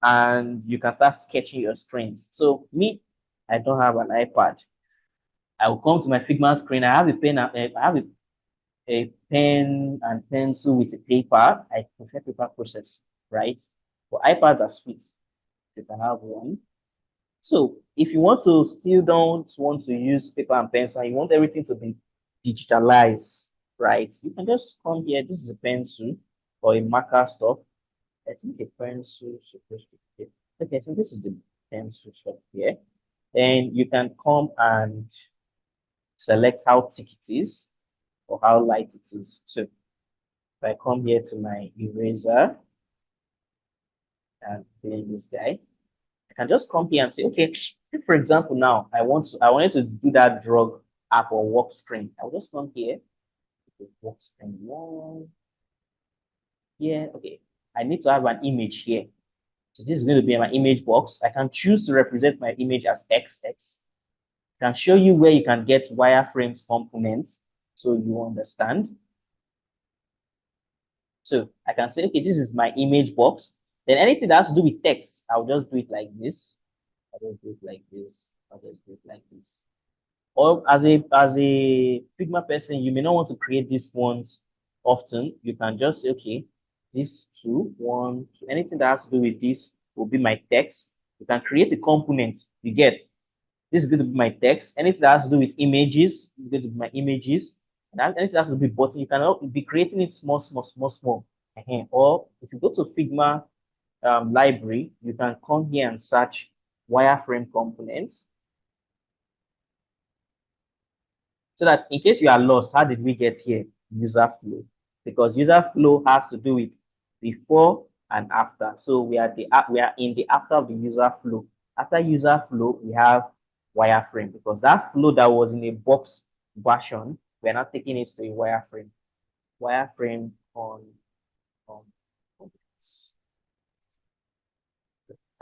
and you can start sketching your screens. So me, I don't have an iPad. I will come to my Figma screen. I have a pen. I have a pen and pencil with a paper. I prefer paper process, right? But iPads are sweet. You can have one. So if you want to still don't want to use paper and pencil, and you want everything to be digitalized, right? You can just come here. This is a pencil or a marker stuff. I think a pencil is supposed to be here. Okay, so this is the pencil stuff here. And you can come and select how thick it is or how light it is. So if I come here to my eraser and play this guy, I can just come here and say, okay, if for example now I wanted to do that drug app or work screen. I'll just come here, work screen one. Yeah, okay. I need to have an image here. So this is going to be my image box. I can choose to represent my image as XX. I can show you where you can get wireframes components so you understand. So I can say, okay, this is my image box. Then anything that has to do with text, I'll just do it like this. I'll just do it like this. I'll just do it like this. Or as a Figma person, you may not want to create these ones often. You can just say, okay, this two, one, two, anything that has to do with this will be my text. You can create a component. You get this is going to be my text. Anything that has to do with images is going to be my images. And anything that has to do with button, you can be creating it small, small, small, small. Or if you go to Figma library, you can come here and search wireframe components. So that in case you are lost, how did we get here? User flow. Because user flow has to do with before and after. So we are in the after of the user flow. After user flow, we have wireframe, because that flow that was in a box version, we're not taking it to a wireframe. Wireframe on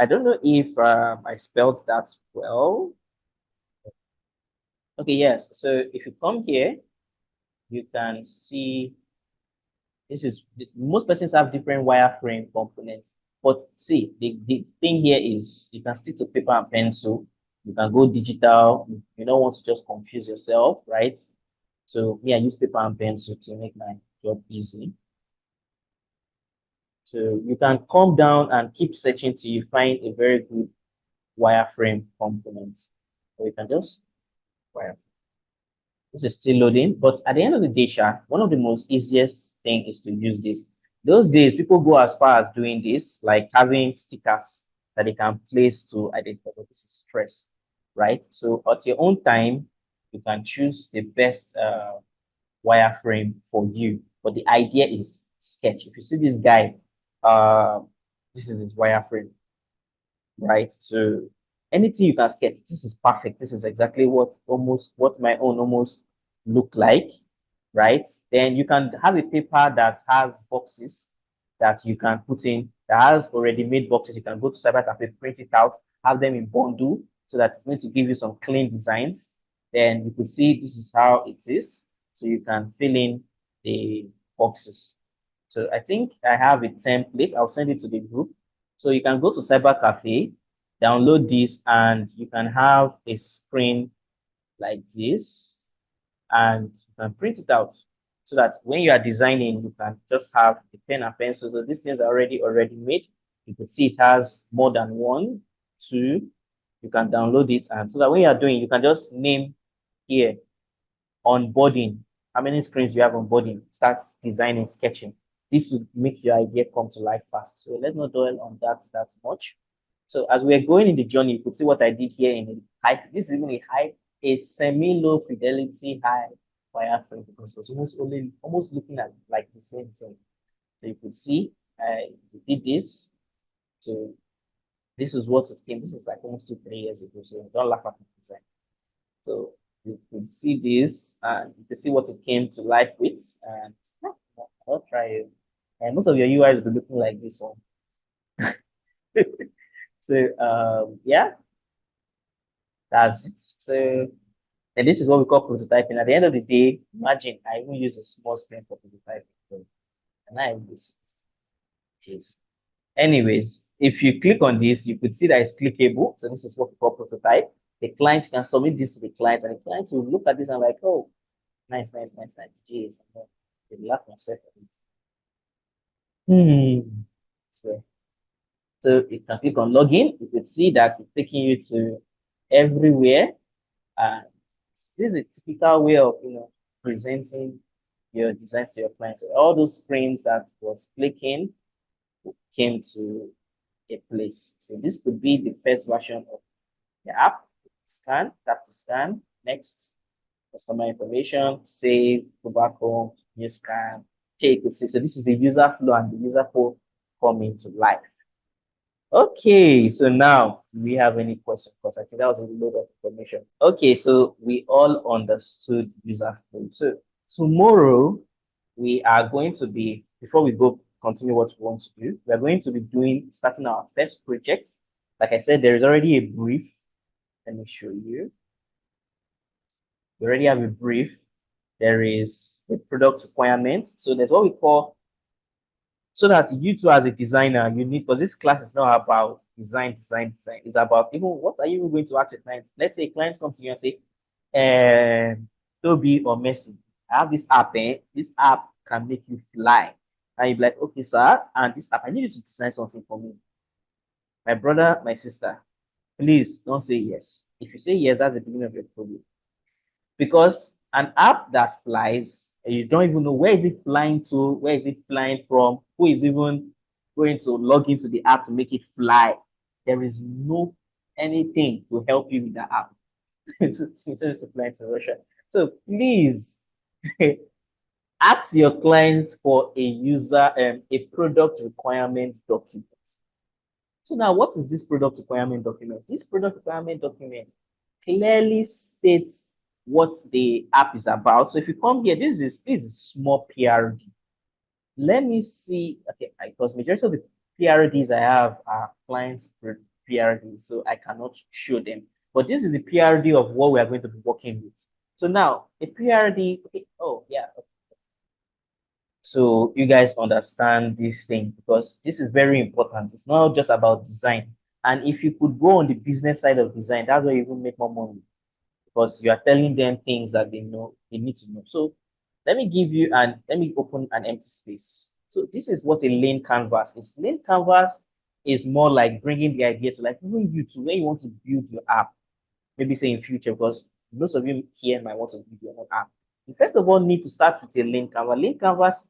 I don't know if I spelled that well. Okay, yes. So if you come here, you can see this is most persons have different wireframe components. But see, the thing here is you can stick to paper and pencil. You can go digital. You don't want to just confuse yourself, right? So me, I use paper and pencil to make my job easy. So you can come down and keep searching till you find a very good wireframe component. So you can just wireframe. This is still loading, but at the end of the day, one of the most easiest thing is to use this. Those days, people go as far as doing this, like having stickers that they can place to identify what this is stress, right? So at your own time, you can choose the best wireframe for you. But the idea is sketch. If you see this guy, uh, this is his wireframe, right? So anything you can sketch, this is perfect. This is exactly what my own almost look like, right? Then you can have a paper that has boxes that you can put in, that has already made boxes. You can go to Cyber Cafe, print it out, have them in bundle, so that it's going to give you some clean designs. Then you could see this is how it is. So you can fill in the boxes. So I think I have a template. I'll send it to the group. So you can go to Cyber Cafe, download this, and you can have a screen like this, and you can print it out so that when you are designing, you can just have a pen and pencil. So these things are already made. You could see it has more than one, two. You can download it, and so that when you are doing, you can just name here onboarding. How many screens you have onboarding? Start designing, sketching. This would make your idea come to life fast. So let's not dwell on that much. So as we're going in the journey, you could see what I did here in the high. This is even a semi-low fidelity high wireframe, because it was almost looking at like the same thing. So you could see I did this. So this is what it came. This is like almost 2-3 years ago. So don't laugh at the design. So you could see this, and you can see what it came to life with. And I'll try it. And most of your UIs will be looking like this one. So yeah, that's it. So and this is what we call prototyping. At the end of the day, imagine I even use a small screen for prototyping. So, and I use this. Anyways, if you click on this, you could see that it's clickable. So this is what we call prototype. The client can submit this to the client, and the client will look at this and like, oh, nice. Jeez, they laugh myself at it. So, so you can click on login. You could see that it's taking you to everywhere. And this is a typical way of presenting your designs to your clients. So all those screens that was clicking came to a place. So this could be the first version of the app. Scan, tap to scan, next, customer information, save, go back home, new scan. Okay, you could see. So this is the user flow and the user flow coming to life. Okay, so now do we have any questions? Because I think that was a load of information. Okay, so we all understood user flow. So tomorrow we are going to be, before we go continue what we want to do, we are going to be starting our first project. Like I said, there is already a brief. Let me show you. We already have a brief. There is a product requirement. So there's what we call, so that you too as a designer, you need, because this class is not about design. It's about even what are you going to ask your clients. Let's say a client comes to you and say, Toby or Messi, I have this app, this app can make you fly. And you're like, okay, sir, and this app, I need you to design something for me. My brother, my sister, please don't say yes. If you say yes, that's the beginning of your problem. Because an app that flies, you don't even know where is it flying to, where is it flying from, who is even going to log into the app to make it fly. There is no anything to help you with the app. It's flying to Russia. So please ask your clients for a product requirement document. So now, what is this product requirement document? This product requirement document clearly states what the app is about. So if you come here, this is small PRD. Let me see. Okay, because majority of the PRDs I have are clients PRDs, so I cannot show them. But this is the PRD of what we are going to be working with. So now a PRD. Okay, oh yeah. So you guys understand this thing because this is very important. It's not just about design. And if you could go on the business side of design, that's where you will make more money because you are telling them things that they know they need to know. So let me open an empty space. So this is what a lane canvas is. Lane canvas is more like bringing the idea to like even you to where you want to build your app. Maybe say in future because most of you here might want to build your own app. You first of all need to start with a lane canvas. Lane canvas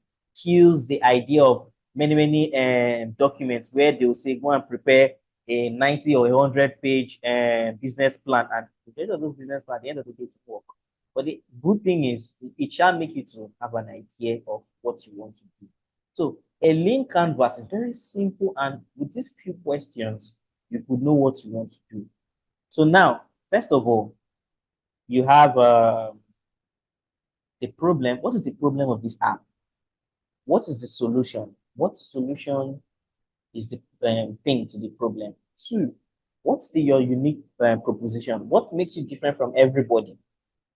kills the idea of many documents where they will say go and prepare a 90 or 100 page business plan, and the end of those business plan at the end of the day to work. But the good thing is it shall make you to have an idea of what you want to do. So a lean canvas is very simple, and with these few questions you could know what you want to do. So now first of all you have the problem. What is the problem of this app? What is the solution? What solution is the thing to the problem? Two, what's your unique proposition? What makes you different from everybody?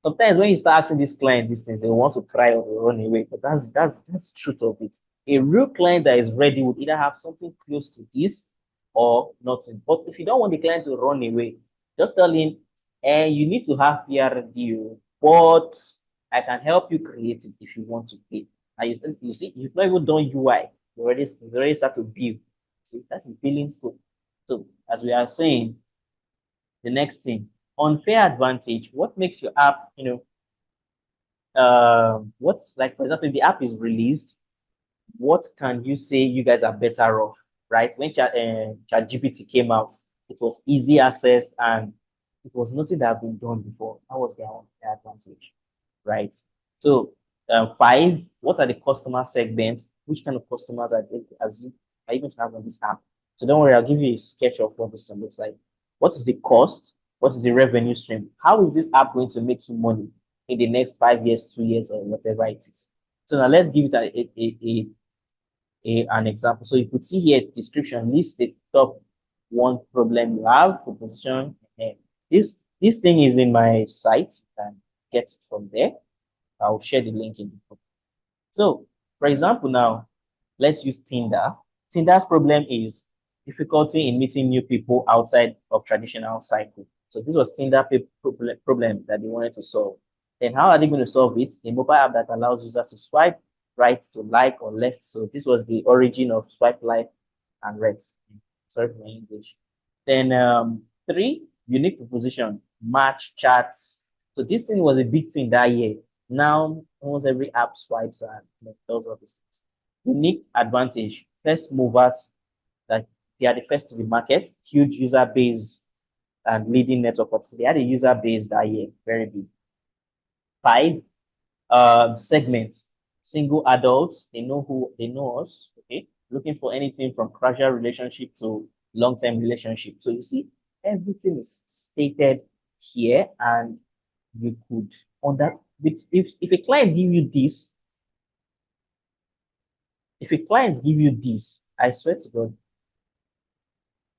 Sometimes when you start asking this client these things, they want to cry or they run away. But that's the truth of it. A real client that is ready would either have something close to this or nothing. But if you don't want the client to run away, just tell him, you need to have PRDO, but I can help you create it if you want to pay. And you see, you've not even done UI. You already start to build. See, that's the billing scope. So as we are saying, the next thing, unfair advantage. What makes your app, what's like, for example, if the app is released, what can you say you guys are better off, right? When ChatGPT came out, it was easy access and it was nothing that had been done before. That was their unfair advantage, right? So, five, what are the customer segments? Which kind of customers are you going to have on this app? So don't worry, I'll give you a sketch of what this looks like. What is the cost? What is the revenue stream? How is this app going to make you money in the next 5 years, 2 years, or whatever it is? So now let's give it an example. So you could see here description, list the top one problem you have, proposition. And this thing is in my site. You can get it from there. I'll share the link in the book. So for example, now let's use Tinder. Tinder's problem is difficulty in meeting new people outside of traditional cycle. So this was Tinder problem that they wanted to solve. Then how are they going to solve it? A mobile app that allows users to swipe right to like or left. So this was the origin of swipe left and right. Sorry for my English. Then three, unique proposition, match chats. So this thing was a big thing that year. Now almost every app swipes and does all these things. Unique advantage, first movers, that they are the first to the market, huge user base and leading network. So they had a user base that year, very big. Five, segments, single adults, they know us, okay, looking for anything from casual relationship to long-term relationship. So you see, everything is stated here, and you could understand. If a client give you this, I swear to God.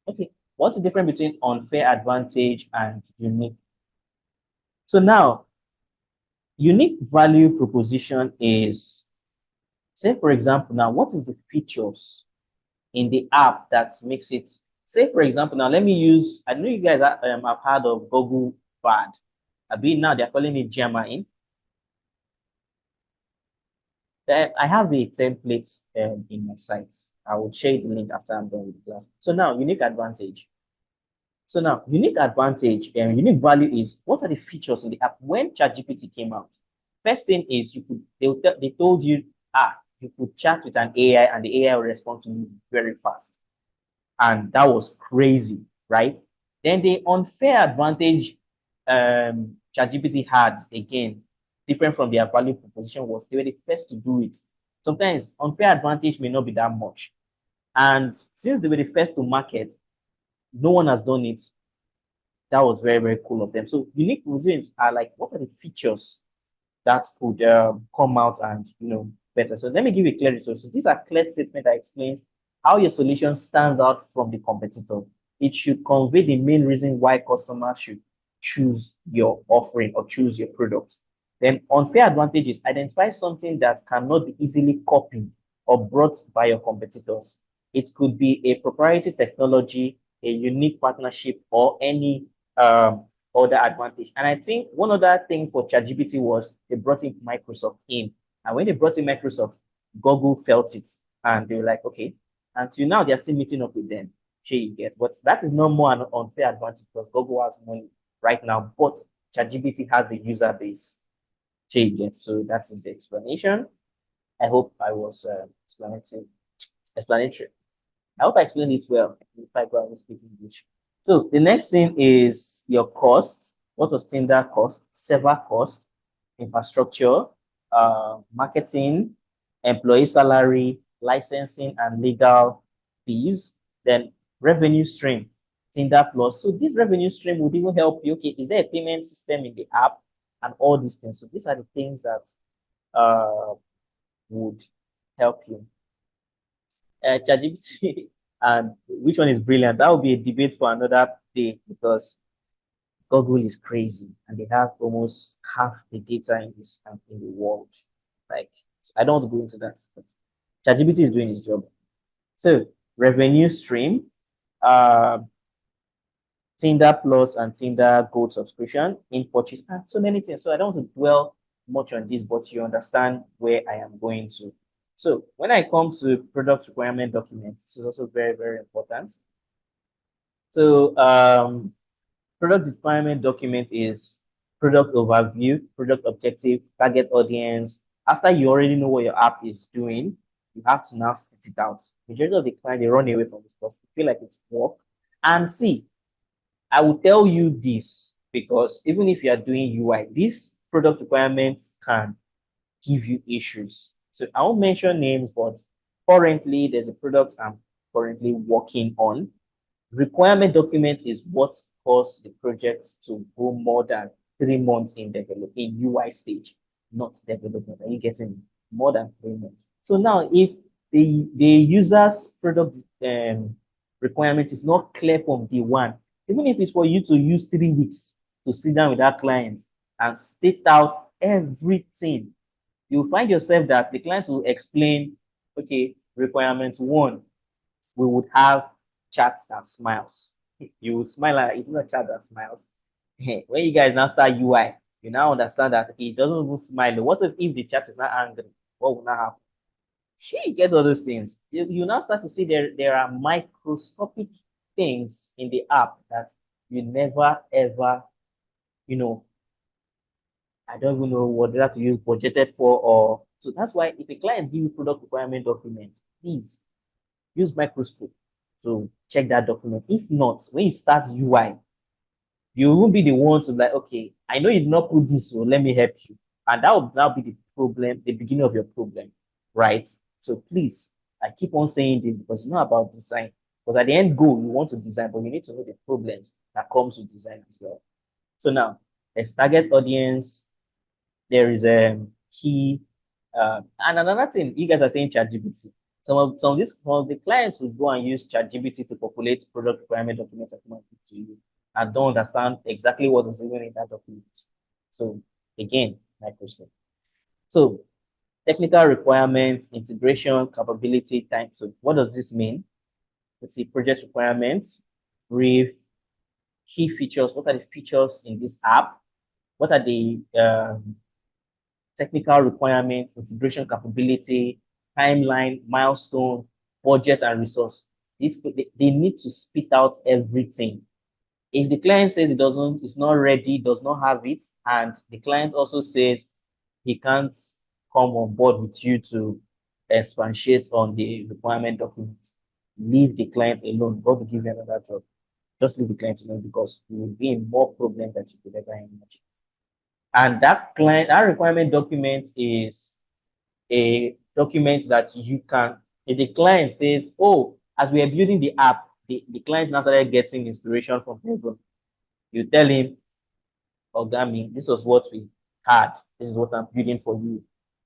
Okay, what's the difference between unfair advantage and unique? So now, unique value proposition is, say for example, now what is the features in the app that makes it, say for example, now let me use, I know you guys have heard of Google Bard. I mean now they're calling it German. I have a template in my site. I will share the link after I'm done with the class. So now, unique advantage. So now, unique advantage and unique value is, what are the features in the app? When ChatGPT came out, first thing is they told you, you could chat with an AI and the AI will respond to you very fast. And that was crazy, right? Then the unfair advantage ChatGPT had, again, different from their value proposition, was they were the first to do it. Sometimes unfair advantage may not be that much. And since they were the first to market, no one has done it. that was very, very cool of them. So unique reasons are like, what are the features that could come out and better? So let me give you a clear resource. So these are clear statements that explains how your solution stands out from the competitor. It should convey the main reason why customers should choose your offering or choose your product. Then unfair advantages, identify something that cannot be easily copied or brought by your competitors. It could be a proprietary technology, a unique partnership, or any other advantage. And I think one other thing for ChatGPT was they brought in Microsoft in. And when they brought in Microsoft, Google felt it. And they were like, okay. Until now, they're still meeting up with them. Sure, you get. But that is no more an unfair advantage because Google has money right now. But ChatGPT has the user base. Sure, you get. So that is the explanation. I hope I was explanatory. I hope I explained it well if I go and speak English. So the next thing is your cost. What was Tinder cost? Server cost, infrastructure, marketing, employee salary, licensing and legal fees. Then revenue stream, Tinder Plus. So this revenue stream would even help you. Okay, is there a payment system in the app and all these things? So these are the things that would help you. ChatGPT and which one is brilliant? That would be a debate for another day because Google is crazy and they have almost half the data in the world. Like, I don't want to go into that, but ChatGPT is doing his job. So revenue stream, Tinder Plus and Tinder Gold subscription, in purchase, and so many things. So I don't want to dwell much on this, but you understand where I am going to. So when I come to product requirement documents, this is also very, very important. So product requirement document is product overview, product objective, target audience. After you already know what your app is doing, you have to now state it out. Majority of the client, they run away from this because they feel like it's work. And see, I will tell you this because even if you are doing UI, these product requirements can give you issues. So I won't mention names, but currently there's a product I'm currently working on. Requirement document is what caused the project to go more than 3 months in UI stage, not development. Are you getting more than 3 months? So now if the user's product requirement is not clear from day one, even if it's for you to use 3 weeks to sit down with that client and state out everything, you'll find yourself that the client will explain, okay, requirement 1, we would have chat that smiles. You would smile at it's not a chat that smiles. When you guys now start UI, you now understand that it doesn't even smile. What if the chat is not angry? What will not happen? You get all those things. You now start to see there are microscopic things in the app that you never ever, I don't even know what they have to use budgeted for, or so that's why if a client gives you product requirement document, please use microscope to check that document. If not, when you start UI, you won't be the one to like, okay, I know you did not put this, so let me help you. And that will now be the problem, the beginning of your problem, right? So please, I keep on saying this because it's not about design. Because at the end goal, you want to design, but you need to know the problems that comes with design as well. So now, there's target audience. There is a key. And another thing, you guys are saying ChatGPT. Some of the clients will go and use ChatGPT to populate product requirement documents to you and don't understand exactly what is even in that document. So again, Microsoft. So technical requirements, integration, capability, time. So what does this mean? Let's see, project requirements, brief, key features. What are the features in this app? What are the technical requirements, integration capability, timeline, milestone, budget, and resource? They need to spit out everything. If the client says it's not ready, does not have it, and the client also says he can't come on board with you to expatiate on the requirement document, leave the client alone. God will give you another job. Just leave the client alone because you will be in more problems than you could ever imagine. And that requirement document is a document that you can, if the client says, oh, as we are building the app, the client now started getting inspiration from heaven. You tell him, Ogami, this was what we had. This is what I'm building for you.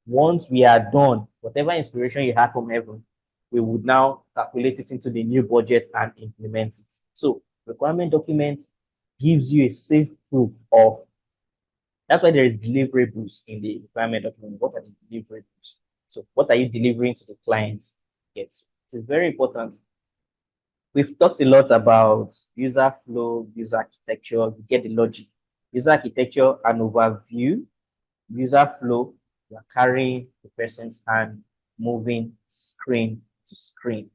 Once we are done, whatever inspiration you had from heaven, we would now calculate it into the new budget and implement it. So requirement document gives you a safe proof of. That's why there is deliverables in the requirement document. What are the deliverables? So what are you delivering to the client? Yes, it is very important. We've talked a lot about user flow, user architecture. You get the logic. User architecture, an overview. User flow, you're carrying the person's hand, moving screen to screen.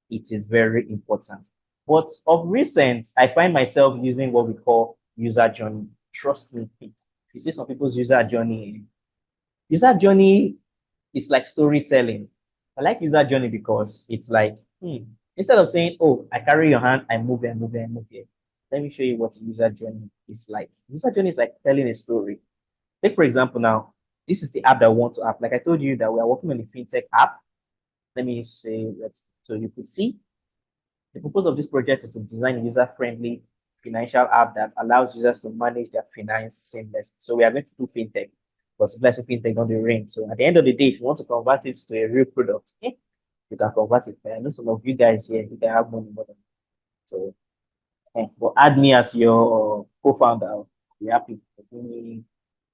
It is very important. But of recent, I find myself using what we call user journey. Trust me, you see some people's user journey. User journey is like storytelling. I like user journey because it's like, instead of saying, oh, I carry your hand, I move here, I move here, I move here. Let me show you what user journey is like. User journey is like telling a story. Take, for example, now, this is the app that I want to app. Like I told you that we are working on the Fintech app. Let me say that so you could see the purpose of this project is to design a user-friendly financial app that allows users to manage their finance seamlessly. So we are going to do Fintech, because let's say Fintech don't do ring. So at the end of the day, if you want to convert it to a real product, you can convert it. I know some of you guys here, you can have money more than me. So, but add me as your co-founder. I'll be happy to give me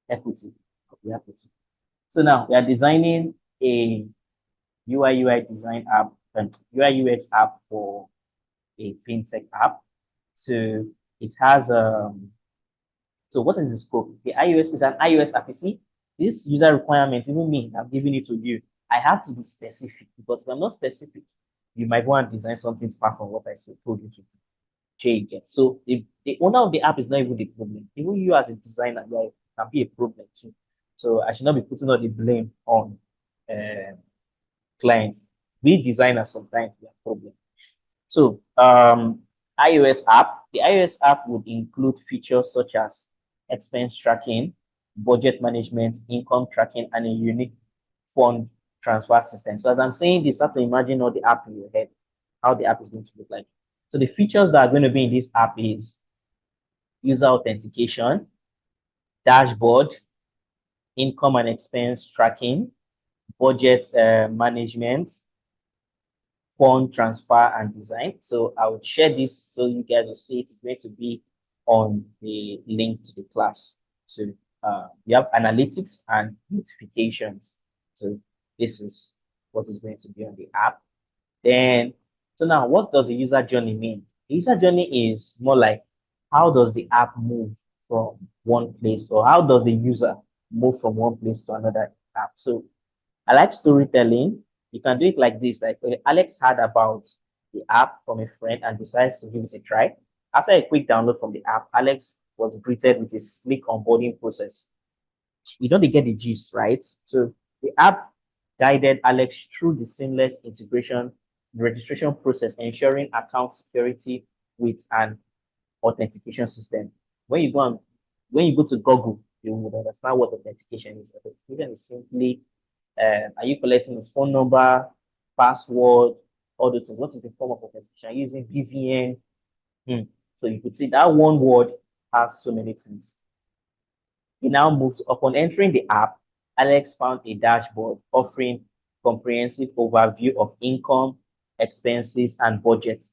equity. I'll be happy to. So now we are designing a UI UI design app and UI UX app for a fintech app. So it has so what is the scope? The iOS is an iOS app. You see, this user requirement, even me, I'm giving it to you. I have to be specific, because if I'm not specific, you might want to design something far from what I told you to do. Change it. So the owner of the app is not even the problem. Even you as a designer, you can be a problem too. So I should not be putting all the blame on clients. We designers sometimes we have problems. So iOS app, the iOS app would include features such as expense tracking, budget management, income tracking, and a unique fund transfer system. So as I'm saying this, start to imagine all the app in your head, how the app is going to look like. So the features that are going to be in this app is user authentication, dashboard, income and expense tracking, budget management, fund transfer and design. So I will share this so you guys will see it. It's going to be on the link to the class. So we have analytics and notifications. So this is what is going to be on the app. Then, so now what does the user journey mean? The user journey is more like, how does the app move from one place, or how does the user move from one place to another app? So I like storytelling. You can do it like this. Like Alex heard about the app from a friend and decides to give it a try. After a quick download from the app, Alex was greeted with a sleek onboarding process. You don't get the gist, right? So the app guided Alex through the seamless integration, registration process, ensuring account security with an authentication system. When you go to Google, you would understand what authentication is. Authentication is simply, are you collecting his phone number, password, all those things? What is the form of authentication? Are you using BVN? So you could see that one word has so many things. He now moves. Upon entering the app, Alex found a dashboard offering comprehensive overview of income, expenses, and budget.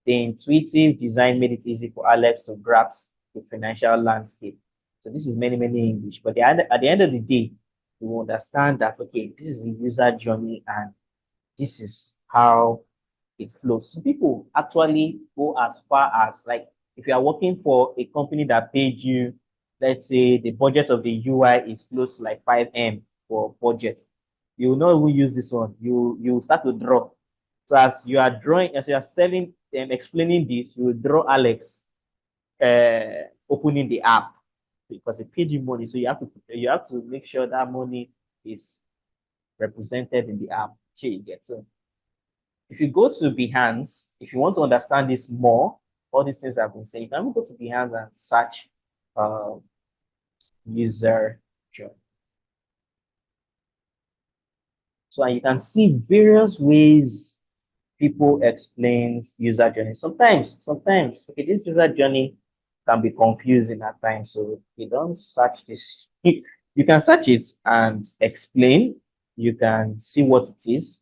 The intuitive design made it easy for Alex to grasp the financial landscape. So this is many English, but at the end of the day, you will understand that, okay, this is the user journey and this is how it flows. So people actually go as far as, like, if you are working for a company that paid you, let's say the budget of the UI is close to like 5M for budget, you will not even use this one. You start to draw. So as you are drawing, as you are selling and explaining this, you will draw Alex opening the app, because they paid you money. So you have to make sure that money is represented in the app. Sure, you get. So if you go to Behance, if you want to understand this more, all these things I've been saying, you can go to Behance and search user journey. So you can see various ways people explain user journey. Sometimes, okay, this user journey can be confusing at times. So you don't search this. You can search it and explain. You can see what it is.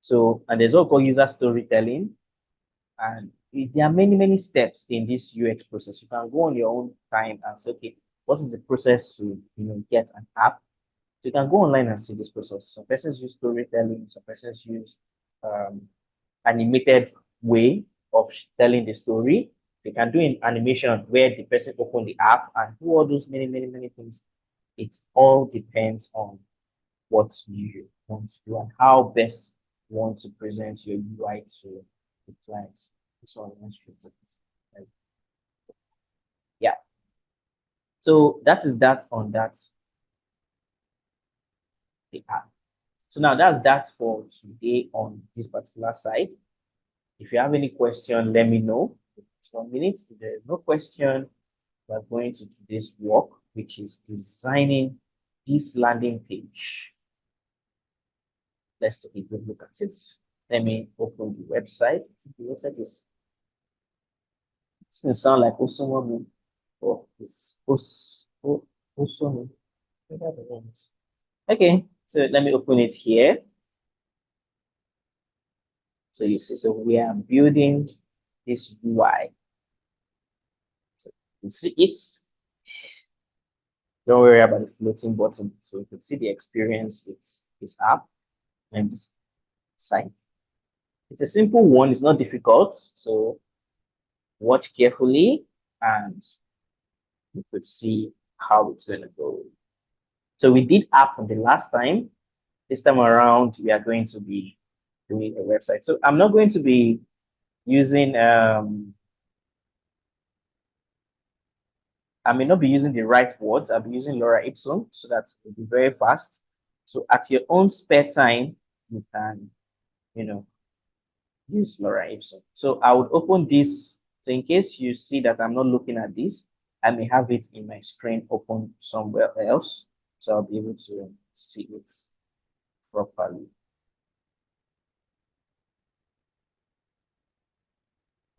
So, and there's also user storytelling. And there are many, many steps in this UX process. You can go on your own time and say, okay, what is the process to get an app? So you can go online and see this process. Some persons use storytelling, some persons use animated way of telling the story. They can do an animation where the person open the app and do all those many, many, many things. It all depends on what you want to do and how best you want to present your UI to the clients. So yeah. So that is that on that the app. So now that's that for today on this particular side. If you have any question, let me know. It's 1 minute. If there is no question, we're going to today's work, which is designing this landing page. Let's take a good look at it. Let me open the website. The website is, it doesn't sound like Osomo, or it's Osomo. Okay, so let me open it here. So you see, so we are building this UI. So you see it. Don't worry about the floating button. So you can see the experience with this app and this site. It's a simple one, it's not difficult. So watch carefully and you could see how it's going to go. So we did app on the last time. This time around, we are going to be doing a website. So I'm not going to be using, I may not be using the right words. I'll be using Laura Ipsum so that it will be very fast. So at your own spare time, you can, use Laura Ipsum. So I would open this. So in case you see that I'm not looking at this, I may have it in my screen open somewhere else. So I'll be able to see it properly.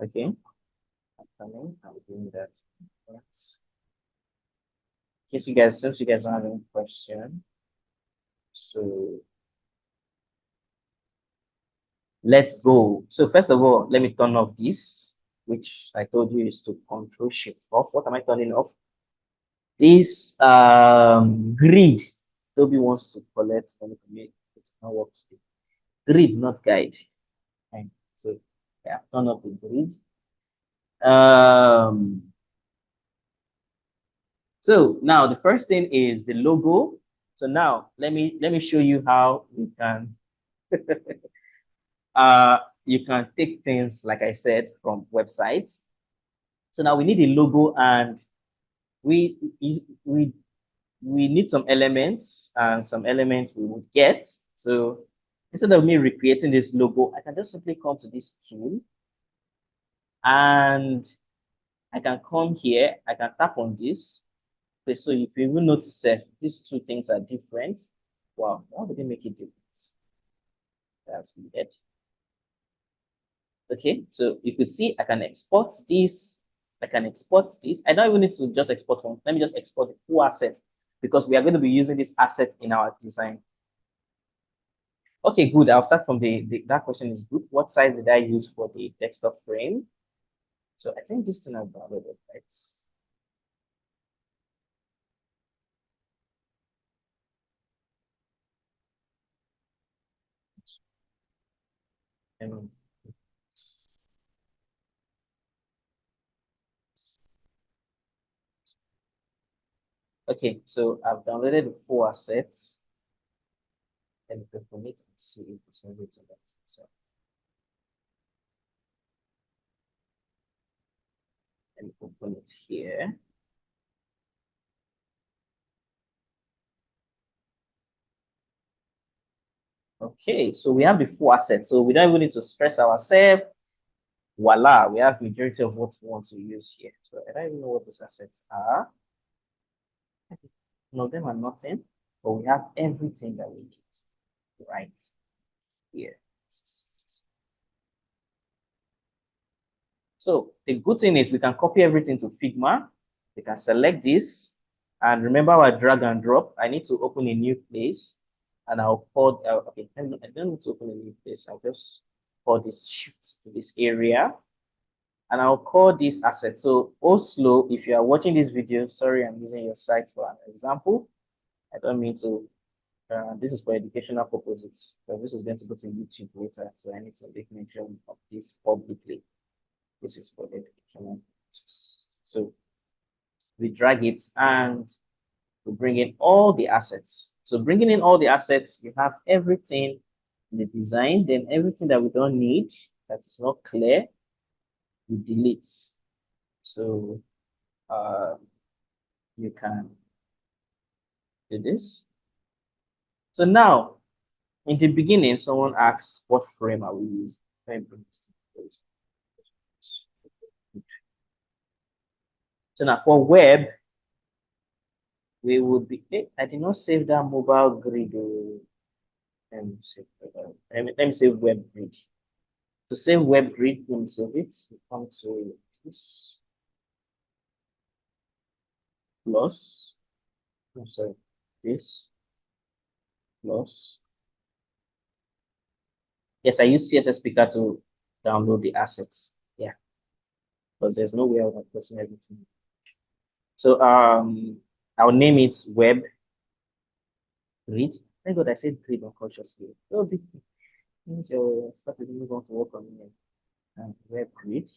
Okay. I'm coming. I'm doing that. Since you guys don't have any question, so let's go. So first of all, let me turn off this, which I told you is to Control Shift off. What am I turning off? This grid. Toby wants to collect money from me. It's not work today. Grid, not guide. Okay. So yeah, turn off the grid. So now the first thing is the logo. So now let me show you how we can you can take things, like I said, from websites. So now we need a logo and we need some elements and some elements we would get. So instead of me recreating this logo, I can just simply come to this tool and I can come here, I can tap on this. Okay, so if you will notice that these two things are different, wow, how did they make it different? That's weird. Okay, so you could see I can export this. I can export this. I don't even need to just export one. Let me just export the full asset because we are going to be using this asset in our design. Okay, good. I'll start from that question is good. What size did I use for the desktop frame? So I think this thing I've downloaded, right? Okay, so I've downloaded the full assets. Let me open it and see if it's everything that. So let me open it here. Okay, so we have the full assets. So we don't even need to stress ourselves. Voila, we have majority of what we want to use here. So I don't even know what these assets are. None of them are nothing, but we have everything that we need right here. So the good thing is we can copy everything to Figma. We can select this. And remember our drag and drop. I need to open a new place. And I'll call, okay, I don't need to open a new place. I'll just call this shift to this area. And I'll call this asset. So Oslo, if you are watching this video, sorry, I'm using your site for an example. I don't mean to, this is for educational purposes. So this is going to go to YouTube later. So I need to make mention of this publicly. This is for educational purposes. So we drag it and we bring in all the assets. So bringing in all the assets, you have everything in the design, then everything that we don't need, that is not clear, we delete. So you can do this. So now, in the beginning, someone asks, what frame are we using? So now for web, we would be, I did not save that mobile grid. Let me save web grid. To save web grid, let me save it. We come to this plus, I'm sorry, this plus. Yes, I use CSS Picker to download the assets. Yeah, but there's no way of accessing everything. So I'll name it web grid. Thank God I said grid unconsciously. So your stuff is even going to work on me. And web grid.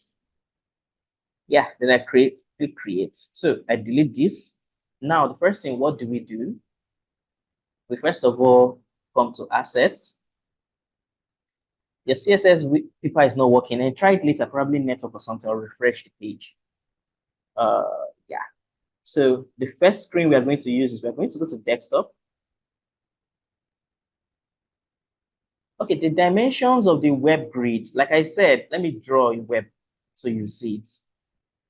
Yeah, then I click create. So I delete this. Now the first thing, what do? We first of all come to assets. Your CSS paper is not working, and try it later, probably network or something, or refresh the page. Yeah. So the first screen we are going to use is we're going to go to desktop. Okay, the dimensions of the web grid. Like I said, let me draw a web so you see it.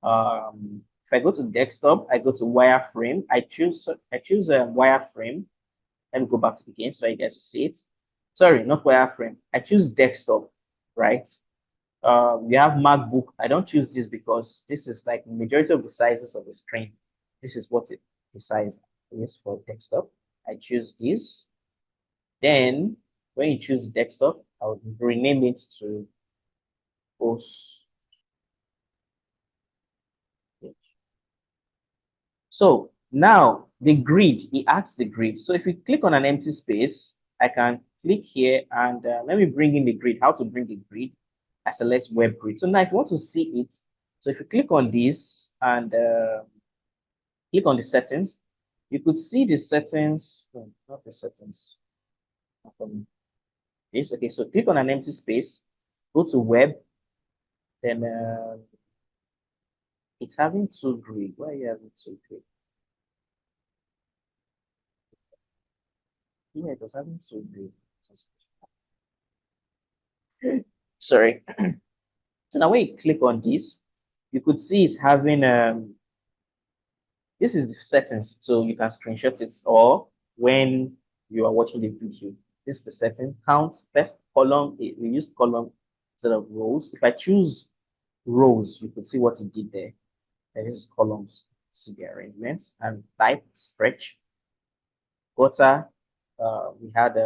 If I go to desktop, I go to wireframe. I choose a wireframe. Let me go back to the game so you guys will see it. Sorry, not wireframe. I choose desktop, right? We have MacBook. I don't choose this because this is like majority of the sizes of the screen. This is what the size is for desktop. I choose this. Then when you choose desktop, I'll rename it to post. So now the grid, he adds the grid. So if we click on an empty space, I can click here and let me bring in the grid. How to bring the grid? I select web grid. So now if you want to see it, so if you click on this and click on the settings, you could see the settings, not the settings. This, okay, so click on an empty space, go to web, then it's having two grid. Why are you having two grid? Yeah, it was having two grid. Sorry. So now when you click on this, you could see it's having this is the settings, so you can screenshot it, or when you are watching the video, this is the setting. Count first column, we use column instead of rows. If I choose rows, you could see what it did there. And this is columns, see the arrangement, and type stretch quarter. We had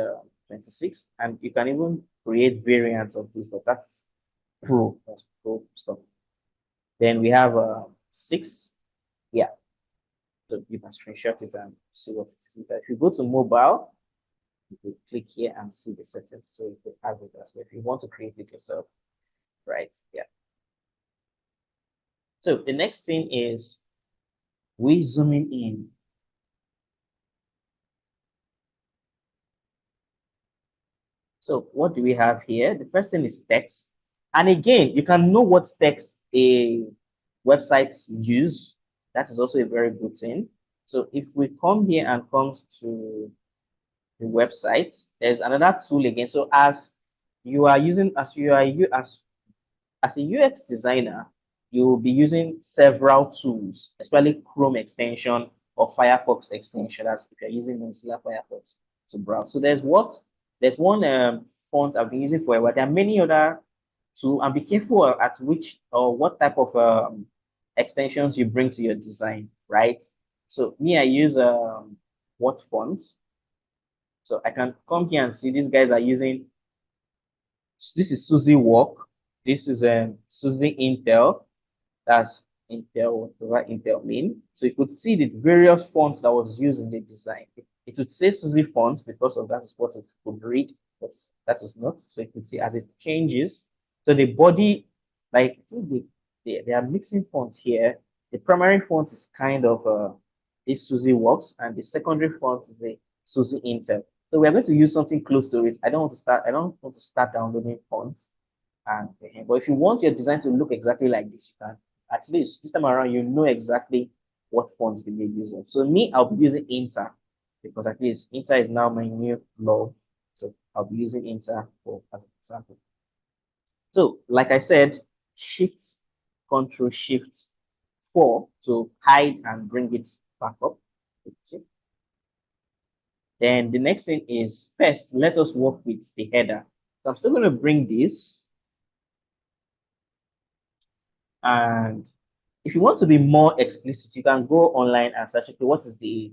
26, and you can even create variants of this, but that's pro stuff. Then we have 6. Yeah, so you can screenshot it and see what it is. If you go to mobile, you could click here and see the settings, so you could have it as well if you want to create it yourself, right? Yeah. So the next thing is we zooming in. So what do we have here? The first thing is text. And again, you can know what text a website use. That is also a very good thing. So if we come here and come to the website, there's another tool again. So as you are using, as a UX designer, you will be using several tools, especially Chrome extension or Firefox extension, as if you're using Mozilla Firefox to browse. So there's one font I've been using for a while. There are many other to, and be careful at which or what type of extensions you bring to your design, right? So me, I use what fonts. So I can come here and see these guys are using, this is Suzy Walk. This is Suzy Intel. That's Intel, whatever Intel mean. So you could see the various fonts that was used in the design. It would say Suzy fonts because of that is what it could read, but that is not. So you could see as it changes. So the body, like I think they are mixing fonts here. The primary font is kind of this Suzy Works, and the secondary font is a Suzy Intel. So we're going to use something close to it. I don't want to start downloading fonts. And but if you want your design to look exactly like this, you can at least this time around you know exactly what fonts to be using. So me, I'll be using Inter because at least Inter is now my new love. So I'll be using Inter for as an example. So like I said, Shift Control Shift 4 to hide and bring it back up. Then the next thing is first, let us work with the header. So I'm still going to bring this. And if you want to be more explicit, you can go online and search, okay, what is the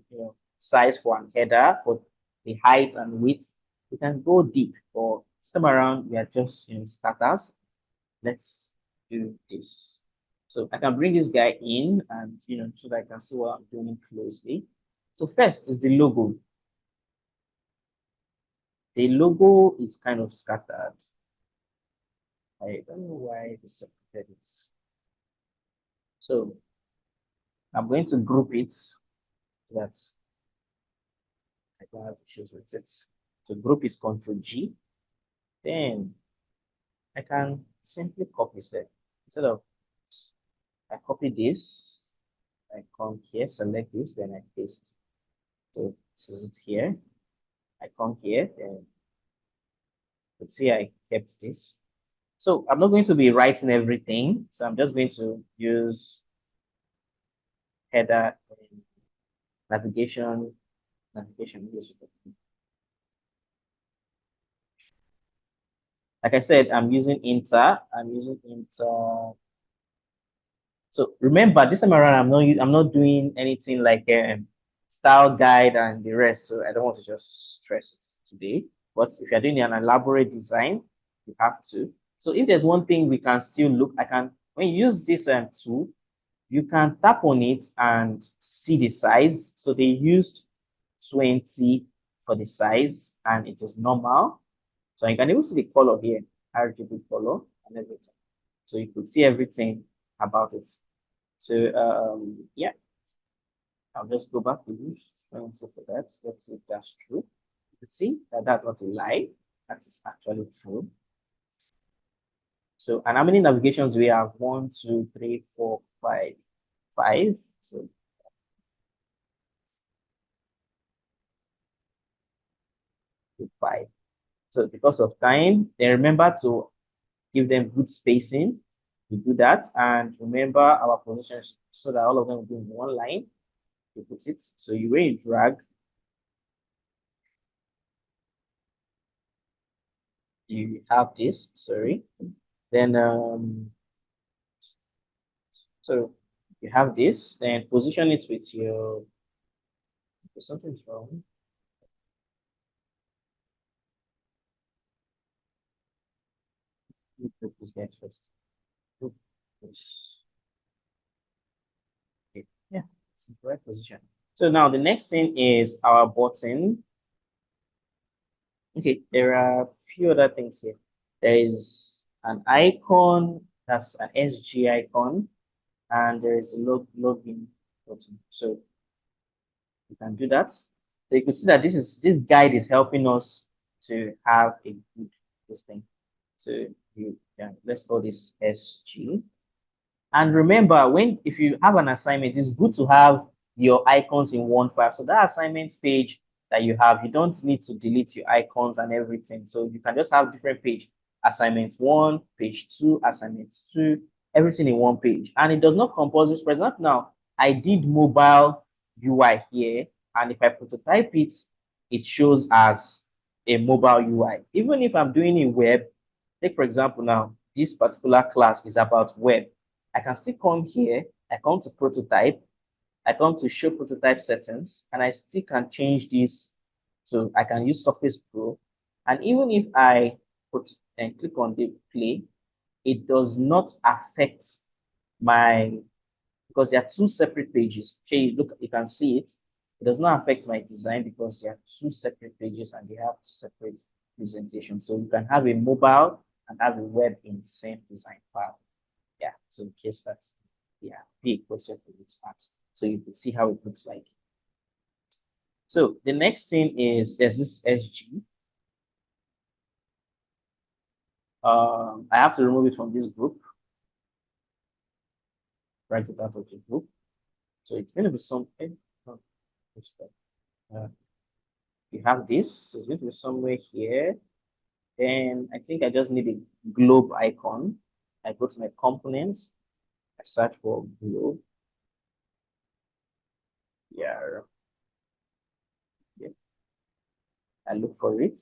size for an header, for the height and width. You can go deep. For this time around, we are just starters. Let's do this. So I can bring this guy in and so that I can see what I'm doing closely. So first is the logo. The logo is kind of scattered. I don't know why they separated it. So I'm going to group it so that I don't have issues with it. So group is Ctrl G. Then I can simply copy it. Instead of I copy this, I come here, select this, then I paste. So this is it here. I come here, and let's see I kept this. So I'm not going to be writing everything. So I'm just going to use header and navigation. Like I said, I'm using Inter. So remember, this time around, I'm not doing anything like style guide and the rest. So I don't want to just stress it today. But if you're doing an elaborate design, you have to. So if there's one thing we can still look, when you use this tool, you can tap on it and see the size. So they used 20 for the size, and it is normal. So you can even see the color here, RGB color and everything. So you could see everything about it. So yeah, I'll just go back to use 20 for that. Let's see if that's true. You can see that that's not a lie. That is actually true. So, and how many navigations we have? 1, 2, 3, 4, 5, 5. So 5. So because of time, then remember to give them good spacing. You do that, and remember our positions so that all of them will be in one line. You put it. So you will drag. You have this. Sorry. Then so you have this. Then position it with your. Something's wrong. Let me put this guy first. Okay. Yeah, it's in the right position. So now the next thing is our button. Okay, there are a few other things here. There is an icon, that's an SG icon, and there is a login button. So you can do that. So you can see that this guide is helping us to have a good this thing. So you can let's call this SG. And remember, if you have an assignment, it's good to have your icons in one file. So that assignment page that you have, you don't need to delete your icons and everything. So you can just have different page. Assignment 1, page 2, assignment 2, everything in one page. And it does not compose this. For example, now I did mobile UI here, and if I prototype it, it shows as a mobile UI. Even if I'm doing a web, take for example now, this particular class is about web, I can still come here, I come to prototype, I come to show prototype settings, and I still can change this. So I can use Surface Pro. And even if I put and click on the play, it does not affect my, because there are two separate pages. Okay, look, you can see it. It does not affect my design because there are two separate pages and they have two separate presentations. So you can have a mobile and have a web in the same design file. Yeah, so in case that's, yeah, big question for this part. So you can see how it looks like. So the next thing is there's this SG. I have to remove it from this group. Write it out of the group. So it's going to be something. You have this, so it's going to be somewhere here. Then I think I just need a globe icon. I go to my components. I search for globe. Yeah. Yeah. I look for it.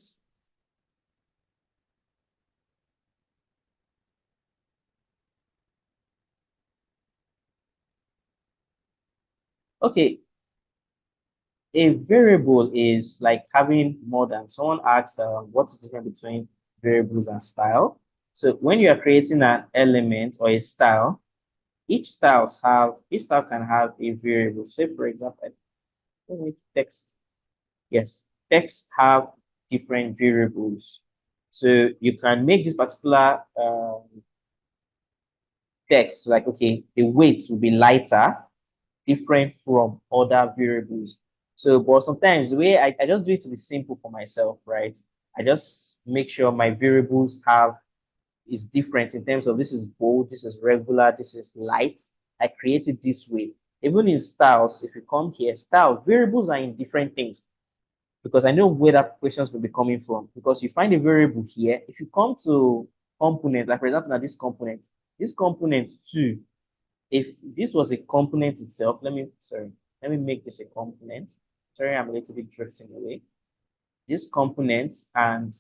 Okay. A variable is like having more than, someone asked what is the difference between variables and style. So when you are creating an element or a style, each style can have a variable. Say for example, text. Yes, text have different variables. So you can make this particular text like, okay, the weight will be lighter, different from other variables. So, but sometimes the way I just do it to be simple for myself, right? I just make sure my variables is different in terms of this is bold, this is regular, this is light. I create it this way. Even in styles, if you come here, style variables are in different things because I know where that questions will be coming from. Because you find a variable here, if you come to component, like for example, now this component too, if this was a component itself, let me make this a component. Sorry, I'm a little bit drifting away. This component and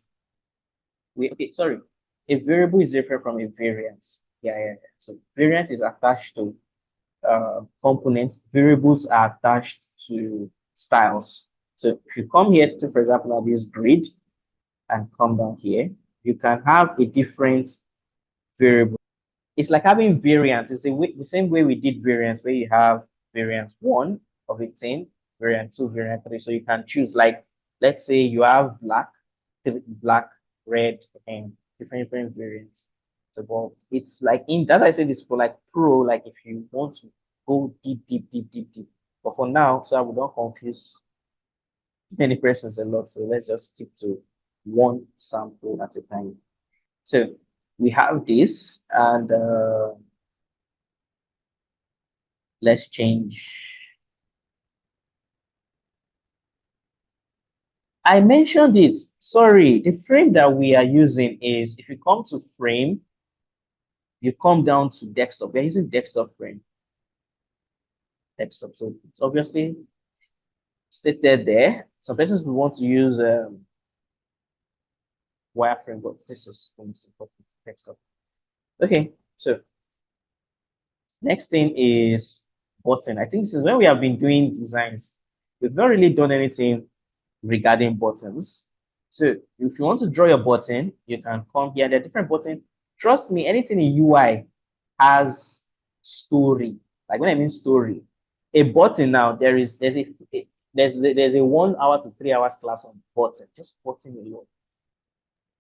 a variable is different from a variant. Yeah. So variant is attached to components. Variables are attached to styles. So if you come here to, for example, now this grid and come down here, you can have a different variable. It's like having variants. It's the same way we did variants, where you have variant 1 of a thing, variant 2, variant 3. So you can choose, like, let's say you have black, red, and different variants. So, but it's like in that I said this for like pro, like if you want to go deep. But for now, so I would not confuse many persons a lot. So let's just stick to one sample at a time. So we have this, and let's change. I mentioned it. Sorry, the frame that we are using is, if you come to frame, you come down to desktop. We're using desktop frame. Desktop. So it's obviously stated there. Some persons will want to use wireframe, but this is the most important, desktop. Okay, so next thing is button. I think this is when we have been doing designs. We've not really done anything regarding buttons. So if you want to draw your button, you can come here. There are different buttons. Trust me, anything in UI has story. Like when I mean story, a button now, there's a 1 hour to 3 hours class on button, just button alone.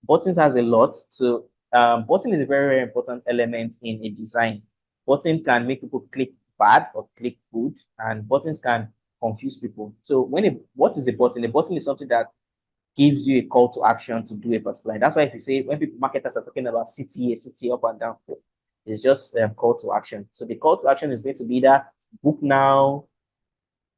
Buttons has a lot. So button is a very important element in a design. Button can make people click bad or click good, and buttons can confuse people. So what is a button? A button is something that gives you a call to action to do a particular. That's why if you say, when people marketers are talking about CTA up and down, it's just a call to action. So the call to action is going to be either book now,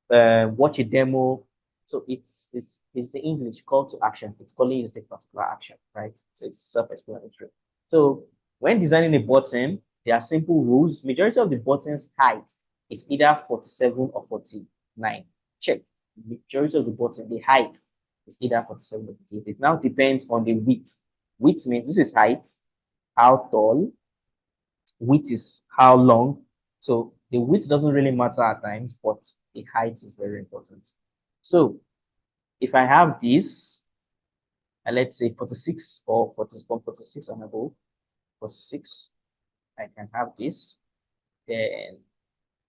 watch a demo. So it's the English call to action. It's calling you the particular action, right? So it's self-explanatory. So when designing a button, there are simple rules. Majority of the button's height is either 47 or 49. Check. Majority of the button, the height is either 47 or 48. It now depends on the width. Width means this is height, how tall, width is how long. So the width doesn't really matter at times, but the height is very important. So if I have this, let's say 46 or 40, from 46 and above, 46, I can have this. Then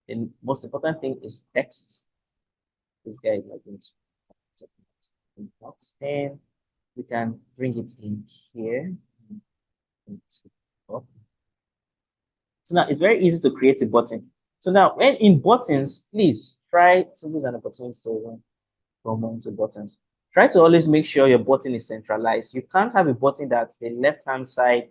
the most important thing is text. This guy is like going to box. Then we can bring it in here. So now it's very easy to create a button. So now when in buttons, please try, so these are the buttons to promote to buttons. Try to always make sure your button is centralized. You can't have a button that the left-hand side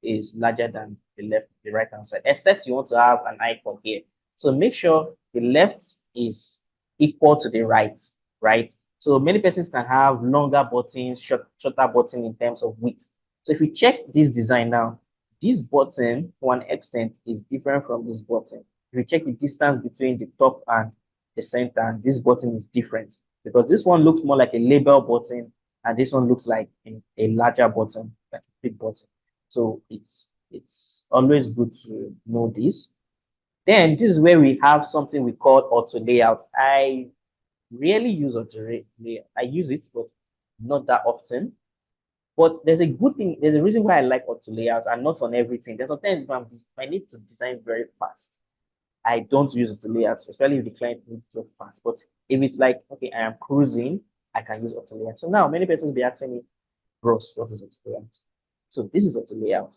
is larger than the right-hand side, except you want to have an icon here. So make sure the left is equal to the right, right? So many persons can have longer buttons, shorter button in terms of width. So if you check this design now, this button, to an extent, is different from this button. If you check the distance between the top and the center, this button is different because this one looks more like a label button and this one looks like a larger button, like a big button. So it's always good to know this. Then this is where we have something we call auto layout. I rarely use auto layout. I use it, but not that often. But there's a good thing, there's a reason why I like auto layout and not on everything. There's sometimes if I need to design very fast, I don't use auto layout, especially if the client needs to go fast. But if it's like, okay, I am cruising, I can use auto layout. So now many people will be asking me, bros, what is auto layout? So this is auto layout.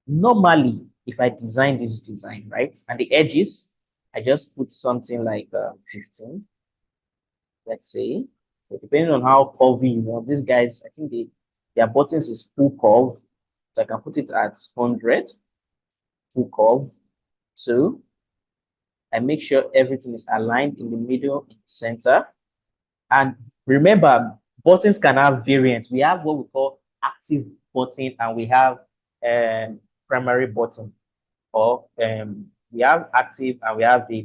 Normally, if I design this design, right, and the edges, I just put something like 15, let's say. So depending on how curvy you want, these guys, I think their buttons is full curve. So I can put it at 100, full curve. So I make sure everything is aligned in the middle, in the center. And remember, buttons can have variants. We have what we call active button and we have primary button. Or we have active and we have the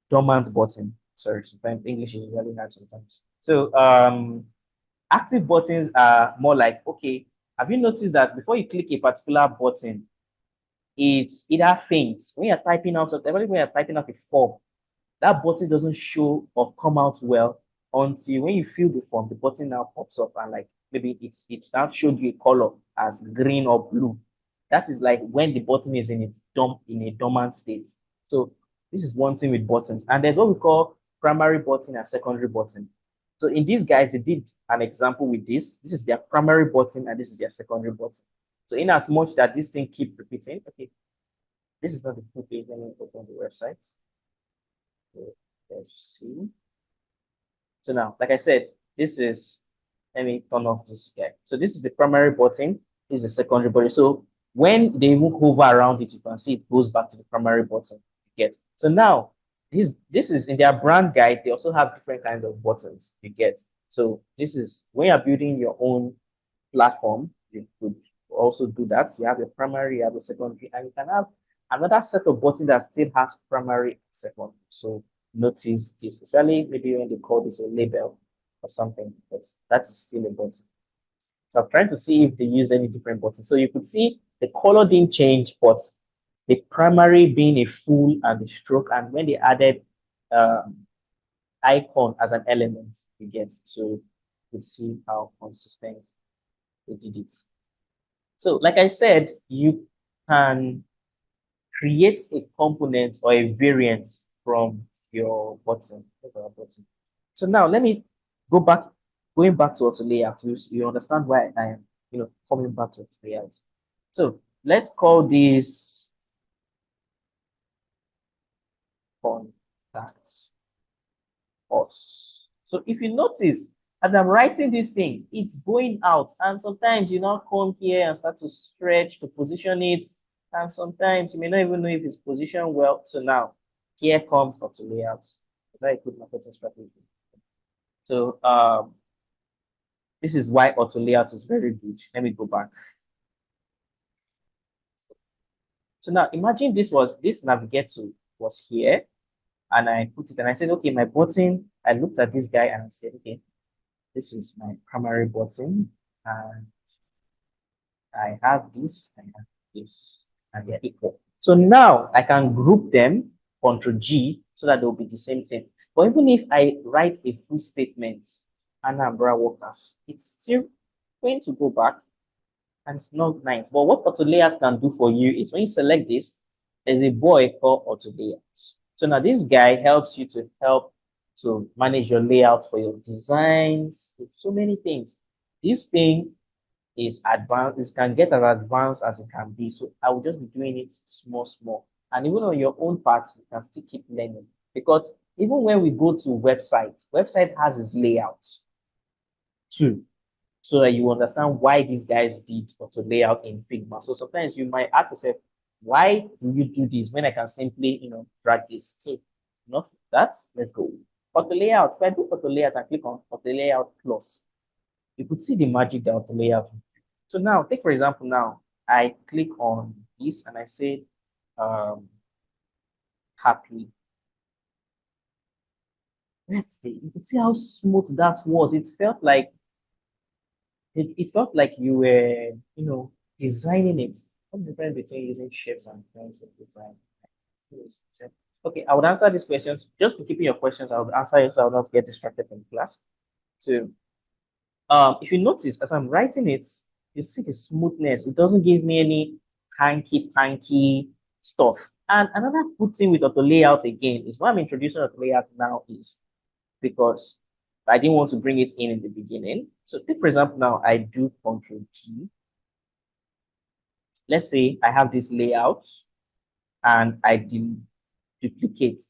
dormant button. Sorry, sometimes English is really hard sometimes. So active buttons are more like, okay, have you noticed that before you click a particular button, it's either faint. When you're typing out, when you're typing out a form, that button doesn't show or come out well until when you fill the form, the button now pops up and like maybe it now showed you a color as green or blue. That is like when the button is in a dormant state. So this is one thing with buttons. And there's what we call primary button and secondary button. So in these guys, they did an example with this. This is their primary button and this is their secondary button. So in as much that this thing keep repeating, okay, this is not the full page. Let me open the website. So let's see. So now, like I said, this is, let me turn off this guy. So this is the primary button. This is the secondary button. So when they move hover around it, you can see it goes back to the primary button. You get. So now, this is in their brand guide. They also have different kinds of buttons. You get. So this is when you're building your own platform, you could also do that. You have the primary, you have the secondary, and you can have another set of buttons that still has primary and secondary. So notice this, especially maybe when they call this a label or something, but that is still a button. So I'm trying to see if they use any different buttons. So you could see the color didn't change, but the primary being a full and the stroke, and when they added icon as an element, you get. So you could see how consistent they did it. So like I said, you can create a component or a variant from your button. So now let me going back to auto layout. You understand why I am, coming back to auto layout. So let's call this contact us. So if you notice, as I'm writing this thing, it's going out, and sometimes you now come here and start to stretch to position it, and sometimes you may not even know if it's positioned well. So now here comes auto layout. Very good marketing strategy. So this is why auto layout is very good. Let me go back. So now imagine this navigate tool was here, and I put it and I said, okay, my button, I looked at this guy and I said, okay, this is my primary button, and I have this, I have this, and they're equal. So now I can group them, Control G, so that they'll be the same thing. But even if I write a full statement, Anambra workers, it's still going to go back and it's not nice. But what auto layout can do for you is when you select this, there's a boy called auto layout. So now this guy helps you to help to manage your layout for your designs, so many things. This thing is advanced, it can get as advanced as it can be. So I will just be doing it small, small. And even on your own part, you can still keep learning. Because even when we go to website has its layout too. So that you understand why these guys did auto layout in Figma. So sometimes you might ask yourself, why do you do this when I can simply, drag this? So not that, let's go. Auto layout, if I do auto layout and click on auto layout plus, you could see the magic that auto layout. So now, take for example, now I click on this and I say happy. Let's see, you could see how smooth that was. It felt like you were, designing it. What's the difference between using shapes and frames of design? Okay, I would answer these questions. Just be keeping your questions. I would answer you so I will not get distracted in class. So, if you notice, as I'm writing it, you see the smoothness. It doesn't give me any hanky-panky stuff. And another good thing with auto layout again is why I'm introducing auto layout now is because I didn't want to bring it in the beginning. So take for example, now I do Control G. Let's say I have this layout and I duplicate.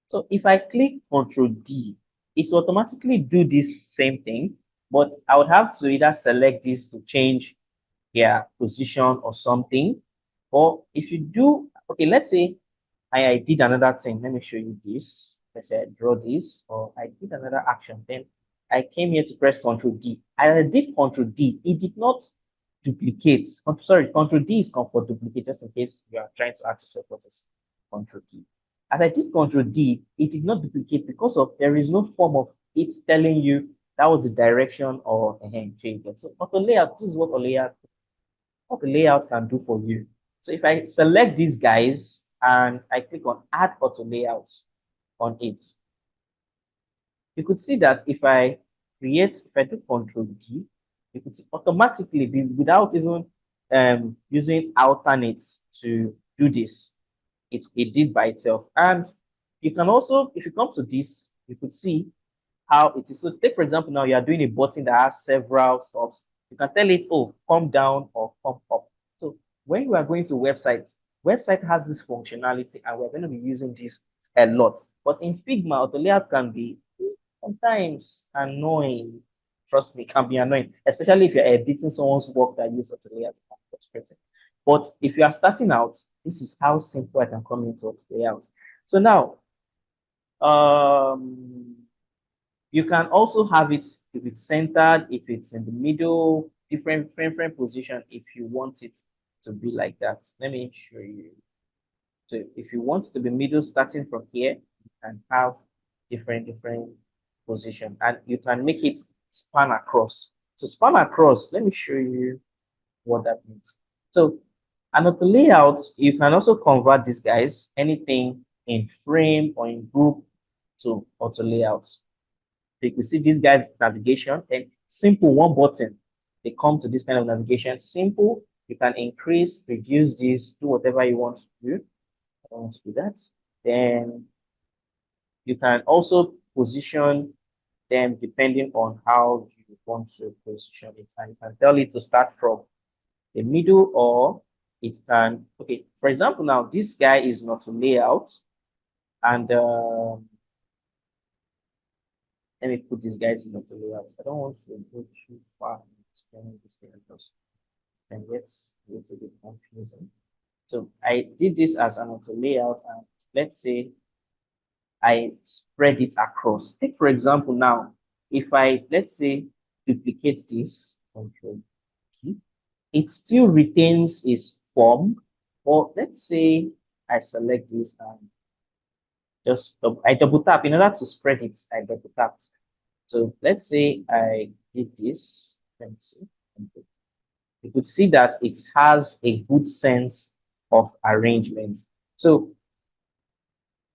So if I click Control D, it will automatically do this same thing, but I would have to either select this to change their position or something. Or if you do, okay, let's say I did another thing. Let me show you this. Let's say I draw this, or I did another action. Then I came here to press Control D. I did Control D. It did not duplicate. I'm sorry, Control D is for duplicate, just in case you are trying to ask yourself what is Control D. As I did Control D, it did not duplicate because of there is no form of it telling you that was the direction or change. So auto layout, this is what the layout can do for you. So if I select these guys and I click on add auto layout on it, you could see that if I do Control D, you could see automatically without even using alternates to do this, it did by itself. And you can also, if you come to this, you could see how it is. So take for example, now you are doing a button that has several stops. You can tell it, oh, come down or come up. So when you are going to website has this functionality and we're going to be using this a lot. But in Figma, the layout can be sometimes annoying. Trust me, it can be annoying, especially if you're editing someone's work that uses auto layout. Frustrating. But if you are starting out, this is how simple I can come into auto layout. So now, you can also have it if it's centered, if it's in the middle, different frame position, if you want it to be like that. Let me show you. So if you want it to be middle starting from here, you can have different position and you can make it span across. So span across, let me show you what that means. So under the layout, you can also convert these guys, anything in frame or in group to auto layouts. So you can see these guys navigation and simple one button. They come to this kind of navigation. Simple, you can increase, reduce this, do whatever you want to do. I don't want to do that. Then you can also position them depending on how you want to position it. And you can tell it to start from the middle or it can, okay, for example, now this guy is not a layout and let me put these guys in the layout. I don't want to go too far in explaining this thing because then it's a little bit confusing. So I did this as an auto layout and let's say I spread it across. Take for example now, if I let's say duplicate this, Control P, it still retains its form. Or let's say I select this and just I double tap in order to spread it. I double tap. So let's say I did this. Let me see. You could see that it has a good sense of arrangement. So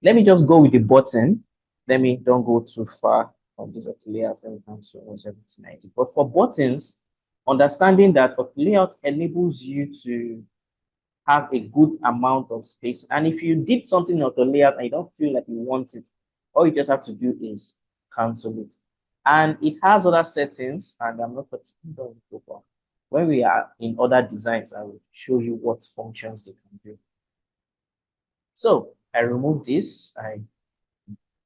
let me just go with the button. Let me don't go too far from this layout. Let me cancel almost everything I do. But for buttons, understanding that for layout enables you to have a good amount of space. And if you did something on the layout and you don't feel like you want it, all you just have to do is cancel it. And it has other settings, and I'm not going to go. When we are in other designs, I will show you what functions they can do. So I remove this. I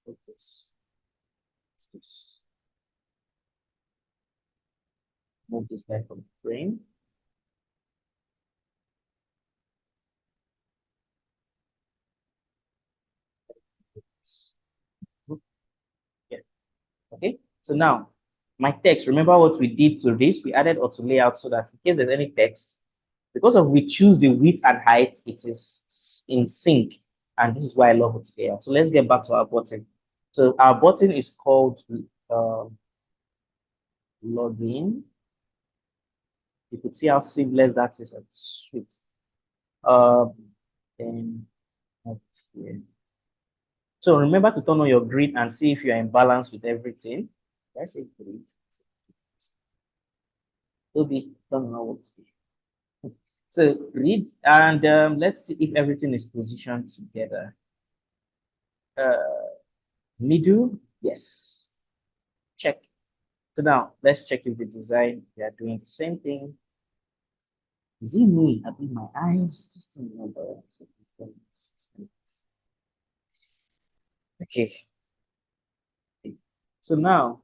put this. Move this guy from the frame. Yeah. Okay. So now my text, remember what we did to this? We added auto layout so that in case there's any text, because of we choose the width and height, it is in sync. And this is why I love auto layout. So let's get back to our button. So our button is called login. You could see how seamless that is. Sweet. Then here. So remember to turn on your grid and see if you are in balance with everything. Let's say grid. Toby, don't know what to be. So read and let's see if everything is positioned together. Middle, yes. Check. So now let's check if the design they are doing the same thing. Is it me? I think my eyes just remember. Okay. So now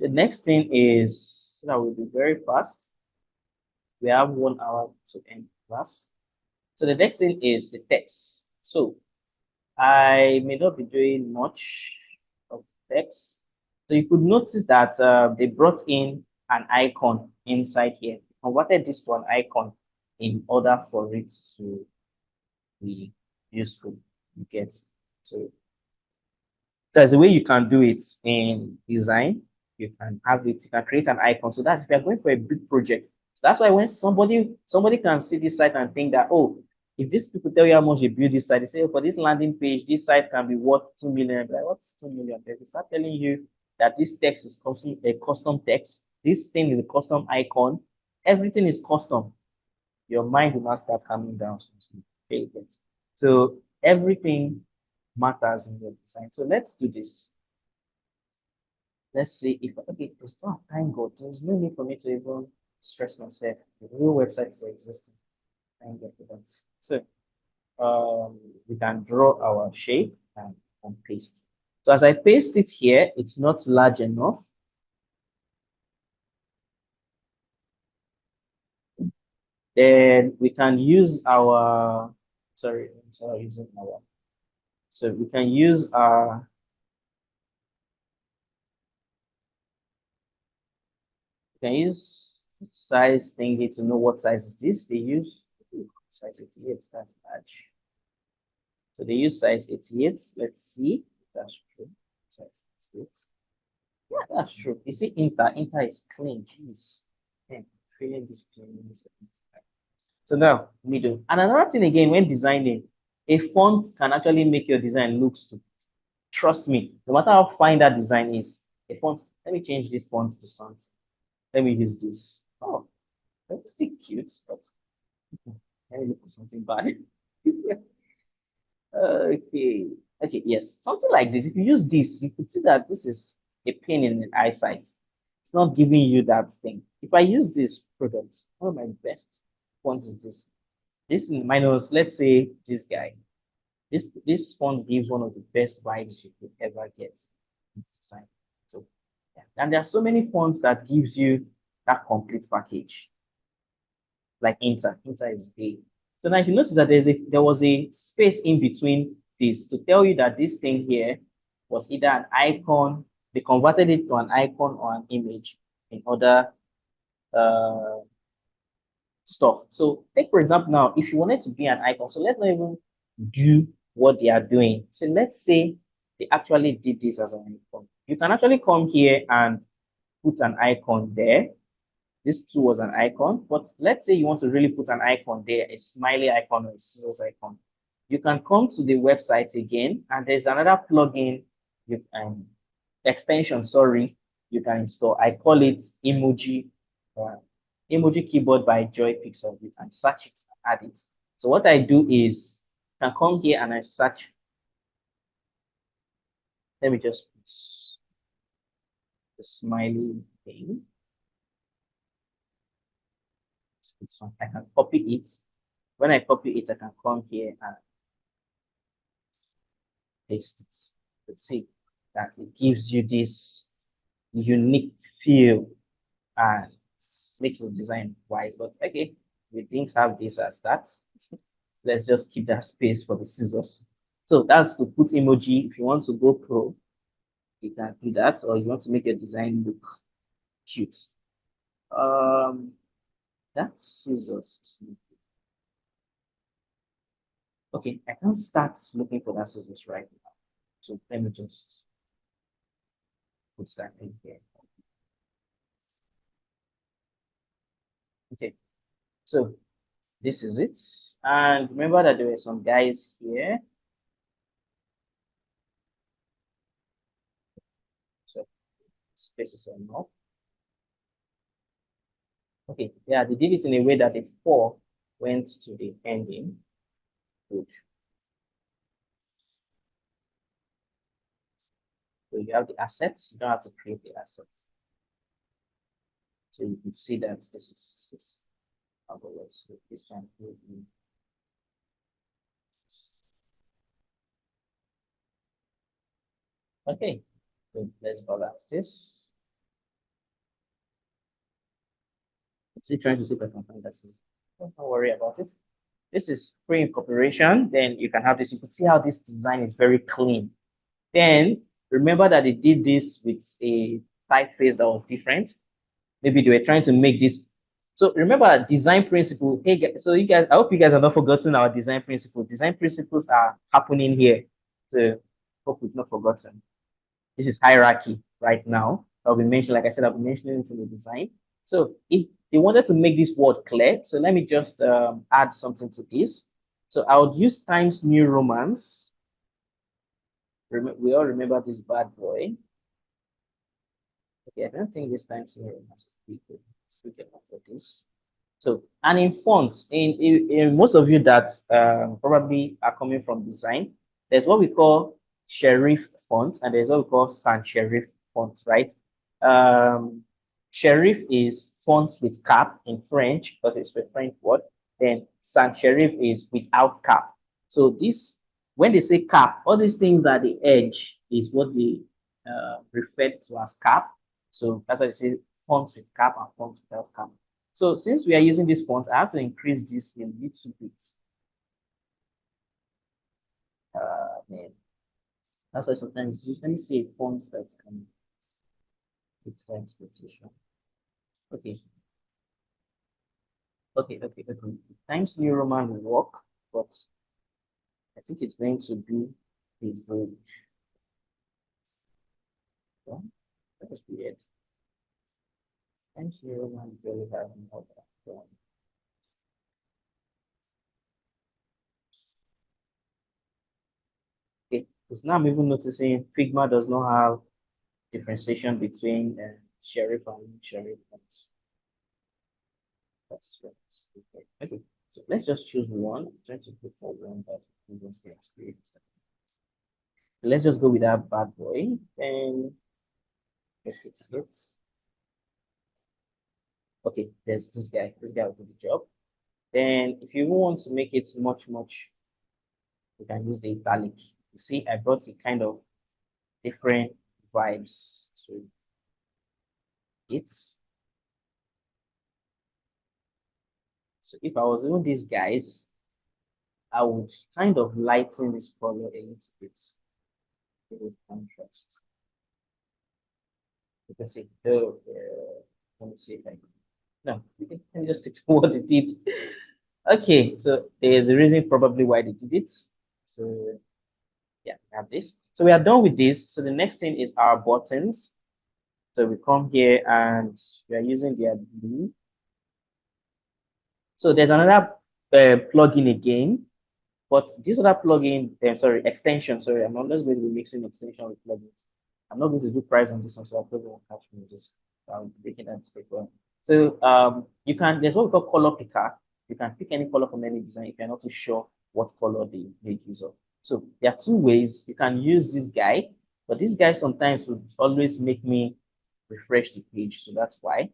the next thing is so that will be very fast. We have 1 hour to end class. So the next thing is the text. So I may not be doing much of text. So you could notice that they brought in an icon inside here. Converted this to an icon in order for it to be useful. You get so there's a way you can do it in design. You can have it, you can create an icon. So that's if you're going for a big project. So that's why when somebody can see this site and think that, oh, if these people tell you how much you build this site, they say, oh, for this landing page, this site can be worth 2 million. Like, what's 2 million? They start telling you that this text is a custom text. This thing is a custom icon. Everything is custom. Your mind will not start coming down. So everything matters in your design. So let's do this. Let's see if okay, there's not thank God. There's no need for me to even stress myself. The real websites are existing. Thank God for that. So we can draw our shape and paste. So as I paste it here, it's not large enough. Then we can use our using our so we can use our can use size thingy to know what size is this. They use size 88, that's large. So they use size 88. Let's see if that's true. Size 88. Yeah, that's true. You see, Inter is clean. Jeez. Man, feeling this clean. So now, middle. And another thing again, when designing, a font can actually make your design look stupid. Trust me, no matter how fine that design is, a font, let me change this font to something. Let me use this. Oh, that's still cute, but let me look for something bad. Okay. Okay, yes. Something like this. If you use this, you could see that this is a pain in the eyesight. It's not giving you that thing. If I use this product, one of my best fonts is this. This is minus, let's say this guy. This font gives one of the best vibes you could ever get in design. So yeah. And there are so many fonts that gives you that complete package. Like Inter. Inter is big. So now if you notice that there was a space in between this to tell you that this thing here was either an icon, they converted it to an icon or an image in other stuff. So take for example now, if you wanted to be an icon, so let's not even do what they are doing. So let's say they actually did this as an icon. You can actually come here and put an icon there. This too was an icon, but let's say you want to really put an icon there, a smiley icon or a scissors icon. You can come to the website again, and there's another plugin, you can extension, sorry, you can install. I call it emoji keyboard by Joy Pixel. You can search it and add it. So what I do is I can come here and I search. Let me just put the smiley thing. I can copy it. When I copy it, I can come here and paste it. Let's see that it gives you this unique feel and makes the design wise. But okay, we didn't have this as that. Let's just keep that space for the scissors. So that's to put emoji. If you want to go pro, you can do that, or you want to make your design look cute. That's scissors. Okay, I can start looking for that scissors right now. So let me just put that in here. Okay, so this is it. And remember that there were some guys here. So spaces are enough. Okay, yeah, they did it in a way that the 4 went to the ending. Good. So you have the assets, you don't have to create the assets. So you can see that this is otherwise. So this can be. Okay, so let's balance this. Still trying to see if I can find that. Don't worry about it. This is pre-incorporation. Then you can have this. You can see how this design is very clean. Then remember that they did this with a typeface that was different. Maybe they were trying to make this. So remember design principle. Hey, so you guys, I hope you guys have not forgotten our design principle. Design principles are happening here. So hope we've not forgotten. This is hierarchy right now. I'll be mentioning, like I said, I'll be mentioning it in the design. So if they wanted to make this word clear, so let me just add something to this. So I would use Times New Romans. We all remember this bad boy. Okay, I don't think this Times New Romans is big enough for this. So, and in fonts, in most of you that probably are coming from design, there's what we call serif font, and there's what we call sans serif font, right? Serif is fonts with cap in French, because it's a French word. Then sans serif is without cap. So this, when they say cap, all these things at the edge is what they refer to as cap. So that's why they say fonts with cap and fonts without cap. So since we are using this font, I have to increase this a little bit. Man. That's why sometimes let me see a font that can fit the expectation. Okay. Okay. Times New Roman will work, but I think it's going to be a bold. Yeah, that is weird. Times New Roman really have more than one. Okay, because now I'm even noticing Figma does not have differentiation between serif and serif fonts. That's right. Okay, so let's just choose one. I'm trying to put for one that we don't get experience. Let's just go with that bad boy and let's hit it. Okay, there's this guy. This guy will do the job. Then if you want to make it much, you can use the italic. You see, I brought a kind of different vibes to it. So if I was doing these guys, I would kind of lighten this color a little bit with contrast. You can see, let me see if I can. No, let me just stick to what it did. Okay, so there's a reason probably why they did it. So yeah, we have this. So we are done with this. So the next thing is our buttons. So we come here and we are using their blue. So there's another plugin again, but this other plugin, sorry, extension. Sorry, I'm not just going to be mixing extension with plugins. I'm not going to do price on this one, so I probably won't catch me just making that mistake. So you can, there's what we call color picker. You can pick any color from any design if you're not too sure what color they make use of. So there are two ways you can use this guy, but this guy sometimes would always make me refresh the page. So that's why.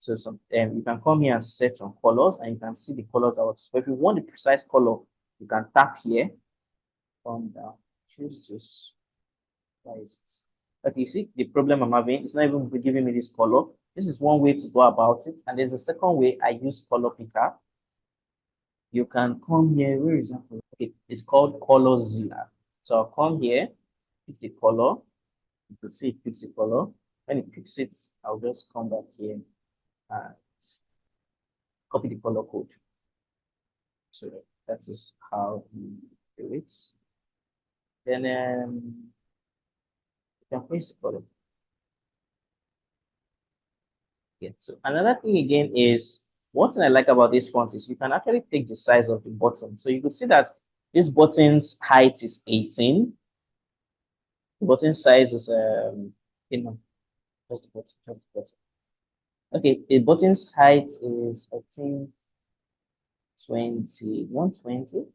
So you can come here and set some colors and you can see the colors out. So if you want the precise color, you can tap here, come down, choose this. Why is it? Okay, you see the problem I'm having, it's not even giving me this color. This is one way to go about it. And there's a second way I use color picker. You can come here, where is that? Okay, it's called Color Zilla. So I'll come here, pick the color. You can see it picks the color. When it picks it, I'll just come back here and copy the color code. So that is how we do it. Then you can paste the color. Yeah. So another thing again is one thing I like about this font is you can actually take the size of the button. So you could see that this button's height is 18. The button size is just the button. Okay, the button's height is I think 120. I'm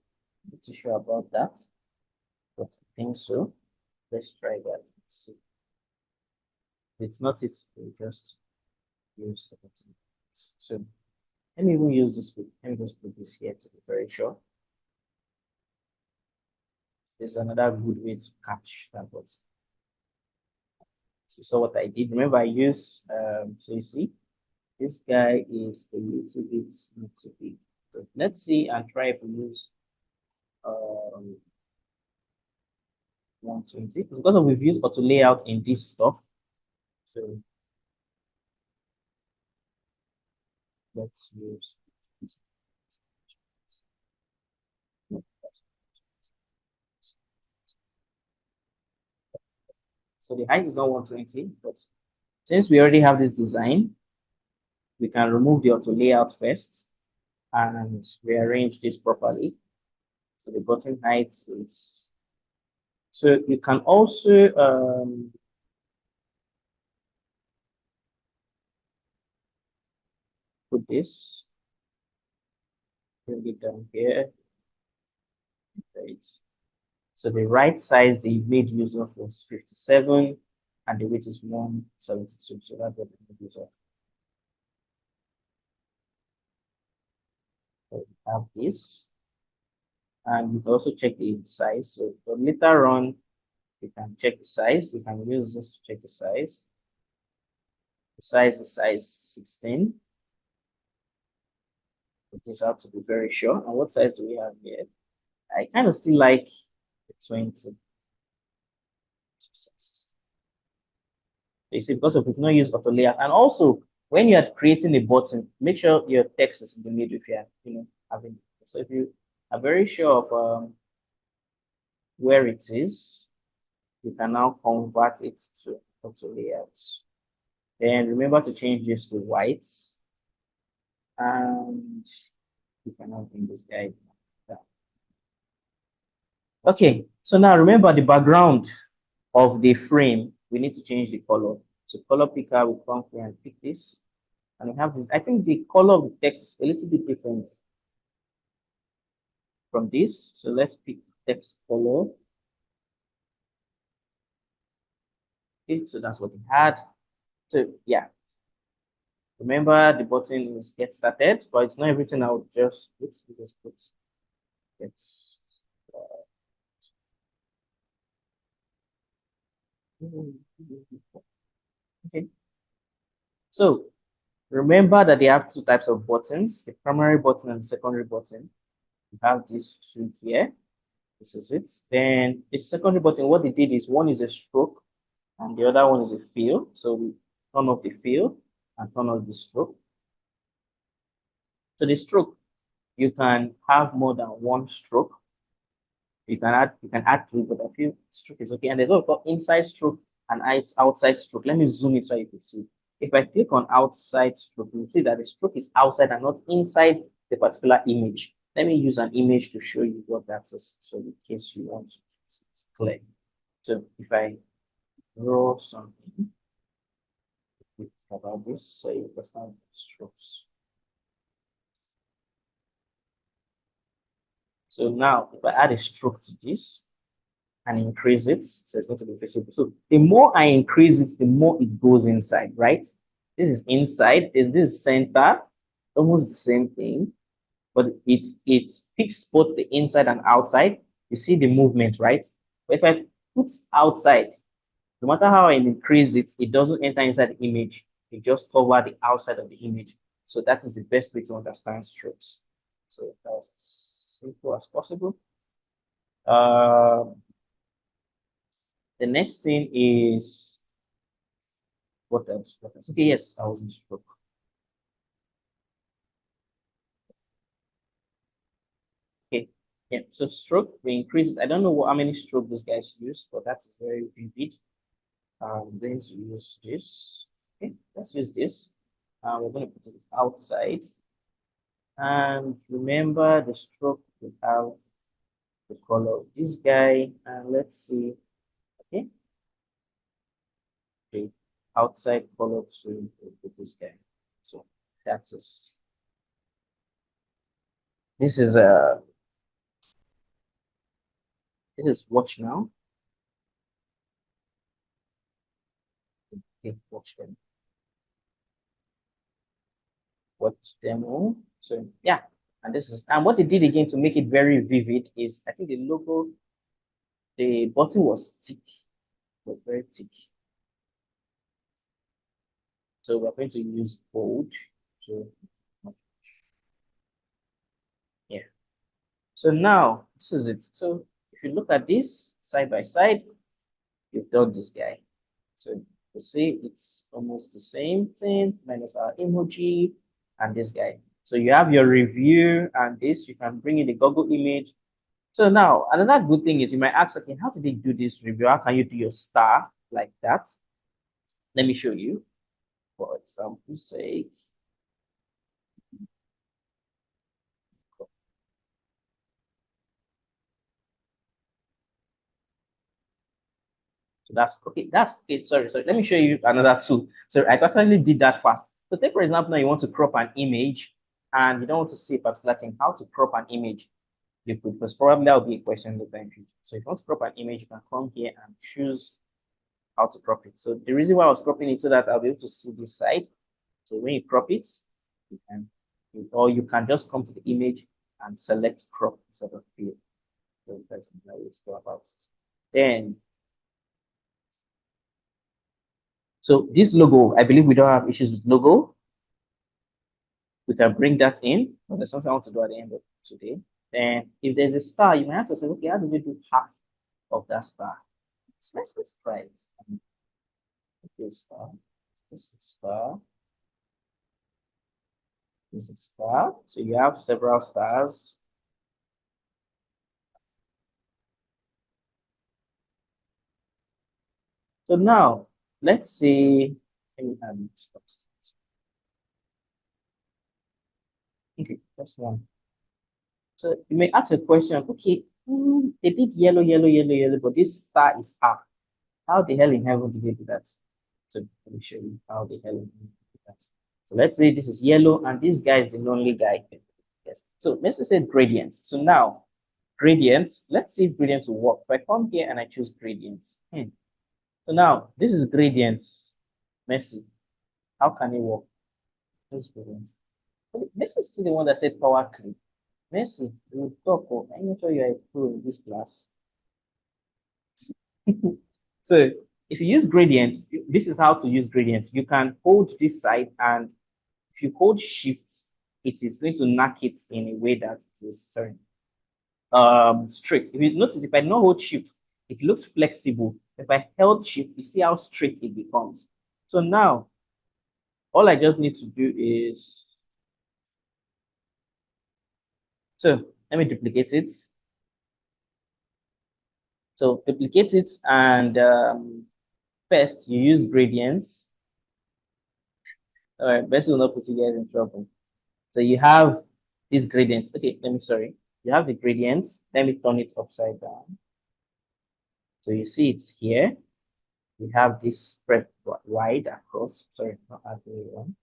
not too sure about that, but I think so. Let's try that. Let's see. If it's not, we'll just use the button. So let me even use this. Let me just put this here to be very sure. There's another good way to catch that button. So you saw what I did. Remember, I use so you see, this guy is a little bit not too big. So let's see and try if we use 120. It's because we've used auto layout in this stuff. So let's use. So the height is not 120, but since we already have this design, we can remove the auto layout first and rearrange this properly. So the button height is. So you can also put this, bring it down here. Right. So the right size they made use of was 57 and the weight is 172. So that's what they made use of. So we have this. And you can also check the size. So later on, you can check the size. We can use this to check the size. The size is size 16. This have to be very sure. And what size do we have here? I kind of still like the 20. You see, because of we've not used auto layout. And also, when you are creating a button, make sure your text is in the middle if you are, having. So if you are very sure of where it is, you can now convert it to auto layout. Then remember to change this to white. And you can now bring this guy down. Okay, so now remember the background of the frame, we need to change the color. So color picker will come here and pick this. And we have this. I think the color of the text is a little bit different from this. So let's pick text color. Okay, so that's what we had. So yeah. Remember the button is get started, but it's not everything. I would just put get okay. So remember that they have two types of buttons, the primary button and the secondary button. You have these two here. This is it. Then the secondary button, what they did is one is a stroke and the other one is a fill. So we turn off the fill and turn off the stroke. So the stroke, you can have more than one stroke. You can add two, but a few stroke is okay. And there's also inside stroke an outside stroke. Let me zoom it so you can see. If I click on outside stroke, you'll see that the stroke is outside and not inside the particular image. Let me use an image to show you what that is. So in case you want to, it's clear. So if I draw something about this, so you understand strokes. So now if I add a stroke to this and increase it, so it's going to be visible. So the more I increase it, the more it goes inside, right? This is inside, this is center, almost the same thing, but it picks both the inside and outside. You see the movement, right? But if I put outside, no matter how I increase it, it doesn't enter inside the image. It just covers the outside of the image. So that is the best way to understand strokes. So that's as simple as possible. The next thing is what else? What else? Okay, yes, I was in stroke. Okay, yeah. So stroke, we increase it. I don't know how many stroke these guys use, but that is very vivid. I'm going to use this. Okay, let's use this. We're going to put it outside. And remember the stroke will have the color of this guy. And let's see. Okay. The outside color to this guy. So that's us. This is watch now. Okay, watch them. Watch demo. So yeah, and this is and what they did again to make it very vivid is I think the logo, the button was thick, was very thick. So we're going to use bold to yeah. So now this is it. So if you look at this side by side, you've done this guy. So you see it's almost the same thing minus our emoji and this guy. So you have your review and this, you can bring in the Google image. So now another good thing is you might ask, okay, how did they do this review? How can you do your star like that? Let me show you. For example, say so that's okay. That's okay. Sorry. Let me show you another tool. So I actually did that fast. So take for example, now you want to crop an image and you don't want to see a particular thing. How to crop an image? You could, because probably that will be a question later in future. So if you want to crop an image, you can come here and choose how to crop it. So the reason why I was cropping it so that I'll be able to see this side. So when you crop it, you can, or you can just come to the image and select crop instead of fill. So that's another way to go about it. Then, so this logo, I believe we don't have issues with logo. We can bring that in. Because there's something I want to do at the end of today. Then if there's a star, you might have to say, okay, how do we do half of that star? Let's try it. Okay, star. This is star. This is star. So you have several stars. So now let's see. Okay, that's one. So you may ask a question, okay, they did yellow, yellow, yellow, yellow, but this star is half. How the hell in heaven did they do that? So let me show you how the hell in heaven did that. So let's say this is yellow and this guy is the lonely guy. Yes. So let's just say gradients. So now gradients, let's see if gradients will work. If I come here and I choose gradients. So now this is gradients. Messi. How can it work? Those gradients. Messi is still the one that said power creep. Messi, you talk. Oh, I'm not sure you are a pro in this class. So if you use gradients, this is how to use gradients. You can hold this side, and if you hold shift, it is going to knock it in a way that it is straight. If you notice, if I don't hold shift, it looks flexible. If I held shift, you see how straight it becomes. So now all I just need to do is, so let me duplicate it. So duplicate it and first you use gradients. All right, best will not put you guys in trouble. So you have these gradients. Okay, sorry. You have the gradients. Let me turn it upside down. So you see it's here. We have this spread wide across. Sorry, not the one.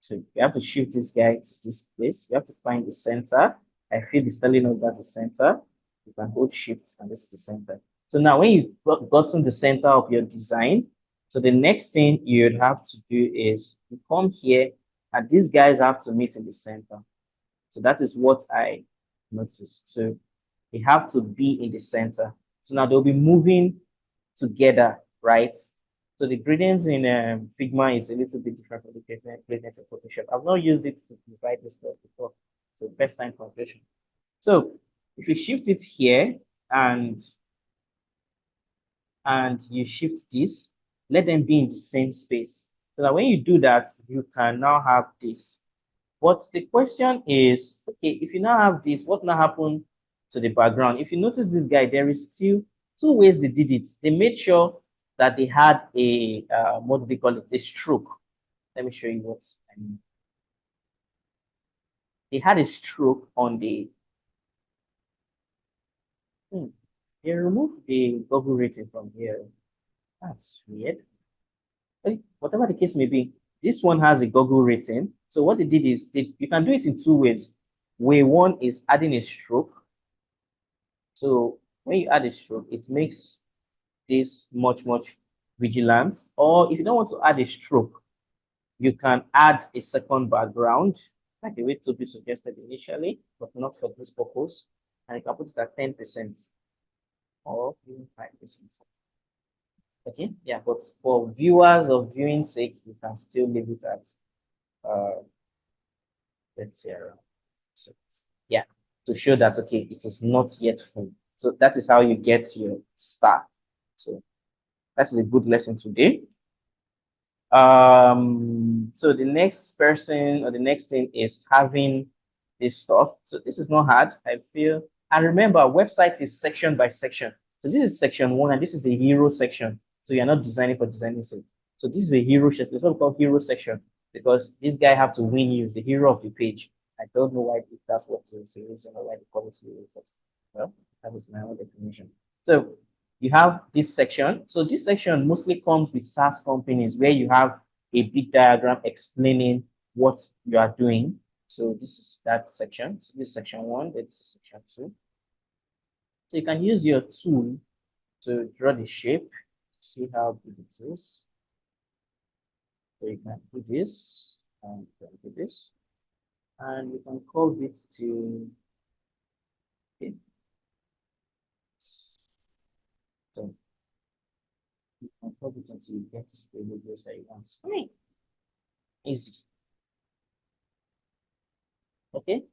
So you have to shift this guy to this place. You have to find the center. I feel it's telling us that's the center. You can hold shift and this is the center. So now when you've gotten the center of your design, so the next thing you'd have to do is you come here and these guys have to meet in the center. So that is what I noticed. So they have to be in the center. So now they'll be moving together, right? So the gradients in Figma is a little bit different from the gradients in Photoshop. I've not used it to write this stuff before. So first time conversion. So if you shift it here and you shift this, let them be in the same space. So that when you do that, you can now have this. But the question is, okay, if you now have this, what now happened to the background? If you notice this guy, there is still two ways they did it. They made sure that they had a, what do they call it? A stroke. Let me show you what I mean. They had a stroke on the, they removed the Google rating from here. That's weird. Whatever the case may be, this one has a Google rating. So what they did is, you can do it in two ways. Way one is adding a stroke. So when you add a stroke, it makes this much vigilant. Or if you don't want to add a stroke, you can add a second background, like the way to be suggested initially, but not for this purpose. And you can put it at 10% or even 5%. Okay, yeah, but for viewers of viewing sake, you can still leave it at let's say around. So yeah, to show that okay, it is not yet full. So that is how you get your star. So that is a good lesson today. So the next person or the next thing is having this stuff. So this is not hard, I feel. And remember, website is section by section. So this is section 1 and this is the hero section. So you're not designing for designing sake. So this is a hero section. It's what we call hero section because this guy have to win you, the hero of the page. I don't know why if that's what the reason or why the call it hero. Well, that is my own definition. So you have this section. So this section mostly comes with SaaS companies where you have a big diagram explaining what you are doing. So this is that section. So this is section 1, this is section 2. So you can use your tool to draw the shape. See how big it is. So you can do this and do this. And you can call it to okay. So you can call it until you get the images that you want. Fine. Easy. Okay.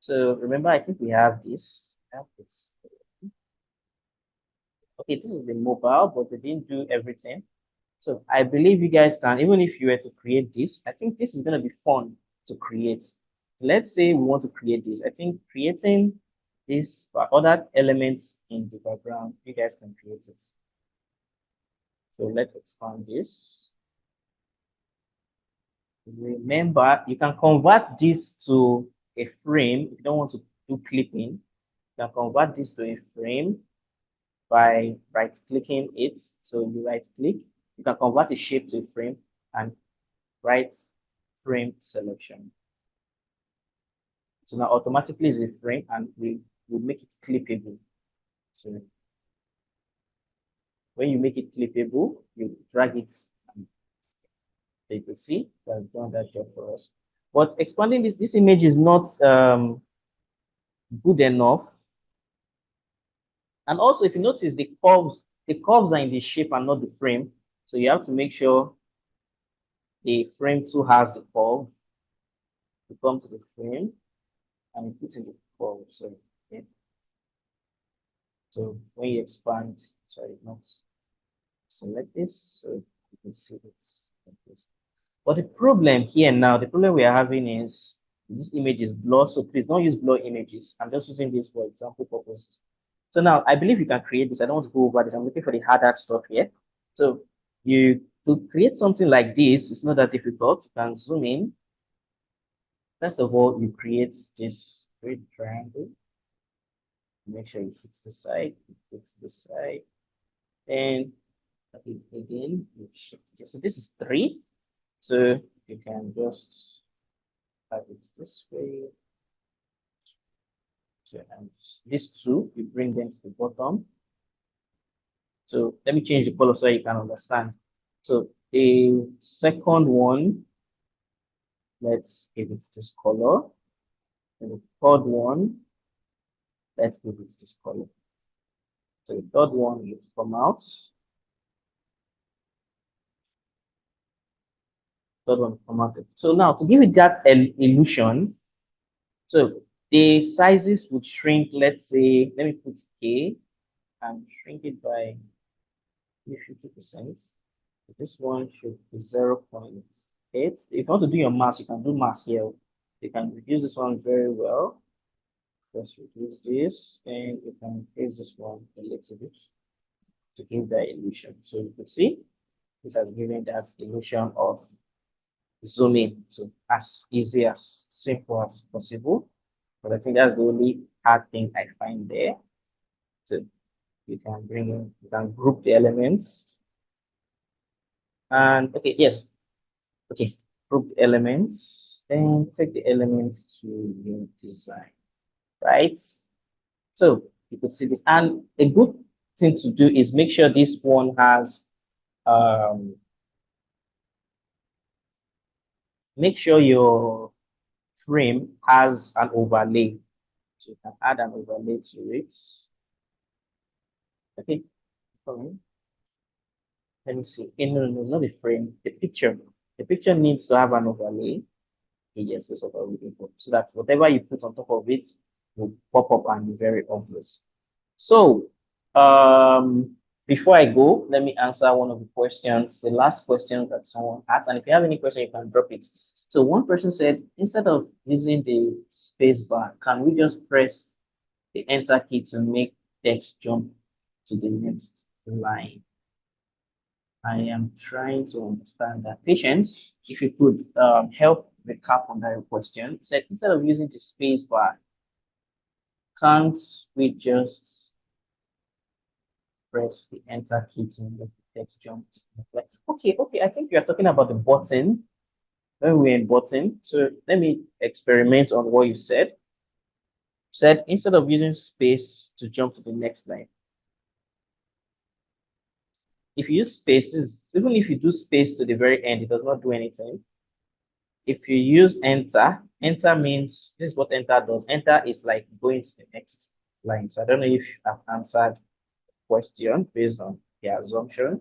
So remember, I think we have this. Okay, this is the mobile, but they didn't do everything. So I believe you guys can, even if you were to create this, I think this is going to be fun to create. Let's say we want to create this. I think creating this other elements in the background, you guys can create it. So let's expand this. Remember, you can convert this to a frame. If you don't want to do clipping, you can convert this to a frame by right-clicking it. So you right-click. You can convert a shape to a frame and write frame selection. So now automatically is a frame and we will make it clippable. So when you make it clippable, you drag it and you can see that done that job for us. But expanding this image is not good enough. And also if you notice the curves are in the shape and not the frame. So you have to make sure the frame too has the curve. You come to the frame and you put in the curve. So, okay. So when you expand, sorry, not select this, so you can see it like this. But the problem here now, the problem we are having is this image is blurred. So please don't use blur images. I'm just using this for example purposes. So now I believe you can create this. I don't want to go over this. I'm looking for the harder stuff here. So to create something like this, it's not that difficult. You can zoom in. First of all, you create this great triangle. Make sure it hits the side. It hits the side. And again, you shift it. So this is 3. So you can just have it this way. So, and these 2, you bring them to the bottom. So let me change the color so you can understand. So the second one, let's give it this color. And the third one, let's give it this color. So the third one will come out. Third one will come out. So now to give it that illusion, so the sizes would shrink. Let's say, let me put K and shrink it by 50%. This one should be 0.8. If you want to do your math, you can do math here. You can reduce this one very well. Just reduce this, and you can increase this one a little bit to give that illusion. So you could see this has given that illusion of zooming. So as easy, as simple as possible. But I think that's the only hard thing I find there. So you can bring in, you can group the elements. And okay, yes. Okay, group the elements, then take the elements to your design, right? So you could see this. And a good thing to do is make sure this one has make sure your frame has an overlay. So you can add an overlay to it. Okay. Let me see. Okay, no, not the frame, the picture. The picture needs to have an overlay. Okay, yes, that's what I'm looking for. So that whatever you put on top of it will pop up and be very obvious. So before I go, let me answer one of the questions, the last question that someone asked. And if you have any question, you can drop it. So one person said, instead of using the space bar, can we just press the enter key to make text jump to the next line? I am trying to understand that. Patience, if you could help recap on that question. Said instead of using the space bar, can't we just press the enter key to make the text jump? Okay, I think you're talking about the button. When we're in button, so let me experiment on what you said. Said instead of using space to jump to the next line, if you use spaces, even if you do space to the very end, it does not do anything. If you use enter, enter means this is what enter does. Enter is like going to the next line. So I don't know if I've answered the question based on the assumption.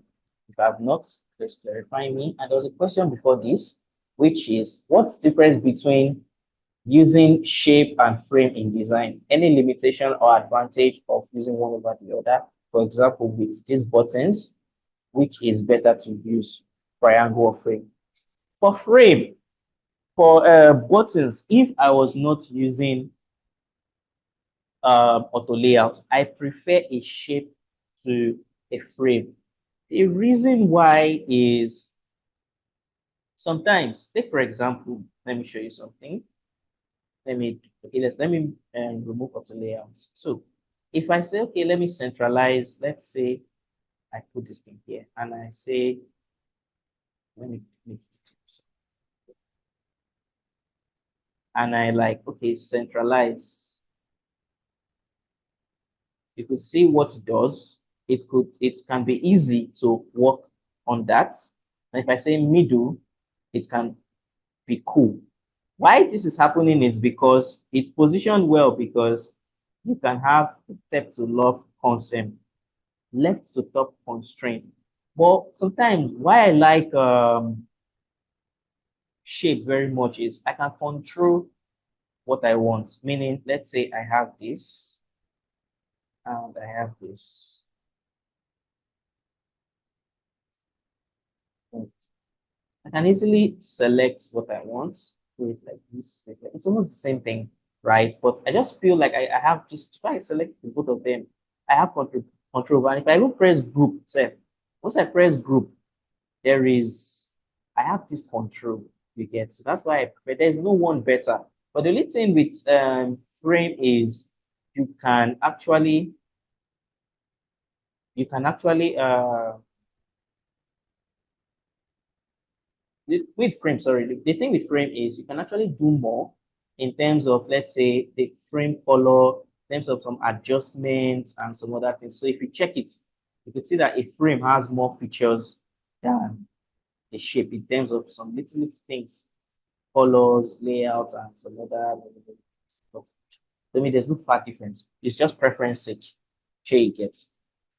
If I have not, please clarify me. And there was a question before this, which is what's the difference between using shape and frame in design? Any limitation or advantage of using one over the other? For example, with these buttons, which is better to use, triangle or frame? For frame, for buttons, if I was not using auto layout, I prefer a shape to a frame. The reason why is sometimes, take for example, let me show you something. Let me remove auto layouts. So if I say, okay, let me centralize, let's say I put this thing here and I say, let me make it closer. And I like, okay, centralize. You could see what it does. It can be easy to work on that. And if I say middle, it can be cool. Why this is happening is because it's positioned well, because you can have step to left constraint, left to top constraint. But sometimes why I like shape very much is I can control what I want. Meaning, let's say I have this and I have this. I can easily select what I want. Do it like this. It's almost the same thing, right? But I just feel like I have just try to select the both of them. I have control. And if I even press group, say, once I press group, I have this control you get. So that's why I prefer, there's no one better. But the only thing with frame is you can actually, you can actually with frame, sorry, the thing with frame is you can actually do more in terms of, let's say, the frame color, in terms of some adjustments and some other things. So if you check it, you can see that a frame has more features than the shape in terms of some little things, colors, layout, and some other. But I mean, there's no far difference. It's just preference sake. Sure, you get.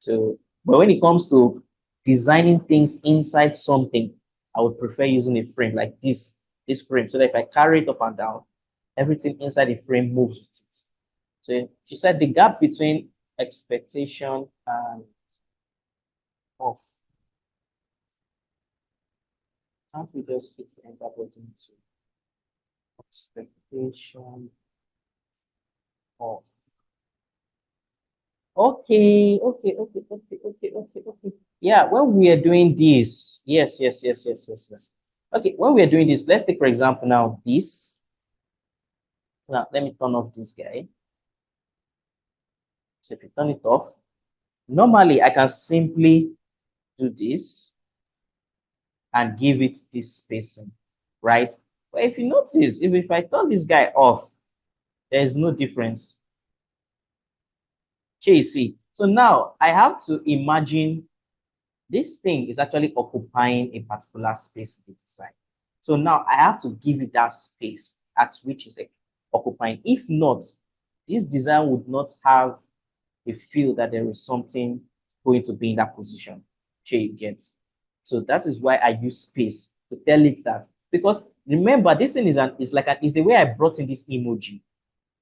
So, but when it comes to designing things inside something, I would prefer using a frame like this frame, so that if I carry it up and down, everything inside the frame moves with it. So she said the gap between expectation and off. Can't we just hit the enter button to expectation off? Okay. Yeah, when we are doing this, yes. Okay, when we are doing this, let's take, for example, now this. Now, let me turn off this guy. So if you turn it off, normally I can simply do this and give it this spacing, right? But if you notice, if I turn this guy off, there is no difference. Okay, you see. So now I have to imagine this thing is actually occupying a particular space in the design. So now I have to give it that space at which is occupying. If not, this design would not have a feel that there is something going to be in that position. Sure, you get. So that is why I use space to tell it that. Because remember, this thing is the way I brought in this emoji.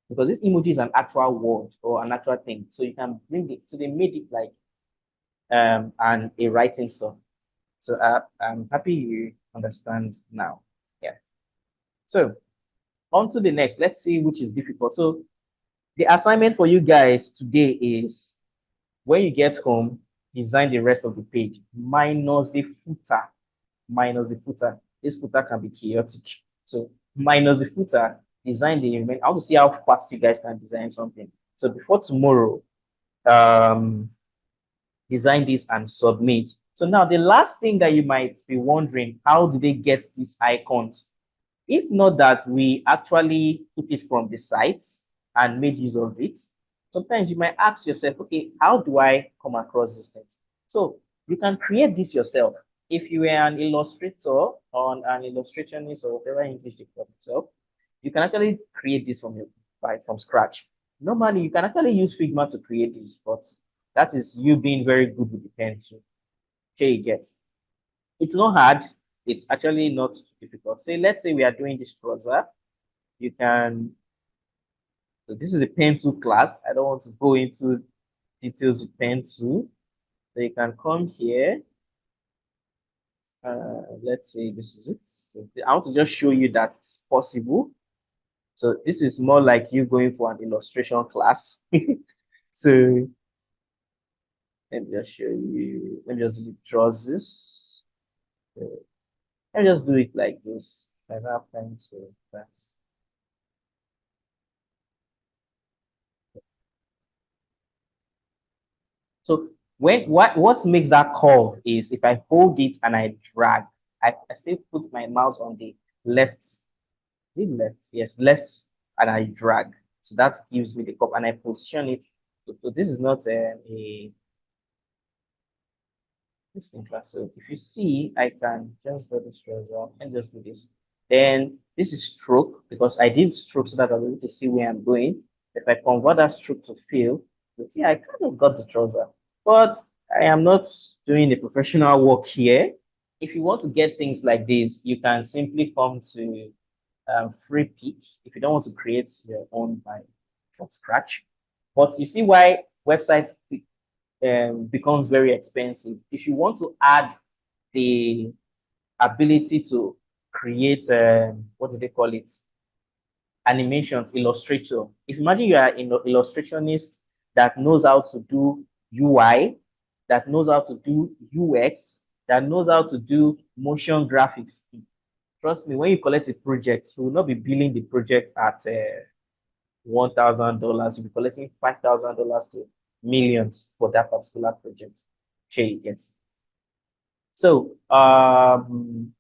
Because this emoji is an actual word or an actual thing. So you can bring it, so they made it like and a writing stuff. So I'm happy you understand now. Yeah. So on to the next. Let's see which is difficult. So the assignment for you guys today is when you get home, design the rest of the page minus the footer. Minus the footer. This footer can be chaotic. So minus the footer, design the event. I want to see how fast you guys can design something. So before tomorrow, design this and submit. So now the last thing that you might be wondering, how do they get these icons? If not that we actually took it from the site and made use of it, sometimes you might ask yourself, okay, how do I come across these things? So you can create this yourself. If you were an illustrator or an illustrationist or whatever English you call yourself, you can actually create this from scratch. Normally, you can actually use Figma to create this, but that is you being very good with the pen too. Okay, you get. It's not hard. It's actually not difficult. Say, let's say we are doing this trouser. You can. So this is a pen tool class. I don't want to go into details with pen tool. So you can come here. Let's say this is it. So I want to just show you that it's possible. So this is more like you going for an illustration class. So let me just show you. Let me just draw this. Let me just do it like this. I don't have time to that. So what makes that curve is if I hold it and I drag, I still put my mouse on the left. Is it left? Yes, left, and I drag. So that gives me the curve, and I position it. So this is not a this thing class. So if you see, I can just draw this trouser and just do this. Then this is stroke because I did stroke so that I'll be able to see where I'm going. If I convert that stroke to fill, you see I kind of got the trouser. But I am not doing the professional work here. If you want to get things like this, you can simply come to free pick if you don't want to create your own from scratch. But you see why websites becomes very expensive. If you want to add the ability to create, what do they call it? Animations, illustrator. If imagine you are an illustrationist that knows how to do UI, that knows how to do UX, that knows how to do motion graphics. Trust me, when you collect a project, you will not be billing the project at $1,000. You'll be collecting $5,000 to millions for that particular project. Sure, you get. So, and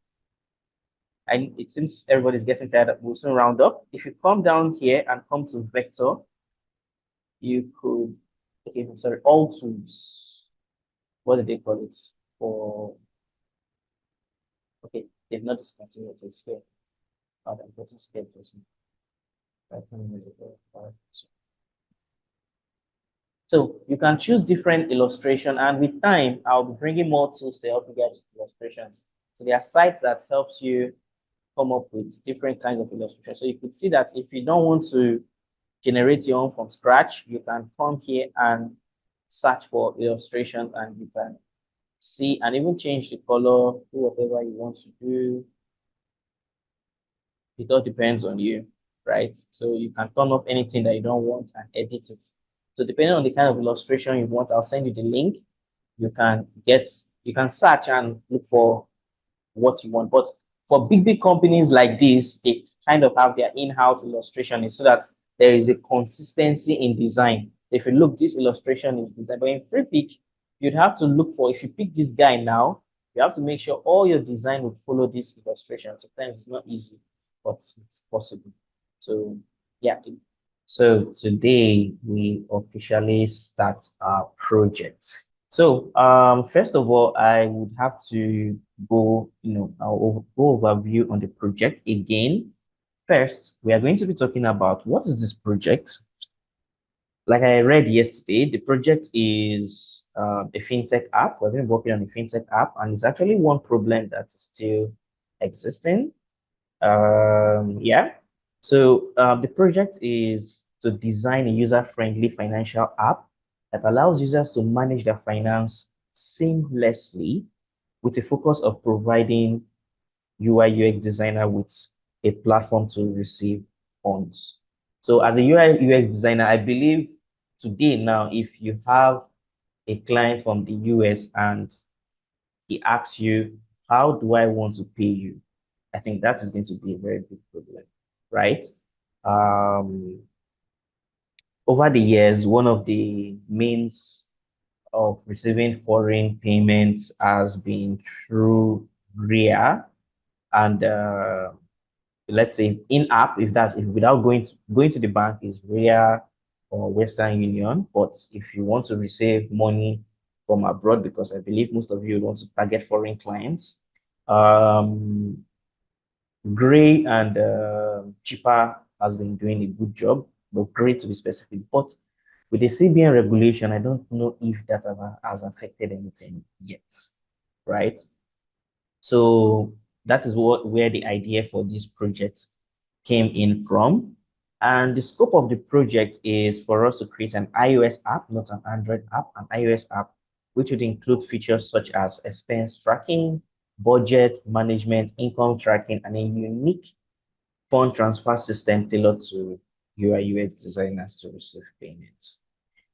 it seems everybody's getting tired. We'll soon round up. If you come down here and come to vector, you could, okay, I'm sorry, all tools. What do they call it? For, okay, they've not discontinued it. It's here. I'm putting schedules. So you can choose different illustration, and with time, I'll be bringing more tools to help you guys with illustrations. So there are sites that helps you come up with different kinds of illustrations. So you could see that if you don't want to generate your own from scratch, you can come here and search for illustrations, and you can see and even change the color to whatever you want to do. It all depends on you, right? So you can turn off anything that you don't want and edit it. So depending on the kind of illustration you want, I'll send you the link. You can search and look for what you want. But for big companies like this, they kind of have their in-house illustration so that there is a consistency in design. If you look, this illustration is designed, but in free pick, you'd have to look for, if you pick this guy now, you have to make sure all your design would follow this illustration. Sometimes it's not easy, but it's possible. So yeah. So today we officially start our project. So first of all, I would have to go, I'll go overview on the project again. First, we are going to be talking about what is this project. Like I read yesterday, the project is a fintech app. We're going to be working on a fintech app, and it's actually one problem that is still existing. Yeah. So the project is to design a user-friendly financial app that allows users to manage their finance seamlessly with a focus of providing UI UX designer with a platform to receive funds. So as a UI UX designer, I believe today now, if you have a client from the US and he asks you, how do I want to pay you? I think that is going to be a very big problem, right? Over the years, one of the means of receiving foreign payments has been through RIA and let's say in-app, if without going to the bank is RIA or Western Union. But if you want to receive money from abroad, because I believe most of you want to target foreign clients, Gray and Cheaper has been doing a good job, but Gray to be specific. But with the CBN regulation, I don't know if that has affected anything yet, right? So that is where the idea for this project came in from. And the scope of the project is for us to create an iOS app, not an Android app, an iOS app, which would include features such as expense tracking, budget management, income tracking, and a unique fund transfer system tailored to UI UX designers to receive payments.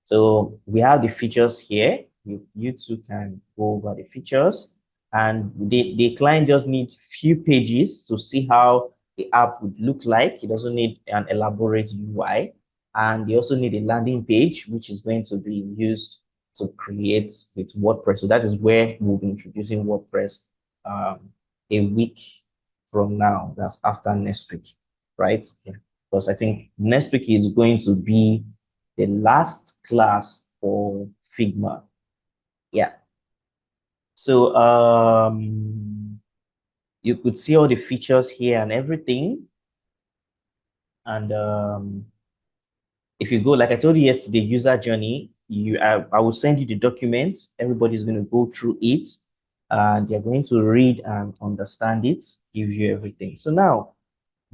So we have the features here. You two can go over the features, and the client just needs few pages to see how the app would look like. It doesn't need an elaborate UI, and they also need a landing page, which is going to be used to create with WordPress. So that is where we'll be introducing WordPress a week from now. That's after next week, right? Yeah. Because I think next week is going to be the last class for Figma. Yeah. So you could see all the features here and everything. And if you go, like I told you yesterday, user journey, I will send you the documents. Everybody's going to go through it, and they're going to read and understand it, give you everything. So now,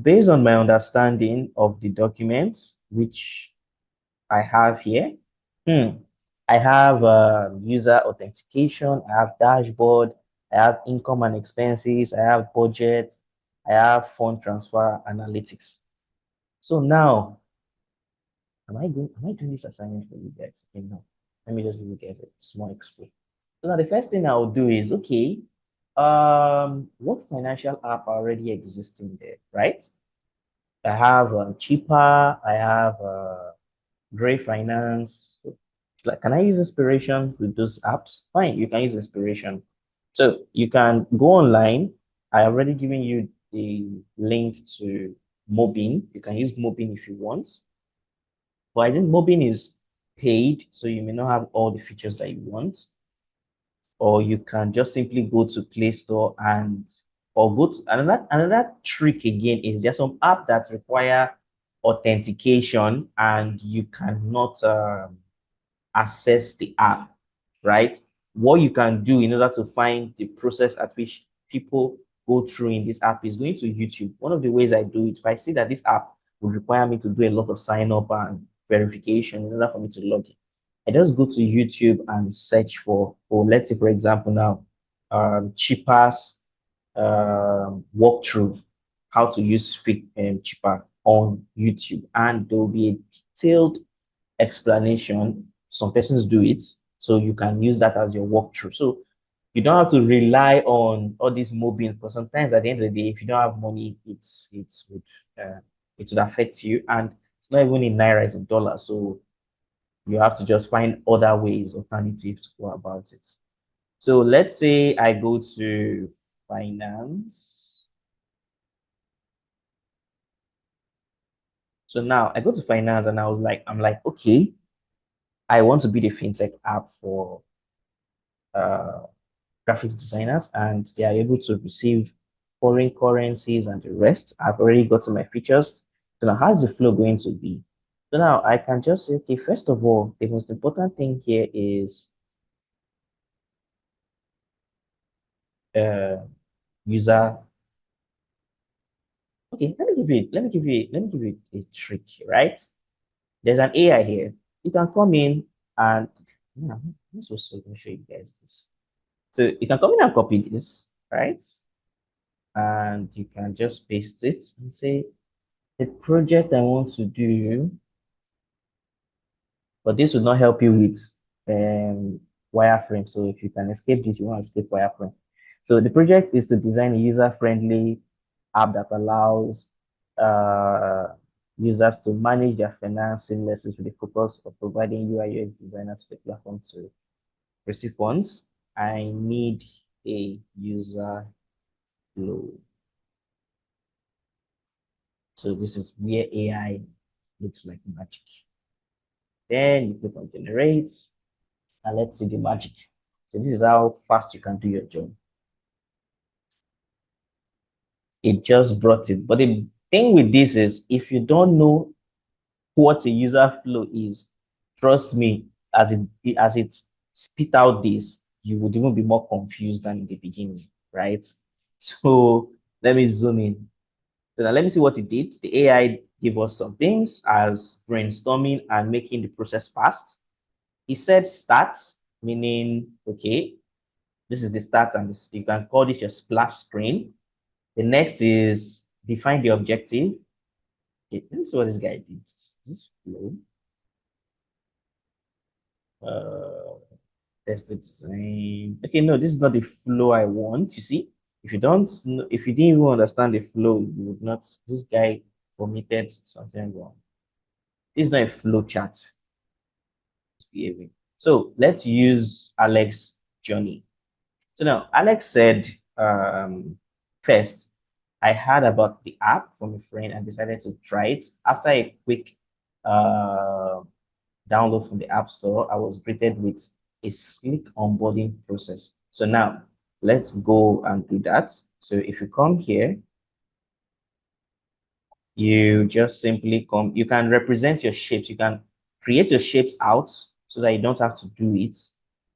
based on my understanding of the documents, which I have here, I have user authentication, I have dashboard, I have income and expenses, I have budget, I have fund transfer analytics. So now, Am I doing this assignment for you guys? Okay, no. Let me just give you guys a small explain. So now the first thing I'll do is, okay, what financial app are already existing there, right? I have Cheaper, I have Gray Finance. Like, can I use inspiration with those apps? Fine, you can use inspiration. So you can go online. I already given you the link to Mobin. You can use Mobin if you want. But I think Mobin is paid, so you may not have all the features that you want. Or you can just simply go to Play Store and or go to another trick again is there's some app that require authentication and you cannot access the app, right? What you can do in order to find the process at which people go through in this app is going to YouTube. One of the ways I do it, if I see that this app would require me to do a lot of sign up and verification in order for me to log in, I just go to YouTube and search for let's say, for example, now, cheapest walkthrough how to use cheaper on YouTube, and there will be a detailed explanation. Some persons do it, so you can use that as your walkthrough. So you don't have to rely on all these mobiles, because sometimes at the end of the day, if you don't have money, it would affect you, and it's not even in naira, it's in dollars. So you have to just find other ways, alternatives to go about it. So let's say I go to finance. So now I go to finance and I'm like, okay, I want to be the fintech app for uh, graphics designers, and they are able to receive foreign currencies and the rest. I've already gotten my features. So now how's the flow going to be? So now I can just say, okay, first of all, the most important thing here is uh, user. Okay, let me give you a trick, right? There's an AI here. You can come in and yeah, I'm supposed to show you guys this. So you can come in and copy this, right? And you can just paste it and say the project I want to do, but this will not help you with wireframe. So if you can escape this, you want to escape wireframe. So the project is to design a user-friendly app that allows uh, users to manage their finance seamlessly with the focus of providing UI UX designers with the platform to receive funds. I need a user flow. So this is where AI looks like magic. Then you click on generate, and let's see the magic. So this is how fast you can do your job. It just brought it. But the thing with this is if you don't know what a user flow is, trust me, as it spit out this, you would even be more confused than in the beginning, right? So let me zoom in. So now let me see what it did. The AI gave us some things as brainstorming and making the process fast. It said start, meaning, okay, this is the start, and this, you can call this your splash screen. The next is define the objective. Okay, let me see what this guy did. This flow. Uh, test the design. Okay, no, this is not the flow I want. You see, if you don't know, if you didn't even understand the flow, you would not. This guy omitted something wrong. This is not a flow chart. It's behaving. So let's use Alex Johnny. So now Alex said, first, I heard about the app from a friend and decided to try it. After a quick uh, download from the App Store, I was greeted with a slick onboarding process. So now let's go and do that. So if you come here, you just simply come, you can represent your shapes. You can create your shapes out so that you don't have to do it.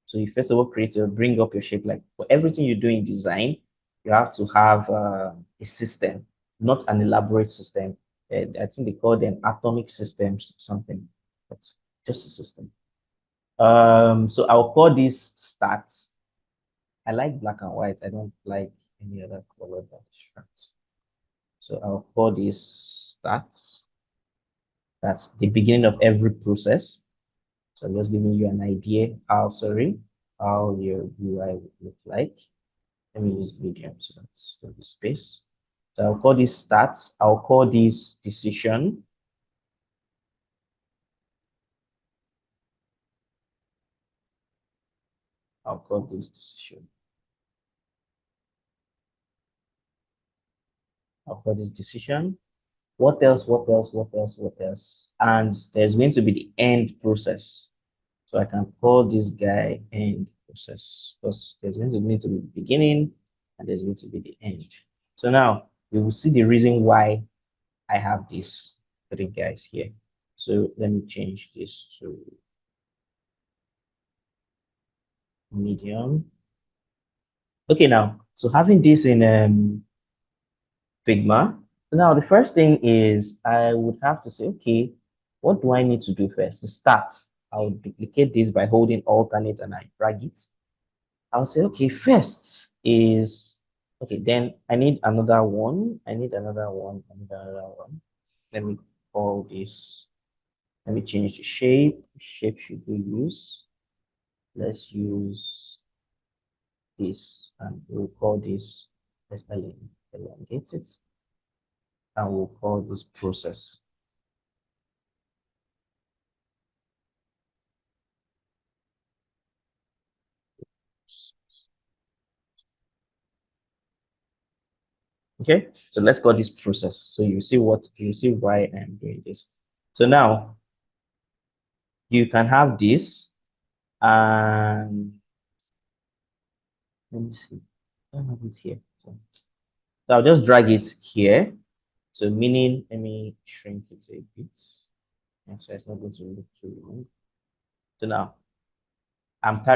So you first of all bring up your shape. Like for everything you do in design, you have to have a system, not an elaborate system. I think they call them atomic systems, something, but just a system. So I'll call this stats. I like black and white. I don't like any other color that distracts. So I'll call this stats. That's the beginning of every process. So I'm just giving you an idea how your UI would look like. Let me use medium so that's the space. So I'll call this start. I'll call this decision. I'll call this decision. I'll call this decision. What else? What else? What else? What else? And there's going to be the end process. So I can call this guy end process because there's going to need to be the beginning and there's going to be the end. So now we will see the reason why I have these three guys here. So let me change this to medium. Okay, now, so having this in Figma, now the first thing is I would have to say, okay, what do I need to do first? To start, I'll duplicate this by holding alternate and I drag it. I'll say, okay, first is, okay, then I need another one. I need another one, another one. Let me call this, let me change the shape. Shape should we use? Let's use this and we'll call this, let's elongate it and we'll call this process. Okay, so let's call this process. So you see why I'm doing this. So now you can have this and let me see. I don't have it here. So I'll just drag it here. So meaning, let me shrink it a bit. Yeah, so it's not going to look too long. So now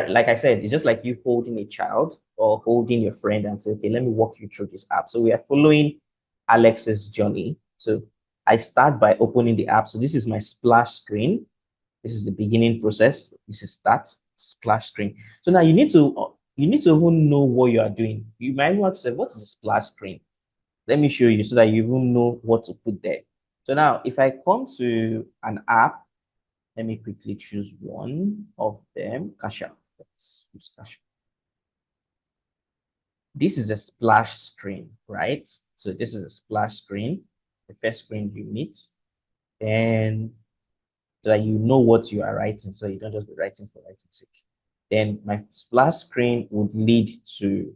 like I said, it's just like you holding a child or holding your friend and say, okay, let me walk you through this app. So we are following Alex's journey. So I start by opening the app. So this is my splash screen. This is the beginning process. This is start splash screen. So now you need to even know what you are doing. You might want to say, what is a splash screen? Let me show you so that you even know what to put there. So now if I come to an app, let me quickly choose one of them. Kasha. Let's use Kasha. This is a splash screen, right? So this is a splash screen, the first screen you meet, and so that you know what you are writing, so you don't just be writing for writing sake. Then my splash screen would lead to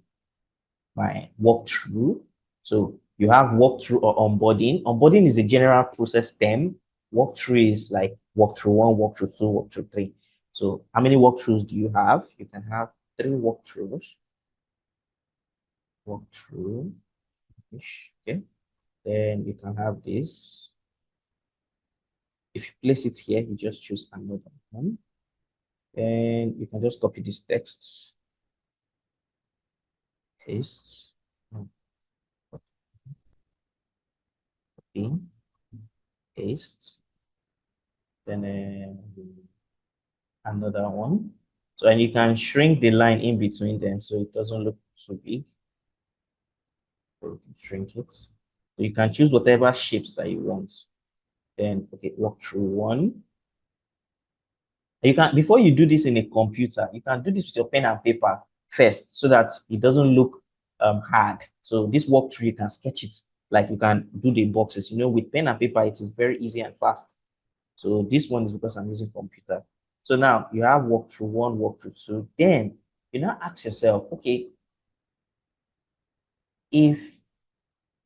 my walkthrough. So you have walkthrough or onboarding. Onboarding is a general process term. Walkthrough is like walkthrough one, walkthrough two, walkthrough three. So how many walkthroughs do you have? You can have 3 walkthroughs. Walkthrough. Okay. Then you can have this. If you place it here, you just choose another one. Then you can just copy this text, paste, copy, paste, then another one. So, and you can shrink the line in between them so it doesn't look too big. So you can shrink it. So you can choose whatever shapes that you want. Then, okay, walk through one. You can, before you do this in a computer, you can do this with your pen and paper first so that it doesn't look hard. So this walkthrough, you can sketch it like you can do the boxes. You know, with pen and paper, it is very easy and fast. So this one is because I'm using computer. So now you have walkthrough one, walkthrough two. Then you now ask yourself, okay, if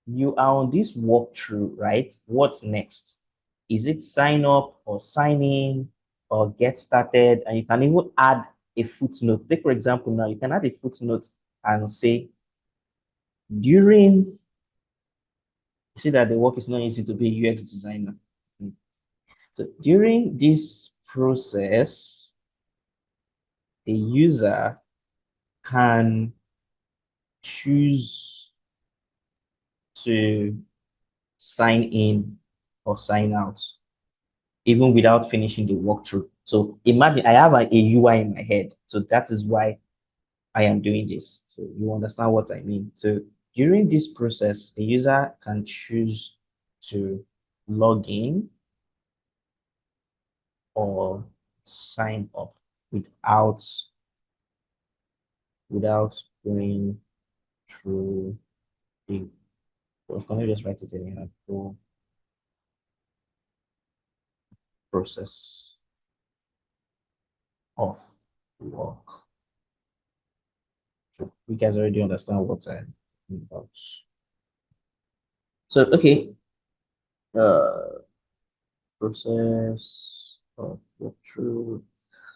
you are on this walkthrough, right? What's next? Is it sign up or sign in or get started? And you can even add a footnote. Take, for example, now you can add a footnote and say, during, you see that the work is not easy to be a UX designer. So during this process, the user can choose to sign in or sign out, even without finishing the walkthrough. So imagine I have a UI in my head. So that is why I am doing this. So you understand what I mean. So during this process, the user can choose to log in or sign up without going through the let me just write it in a full process of work. So you guys already understand what I'm talking about. So okay, uh process of walkthrough.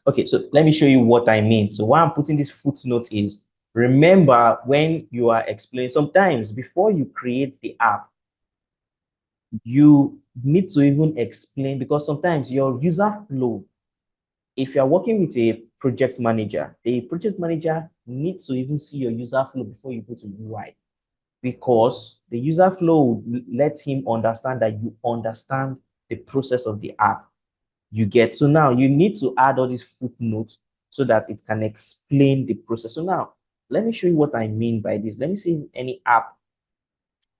Okay, so let me show you what I mean. So why I'm putting this footnote is remember when you are explaining, sometimes before you create the app, you need to even explain because sometimes your user flow, if you're working with a project manager, the project manager needs to even see your user flow before you go to UI because the user flow will let him understand that you understand the process of the app you get. So now you need to add all these footnotes so that it can explain the process. So now let me show you what I mean by this. Let me see if any app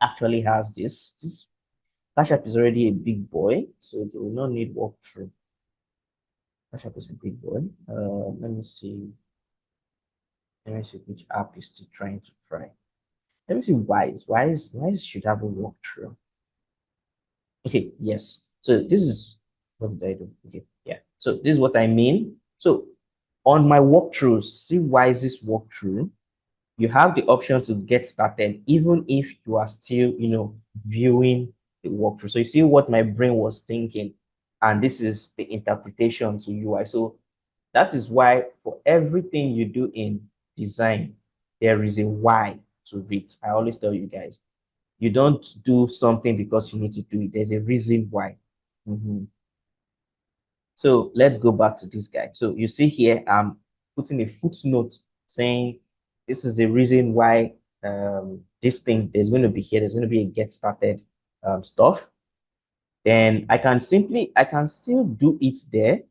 actually has this. This Cash App is already a big boy, so they will not need walkthrough. Cash App is a big boy. Let me see. Let me see which app is still trying to try. Let me see Wise. Wise should have a walkthrough. Okay, yes. So this is what did I do? Okay, yeah. So this is what I mean. So on my walkthroughs, see Wise's walkthrough, you have the option to get started, even if you are still, viewing the walkthrough. So you see what my brain was thinking, and this is the interpretation to UI. So that is why for everything you do in design, there is a why to it. I always tell you guys, you don't do something because you need to do it. There's a reason why. Mhm. So let's go back to this guy. So you see here, I'm putting a footnote saying this is the reason why this thing there's going to be here. There's going to be a get started stuff. Then I can still do it there.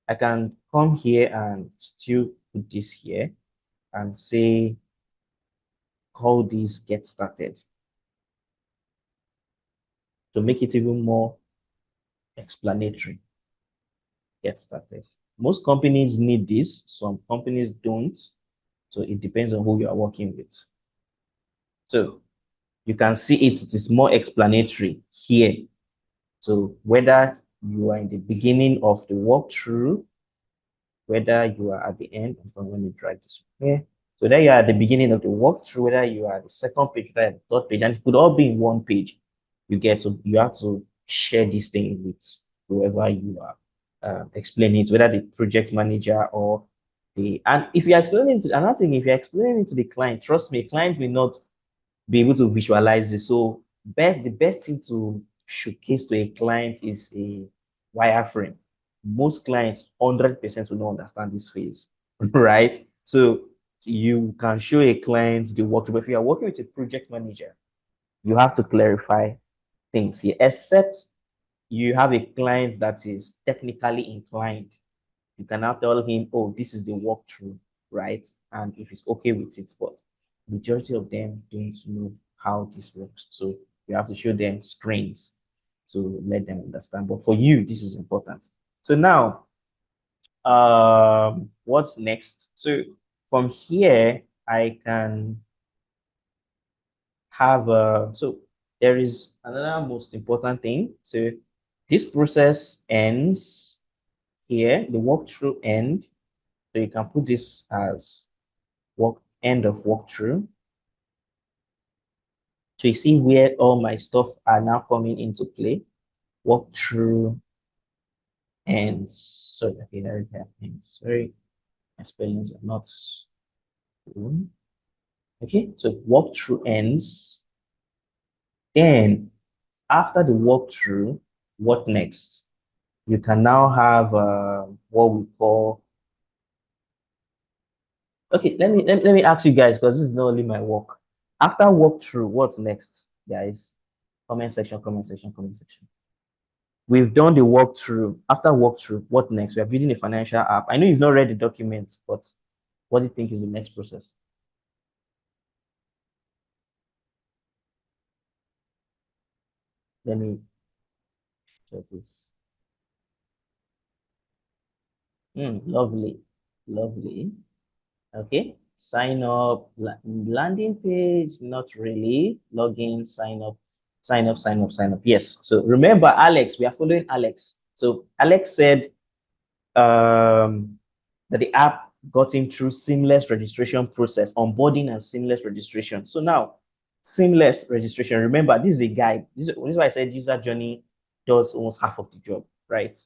I can come here and still put this here and say, call this get started to make it even more explanatory. Get started. Most companies need this. Some companies don't. So it depends on who you are working with. So you can see it is more explanatory here. So whether you are in the beginning of the walkthrough, whether you are at the end, let me drag this here. So there you are at the beginning of the walkthrough, whether you are at the second page, whether the third page, and it could all be in one page. You get, so you have to share this thing with whoever you are explaining it, whether the project manager or and if you're explaining to another thing, if you're explaining to the client, trust me, client will not be able to visualize this. So the best thing to showcase to a client is a wireframe. Most clients 100% will not understand this phase, right? So you can show a client the work, but if you are working with a project manager, you have to clarify things here, except you have a client that is technically inclined. You can now tell him, oh, this is the walkthrough, right? And if he's okay with it, but majority of them don't know how this works. So you have to show them screens to let them understand. But for you, this is important. So now, what's next? So from here, I can have so there is another most important thing. So this process ends here, the walkthrough end. So you can put this as end of walkthrough. So you see where all my stuff are now coming into play. Walkthrough ends. So okay, there it happens. Sorry, my spellings are not good. Okay, so walkthrough ends. Then after the walkthrough, what next? You can now have what we call. Okay, let me ask you guys because this is not only my work. After walkthrough, what's next, guys? Comment section, comment section, comment section. We've done the walkthrough. After walkthrough, what next? We are building a financial app. I know you've not read the document, but what do you think is the next process? Let me check this. Lovely, lovely. Okay, sign up, landing page, not really. Login, sign up, sign up, sign up, sign up. Yes. So remember, Alex, we are following Alex. So Alex said that the app got him through seamless registration process, onboarding and seamless registration. So now, seamless registration. Remember, this is a guide. This is why I said user journey does almost half of the job, right?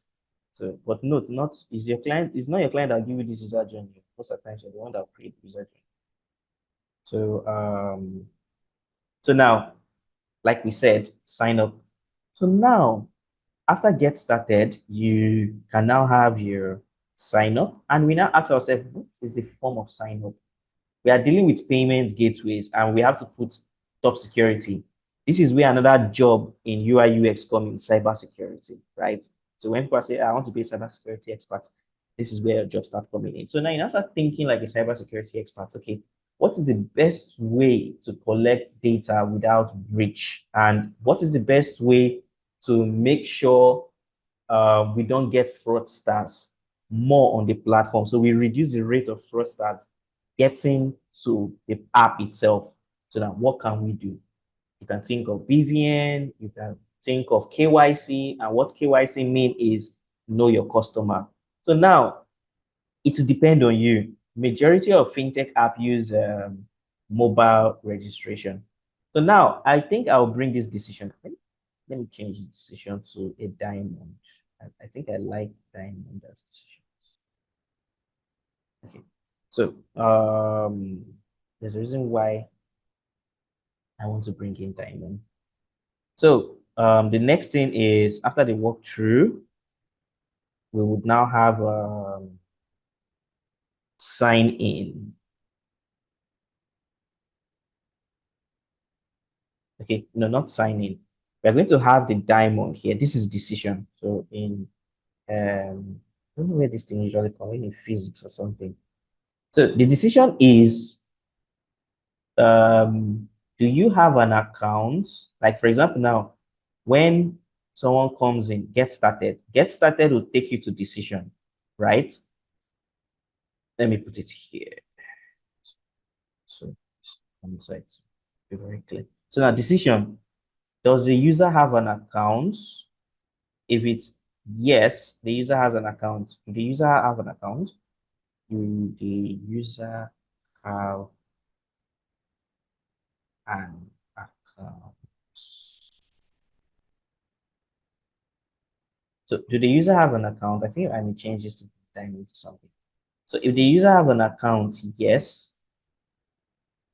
So, but note, not is your client, it's not your client that give you this user journey. Most of the times, you're the one that create user journey. So, so now, like we said, sign up. So now, after get started, you can now have your sign up, and we now ask ourselves, what is the form of sign up? We are dealing with payment gateways, and we have to put top security. This is where another job in UI UX comes in, cybersecurity, right? So when people say, I want to be a cybersecurity expert, this is where your job starts coming in. So now you now start thinking like a cybersecurity expert. Okay, what is the best way to collect data without breach? And what is the best way to make sure we don't get fraudsters more on the platform? So we reduce the rate of fraudsters getting to the app itself. So now what can we do? You can think of BVN, you can think of KYC, and what KYC mean is know your customer. So now it will depend on you. Majority of fintech app use mobile registration. So now I think I'll bring this decision. Let me change the decision to a diamond. I think I like diamond as decision. Okay. So there's a reason why I want to bring in diamond. So the next thing is after the walkthrough, we would now have sign in. Okay, no, not sign in. We're going to have the diamond here. This is decision. So in I don't know where this thing usually comes in physics or something. So the decision is do you have an account? Like for example, now when someone comes in, get started will take you to decision, right? Let me put it here. So on the side, be very clear. So now decision, does the user have an account? If it's yes, the user has an account. Do the user have an account? Do the user have an account? So do the user have an account? I think I may change this to time to something. So if the user have an account, yes.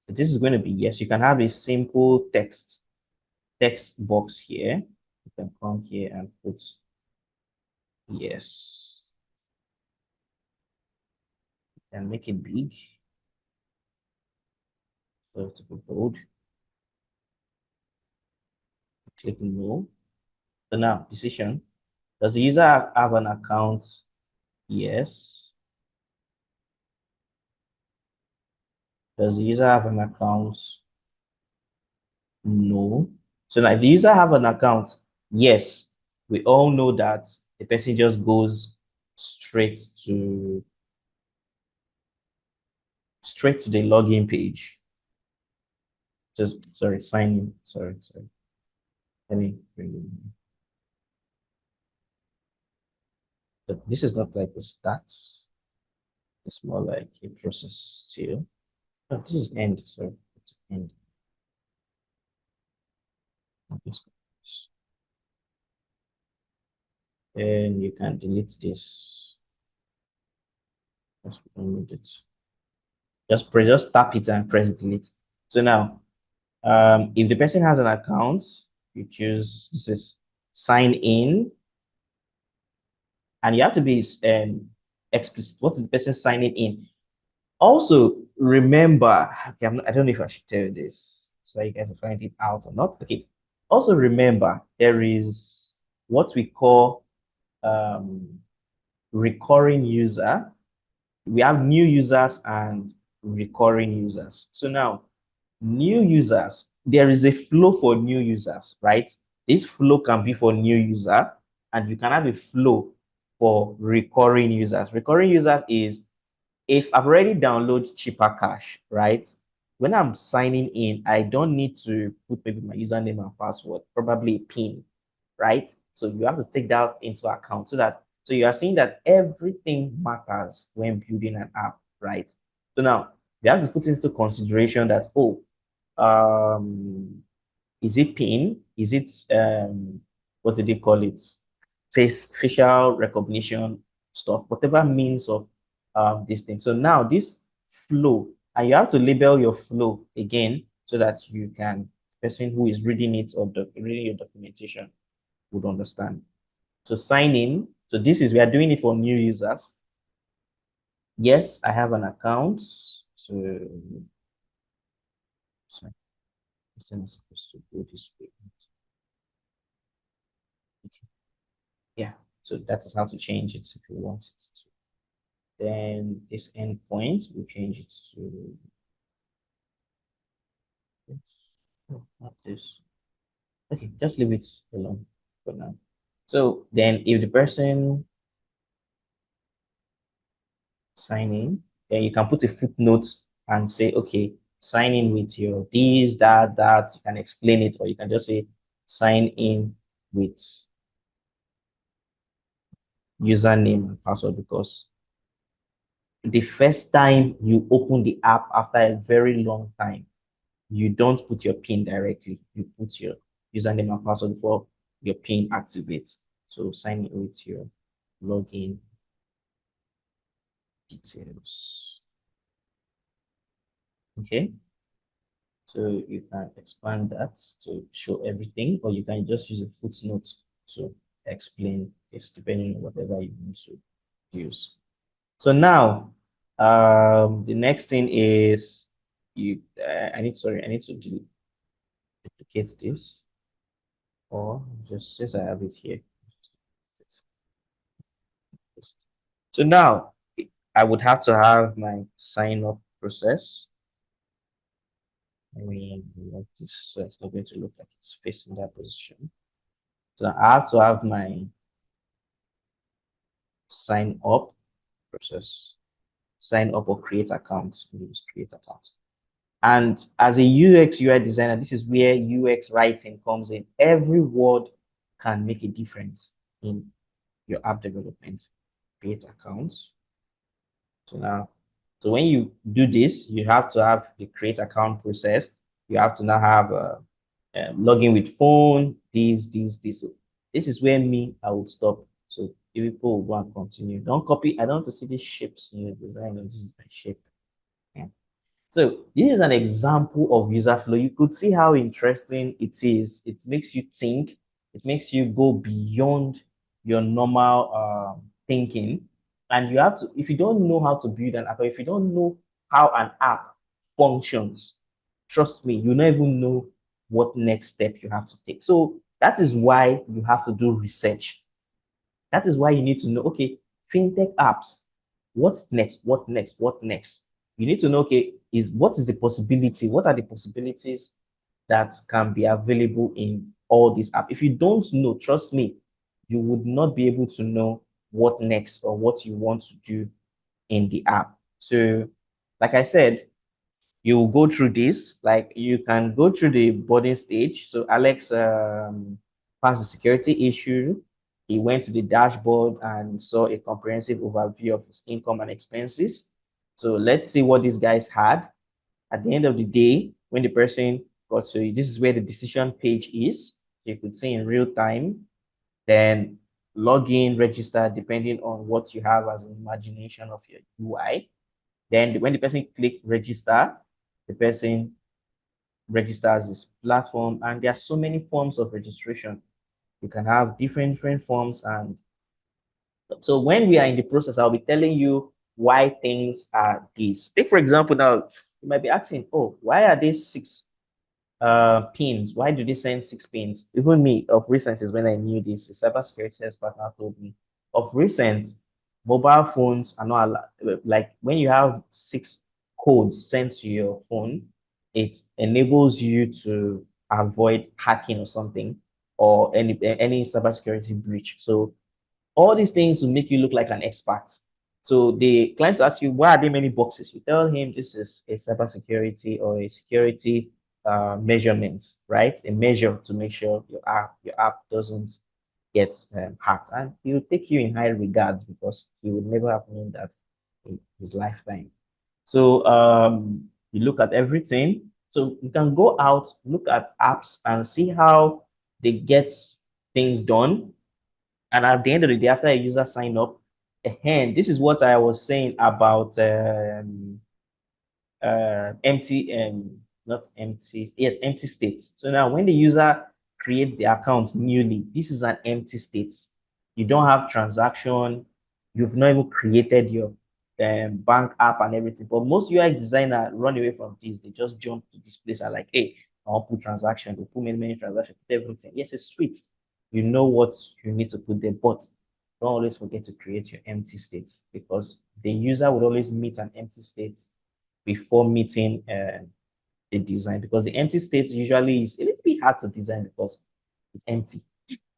So this is going to be yes. You can have a simple text box here. You can come here and put yes. And make it big. So to be bold. Click no. So now decision. Does the user have an account? Yes. Does the user have an account? No. So now if the user have an account, yes, we all know that the person just goes straight to the login page. Just sorry, sign in. Sorry. Let me bring it in. But this is not like the stats. It's more like a process still. Oh, this is end. Sorry, it's end. And you can delete this. Just remove it. Just tap it and press delete. So now, if the person has an account, you choose this is sign in, and you have to be explicit. What is the person signing in? Also, remember, okay, I don't know if I should tell you this, so you guys will find it out or not. Okay. Also, remember, there is what we call recurring user. We have new users and recurring users. So now, new users, there is a flow for new users, right? This flow can be for new user, and you can have a flow for recurring users. Recurring users is if I've already downloaded cheaper cash, right? When I'm signing in, I don't need to put maybe my username and password, probably a PIN, right? So you have to take that into account so you are seeing that everything matters when building an app, right? So now you have to put into consideration that, um, is it PIN? Is it what did they call it? Facial recognition stuff, whatever means of this thing. So now this flow, and you have to label your flow again so that you can person who is reading it or reading your documentation would understand. So sign in. So this is we are doing it for new users. Yes, I have an account. So I'm supposed to go this way. Okay. Yeah. So that is how to change it if you want it to. Then this endpoint, we change it to not this. Okay, just leave it alone for now. So then if the person sign in, then you can put a footnote and say, okay, sign in with your this, that. You can explain it, or you can just say sign in with username and password, because the first time you open the app after a very long time, you don't put your PIN directly. You put your username and password before your PIN activates. So sign in with your login details. Okay. So you can expand that to show everything, or you can just use a footnote to explain this, depending on whatever you want to use. So now, the next thing is I need to duplicate this, or just since I have it here. So now I would have to have my sign up process. I mean, like this, so it's not going to look like it's facing that position. So I have to have my sign up process, sign up or create account. Use create account. And as a UX UI designer, this is where UX writing comes in. Every word can make a difference in your app development. Create accounts. So now, so when you do this, you have to have the create account process. You have to now have login with phone, this. So this is where I would stop. So if people will go and continue. Don't copy. I don't want to see these shapes in your design. This is my shape. Yeah. So this is an example of user flow. You could see how interesting it is. It makes you think. It makes you go beyond your normal thinking. And you have to, if you don't know how to build an app, or if you don't know how an app functions, trust me, you don't even know what next step you have to take. So that is why you have to do research. That is why you need to know, okay, fintech apps, what's next? What next? What next? You need to know, okay, what is the possibility? What are the possibilities that can be available in all these apps? If you don't know, trust me, you would not be able to know what next or what you want to do in the app. So, like I said, you will go through this, like you can go through the boarding stage. So Alex passed the security issue. He went to the dashboard and saw a comprehensive overview of his income and expenses. So let's see what these guys had. At the end of the day, when the person got to, this is where the decision page is. You could see in real time, then log in, register, depending on what you have as an imagination of your UI. Then when the person click register, the person registers this platform, and there are so many forms of registration. You can have different forms, and so when we are in the process, I'll be telling you why things are this. Take for example, now you might be asking, oh, why are these six pins? Why do they send six pins? Even me, of recent, is when I knew this. A cybersecurity expert now told me. Of recent, mobile phones are not allowed. Like when you have six codes sent to your phone, it enables you to avoid hacking or something, or any cybersecurity breach. So All these things will make you look like an expert. So the client will ask you, why are there many boxes? You tell him this is a cybersecurity or a security measurement, right? A measure to make sure your app doesn't get hacked, and he will take you in high regards because he would never have known that in his lifetime. So you look at everything. So you can go out, look at apps, and see how they get things done. And at the end of the day, after a user sign up, and this is what I was saying about empty not empty, yes, empty state. So now when the user creates the account newly, this is an empty state. You don't have transaction, you've not even created your bank app and everything. But most UI designer run away from this. They just jump to this place and like, hey, I want to put transaction, they put many transactions, put everything. Yes, it's sweet. You know what you need to put there, but don't always forget to create your empty states, because the user would always meet an empty state before meeting the design, because the empty state usually is a little bit hard to design because it's empty.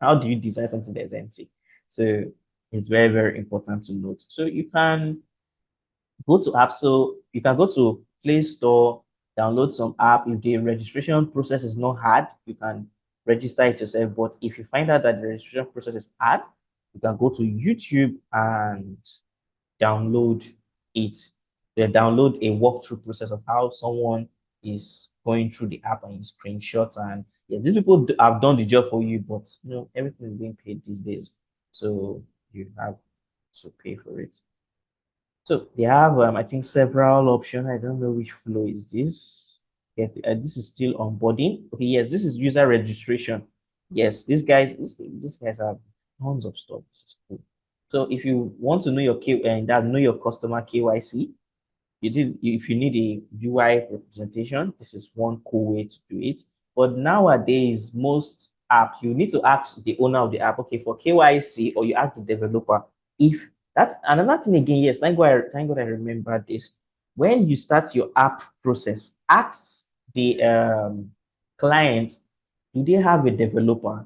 How do you design something that's empty? So it's very, very important to note. So you can go to app. So you can go to Play Store, download some app. If the registration process is not hard, you can register it yourself. But if you find out that the registration process is hard, you can go to YouTube and download it. They download a walkthrough process of how someone is going through the app, and you screenshot. And yeah, these people have done the job for you, but everything is being paid these days, so you have to pay for it. So they have, I think, several options. I don't know which flow is this. Yeah, this is still onboarding. Okay, yes, this is user registration. Yes, these guys have tons of stuff. This is cool. So if you want to know your know your customer KYC, if you need a UI representation, this is one cool way to do it. But nowadays, most apps, you need to ask the owner of the app, okay, for KYC, or you ask the developer. If that's another thing again, yes, thank God I remember this. When you start your app process, ask the client, do they have a developer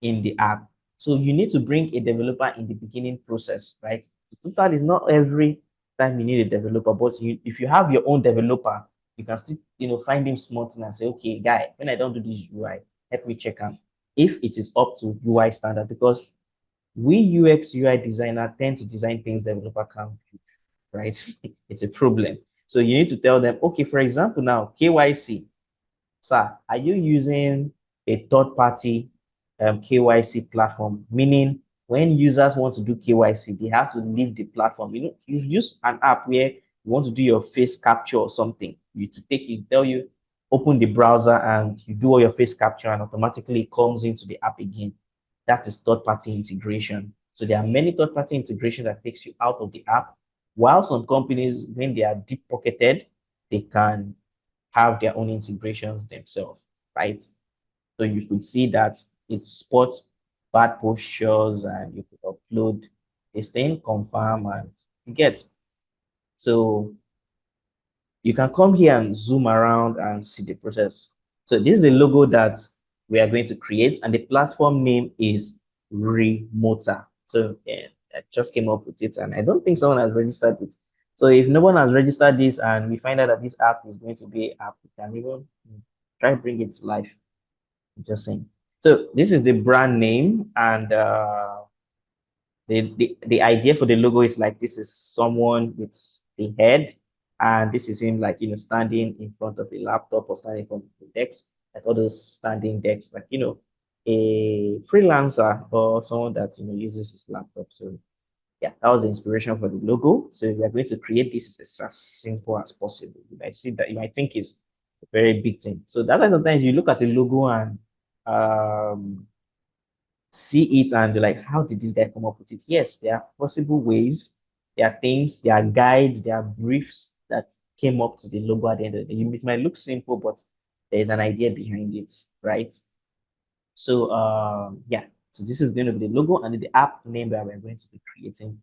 in the app? So you need to bring a developer in the beginning process, right? Total is not every time you need a developer, but if you have your own developer, you can still, find him smart and say, okay, guy, when I don't do this UI, help me check him if it is up to UI standard, because we UX UI designer tend to design things developer can't do, right? It's a problem. So you need to tell them, okay, for example, now KYC, sir, are you using a third party KYC platform? Meaning, when users want to do KYC, they have to leave the platform. You use an app where you want to do your face capture or something. You to take it, tell you, open the browser and you do all your face capture, and automatically it comes into the app again. That is third party integration. So there are many third party integration that takes you out of the app. While some companies, when they are deep pocketed, they can have their own integrations themselves, right? So you could see that it spots bad postures, and you could upload a thing, confirm, and you get. So you can come here and zoom around and see the process. So this is the logo that we are going to create, and the platform name is Remota. So yeah, I just came up with it, and I don't think someone has registered it. So if no one has registered this and we find out that this app is going to be an app, we can even try bring it to life. I'm just saying. So this is the brand name, and the idea for the logo is like, this is someone with the head, and this is him, like, standing in front of a laptop or standing in front of a desk, like all those standing desks, like, a freelancer or someone that uses his laptop. So yeah, that was the inspiration for the logo. So we are going to create this as simple as possible. You might see that, you might think is a very big thing. So that's why sometimes you look at a logo and see it and you're like, how did this guy come up with it? Yes, there are possible ways, there are things, there are guides, there are briefs that came up to the logo at the end of the day. It might look simple, but there's an idea behind it, right? So yeah, so this is going to be the logo and the app name that we're going to be creating.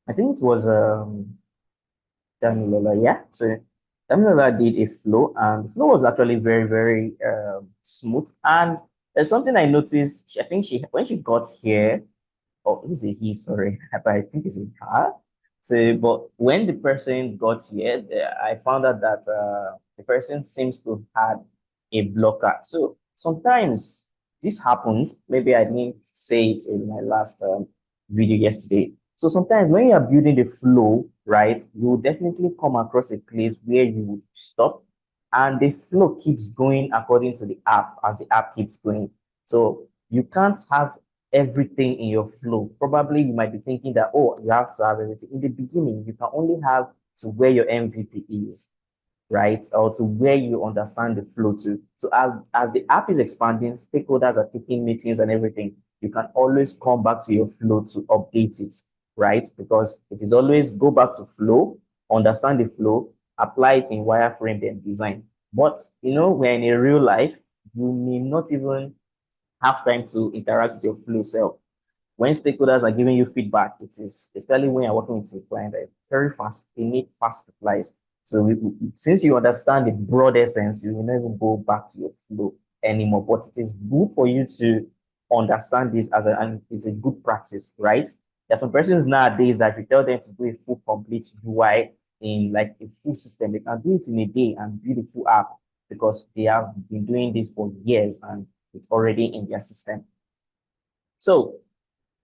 I think it was Damilola, yeah. So Damilola did a flow, and the flow was actually very, very smooth. And there's something I noticed. I think when she got here, oh, it's a he, sorry, but I think it's a her. So, but when the person got here, I found out that the person seems to have a blocker. So sometimes this happens. Maybe I didn't say it in my last video yesterday. So sometimes when you are building the flow, right, you will definitely come across a place where you would stop and the flow keeps going according to the app as the app keeps going. So you can't have everything in your flow. Probably you might be thinking that, oh, you have to have everything. In the beginning, you can only have to where your MVP is, right? Or to where you understand the flow to. So as the app is expanding, stakeholders are taking meetings and everything, you can always come back to your flow to update it, right? Because it is always go back to flow, understand the flow, apply it in wireframe, then design. But when in real life, you may not even have time to interact with your flow self. When stakeholders are giving you feedback, it is, especially when you're working with a client, very fast. They need fast replies. So since you understand the broad essence, you will never go back to your flow anymore. But it is good for you to understand this and it's a good practice, right? There are some persons nowadays that if you tell them to do a full complete UI in like a full system, they can do it in a day and build a full app because they have been doing this for years and it's already in their system. So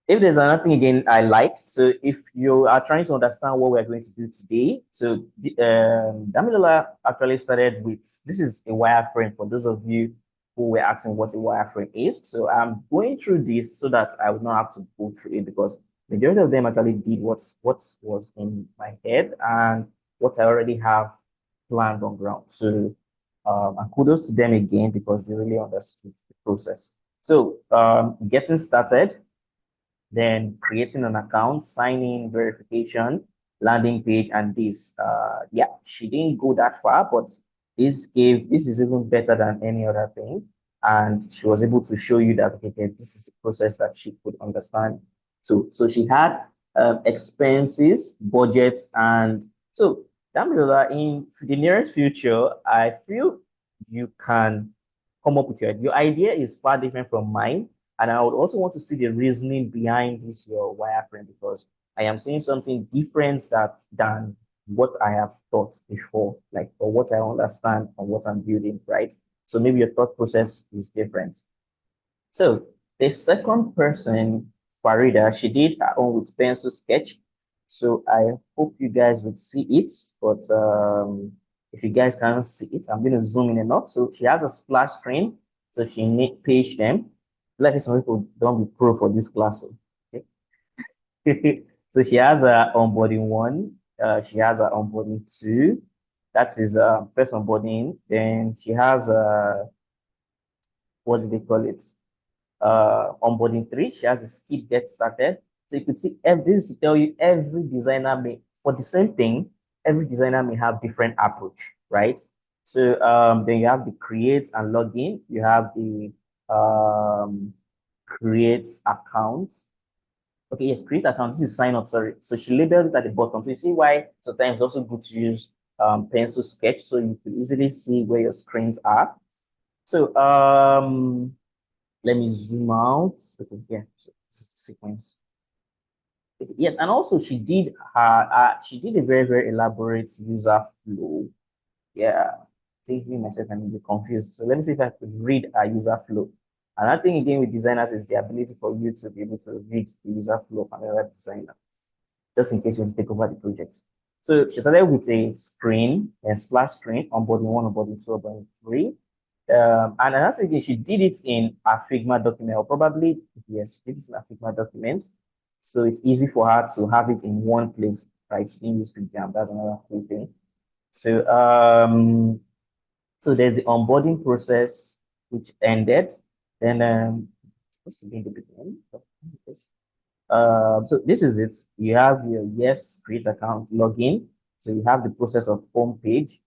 if there's another thing again I liked, so if you are trying to understand what we're going to do today, so Damilola actually started with, this is a wireframe for those of you who were asking what a wireframe is. So I'm going through this so that I would not have to go through it because majority of them actually did what was in my head and what I already have planned on ground. So and kudos to them again because they really understood the process. So getting started, then creating an account, signing, verification, landing page, and this. Yeah, she didn't go that far, but this is even better than any other thing. And she was able to show you that okay, this is the process that she could understand too. So she had expenses, budgets, and so in the nearest future, I feel you can come up with your idea is far different from mine. And I would also want to see the reasoning behind this your wireframe because I am seeing something different than what I have thought before, like or what I understand and what I'm building, right? So maybe your thought process is different. So the second person, Farida, she did her own with pencil sketch. So I hope you guys would see it, but if you guys can't see it, I'm going to zoom in enough. So she has a splash screen, so she need page them. Like some people don't be pro for this class. Okay. So she has a onboarding one. She has a onboarding two. That is first onboarding. Then she has what do they call it? Onboarding three. She has a skip get started. So you could see this to tell you every designer may for the same thing, every designer may have different approach, right? So then you have the create and login. You have the create account. Okay, yes, create account. This is sign up, sorry. So she labeled it at the bottom. So you see why sometimes it's also good to use pencil sketch so you can easily see where your screens are. So let me zoom out. Okay, yeah, so this is the sequence. Okay, yes, and also she did a very, very elaborate user flow. Yeah, thinking myself I'm a bit confused. So let me see if I could read a user flow. Another thing again with designers is the ability for you to be able to read the user flow of another designer, just in case you want to take over the project. So she started with a screen, a splash screen, onboarding one, onboarding two, onboarding three. And another again, she did it in a Figma document, or probably, yes, she did it in a Figma document. So it's easy for her to have it in one place, right? She didn't use FigJam. That's another cool thing. So so there's the onboarding process which ended. Then it's supposed to be in the beginning. So this is it. You have your yes, create account, login. So you have the process of home page.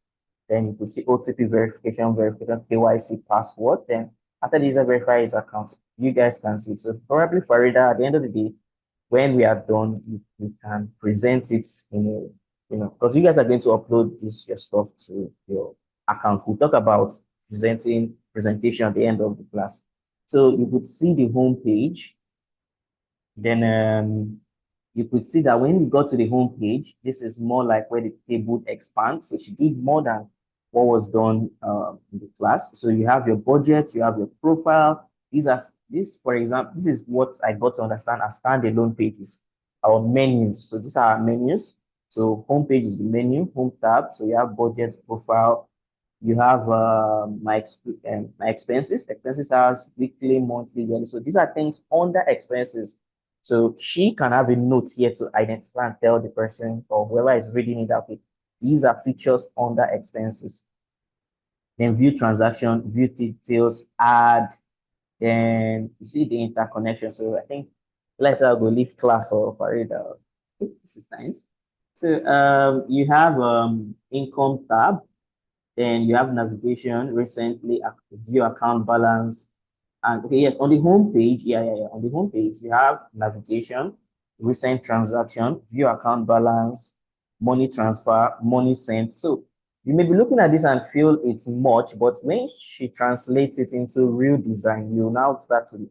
Then you could see OTP verification, KYC password. Then after the user verify his account, you guys can see it. So probably Farida, at the end of the day, when we are done, you can present it in a, because you guys are going to upload this your stuff to your account. We'll talk about presentation at the end of the class. So you could see the home page. Then you could see that when we got to the home page, this is more like where the table expands. So she did more than what was done in the class. So you have your budget, you have your profile. This, for example, this is what I got to understand as standalone pages, our menus. So these are our menus. So home page is the menu, home tab. So you have budget, profile. You have my expenses. Expenses has weekly, monthly, yearly. So these are things under expenses. So she can have a note here to identify and tell the person or whoever is reading it that these are features under expenses. Then view transaction, view details, add. Then you see the interconnection. So I think let's say I'll go leave class for it. This is nice. So you have income tab. Then you have navigation, recently, view account balance. And okay, yes, on the home page, on the home page, you have navigation, recent transaction, view account balance, money transfer, money sent. So you may be looking at this and feel it's much, but when she translates it into real design, you now start to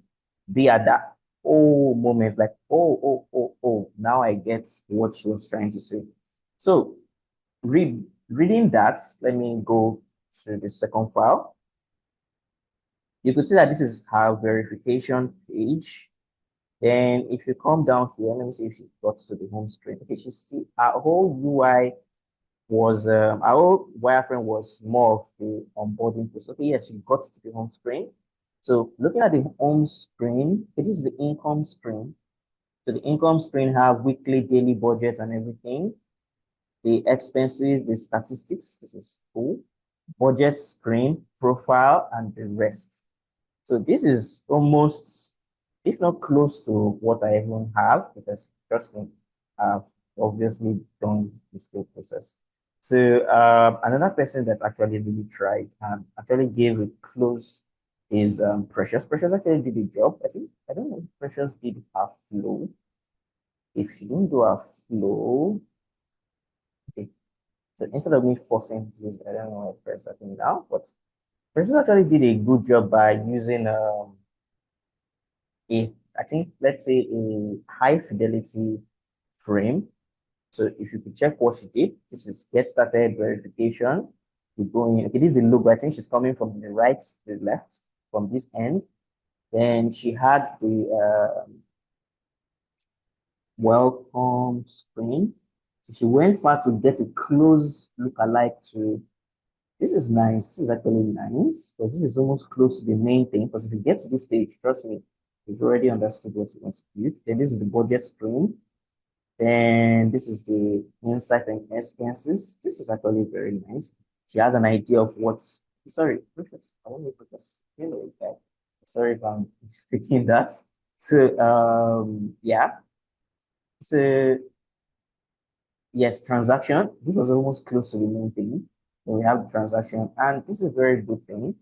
be at that moment, like, now I get what she was trying to say. So reading that, let me go to the second file. You can see that this is her verification page. Then if you come down here, let me see if she got to the home screen. Okay, she see our whole UI was our whole wireframe was more of the onboarding process. Okay, yes, you got to the home screen. So looking at the home screen, okay, this is the income screen. So the income screen have weekly, daily budgets and everything. The expenses, the statistics, this is cool. Budget screen, profile, and the rest. So this is almost, if not close to what I even have, because trust me, I've obviously done this whole process. So another person that actually really tried and actually gave it close is Precious. Precious actually did the job. I don't know if Precious did a flow. If she didn't do a flow, okay. So instead of me forcing this, I don't know what press I think now, but Precious actually did a good job by using I think, let's say a high fidelity frame. So if you could check what she did, this is get started verification. We go in. Okay, this is the logo. I think she's coming from the right to the left from this end. Then she had the welcome screen. So she went far to get a close look alike to. This is nice. This is actually nice because this is almost close to the main thing. Because if you get to this stage, trust me, you've already understood what you want to do. Then this is the budget screen. Then this is the insight and expenses. This is actually very nice. She has an idea of what's, sorry, Rufus, I want to put this, okay. Sorry if I'm mistaking that. So, yeah. So, yes, transaction. This was almost close to the main thing. Then we have transaction, and this is a very good thing.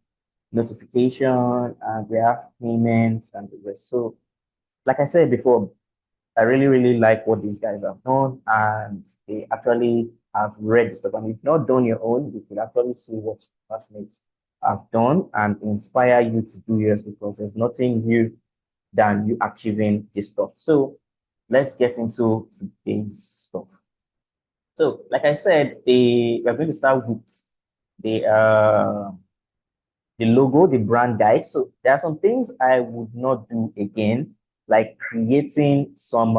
Notification, and we have payments and the rest. So, like I said before, I really, really like what these guys have done, and they actually have read the stuff. And if you've not done your own, you could actually see what classmates have done and inspire you to do yours because there's nothing new than you achieving this stuff. So let's get into today's stuff. So, like I said, we're going to start with the the logo, the brand guide. So there are some things I would not do again, like creating some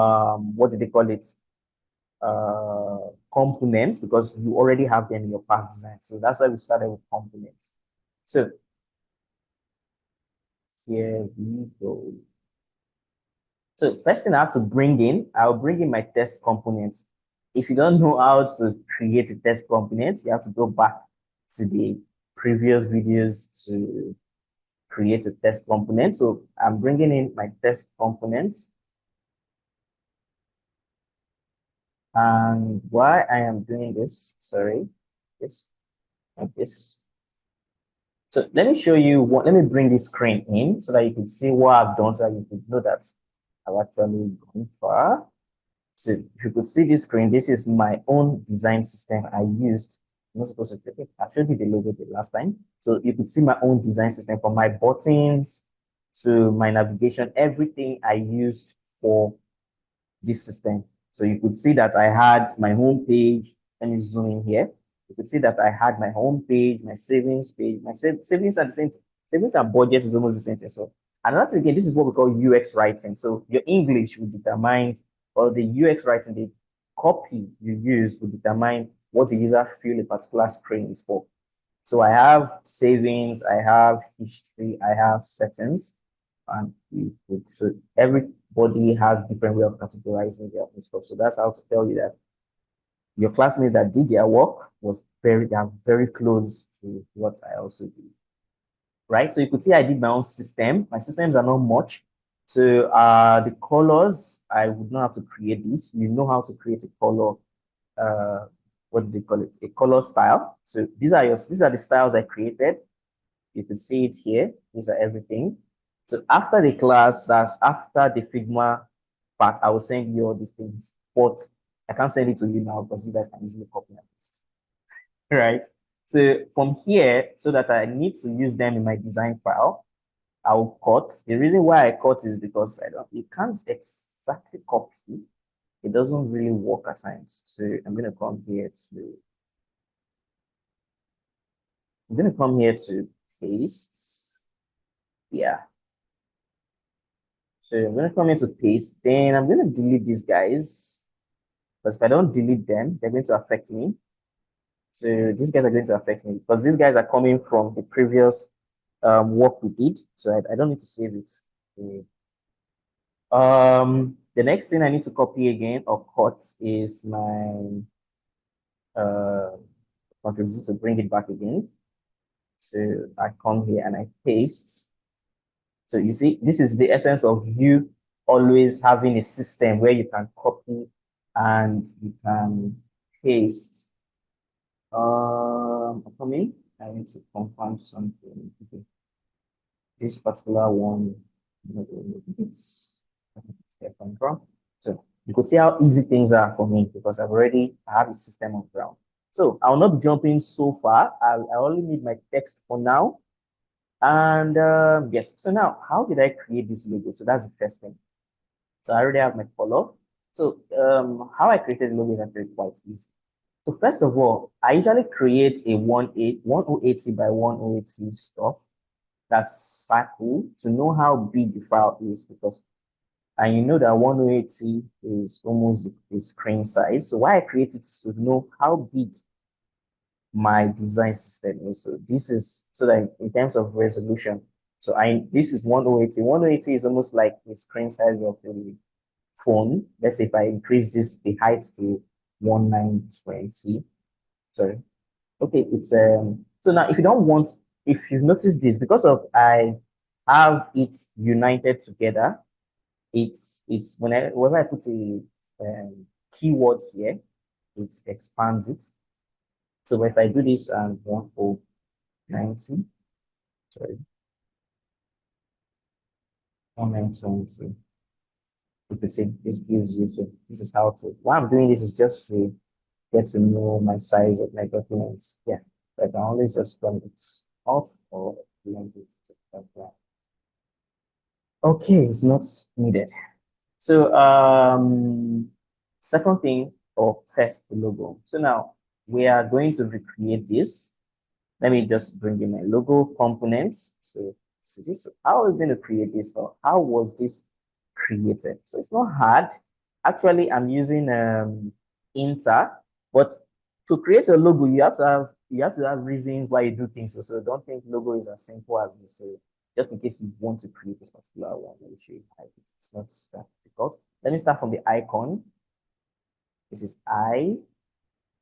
what do they call it? Components, because you already have them in your past design. So that's why we started with components. So here we go. So first thing I have to bring in, I'll bring in my test components. If you don't know how to create a test component, you have to go back to the previous videos to create a test component. So I'm bringing in my test components. And why I am doing this, sorry, this, like this. So let me show you what, let me bring this screen in so that you can see what I've done so that you could know that I've actually gone far. So if you could see this screen, this is my own design system I used. I'm not supposed to take it. I showed you the logo the last time. So you could see my own design system from my buttons to my navigation, everything I used for this system. So you could see that I had my home page. Let me zoom in here. You could see that I had my home page, my savings page, my savings are the same. Savings and budget is almost the same thing. So another thing, again, this is what we call UX writing. So your English will determine, or the UX writing, the copy you use will determine what the user feel a particular screen is for. So I have savings, I have history, I have settings, and so everybody has different way of categorizing their own stuff. So that's how to tell you that your classmates that did their work they are very close to what I also did. Right? So you could see I did my own system. My systems are not much. So the colors, I would not have to create this. You know how to create a color, what do they call it? A color style. So these are the styles I created. You can see it here. These are everything. So after the class, that's after the Figma part, I will send you all these things. But I can't send it to you now because you guys can easily copy and paste. Right? So from here, so that I need to use them in my design file, I'll cut. The reason why I cut is because you can't exactly copy. It doesn't really work at times. So I'm going to come here to paste. Yeah. So I'm going to come here to paste. Then I'm going to delete these guys. Because if I don't delete them, they're going to affect me. So these guys are going to affect me because these guys are coming from the previous work we did. So I don't need to save it. The next thing I need to copy again or cut is my control Z to bring it back again. So I come here and I paste. So you see, this is the essence of you always having a system where you can copy and you can paste. For me, I need to confirm something. Okay. This particular one, it's control. So you could see how easy things are for me because I have a system on ground. So I'll not be jumping so far. I only need my text for now. And yes, so now how did I create this logo? So that's the first thing. So I already have my color. So how I created the logo is actually quite easy. So first of all, I usually create a 1080 by 1080 stuff that's circle to know how big the file is because and you know that 1080 is almost the screen size. So why I created is to know how big my design system is. So this is so that in terms of resolution. So this is 1080. 1080 is almost like the screen size of the phone. Let's say if I increase the height to 1920. Sorry. Okay, it's so now if you've noticed this, because of I have it united together, it's whenever I put a keyword here, it expands it. So if I do this and 1090, sorry, 1920, you could say this gives you, so this is how to, why I'm doing this is just to get to know my size of my documents. Yeah, I can always just turn it off or blend it like that. Okay, it's not needed. So second thing or first the logo. So now we are going to recreate this. Let me just bring in my logo components. So this, how are we going to create this or how was this created? So it's not hard. Actually, I'm using Inter, but to create a logo, you have to have reasons why you do things. So don't think logo is as simple as this. So just in case you want to create this particular one, let me show you how it is. It's not that difficult. Let me start from the icon. This is I,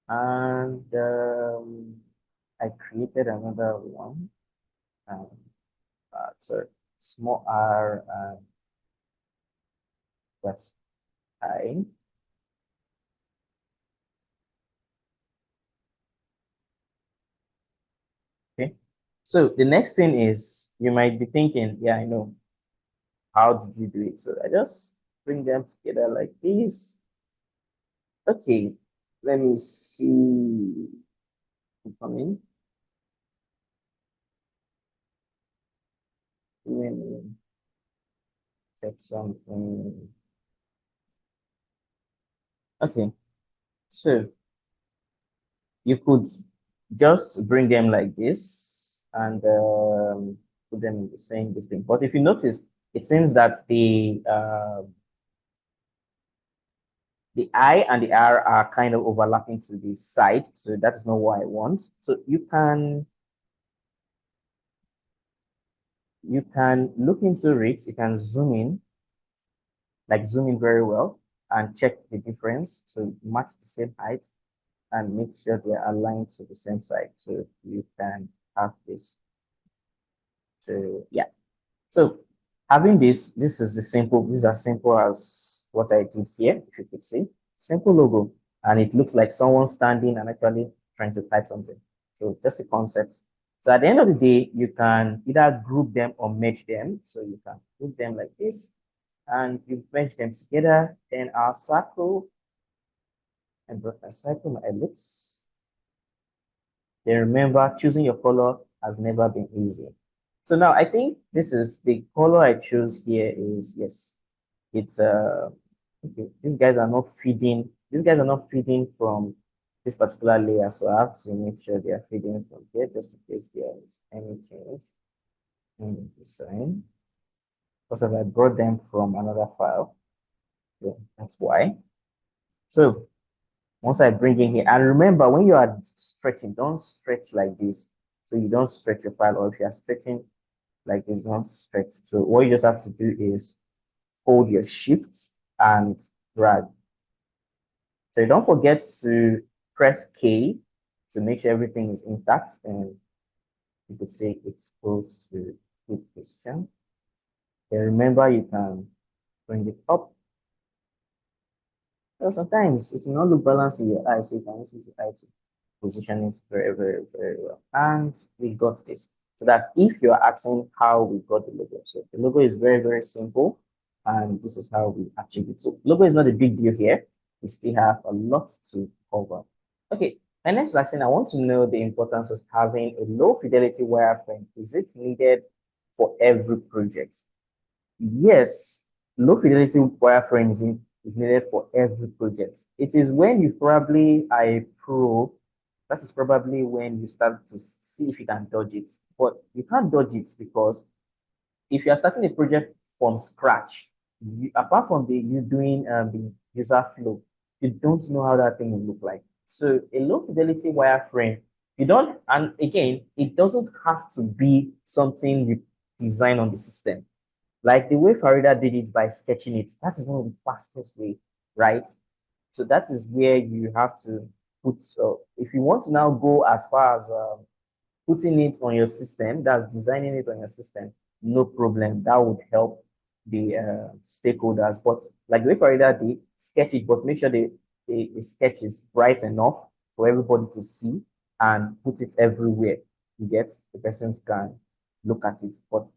and I created another one. Um, sorry, small r, that's I. Okay. So the next thing is you might be thinking, yeah, I know. How did you do it? So I just bring them together like this. Okay, let me see. Come in. Let me check something. Okay, so you could just bring them like this and put them in the same this thing. But if you notice, it seems that the I and the R are kind of overlapping to the side. So that is not what I want. So you can look into it, you can zoom in very well and check the difference. So match the same height and make sure they are aligned to the same side. So you can have this. So yeah. So having this is the simple, these are simple as what I did here, if you could see. Simple logo. And it looks like someone standing and actually trying to type something. So just the concept. So at the end of the day, you can either group them or merge them. So you can group them like this and you merge them together. Then our circle and brought my circle, my ellipse. Then remember, choosing your color has never been easy. So now I think this is the color I choose here is, yes, it's okay. These guys are not feeding from this particular layer. So I have to make sure they are feeding from here just in case there is any change in the design. Because if I brought them from another file, yeah, that's why. So once I bring in here, and remember when you are stretching, don't stretch like this. So you don't stretch your file, or if you are stretching like this, don't stretch. So what you just have to do is hold your shift and drag. So don't forget to press K to make sure everything is intact, and you could say it's close to good position. And remember, you can bring it up. So sometimes it will not look balanced in your eye, so you can use your eye to position it very, very, very well. And we got this. So that's if you're asking how we got the logo. So the logo is very, very simple, and this is how we achieve it. So logo is not a big deal here. We still have a lot to cover. Okay, my next question, I want to know the importance of having a low fidelity wireframe. Is it needed for every project? Yes, low fidelity wireframe is needed for every project. It is when you probably are a pro, that is probably when you start to see if you can dodge it. But you can't dodge it because if you are starting a project from scratch, apart from you doing the user flow, you don't know how that thing will look like. So a low fidelity wireframe, you don't, and again, it doesn't have to be something you design on the system. Like the way Farida did it by sketching it, that is one of the fastest way, right? So that is where you have to put. If you want to now go as far as putting it on your system, that's designing it on your system, no problem. That would help the stakeholders. But like the way Farida did, sketch it, but make sure the sketch is bright enough for everybody to see and put it everywhere. You get the persons can look at it. But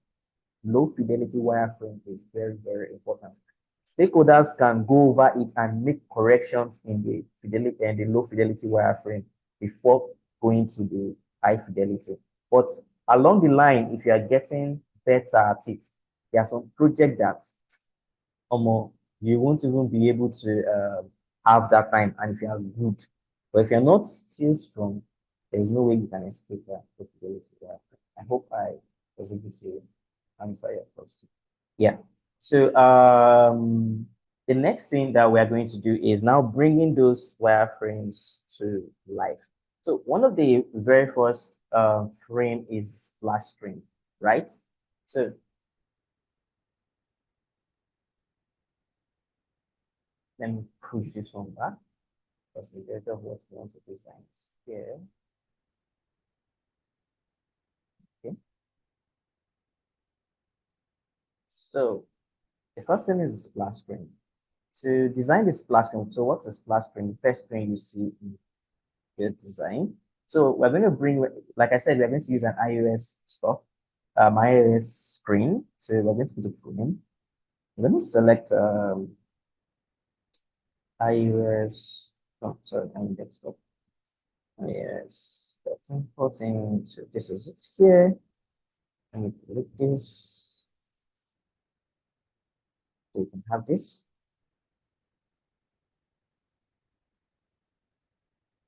low fidelity wireframe is very, very important. Stakeholders can go over it and make corrections in the fidelity and the low fidelity wireframe before going to the high fidelity. But along the line, if you are getting better at it, there are some projects that you won't even be able to have that time. And if you are good, but if you're not still strong, there is no way you can escape that low fidelity wireframe. I hope I was able to answer your question. Yeah. So the next thing that we are going to do is now bringing those wireframes to life. So one of the very first frame is the splash screen, right? So let me push this one back because the data of what we want to design is here. Okay. So the first thing is the splash screen. To design the splash screen, so what's a splash screen? The first screen you see in your design. So we're going to bring, like I said, we're going to use an iOS stuff, iOS screen. So we're going to put a frame. Let me select iOS. Oh, sorry, I'm desktop. iOS 13, 14. So this is it here. Let me click this. So you can have this.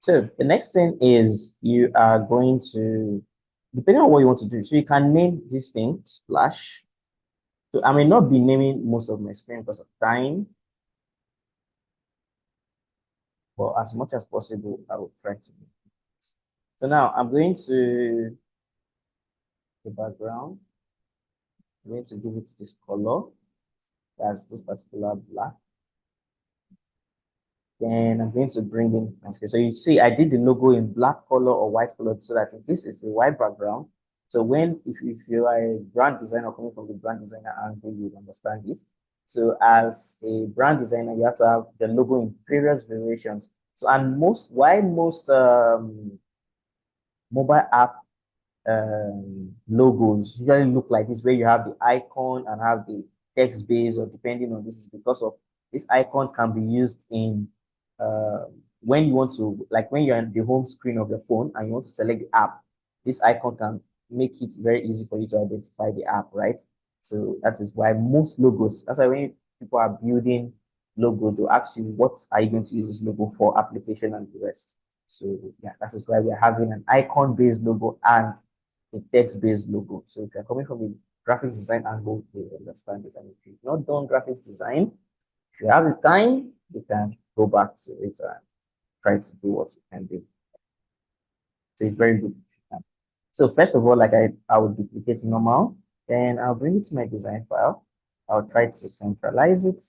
So the next thing is you are going to, depending on what you want to do, so you can name this thing splash. So I may not be naming most of my screen because of time, but as much as possible, I will try to do it. So now I'm going to the background. I'm going to give it this color. That's this particular black. Then I'm going to bring in my screen. So you see, I did the logo in black color or white color so that this is a white background. So if you are a brand designer coming from the brand designer angle, you understand this. So as a brand designer, you have to have the logo in various variations. So and most mobile app logos usually look like this, where you have the icon and have the text base, or depending on this, is because of this icon can be used in uh, when you want to, like when you're in the home screen of the phone and you want to select the app, this icon can make it very easy for you to identify the app, right? So that is why most logos, that's why when people are building logos, they'll ask you, what are you going to use this logo for, application and the rest. So yeah, that is why we're having an icon-based logo and a text-based logo. So if you're coming from a graphics design angle, you understand this. And if you've not done graphics design, if you have the time, you can go back to it and try to do what you can do. So it's very good if you can. So first of all, like I will duplicate normal, then I'll bring it to my design file. I'll try to centralize it.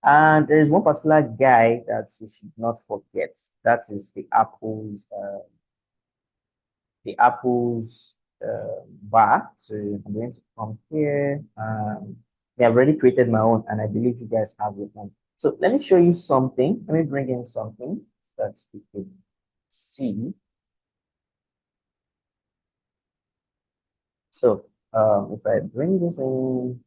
And there is one particular guy that you should not forget. That is the Apple's bar. So I'm going to come here. Yeah, I've already created my own, and I believe you guys have your own. So let me show you something. Let me bring in something that you could see. So if I bring this in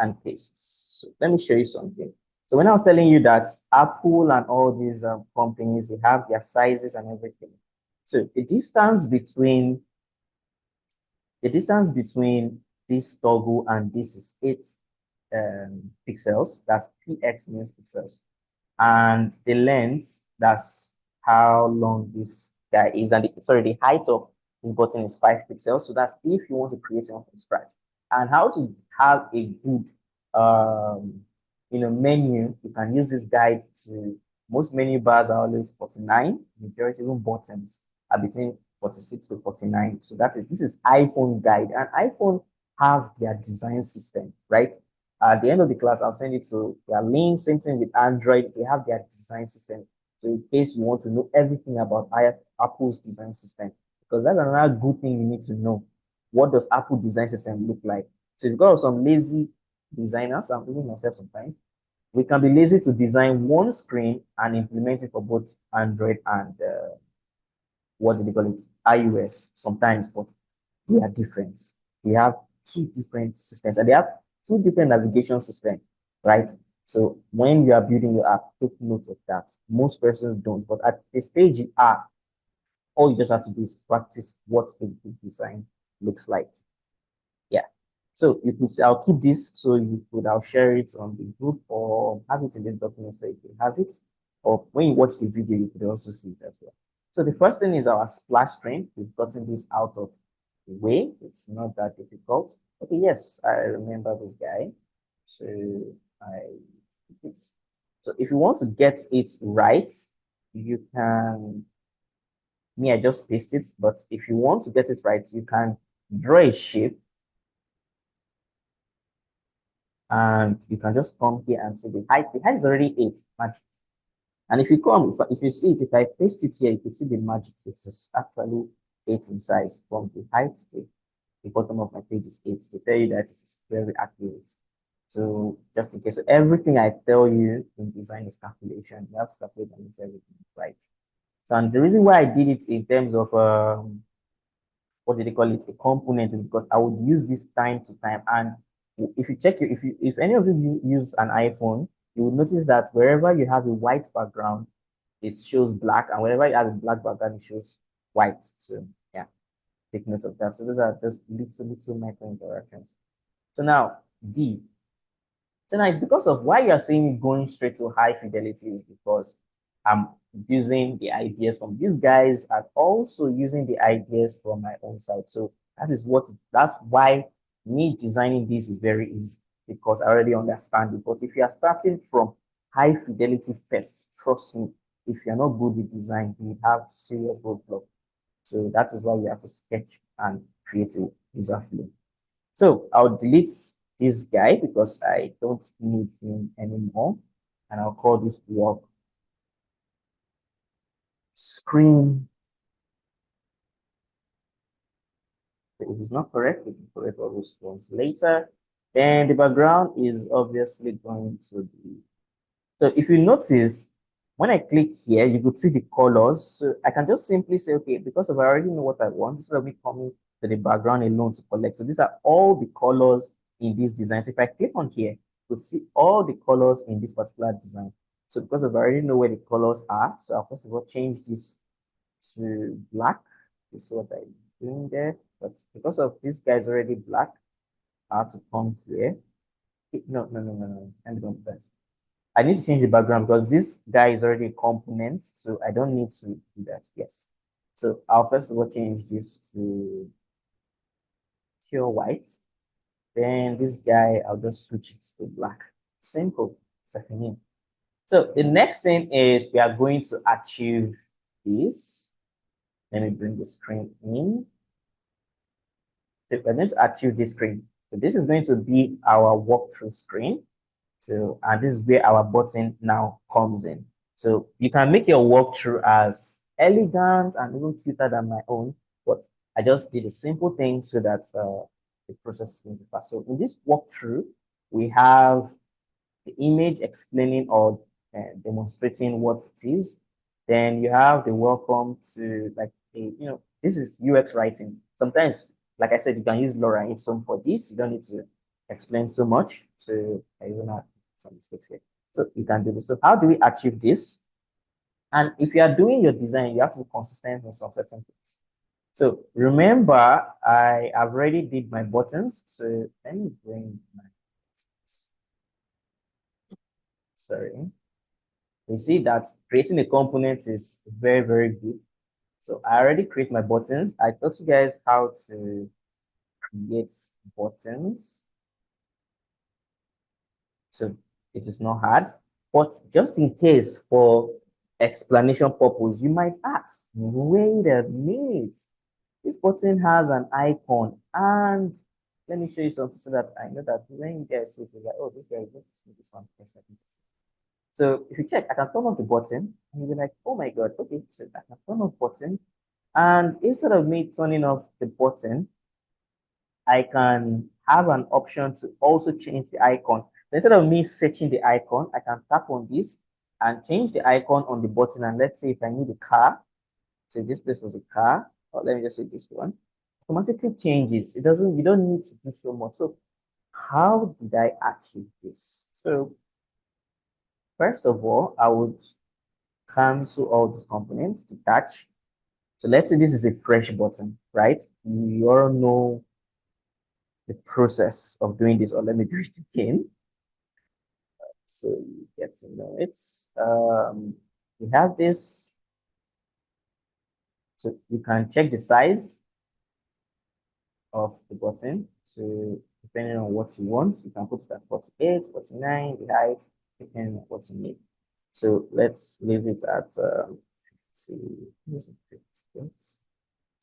and paste. So let me show you something. So when I was telling you that Apple and all these companies, they have their sizes and everything. So the distance between this toggle and this is 8 pixels. That's px means pixels, and the length, that's how long this guy is, and the height of this button is 5 pixels. So that's if you want to create one from scratch. And how to have a good menu, you can use this guide. To most menu bars are always 49, majority even buttons are between 46 to 49. So this is iPhone guide, and iPhone have their design system, right? At the end of the class, I'll send it to their link. Same thing with Android, they have their design system. So in case you want to know everything about Apple's design system, because that's another good thing you need to know. What does Apple design system look like? So it's got some lazy designers. I'm thinking myself sometimes. We can be lazy to design one screen and implement it for both Android and what do they call it, iOS sometimes, but they are different. They have two different systems, and they have two different navigation systems, right? So when you are building your app, take note of that. Most persons don't, but at the stage you are, all you just have to do is practice what a good design looks like. Yeah. So you could say, I'll keep this, so I'll share it on the group or have it in this document so you can have it. Or when you watch the video, you could also see it as well. So the first thing is our splash screen. We've gotten this out of the way. It's not that difficult. Okay, yes, I remember this guy. So I it's so if you want to get it right, you can, me, I just paste it, but if you want to get it right, you can draw a shape, and you can just come here and see the height. The height is already 8, magic. And if you come, if you see it, if I paste it here, you can see the magic. It's actually 8 in size. From the height to the bottom of my page is 8, to tell you that it is very accurate. So just in case, so everything I tell you in design is calculation. You have to calculate and make everything right. So, and the reason why I did it in terms of what do they call it, a component, is because I would use this time to time. And if you check, if any of you use an iPhone, you will notice that wherever you have a white background, it shows black, and wherever you have a black background, it shows white. So yeah, take note of that. So those are just little micro interactions. So now D, So now it's because of why you are saying going straight to high fidelity is because I'm using the ideas from these guys and also using the ideas from my own side. So that's why me designing this is very easy because I already understand it. But if you are starting from high fidelity first, trust me, if you're not good with design, you have serious roadblock. So that is why you have to sketch and create a user flow. So I'll delete this guy because I don't need him anymore. And I'll call this work screen. If it's not correct, we can correct all those ones later. Then the background is obviously going to be. So if you notice, when I click here, you could see the colors. So I can just simply say, okay, because of I already know what I want, instead of me coming to the background alone to collect. So these are all the colors in this design. So if I click on here, you could see all the colors in this particular design. So because of I already know where the colors are, so I'll first of all change this to black. You see what I'm doing there? But because of this guy is already black, I have to come here. No. And don't that. I need to change the background because this guy is already a component, so I don't need to do that. Yes. So I'll first of all change this to pure white. Then this guy, I'll just switch it to black. Simple. So the next thing is we are going to achieve this. Let me bring the screen in. So we're going to achieve this screen. So this is going to be our walkthrough screen. So, and this is where our button now comes in. So you can make your walkthrough as elegant and even cuter than my own, but I just did a simple thing so that the process is going to fast. So in this walkthrough, we have the image explaining or demonstrating what it is. Then you have the welcome to this is UX writing. Sometimes, like I said, you can use Laura Ipsum for this. You don't need to explain so much. So I even have some mistakes here. So you can do this. So how do we achieve this? And if you are doing your design, you have to be consistent on some certain things. So remember, I have already did my buttons. So let me bring my sorry. You see that creating a component is very, very good. So I already create my buttons. I taught you guys how to create buttons. So it is not hard, but just in case for explanation purpose, you might ask, wait a minute, this button has an icon and let me show you something so that I know that when you guys see it, you're like, oh, this guy is going to see this one. So if you check, I can turn on the button and you'll be like, oh my God, okay, so I can turn on the button. And instead of me turning off the button, I can have an option to also change the icon. Instead of me searching the icon, I can tap on this and change the icon on the button. And let's say if I need a car, so if this place was a car, or let me just say this one, automatically changes. It doesn't, you don't need to do so much. So how did I achieve this? So first of all, I would cancel all these components, detach. So let's say this is a fresh button, right? You all know the process of doing this, or let me do it again. So you get to know it. We have this. So you can check the size of the button. So depending on what you want, you can put that 48, 49, the height, depending on what you need. So let's leave it at 50.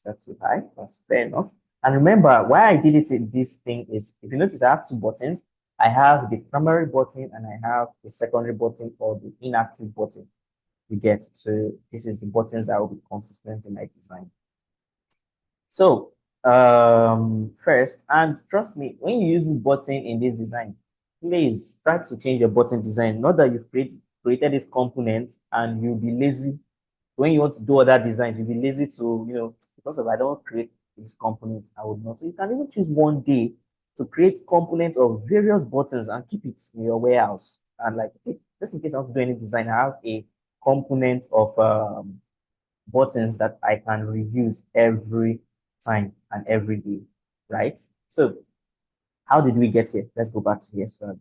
That's too high. That's fair enough. And remember, why I did it in this thing is, if you notice, I have two buttons. I have the primary button and I have the secondary button or the inactive button. You get, so this is the buttons that will be consistent in my design. So first, and trust me, when you use this button in this design, please try to change your button design. Not that you've created this component and you'll be lazy when you want to do other designs, you'll be lazy to, because of I don't create this component, I would not. So you can even choose one day to create components of various buttons and keep it in your warehouse. And like, just in case I want to do any design, I have a component of buttons that I can reuse every time and every day, right? So how did we get here? Let's go back to here. So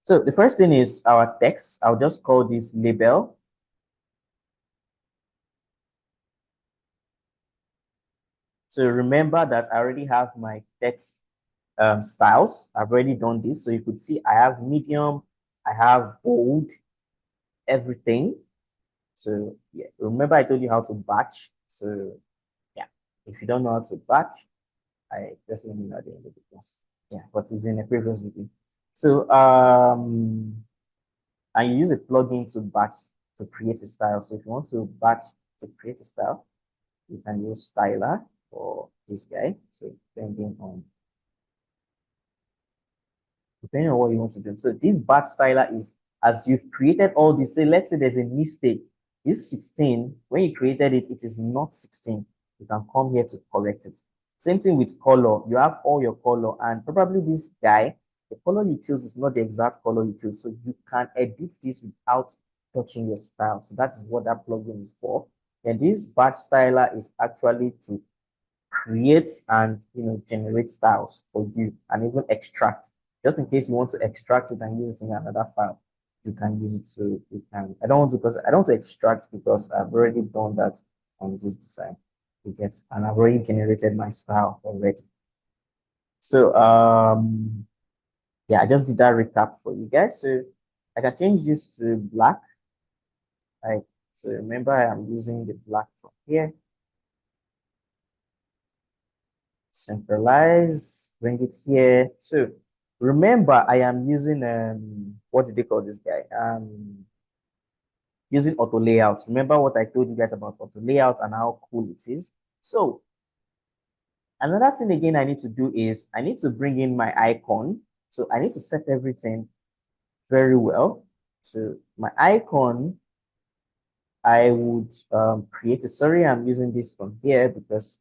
So the first thing is our text. I'll just call this label. So remember that I already have my text styles. I've already done this. So you could see I have medium, I have bold, everything. So yeah, remember I told you how to batch. So yeah, if you don't know how to batch, I just let me know at the end of the class. Yeah, but it's in a previous video. So and you use a plugin to batch to create a style. So if you want to batch to create a style, you can use styler for this guy. So depending on what you want to do. So this batch styler is as you've created all this. Say, let's say there's a mistake. This 16, when you created it, it is not 16. You can come here to correct it. Same thing with color. You have all your color, and probably this guy, the color you choose is not the exact color you choose. So you can edit this without touching your style. So that is what that plugin is for. And this batch styler is actually to create and generate styles for you and even extract. Just in case you want to extract it and use it in another file, you can use it. So you can. I don't want to because I don't want to extract because I've already done that on this design. You get, and I've already generated my style already. So yeah, I just did that recap for you guys. So I can change this to black. Right. So remember I am using the black from here. Centralize, bring it here. So remember, I am using what did they call this guy? Using auto layout. Remember what I told you guys about auto layout and how cool it is. So another thing again I need to do is I need to bring in my icon. So I need to set everything very well. So my icon, I would create a, sorry, I'm using this from here because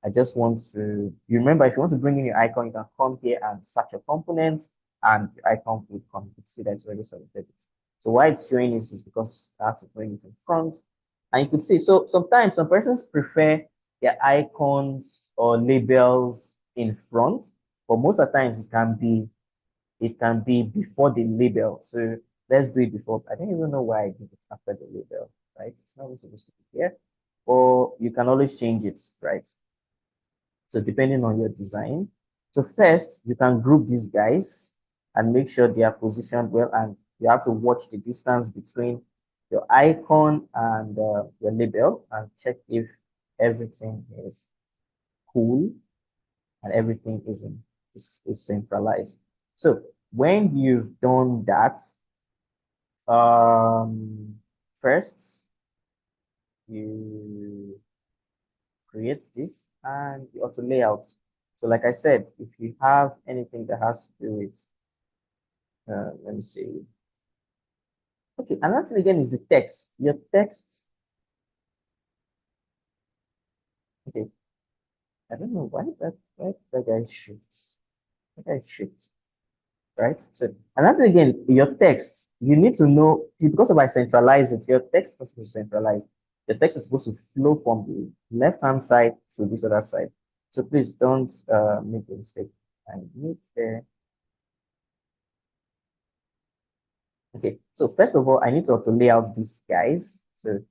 I just want to, you remember, if you want to bring in your icon, you can come here and search your component and your icon will come. You can see that it's already selected it. So why it's showing this is because I have to bring it in front. And you could see, so sometimes some persons prefer their icons or labels in front, but most of the times it can be before the label. So let's do it before. I don't even know why I did it after the label, right? It's not supposed to be here, or you can always change it, right? So depending on your design. So first, you can group these guys and make sure they are positioned well. And you have to watch the distance between your icon and your label and check if everything is cool and everything is centralized. So when you've done that, first you create this and you auto layout. So like I said, if you have anything that has to do with, let me see. Okay, another thing again is the text. Your text. Okay, I don't know why that guy shifts. That guy shifts, right? So another thing again, your text. You need to know because if I centralize it, your text is supposed to centralize. The text is supposed to flow from the left-hand side to this other side. So please don't make a mistake. I need Okay, so first of all, I need to auto lay out these guys. So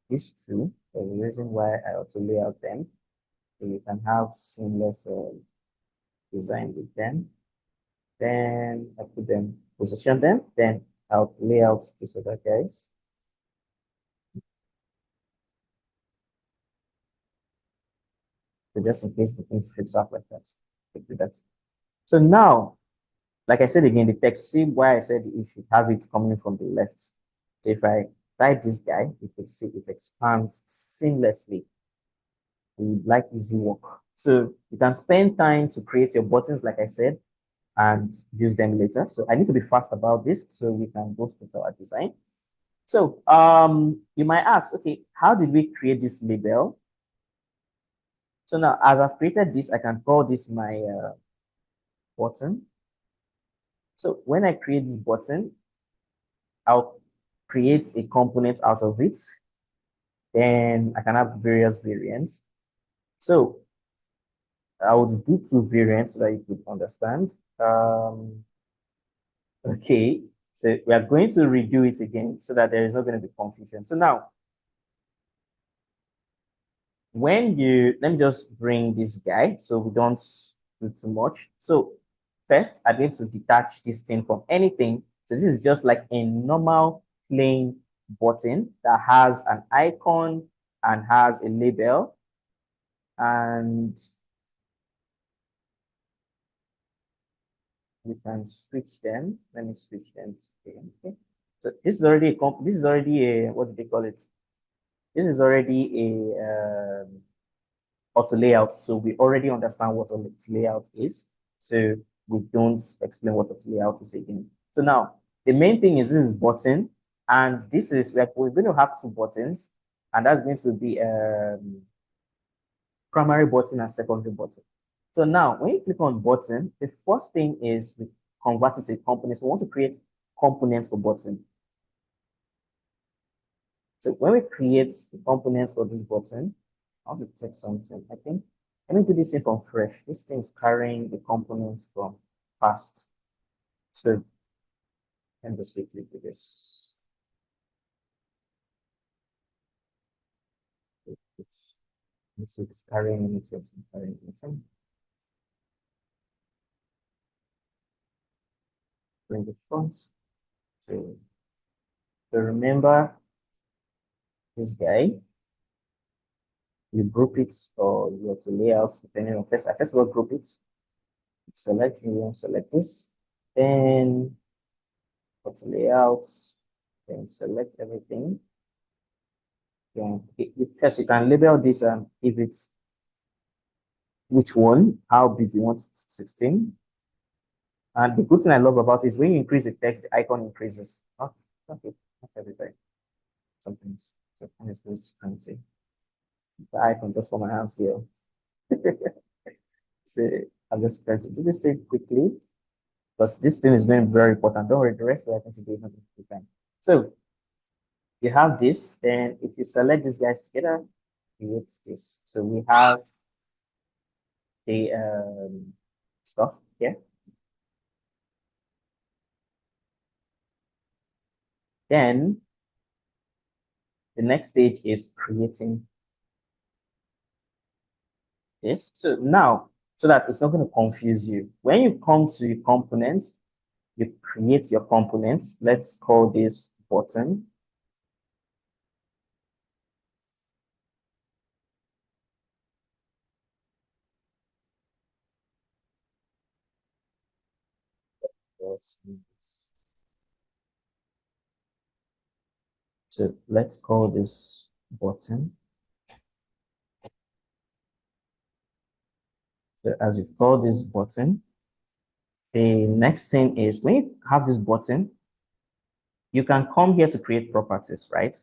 these two, there's a reason why I auto lay out them. So you can have seamless design with them. Then I put them, position them, then I'll lay out these other guys. So just in case the thing flips up like that, do that. So now, like I said again, the text, see why I said you should have it coming from the left. So if I type this guy, you can see it expands seamlessly. We like easy work. So you can spend time to create your buttons, like I said, and use them later. So I need to be fast about this so we can go straight to our design. So you might ask, okay, how did we create this label? So now as I've created this, I can call this my button. So when I create this button, I'll create a component out of it. Then I can have various variants. So I would do two variants so that you could understand. Okay. So we are going to redo it again so that there is not going to be confusion. So now, let me just bring this guy so we don't do too much. So first, I'm going to detach this thing from anything. So this is just like a normal plain button that has an icon and has a label. And we can switch them. Let me switch them to okay. So this is already a what do they call it? This is already a auto layout. So we already understand what auto layout is. So we don't explain what auto layout is again. So now the main thing is this is button, and this is like we're going to have two buttons, and that's going to be primary button and secondary button. So now when you click on button, the first thing is we convert it to a component. So we want to create components for button. So when we create the components for this button, I want to check something. I think let me do this thing from fresh. This thing is carrying the components from past. So let me just quickly do this. Let's see if it's carrying anything. It's not carrying anything. Bring the front. So remember this guy. You group it or you have to layout depending on first. I first of all group it. Select this. Then go to layout. Then select everything. Then first you can label this if it's which one, how big you want it, 16. And the good thing I love about it is when you increase the text, the icon increases. Not every time. Sometimes it's good fancy. The icon just for my hands here. So I'm just going to do this thing quickly because this thing is going to be very important. Don't worry, the rest of what I'm going to do is not going to be fine. So you have this, then if you select these guys together, create this. So we have the stuff here. Then the next stage is creating this. So now, so that it's not going to confuse you. When you come to your components, you create your components. Let's call this button. So let's call this button. So as you've called this button, the next thing is when you have this button, you can come here to create properties, right?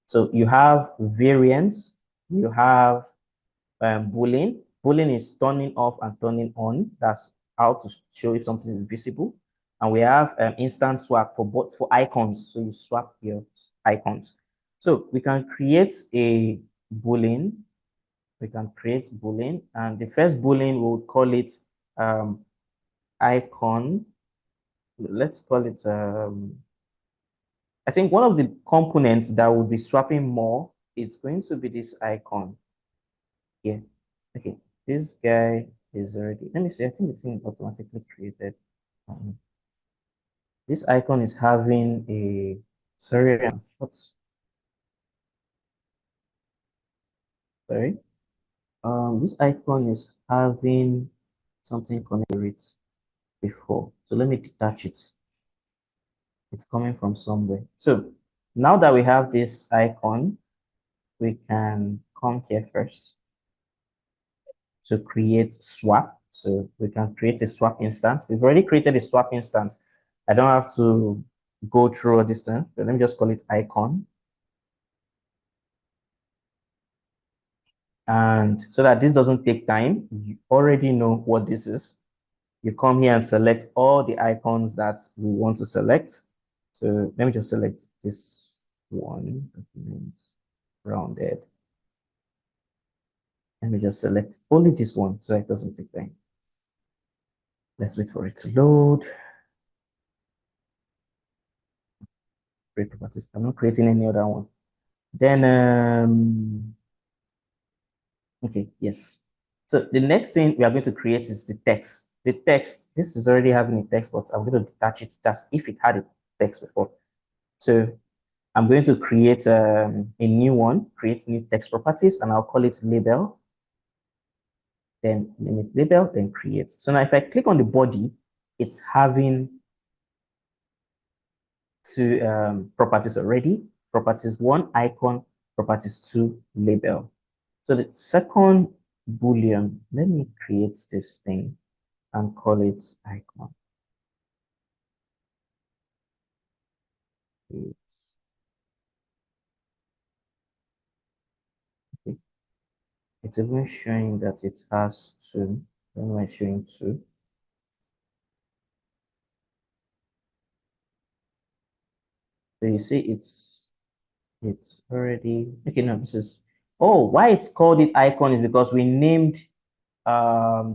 So you have variants, you have Boolean. Boolean is turning off and turning on. That's how to show if something is visible. And we have instant swap for both for icons. So you swap your icons. So we can create a Boolean. We can create Boolean. And the first Boolean, we'll call it icon. Let's call it I think one of the components that will be swapping more, it's going to be this icon here. Okay, this guy is already, let me see, I think it's in automatically created. This icon is having a, sorry, sorry. This icon is having something connected to it before. So let me detach it. It's coming from somewhere. So now that we have this icon, we can come here first to create swap. So we can create a swap instance. We've already created a swap instance. I don't have to go through all this thing. But let me just call it icon. And so that this doesn't take time, you already know what this is. You come here and select all the icons that we want to select. So let me just select this one, rounded. Let me just select only this one so it doesn't take time. Let's wait for it to load. create properties. I'm not creating any other one. Then, okay, yes. So the next thing we are going to create is the text. The text, this is already having a text, but I'm going to detach it as if it had a text before. So I'm going to create a new one, create new text properties, and I'll call it label. Then name it label, then create. So now if I click on the body, it's having two properties already. Properties 1, icon, properties 2, label. So the second boolean, let me create this thing and call it icon. Okay. It's even showing that it has two. When am I showing two? So you see it's already okay. No, this is why it's called it icon is because we named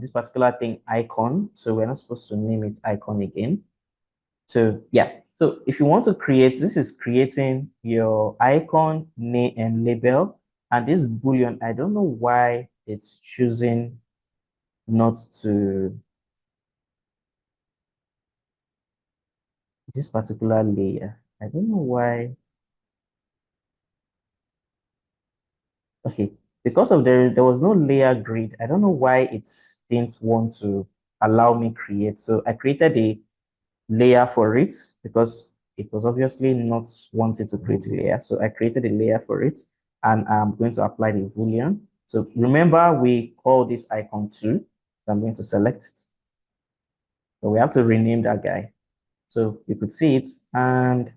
this particular thing icon. So we're not supposed to name it icon again. So yeah. So if you want to create, this is creating your icon name and label. And this boolean, I don't know why it's choosing not to this particular layer. I don't know why. Okay, because of there was no layer grid. I don't know why it didn't want to allow me create. So I created a layer for it because it was obviously not wanting to create a layer. So I created a layer for it and I'm going to apply the boolean. So remember we call this icon 2. So I'm going to select it. So we have to rename that guy. So you could see it. And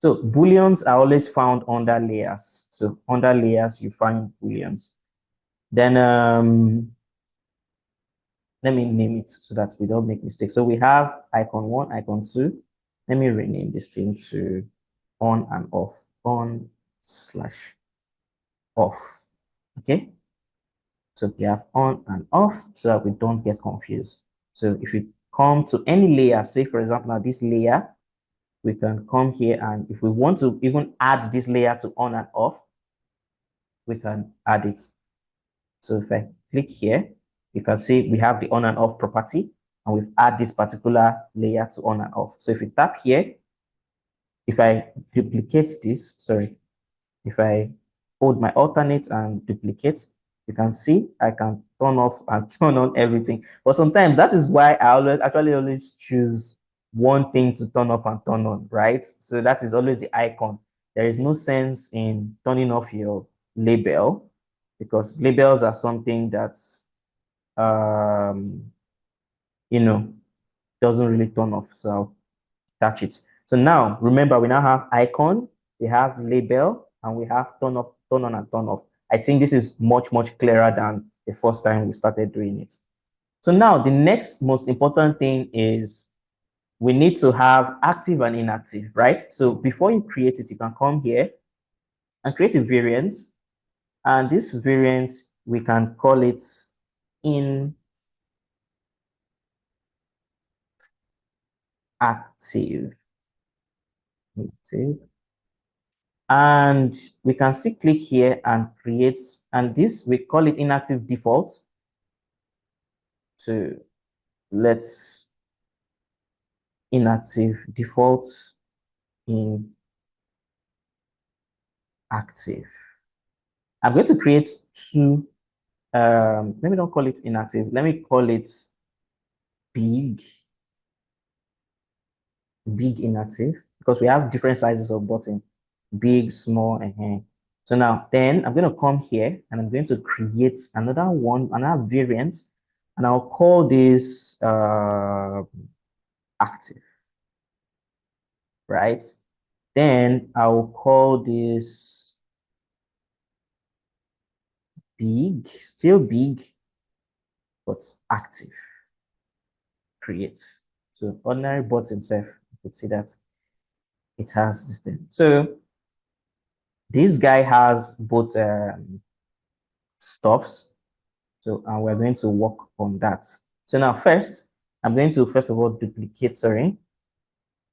so booleans are always found under layers. So under layers, you find booleans. Then let me name it so that we don't make mistakes. So we have icon 1, icon 2. Let me rename this thing to on and off, on slash off. Okay. So we have on and off so that we don't get confused. So if you come to any layer, say for example, now this layer, we can come here and if we want to even add this layer to on and off, we can add it. So if I click here, you can see we have the on and off property and we've added this particular layer to on and off. So if you tap here, if I duplicate this, sorry, if I hold my alternate and duplicate, you can see I can turn off and turn on everything. But sometimes that is why I always choose one thing to turn off and turn on, right? So that is always the icon. There is no sense in turning off your label because labels are something that's um, doesn't really turn off. So I'll touch it. So now remember, we now have icon, we have label, and we have turn off, turn on, and turn off. I think this is much, much clearer than the first time we started doing it. So now the next most important thing is we need to have active and inactive, right? So before you create it, you can come here and create a variant. And this variant, we can call it inactive. Active. And we can still click here and create, and this we call it inactive default. So let's inactive default in active. I'm going to create two, let me not call it inactive, let me call it big inactive because we have different sizes of button, big, small, and so now then I'm going to come here and I'm going to create another one, another variant, and I'll call this active, right? Then I'll call this big, still big, but active. Create. So ordinary button itself, you could see that it has this thing. So this guy has both stuffs. So and we're going to work on that. So now first, I'm going to first of all duplicate, sorry.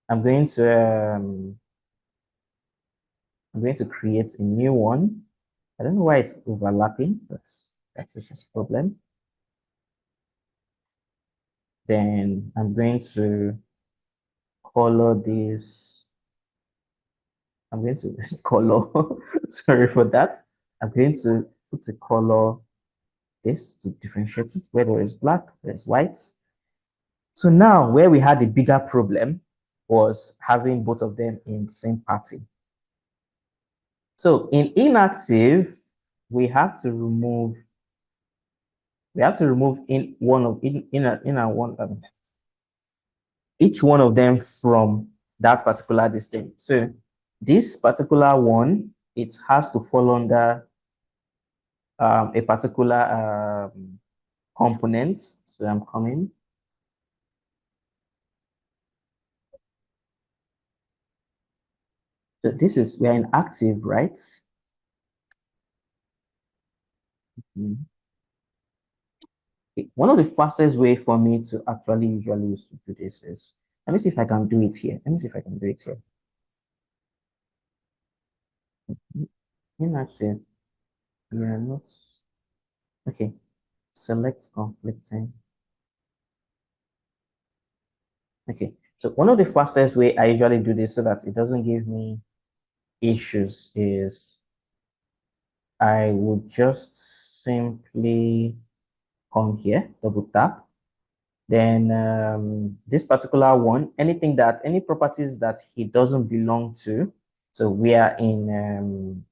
I'm going to I'm going to create a new one. I don't know why it's overlapping. That's just a problem. Then I'm going to color this. I'm going to color. Sorry for that. I'm going to put a color this to differentiate it. Where there is black, there is white. So now where we had a bigger problem was having both of them in the same party. So in inactive, we have to remove in one of in a one each one of them from that particular distance. So this particular one, it has to fall under a particular component. So I'm coming. So this is, we are in active, right? Mhm. One of the fastest way for me to actually usually use to do this is, let me see if I can do it here. Let me see if I can do it here. Inactive, we are not, okay, select conflicting. Okay, so one of the fastest way I usually do this so that it doesn't give me issues is I would just simply come here, double tap. Then this particular one, any properties that he doesn't belong to. So we are in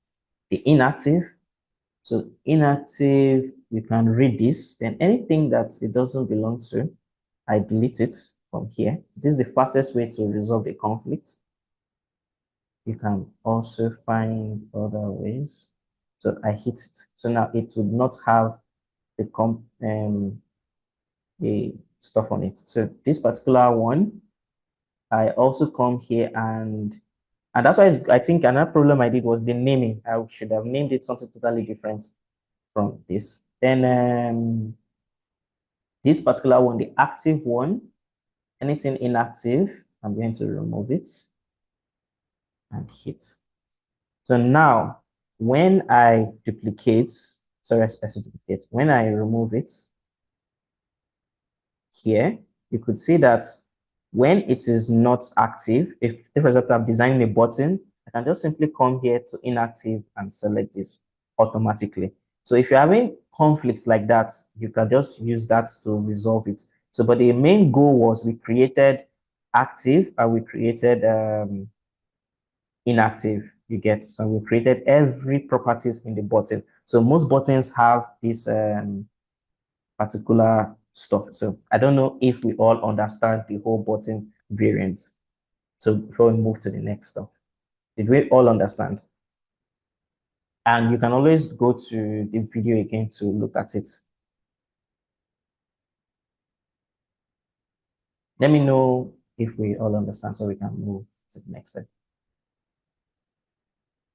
the inactive. So inactive, we can read this. Then anything that it doesn't belong to, I delete it from here. This is the fastest way to resolve a conflict. You can also find other ways. So I hit it. So now it would not have the stuff on it. So this particular one, I also come here and that's why I think another problem I did was the naming. I should have named it something totally different from this. Then this particular one, the active one, anything inactive, I'm going to remove it and hit. So now, when I duplicate, sorry, I should duplicate. When I remove it here, you could see that when it is not active, if for example, I'm designing a button, I can just simply come here to inactive and select this automatically. So if you're having conflicts like that, you can just use that to resolve it. So, but the main goal was we created active and we created inactive. You get, so we created every properties in the button. So most buttons have this particular stuff. So I don't know if we all understand the whole button variant. So before we move to the next stuff, did we all understand? And you can always go to the video again to look at it. Let me know if we all understand so we can move to the next step.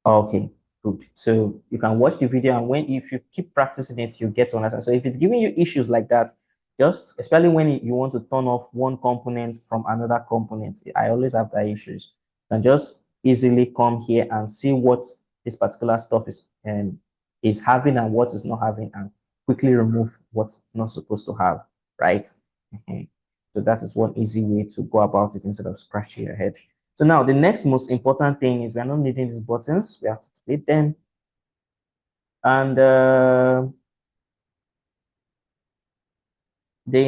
Okay, good. So you can watch the video, and if you keep practicing it, you get to understand. So if it's giving you issues like that, just especially when you want to turn off one component from another component, I always have that issues. You can just easily come here and see what this particular stuff is having and what is not having, and quickly remove what's not supposed to have, right? So that is one easy way to go about it instead of scratching your head. So now the next most important thing is we're not needing these buttons. We have to delete them. And the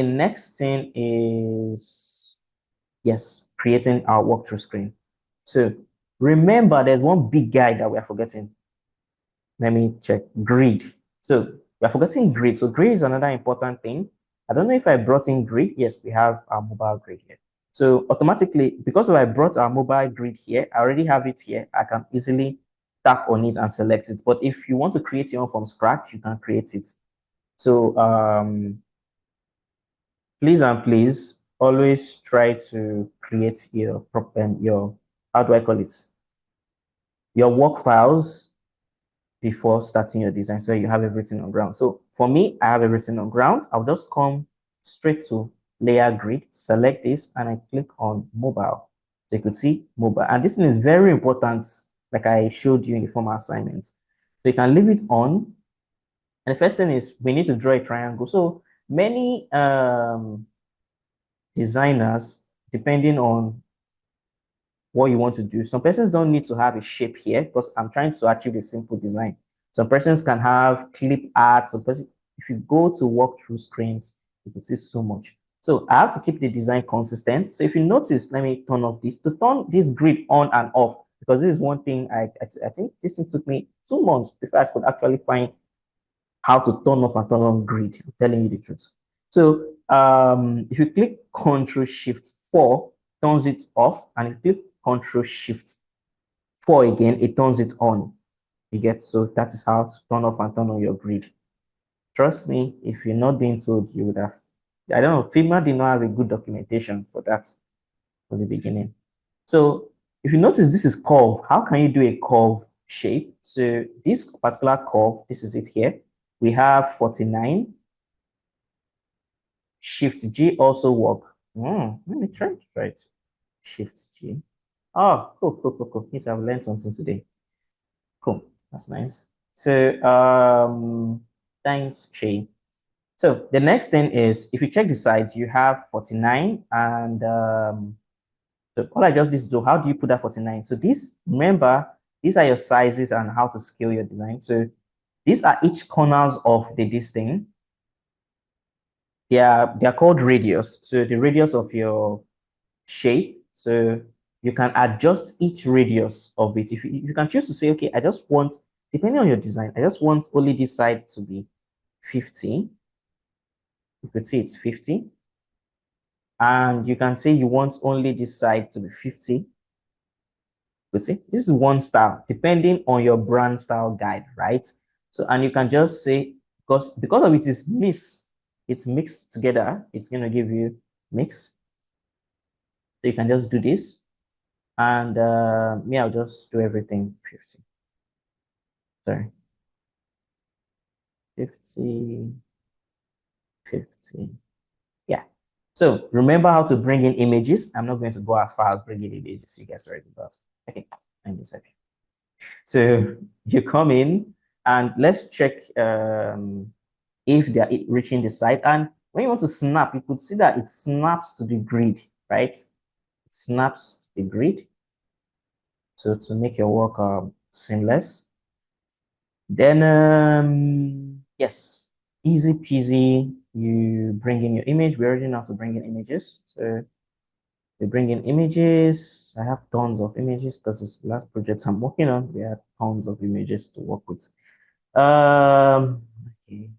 next thing is, yes, creating our walkthrough screen. So remember, there's one big guy that we are forgetting. Let me check, grid. So we are forgetting grid. So grid is another important thing. I don't know if I brought in grid. Yes, we have our mobile grid here. So automatically, because if I brought our mobile grid here, I already have it here. I can easily tap on it and select it. But if you want to create your own from scratch, you can create it. So please and please always try to create your how do I call it? Your work files before starting your design so you have everything on ground. So for me, I have everything on ground. I'll just come straight to layer grid, select this, and I click on mobile. So you could see mobile. And this thing is very important like I showed you in the former assignment. So you can leave it on. And the first thing is we need to draw a triangle. So many designers, depending on what you want to do, some persons don't need to have a shape here because I'm trying to achieve a simple design. Some persons can have clip art. If you go to walk through screens, you can see so much. So I have to keep the design consistent. So if you notice, let me turn off this to turn this grid on and off, because this is one thing I think this thing took me 2 months before I could actually find how to turn off and turn on grid. I'm telling you the truth. So if you click Control Shift 4, turns it off, and you click Control Shift 4 again, it turns it on. You get, so that is how to turn off and turn on your grid. Trust me, if you're not being told, you would have. I don't know, Figma did not have a good documentation for that from the beginning. So if you notice, this is curve. How can you do a curve shape? So this particular curve, this is it here. We have 49. Shift G also work. Let me try it. Shift G. Oh, cool. Yes, I've learned something today. Cool. That's nice. So thanks, Shay. So the next thing is, if you check the sides, you have 49, and so all I just did is, so how do you put that 49? So remember, these are your sizes and how to scale your design. So these are each corners of this thing. They're called radius. So the radius of your shape. So you can adjust each radius of it. If you can choose to say, okay, I just want, depending on your design, I just want only this side to be 50. You could see it's 50. And you can say you want only this side to be 50. You could see this is one style, depending on your brand style guide, right? So, and you can just say, because of it is it's mixed together, it's going to give you mix. So you can just do this. And me, I'll just do everything 50. Sorry. 50, 50. Yeah. So remember how to bring in images. I'm not going to go as far as bringing images. You guys already got. Okay. I'm just happy. So you come in and let's check if they are reaching the site. And when you want to snap, you could see that it snaps to the grid, right? It snaps to the grid. So to make your work seamless. Then, yes, easy peasy. You bring in your image. We already know how to bring in images. So we bring in images. I have tons of images because it's the last project I'm working on. We have tons of images to work with. Okay.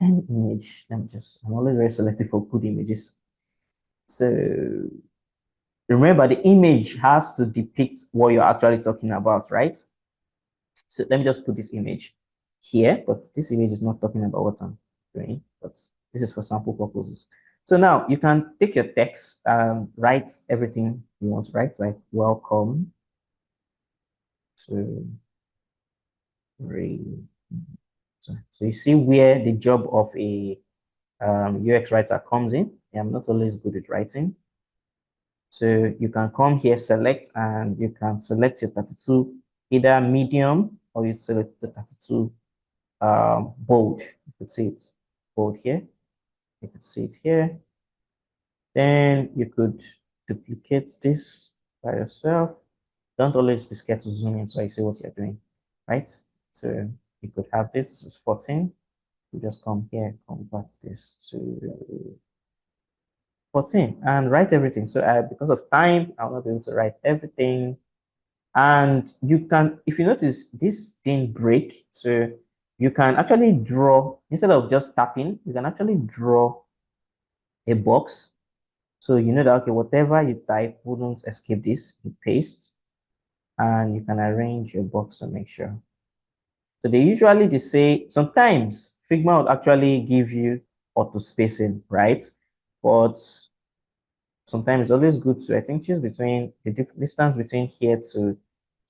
Any image. I'm always very selective for good images. So remember, the image has to depict what you're actually talking about, right? So let me just put this image here, but this image is not talking about what I'm doing, but this is for sample purposes. So now you can take your text and write everything you want to write, like welcome to so you see where the job of a UX writer comes in. I'm not always good at writing. So you can come here, select, and you can select your 32, either medium or you select the 32 bold. You could see it bold here. You could see it here. Then you could duplicate this by yourself. Don't always be scared to zoom in so I see what you're doing, right? So you could have this is 14. You just come here, convert this to 14 and write everything. So because of time, I'll not be able to write everything. And you can, if you notice, this didn't break. So you can actually draw, instead of just tapping, you can actually draw a box. So you know that, okay, whatever you type wouldn't escape this. You paste and you can arrange your box to make sure. So they say, sometimes Figma will actually give you auto spacing, right? But sometimes it's always good to, I think, choose between the distance between here to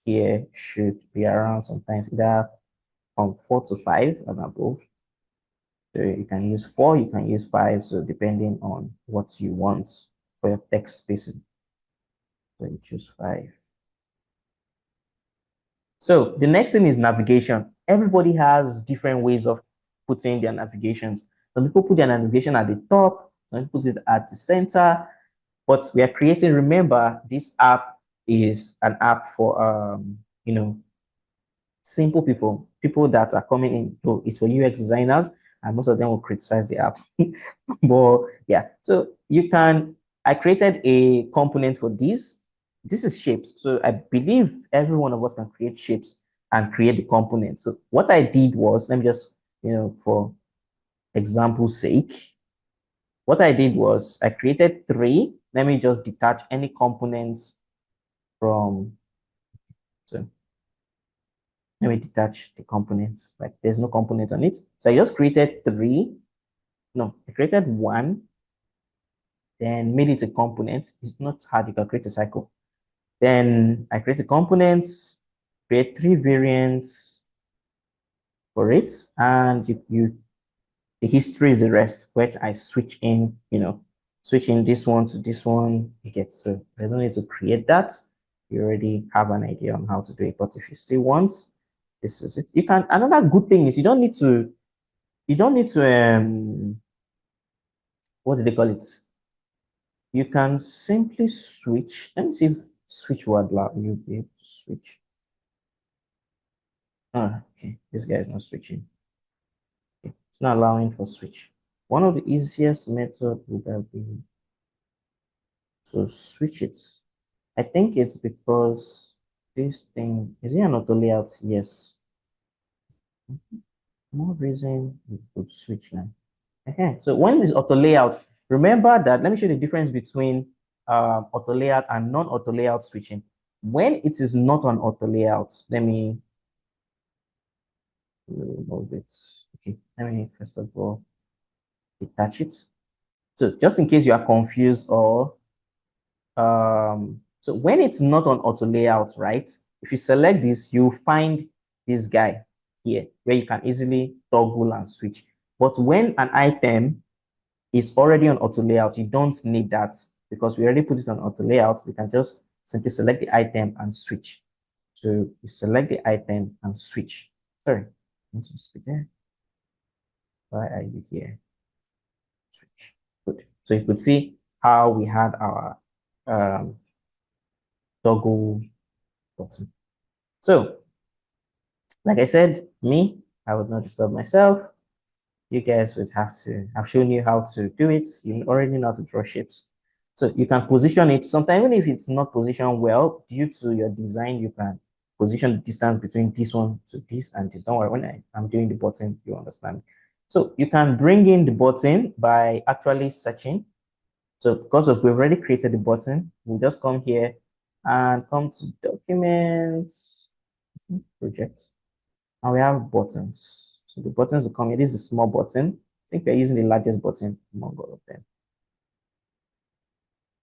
here should be around sometimes either from 4 to 5 and above. So you can use 4, you can use 5, so depending on what you want for your text spacing. So you choose 5. So the next thing is navigation. Everybody has different ways of putting their navigations. Some people put their navigation at the top, some people put it at the center, but we are creating, remember, this app is an app for, simple people that are coming in. So it's for UX designers, and most of them will criticize the app. But yeah, so I created a component for this. This is shapes. So I believe every one of us can create shapes and create the component. So what I did was, let me just, for example's sake, what I did was I created three. Let me just detach any components from, so let me detach the components. Like there's no component on it. So I just created three. No, I created one, then made it a component. It's not hard. You can create a cycle. Then I create a component, create three variants for it, and the history is the rest, which I switch in, switching this one to this one. You get, so there's no need to create that. You already have an idea on how to do it. But if you still want, this is it. You can. Another good thing is you don't need to what do they call it? You can simply switch. Let me see if switch will allow you be able to switch. Ah, okay. This guy is not switching. Okay. It's not allowing for switch. One of the easiest method would have been to switch it. I think it's because this thing is it an auto layout? Yes. More reason we could switch now. Okay. So when it's auto layout, remember that, let me show you the difference between auto layout and non-auto layout switching. When it is not on auto layout, let me remove it. Okay, let me first of all detach it. So just in case you are confused, or so when it's not on auto layout, right? If you select this, you find this guy here where you can easily toggle and switch. But when an item is already on auto layout, you don't need that, because we already put it on auto layout. We can just simply select the item and switch. So you select the item and switch. Sorry, let's just be there. Why are you here? Switch. Good. So you could see how we had our toggle button. So, like I said, I would not disturb myself. You guys would have to, I've shown you how to do it. You already know how to draw shapes. So you can position it. Sometimes, even if it's not positioned well, due to your design, you can position the distance between this one to this and this. Don't worry, when I'm doing the button, you understand. So you can bring in the button by actually searching. So because of we've already created the button, we'll just come here and come to documents, project, and we have buttons. So the buttons will come here. This is a small button. I think we're using the largest button among all of them.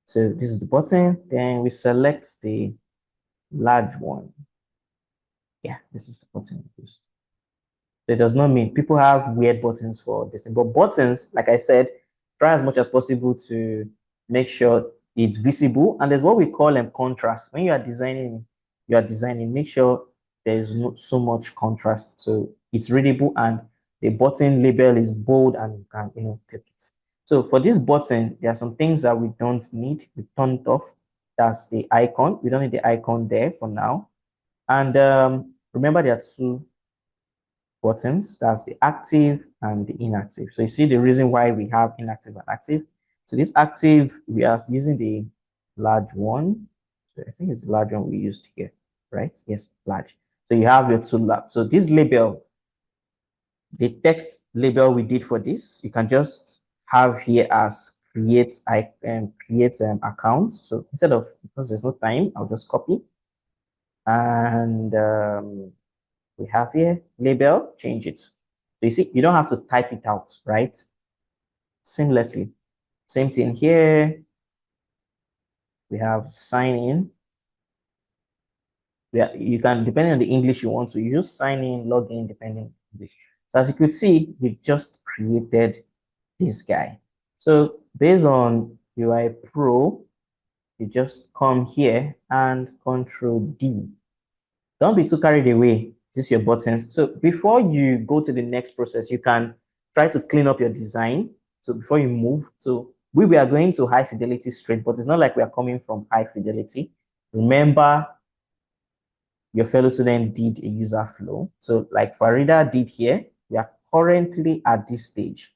So this is the button. Then we select the large one. Yeah, this is the button we used. It does not mean people have weird buttons for this thing, but buttons, like I said, try as much as possible to make sure it's visible. And there's what we call contrast. When you are designing, make sure there's not so much contrast, so it's readable and the button label is bold and you can click it. So for this button, there are some things that we don't need. We turn it off. That's the icon. We don't need the icon there for now. And remember, there are two buttons. That's the active and the inactive. So you see the reason why we have inactive and active. So this active, we are using the large one. So I think it's the large one we used here, right? Yes, large. So you have your two labs. So this label, the text label we did for this, you can just have here as create account. So instead of, because there's no time, I'll just copy. And we have here label, change it. So you see, you don't have to type it out, right? Seamlessly. Same thing here. We have sign in. Yeah, you can, depending on the English you want to use, sign in, log in, depending on English. So as you could see, we just created this guy. So based on UI Pro, you just come here and Control D. Don't be too carried away. This is your buttons. So before you go to the next process, you can try to clean up your design. So before you move, so we are going to high fidelity straight, but it's not like we are coming from high fidelity. Remember, your fellow student did a user flow. So like Farida did here, we are currently at this stage.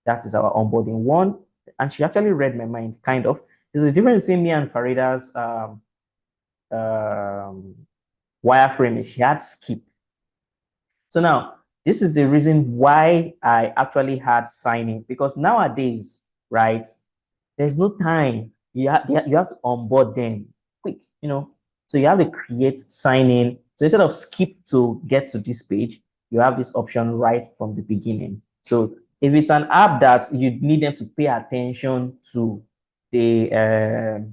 That is our onboarding one. And she actually read my mind, kind of. There's a difference between me and Farida's wireframe is she had skip. So now, this is the reason why I actually had signing, because nowadays, right, there's no time. You have to onboard them quick, you know. So you have to create sign in. So instead of skip to get to this page, you have this option right from the beginning. So if it's an app that you need them to pay attention to the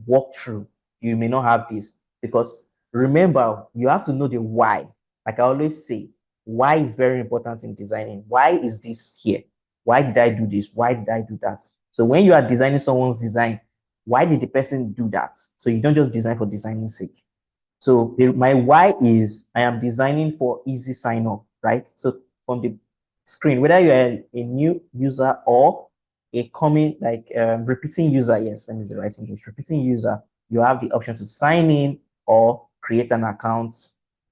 walkthrough, you may not have this, because remember, you have to know the why. Like I always say, why is very important in designing. Why is this here? Why did I do this? Why did I do that? So when you are designing someone's design, why did the person do that? So you don't just design for designing's sake. So my why is I am designing for easy sign up, right? So from the screen, whether you are a new user or a coming, like repeating user, yes, let me use the right English, repeating user, you have the option to sign in or create an account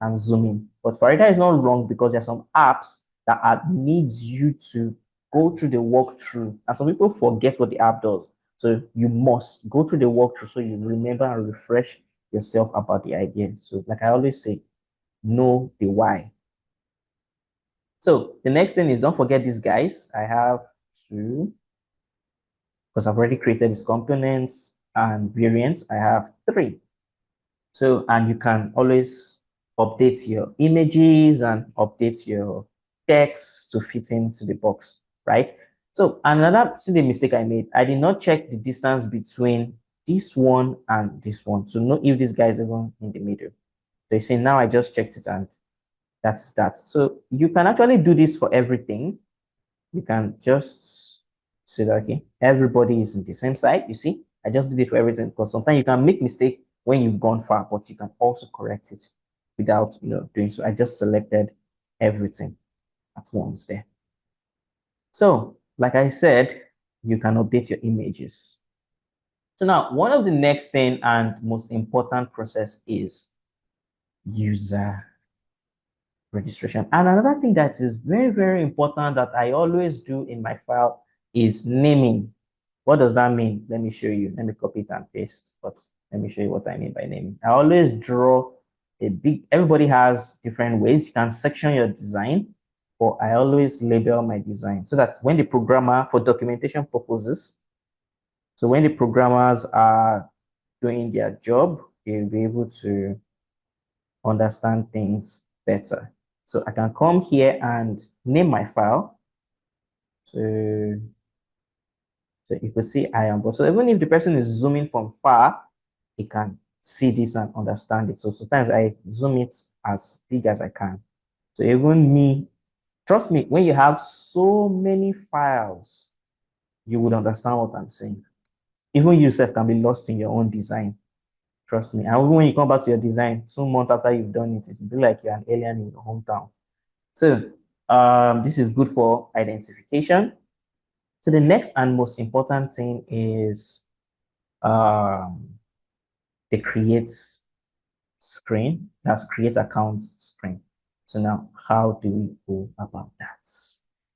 and zoom in. But Farida is not wrong, because there are some apps that needs you to go through the walkthrough. And some people forget what the app does. So you must go through the walkthrough so you remember and refresh yourself about the idea. So like I always say, know the why. So the next thing is, don't forget these guys. I have two, because I've already created these components and variants. I have three. So, and you can always update your images and update your text to fit into the box, right? So another, see the mistake I made. I did not check the distance between this one and this one to know if this guy is even in the middle. So you see, now I just checked it and that's that. So you can actually do this for everything. You can just say that, okay, everybody is in the same side. You see, I just did it for everything, because sometimes you can make mistake when you've gone far, but you can also correct it without, doing so. I just selected everything at once there. So like I said, you can update your images. So now one of the next thing and most important process is user registration. And another thing that is very, very important that I always do in my file is naming. What does that mean? Let me show you. Let me copy it and paste, but let me show you what I mean by naming. I always draw a big, everybody has different ways. You can section your design, but I always label my design so that when the programmer, for documentation purposes, so when the programmers are doing their job, they'll be able to understand things better. So I can come here and name my file. So you could see I am. So even if the person is zooming from far, he can see this and understand it. So sometimes I zoom it as big as I can. So even me, trust me, when you have so many files, you would understand what I'm saying. Even yourself can be lost in your own design. Trust me. And even when you come back to your design 2 months after you've done it, it'll be like you're an alien in your hometown. So this is good for identification. So the next and most important thing is the create screen. That's create account screen. So now how do we go about that?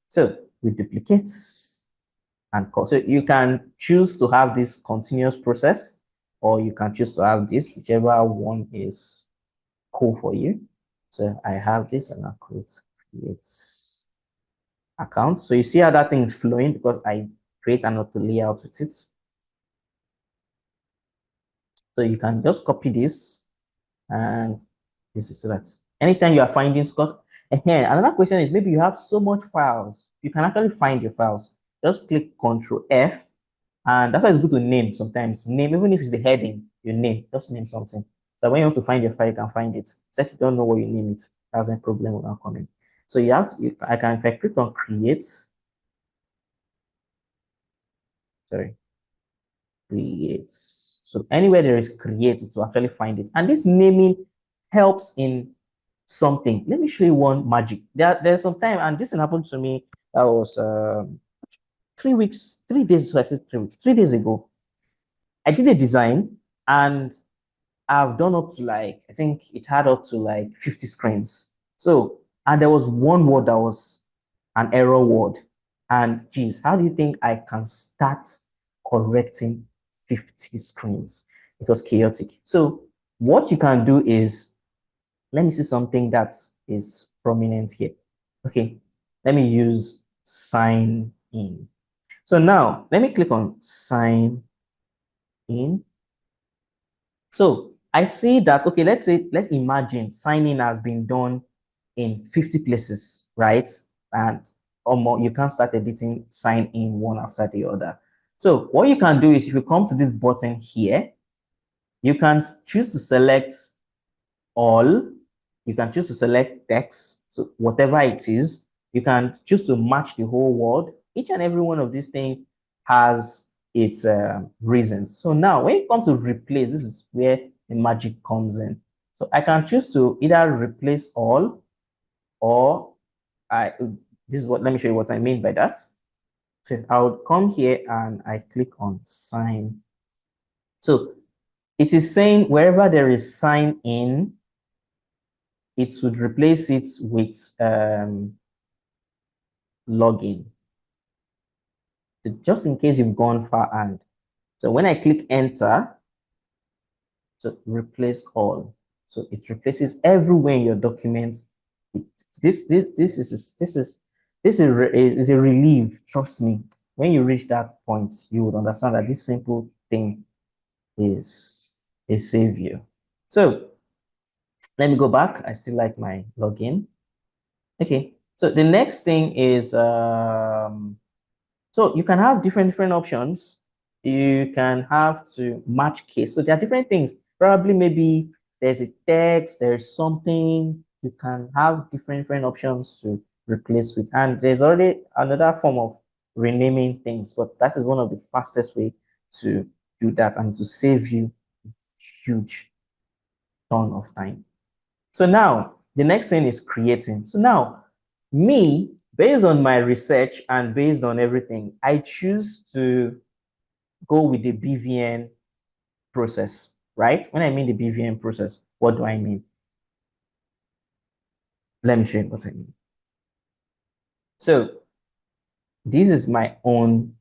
So we duplicate and call. So you can choose to have this continuous process, or you can choose to have this, whichever one is cool for you. So I have this and I'll create account. So you see how that thing is flowing because I create an auto layout with it. So you can just copy this and this is so that anytime you are finding scores. Again, another question is maybe you have so much files, you can actually find your files. Just click Control F, and that's why it's good to name sometimes. Name, even if it's the heading, you name, just name something. So when you want to find your file, you can find it. Except you don't know what you name it, that's when problem will not come in. So you have to, I can, if I click on create, sorry, creates. So anywhere there is create to actually find it. And this naming helps in something. Let me show you one magic. There's some time, and this happened to me. That was 3 weeks, 3 days. So I said 3 weeks, 3 days ago. I did a design, and I've done up to like, I think it had up to like 50 screens. So, and there was one word that was an error word. And geez, how do you think I can start correcting 50 screens? It was chaotic. So what you can do is, let me see something that is prominent here. Okay, let me use sign in. So now let me click on sign in. So I see that, okay, let's imagine signing has been done in 50 places, right? And or more, you can start editing sign in one after the other. So what you can do is, if you come to this button here, you can choose to select all. You can choose to select text. So whatever it is, you can choose to match the whole word. Each and every one of these things has its reasons. So now when you come to replace, this is where the magic comes in. So I can choose to either replace all, or this is what, let me show you what I mean by that. So I would come here and I click on sign. So it is saying wherever there is sign in, it would replace it with login, just in case you've gone far. And so when I click enter, so replace all, so it replaces everywhere in your document. This is a relief. Trust me, when you reach that point, you would understand that this simple thing is a savior. So let me go back. I still like my login. Okay, so the next thing is so you can have different options. You can have to match case. So there are different things. Probably maybe there's a text, there's something. You can have different options to replace with. And there's already another form of renaming things, but that is one of the fastest way to do that and to save you huge ton of time. So now the next thing is creating. So now me, based on my research and based on everything, I choose to go with the BVN process, right? When I mean the BVN process, what do I mean? Let me show you what I mean. So this is my own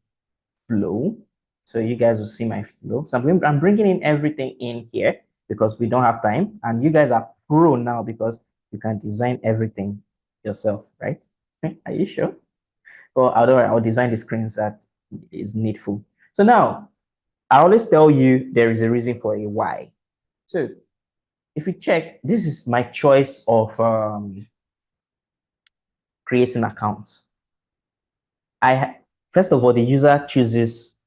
flow. So you guys will see my flow. So I'm bringing in everything in here because we don't have time. And you guys are pro now because you can design everything yourself, right? Are you sure? Or I'll design the screens that is needful. So now I always tell you there is a reason for a why. So if you check, this is my choice of creating accounts. First of all, the user chooses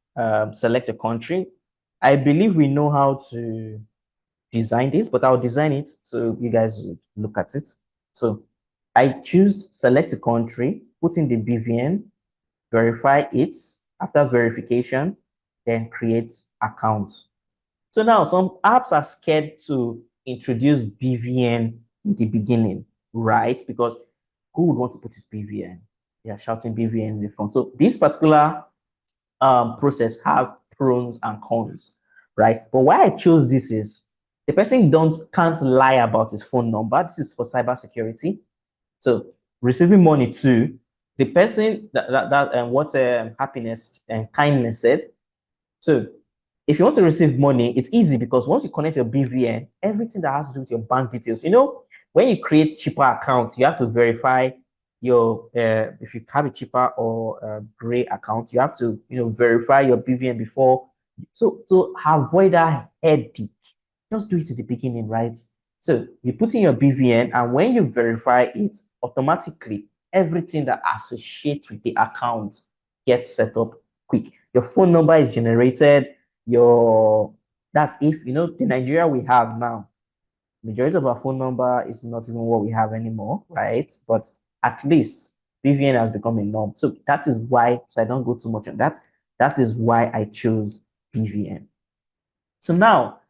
select a country. I believe we know how to design this, but I'll design it so you guys would look at it. So I choose select a country, put in the BVN, verify it. After verification, then create accounts. So now some apps are scared to introduce BVN in the beginning, right? Because who would want to put his BVN? They are shouting BVN in the front. So this particular process have pros and cons, right? But why I chose this is the person can't lie about his phone number. This is for cybersecurity. So receiving money too, the person what happiness and kindness said. So if you want to receive money, it's easy because once you connect your BVN, everything that has to do with your bank details, when you create cheaper accounts, you have to verify your if you have a cheaper or gray account, you have to verify your BVN before. So to avoid that headache, just do it at the beginning, right? So you put in your BVN, and when you verify it, automatically everything that associates with the account gets set up quick. Your phone number is generated. That's if the Nigeria we have now. Majority of our phone number is not even what we have anymore, right? But at least BVN has become a norm. So that is why. So I don't go too much on that. That is why I chose BVN. So now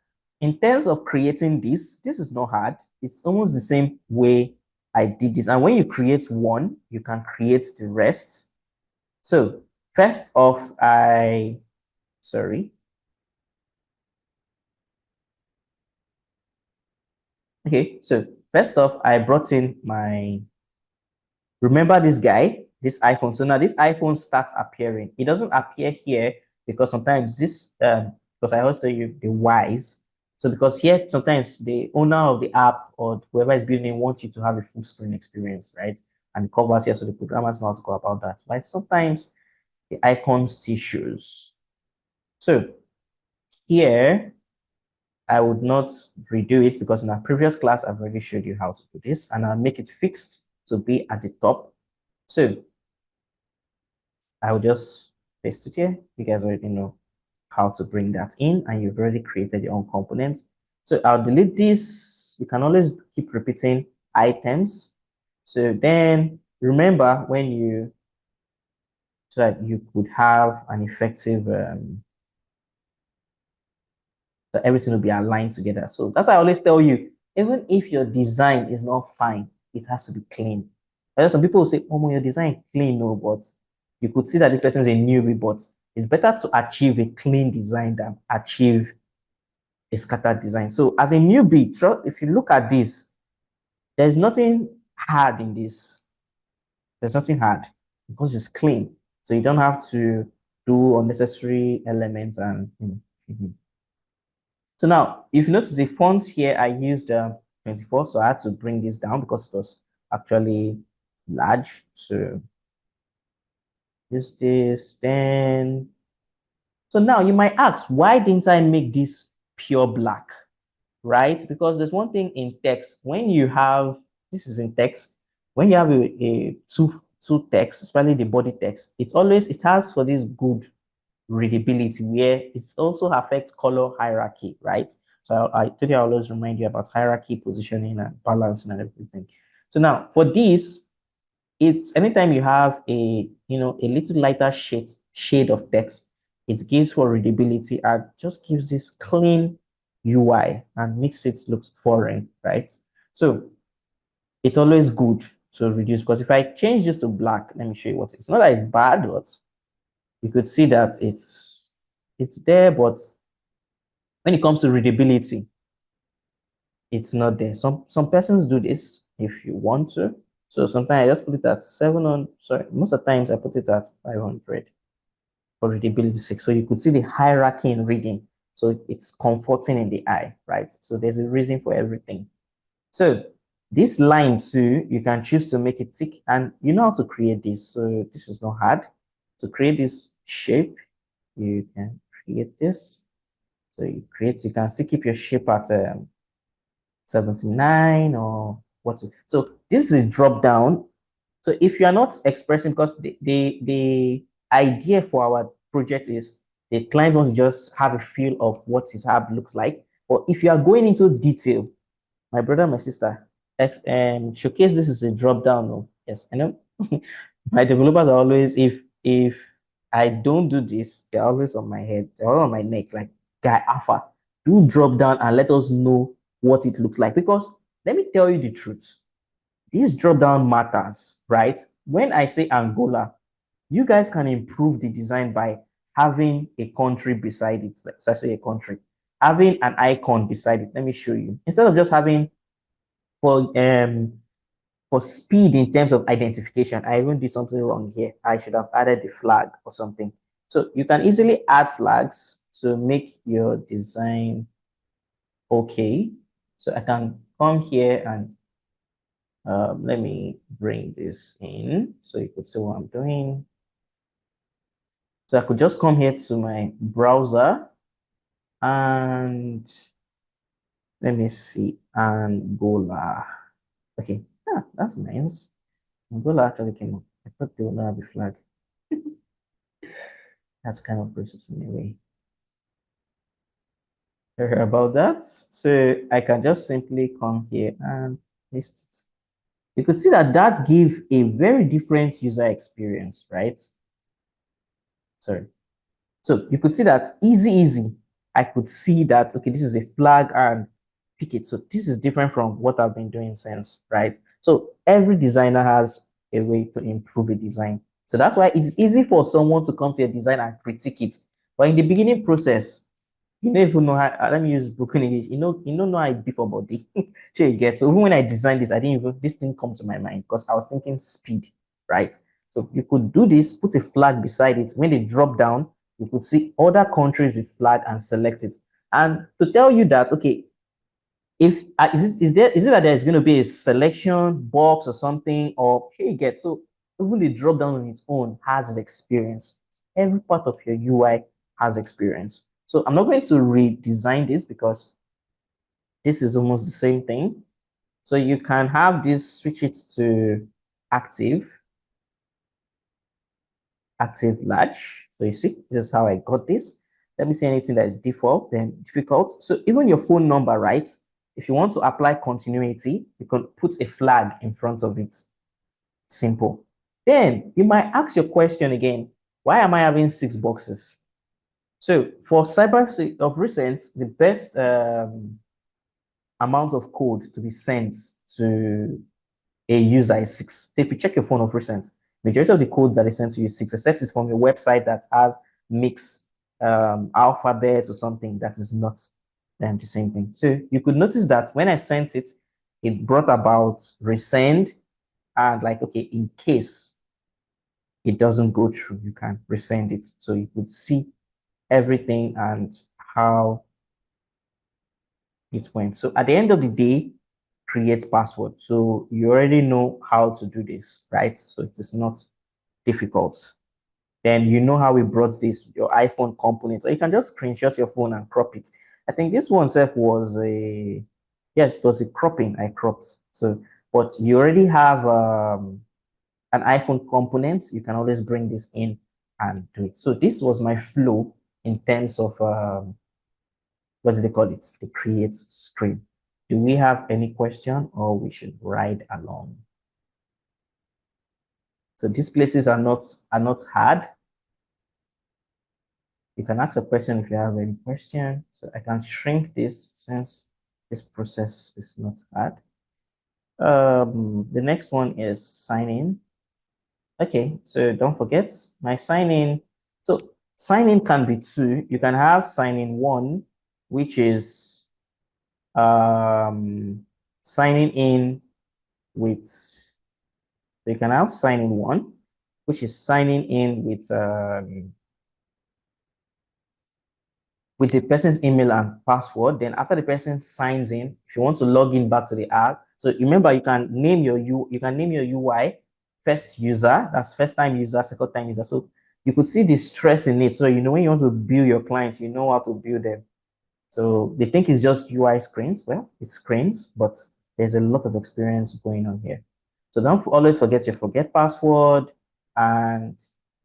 in terms of creating this is not hard. It's almost the same way I did this. And when you create one, you can create the rest. So first off, sorry. Okay, so first off, I brought in remember this guy, this iPhone. So now this iPhone starts appearing. It doesn't appear here because sometimes because I always tell you the whys. So because here, sometimes the owner of the app or whoever is building it wants you to have a full screen experience, right? And the covers here, so the programmers know how to go about that. But sometimes the icon still shows. So here, I would not redo it because in our previous class, I've already showed you how to do this, and I'll make it fixed to be at the top. So I'll just paste it here. You guys already know how to bring that in, and you've already created your own components. So I'll delete this. You can always keep repeating items. So then remember so that you could have an effective, so everything will be aligned together. So that's why I always tell you, even if your design is not fine, it has to be clean. Some people will say, oh, your design is clean, no, but you could see that this person is a newbie, but it's better to achieve a clean design than achieve a scattered design. So as a newbie, if you look at this, there's nothing hard in this. There's nothing hard because it's clean. So you don't have to do unnecessary elements and So now, if you notice the fonts here, I used 24, so I had to bring this down because it was actually large. So use this, then. So now you might ask, why didn't I make this pure black, right? Because there's one thing in text, when you have, this is in text, when you have a two text, especially the body text, it has for this good readability where it also affects color hierarchy, right? So I told you I always remind you about hierarchy, positioning, and balancing and everything. So now for this, it's anytime you have a little lighter shade of text, it gives for readability and just gives this clean UI and makes it look foreign, right? So it's always good to reduce because if I change this to black, let me show you what it's not that it's bad, but you could see that it's there, but when it comes to readability, it's not there. Some persons do this if you want to. So sometimes I just put it at 700. Sorry, most of the times I put it at 500 for readability sake. So you could see the hierarchy in reading. So it's comforting in the eye, right? So there's a reason for everything. So this line too, you can choose to make it tick, and you know how to create this. So this is not hard. To create this shape, you can create this. So you can still keep your shape at 79 or what. So this is a drop down. So if you are not expressing, because the idea for our project is the client wants to just have a feel of what his app looks like. But if you are going into detail, my brother, my sister, showcase this is a drop down. Oh, yes, I know. My developers are always, if I don't do this, they're always on my head, they're all on my neck, like guy alpha. Do drop down and let us know what it looks like. Because let me tell you the truth. This drop down matters, right? When I say Angola, you guys can improve the design by having a country beside it. Like, so I say a country, having an icon beside it. Let me show you. Instead of just having for speed in terms of identification, I even did something wrong here. I should have added the flag or something. So you can easily add flags to make your design okay. So I can come here and let me bring this in so you could see what I'm doing. So I could just come here to my browser and let me see, Angola. Okay, yeah, that's nice. Angola actually came up. I thought they would not have a flag. That's kind of racist in a way. Sorry about that. So I can just simply come here and paste it. You could see that that gives a very different user experience, right? Sorry. So you could see that easy. I could see that, okay, this is a flag and pick it. So this is different from what I've been doing since, right? So every designer has a way to improve a design. So that's why it's easy for someone to come to a design and critique it. But in the beginning process, you don't even know how, let me use broken English. You don't know how it be for body. Sure, you get. So even when I designed this, I didn't even, this didn't come to my mind because I was thinking speed, right? So you could do this, put a flag beside it. When they drop down, you could see other countries with flag and select it. And to tell you that, okay, if is it that there's going to be a selection box or something, or here you get. So even the drop down on its own has experience. Every part of your UI has experience. So I'm not going to redesign this because this is almost the same thing. So you can have this, switch it to active large. So you see, this is how I got this. Let me see anything that is default, then difficult. So even your phone number, right? If you want to apply continuity, you can put a flag in front of it. Simple. Then you might ask your question again, why am I having 6 boxes? So for cyber of recent, the best amount of code to be sent to a user is 6. If you check your phone of recent, majority of the code that is sent to you is 6, except it's from a website that has mixed alphabets or something that is not the same thing. So you could notice that when I sent it, it brought about resend and like, okay, in case it doesn't go through, you can resend it. So you could see everything and how it went. So at the end of the day, create password. So you already know how to do this, right? So it is not difficult. Then you know how we brought this, your iPhone component, or you can just screenshot your phone and crop it. I think this one self was a, yes, it was a cropping I cropped. So, but you already have an iPhone component, you can always bring this in and do it. So this was my flow in terms of, what do they call it? The create screen. Do we have any question or we should ride along? So these places are not hard. You can ask a question if you have any question. So I can shrink this since this process is not hard. The next one is sign in. Okay, so don't forget my sign in. So sign in can be 2. You can have sign in 1, which is signing in with, you can have sign in 1, which is signing in with the person's email and password. Then after the person signs in, if you want to log in back to the app, so remember you can name your UI first user, that's first time user, second time user. So you could see the stress in it. So you know when you want to build your clients, you know how to build them. So they think it's just UI screens. Well, it's screens, but there's a lot of experience going on here. So don't always forget your forget password. And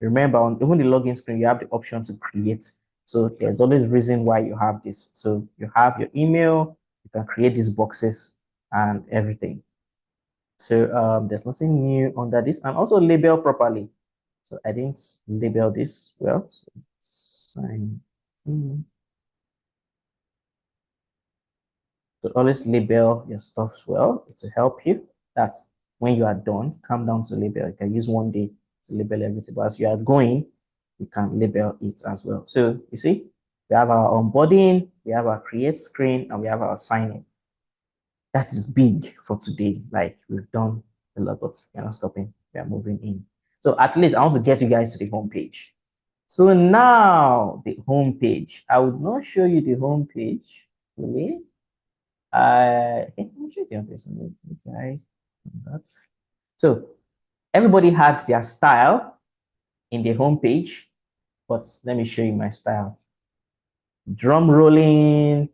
remember, on even the login screen, you have the option to create. So there's always reason why you have this. So you have your email, you can create these boxes and everything. So there's nothing new under this, and also label properly. So I didn't label this well. So sign in. So always label your stuff well to help you. That when you are done, come down to label. You can use one day to label everything, but as you are going, you can label it as well. So you see, we have our onboarding, we have our create screen, and we have our sign in. That is big for today. Like we've done a lot, but we're not stopping. We are moving in. So at least I want to get you guys to the home page. So now the home page. I would not show you the home page, really. I'm sure that. So everybody had their style in the homepage, but let me show you my style. Drum rolling.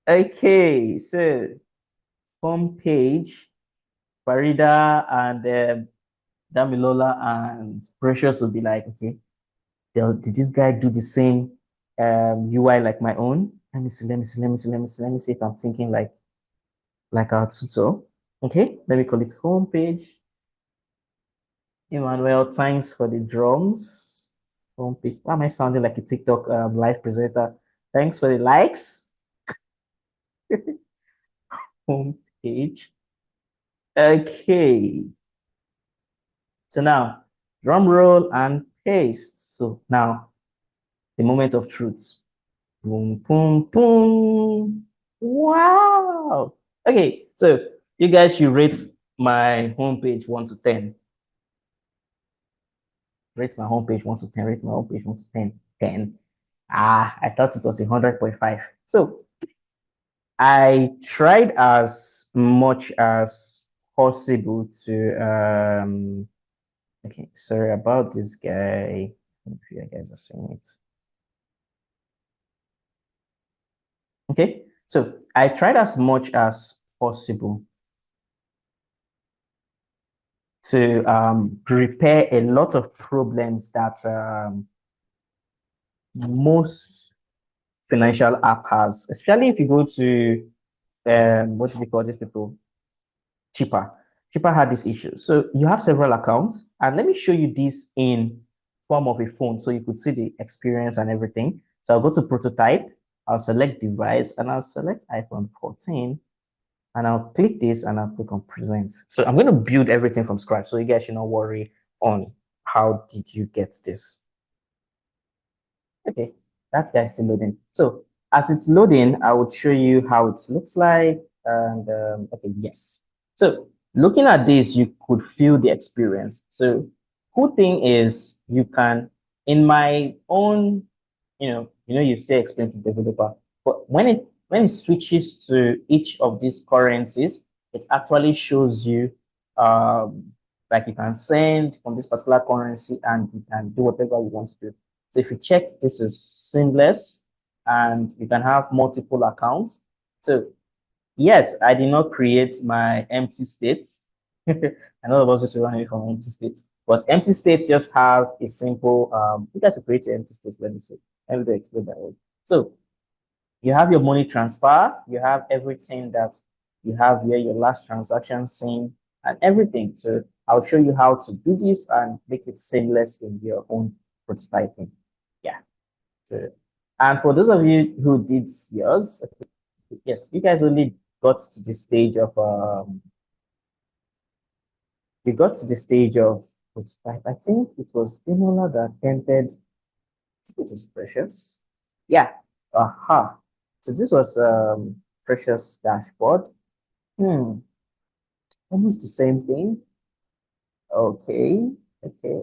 Okay, so homepage, Farida and Damilola and Precious will be like, okay, did this guy do the same UI like my own? Let me see if I'm thinking like our tutor. Okay, let me call it homepage. Emmanuel, thanks for the drums. Homepage. Why am I sounding like a TikTok live presenter? Thanks for the likes. Homepage. Okay. So now, drum roll and paste. So now, the moment of truth. Boom, boom, boom. Wow. Okay, so you guys should rate my homepage 1 to 10. Rate my homepage 1 to 10. Rate my homepage 1 to 10. 10. Ah, I thought it was 100.5. So I tried as much as possible to okay, sorry about this guy. If you guys are seeing it. Okay, so I tried as much as possible to repair a lot of problems that most financial app has, especially if you go to what do we call these people? Cheaper. Cheaper had this issue. So you have several accounts, and let me show you this in form of a phone so you could see the experience and everything. So I'll go to prototype, I'll select device, and I'll select iPhone 14, and I'll click this and I'll click on present. So I'm going to build everything from scratch, so you guys should not worry on how did you get this. Okay, that guy's still loading. So as it's loading, I would show you how it looks like. And okay, yes. So looking at this, you could feel the experience. So cool thing is you can, in my own, you say explain to developer, but when it switches to each of these currencies, it actually shows you like you can send from this particular currency and you can do whatever you want to do. So if you check, this is seamless and you can have multiple accounts. So yes, I did not create my empty states. I know about just running away from empty states, but empty states just have a simple, you guys create your empty states. Let me see. Let me explain that way. So you have your money transfer, you have everything that you have here, your last transaction seen and everything. So I'll show you how to do this and make it seamless in your own prototyping. Yeah. So, and for those of you who did yours, yes, you guys only got to the stage of you got to the stage of prototype. I think it was Dimola that entered. I think it was Precious. Yeah. Aha. So this was Precious dashboard. Almost the same thing. Okay. Okay.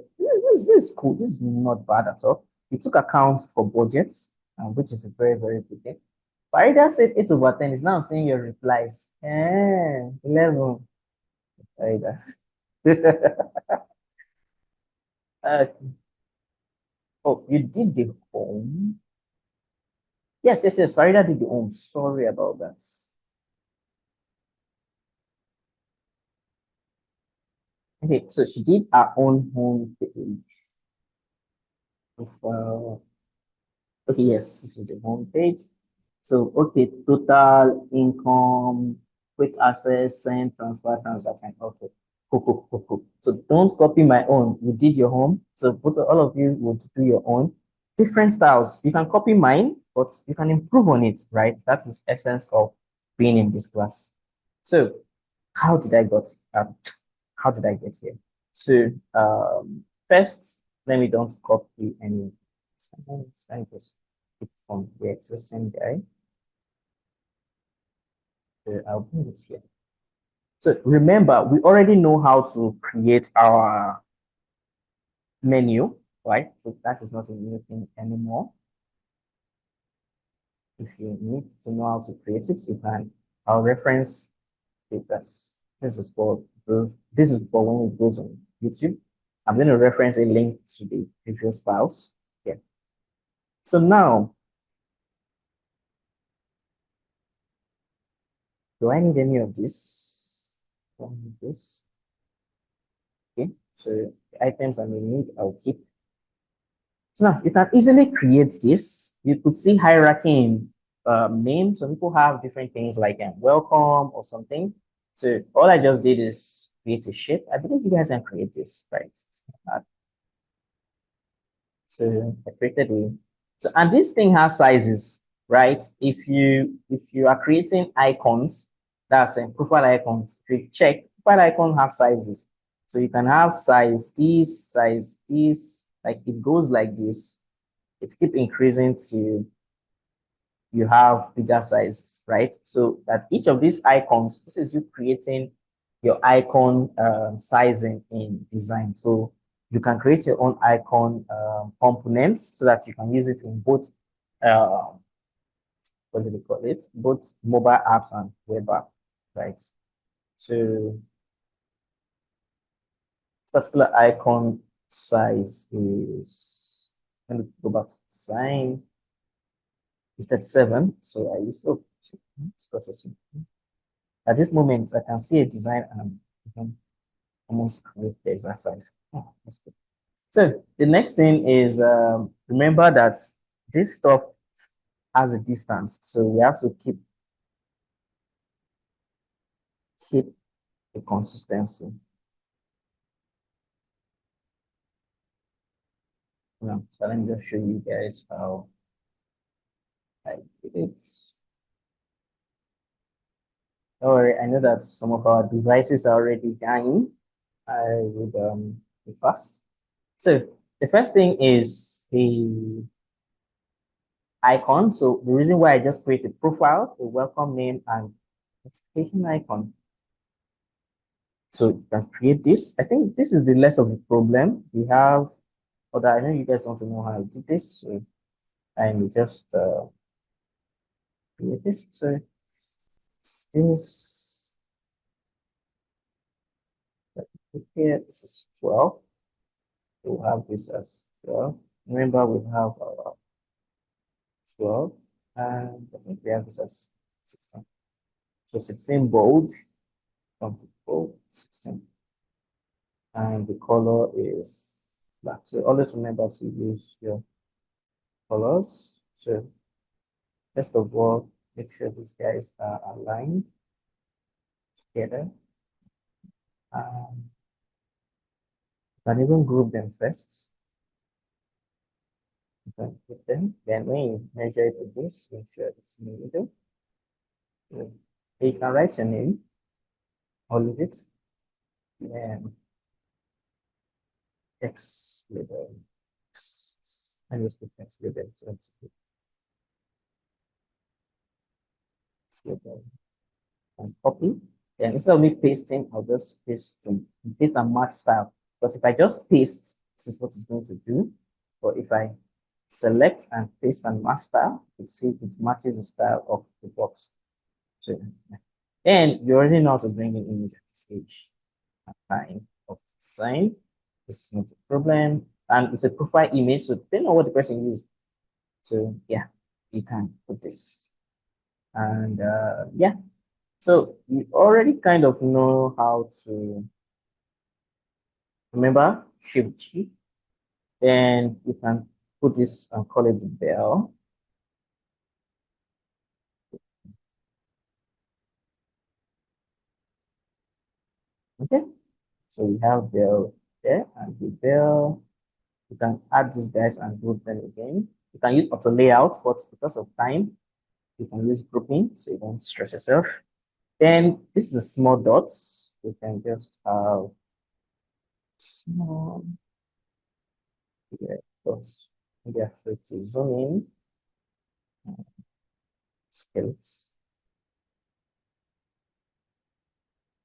This is cool. This is not bad at all. We took account for budgets, which is a very, very good thing. Farida said 8 over 10 is now seeing your replies. 11. Farida. uh, oh, you did the home. Yes, yes, yes. Farida did the home. Sorry about that. Okay, so she did her own home page. Of, okay, yes, this is the home page. So, okay, total income, quick access, send, transfer, transaction. Okay, cool, cool, cool, cool. So don't copy my own. You did your own. So both all of you would do your own. Different styles. You can copy mine, but you can improve on it, right? That is essence of being in this class. So how did I got how did I get here? So first, let me don't copy any. Let me just pick from the existing guy. I'll bring it here. So remember, we already know how to create our menu, right? So that is not a new thing anymore. If you need to know how to create it, you can. I'll reference it. This is for when it goes on YouTube. I'm going to reference a link to the previous files. Yeah. So now, do I need any of this? This. Okay. So the items I may need, I'll keep. So now you can easily create this. You could see hierarchy in names. Some people have different things like welcome or something. So all I just did is create a shape. I believe you guys can create this, right? So I created a, so, and this thing has sizes, right? If you are creating icons, that's a profile icons, if you check, profile icon have sizes. So you can have size this, like it goes like this. It keep increasing to you have bigger sizes, right? So that each of these icons, this is you creating your icon sizing in design. So you can create your own icon components so that you can use it in both, uh, what do we call it? Both mobile apps and web app, right? So particular icon size is, let me go back to design, is 37. So I use, oh, it's got at this moment, I can see a design and I can almost create the exact size. Oh, that's good. So the next thing is remember that this stuff has a distance, so we have to keep the consistency. So let me just show you guys how I did it. Don't worry, I know that some of our devices are already dying. I would be fast. So the first thing is the icon. So the reason why I just created profile, a welcome name, and notification icon. So you can create this. I think this is the less of the problem. We have, other, I know you guys want to know how I did this. So I will just create this. So this, here, this is 12. We'll have this as 12. Remember, we have 12, and I think we have this as 16. So 16 bold, from bold, 16. And the color is black. So always remember to use your colors. So first of all, make sure these guys are aligned together. You can even group them first. You can group them. Then when you measure it with this, make sure it's in the middle. So you can write your name, all of it. Then text label. And just put text label. So it's label and copy. And instead of me pasting, I'll just paste and match style. Because if I just paste, this is what it's going to do. But if I select and paste and match style, you see it matches the style of the box. So and you already know how to bring an image at this stage. Time of design. This is not a problem. And it's a profile image, so depending on what the person used. So yeah, you can put this. And yeah. So you already kind of know how to, remember, Shift G. Then you can put this and call it the bell. Okay. So we have bell there and the bell. You can add these guys and group them again. You can use auto layout, but because of time, you can use grouping so you don't stress yourself. Then this is a small dots. You can just have small dots. Maybe I have to zoom in. Skills.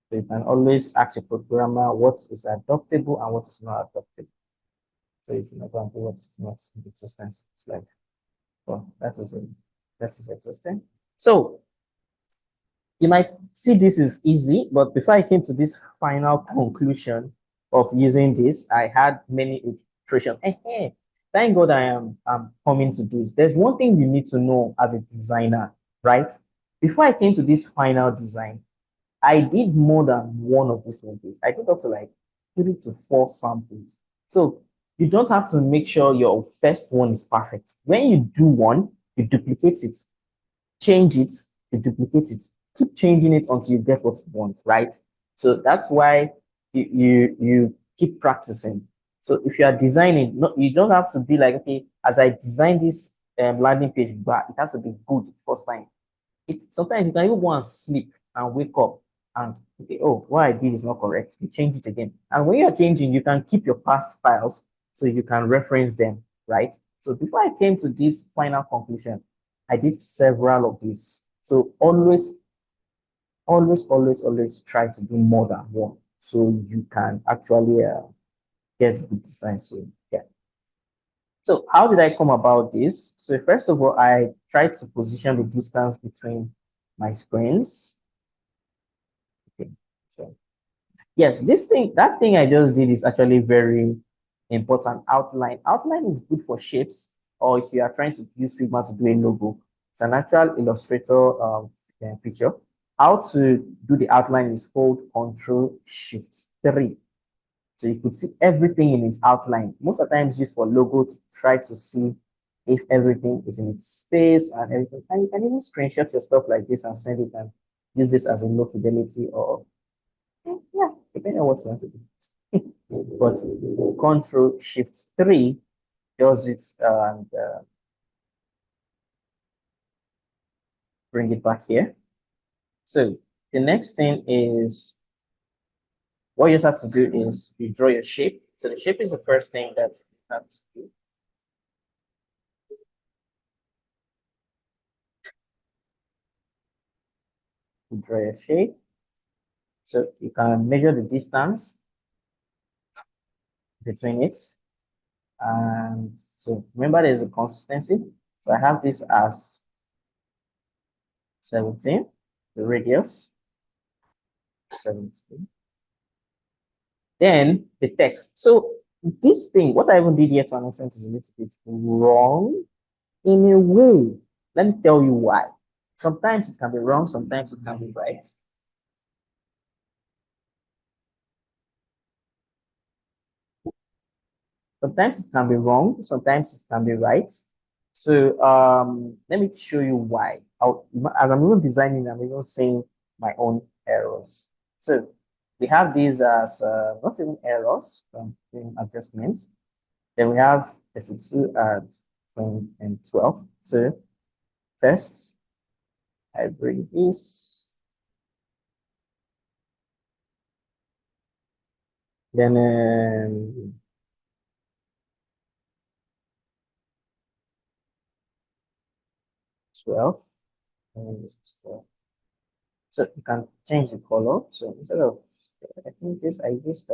So you can always ask your programmer what is adoptable and what is not adoptable. So if you know what is not in existence, it's like, well, that is existing. So you might see this is easy, but before I came to this final conclusion of using this, I had many iterations. Thank God I'm coming to this. There's one thing you need to know as a designer, right? Before I came to this final design, I did more than one of these samples. I did up to like 3 to 4 samples. So you don't have to make sure your first one is perfect. When you do one, you duplicate it, change it, you duplicate it, keep changing it until you get what you want, right? So that's why you keep practicing. So if you are designing, no, you don't have to be like, okay, as I design this landing page, but it has to be good the first time. Sometimes you can even go and sleep and wake up and okay, oh, what I did is not correct. You change it again. And when you're changing, you can keep your past files so you can reference them, right? So before I came to this final conclusion, I did several of these. So always try to do more than one so you can actually get good design. So yeah. So how did I come about this? So first of all, I tried to position the distance between my screens. Okay. So yes, that thing I just did is actually very important. Outline. Outline is good for shapes, or if you are trying to use Figma to do a logo. It's an actual Illustrator feature. How to do the outline is hold Control Shift 3. So you could see everything in its outline. Most of the times used for logo to try to see if everything is in its space and everything. And you can even screenshot your stuff like this and send it and use this as a low fidelity or yeah, depending on what you want to do. But Control Shift 3 does it and bring it back here. So the next thing is what you just have to do is you draw your shape. So the shape is the first thing that you have to do. You draw your shape. So you can measure the distance between it. And so remember there's a consistency. So I have this as 17, the radius, 17. Then the text. So this thing, what I even did here to an extent is a little bit wrong in a way. Let me tell you why. Sometimes it can be wrong, sometimes it can be right. Sometimes it can be wrong, sometimes it can be right. So let me show you why. As I'm even designing, I'm even seeing my own errors. So we have these as not even errors, doing adjustments. Then we have 32 and 12. So first, I bring this. Then 12. And this is 12. So you can change the color. So instead of, I think this, I used,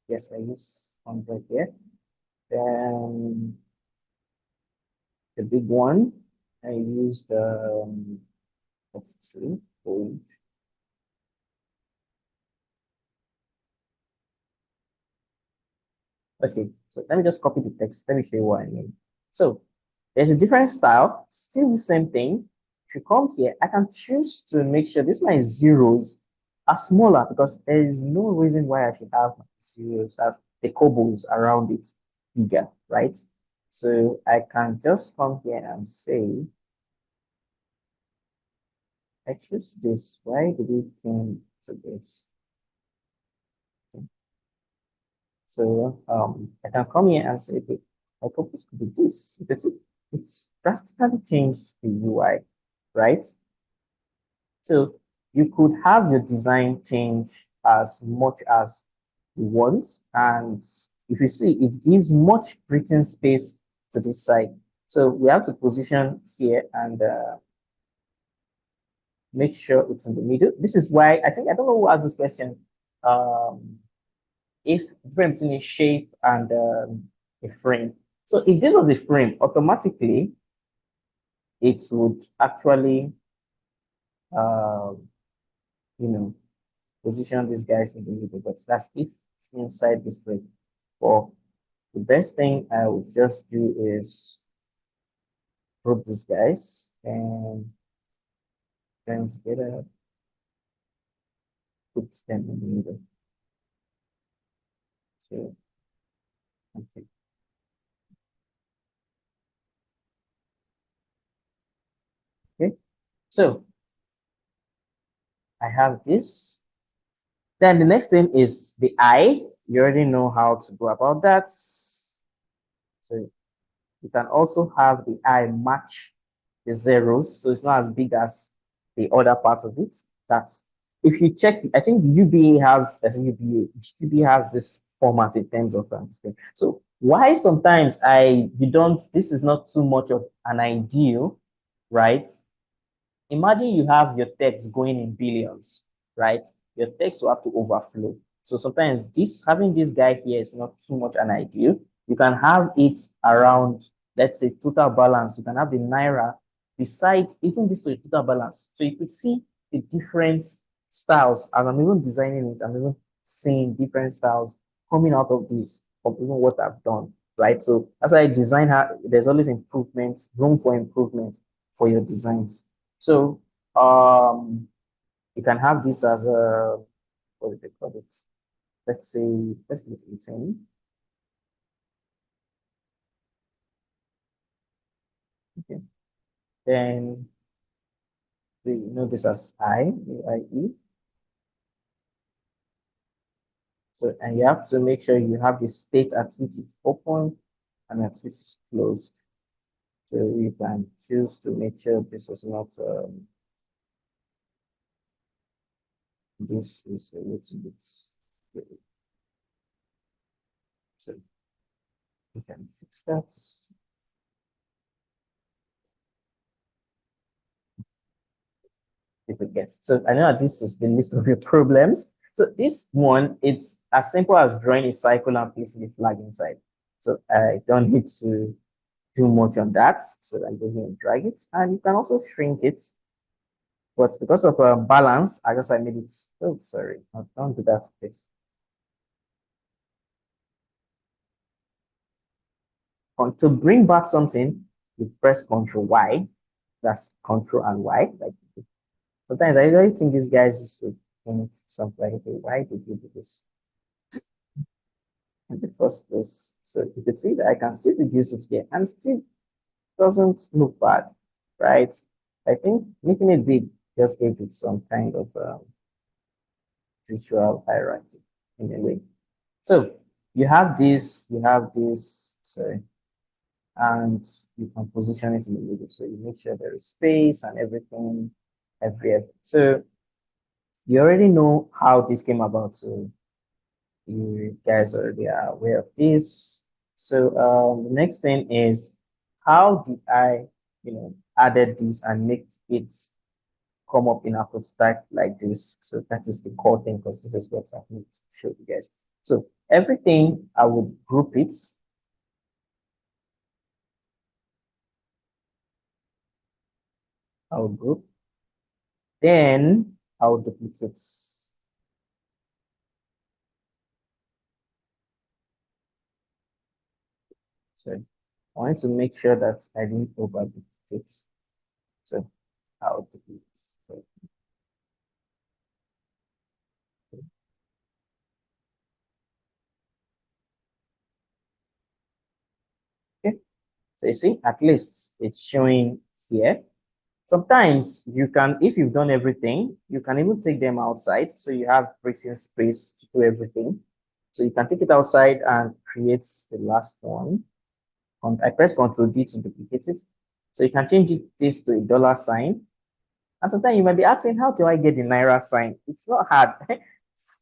yes, I use 100 here. Then the big one, I used, let's see, gold. Okay, so let me just copy the text. Let me show you what I mean. So there's a different style, still the same thing. If you come here, I can choose to make sure this my zeros are smaller because there is no reason why I should have my zeros as the cobbles around it bigger, right? So I can just come here and say, I choose this. Why did it come to this? Okay. So I can come here and say, okay, my purpose could be this. Because it's drastically changed the UI, right? So you could have your design change as much as you want. And if you see, it gives much breathing space to this side. So we have to position here and make sure it's in the middle. This is why I think, I don't know who asked this question. If difference between a shape and a frame. So if this was a frame, automatically it would actually, uh, you know, position these guys in the middle. But that's if it's inside this frame. But the best thing I would just do is group these guys and them together, put them in the middle. So, okay. Okay. So I have this. Then the next thing is the eye. you already know how to go about that. So you can also have the eye match the zeros, so it's not as big as the other part of it. That's if you check, I think UBA has, as UBA, GTB has this format in terms of this thing. So why sometimes you don't, this is not too much of an ideal, right? Imagine you have your text going in billions, right? Your text will have to overflow. So sometimes having this guy here is not too much an ideal. You can have it around, let's say, total balance. You can have the naira beside even this to the total balance. So you could see the different styles. As I'm even designing it, I'm even seeing different styles coming out of this from even what I've done, right? So that's why I design how there's always improvement, room for improvement for your designs. So you can have this as a, what do they call it? Let's say, let's give it 18. Okay. Then we know this as I. So, and you have to make sure you have the state at which it's open and at which it's closed. So you can choose to make sure this is not, this is a little bit, so you can fix that. People get. So I know that this is the list of your problems. So this one, it's as simple as drawing a cycle and placing a flag inside. So I don't need to do much on that. So I'm just going to drag it, and you can also shrink it. But because of balance, I made it. Oh, sorry, don't do that, please. To bring back something, you press Control Y. That's Control and Y. Like sometimes I really think these guys used to think something like, okay, why did you do this in the first place? So you can see that I can still reduce it here and still doesn't look bad, right? I think making it big just gave it some kind of visual hierarchy in a way. So you have this, sorry, and you can position it in the middle. So you make sure there is space and everything, every. So you already know how this came about. So you guys already are aware of this. So the next thing is how did I, added this and make it come up in a prototype like this? So that is the core thing because this is what I need to show you guys. So everything I would group it. I would group. Then I would duplicate. So I want to make sure that I didn't over duplicate. So I would duplicate. Okay. So you see, at least it's showing here. Sometimes you can, if you've done everything, you can even take them outside. So you have breathing space to do everything. So you can take it outside and create the last one. I press Ctrl D to duplicate it. So you can change this to a dollar sign. And sometimes you might be asking, how do I get the Naira sign? It's not hard.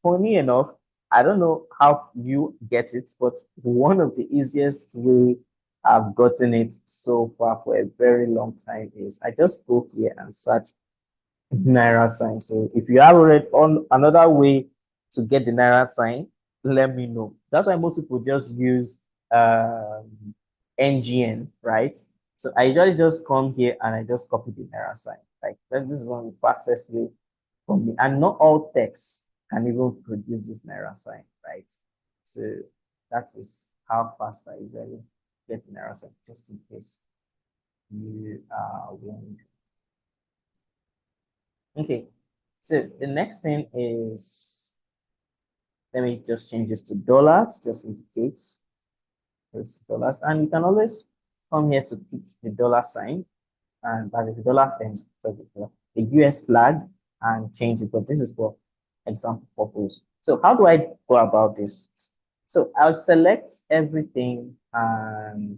Funny enough, I don't know how you get it, but one of the easiest way I've gotten it so far for a very long time is I just go here and search Naira sign. So if you have already on another way to get the Naira sign, let me know. That's why most people just use NGN, right? So I usually just come here and I just copy the Naira sign. Like this is one of the fastest way for me. And not all texts can even produce this Naira sign, right? So that is how fast I usually get the Naira sign, just in case you are wondering. Okay, so the next thing is, let me just change this to dollar to just indicate it's dollars. And you can always come here to pick the dollar sign and by the dollar thing, the US flag and change it. But this is for example purpose. So how do I go about this? So I'll select everything and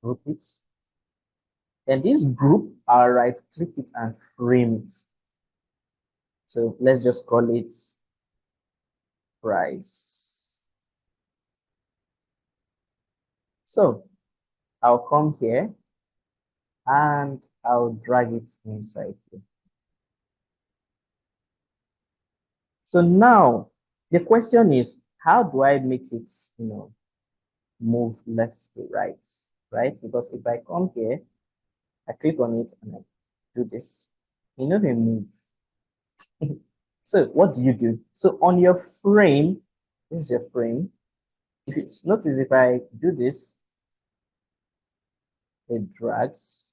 group it. Then this group, I'll right click it and frame it. So let's just call it price. So I'll come here and I'll drag it inside here. So now the question is, how do I make it, move left to right, right? Because if I come here, I click on it and I do this, they move. So what do you do? So on your frame, this is your frame. If it's notice, if I do this, it drags.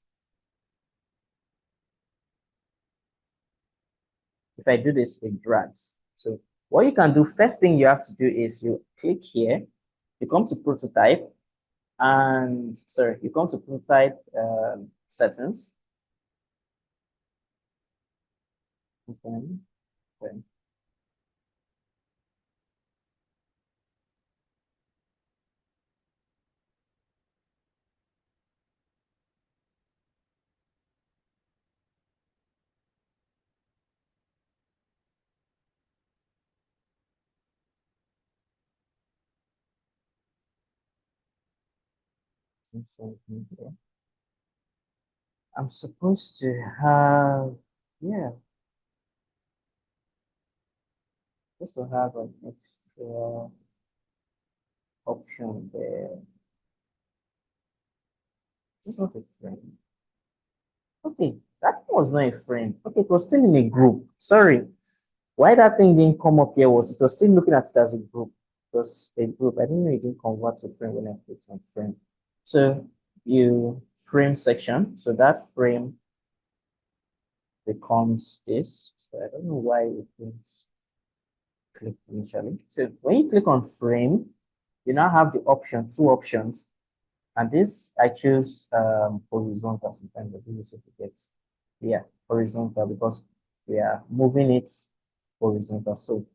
If I do this, it drags. So what you can do, first thing you have to do is you click here, you come to prototype, and sorry, you come to prototype settings. Okay. Okay. Something here. I'm supposed to have, yeah, supposed to have an extra option there. This is not a frame. Okay, that was not a frame. Okay, it was still in a group. Sorry. Why that thing didn't come up here was it was still looking at it as a group. It was a group. I didn't know it didn't convert to frame when I clicked on frame. So you frame section. So that frame becomes this. So I don't know why it didn't click initially. So when you click on frame, you now have the option, two options. And this I choose horizontal. Sometimes I do used to forget. Yeah, horizontal because we are moving it horizontal. So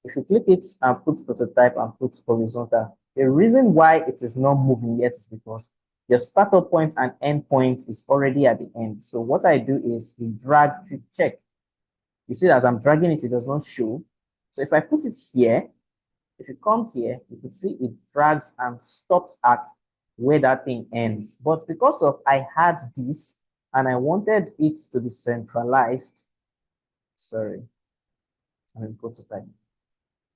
if you click it and put prototype and put horizontal, the reason why it is not moving yet is because your startup point and end point is already at the end. So what I do is you drag to check. You see, as I'm dragging it, it does not show. So if I put it here, if you come here, you can see it drags and stops at where that thing ends. But because of I had this and I wanted it to be centralized, sorry, I'm in prototype.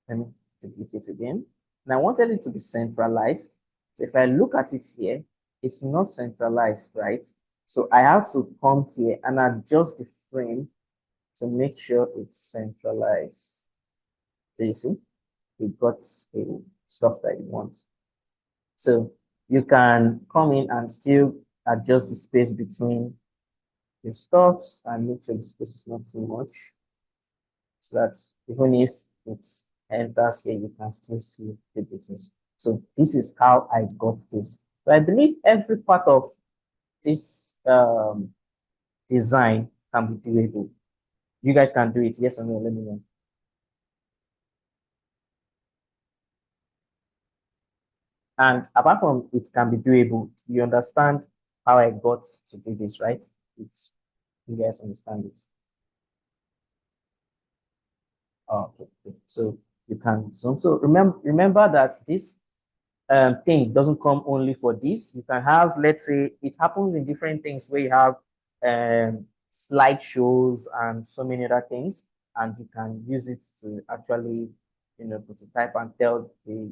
Let me duplicate again. And I wanted it to be centralized. So if I look at it here, it's not centralized, right? So I have to come here and adjust the frame to make sure it's centralized. So you see, we got the stuff that you want. So you can come in and still adjust the space between your stuffs and make sure the space is not too much. So that even if it enters here, you can still see the details. So this is how I got this. So I believe every part of this design can be doable. You guys can do it, yes or no? Let me know. And apart from it can be doable, you understand how I got to do this, right? It's, you guys understand it. Okay. So you can zoom. So remember that this thing doesn't come only for this. You can have, let's say, it happens in different things where you have slideshows and so many other things, and you can use it to actually, prototype and tell the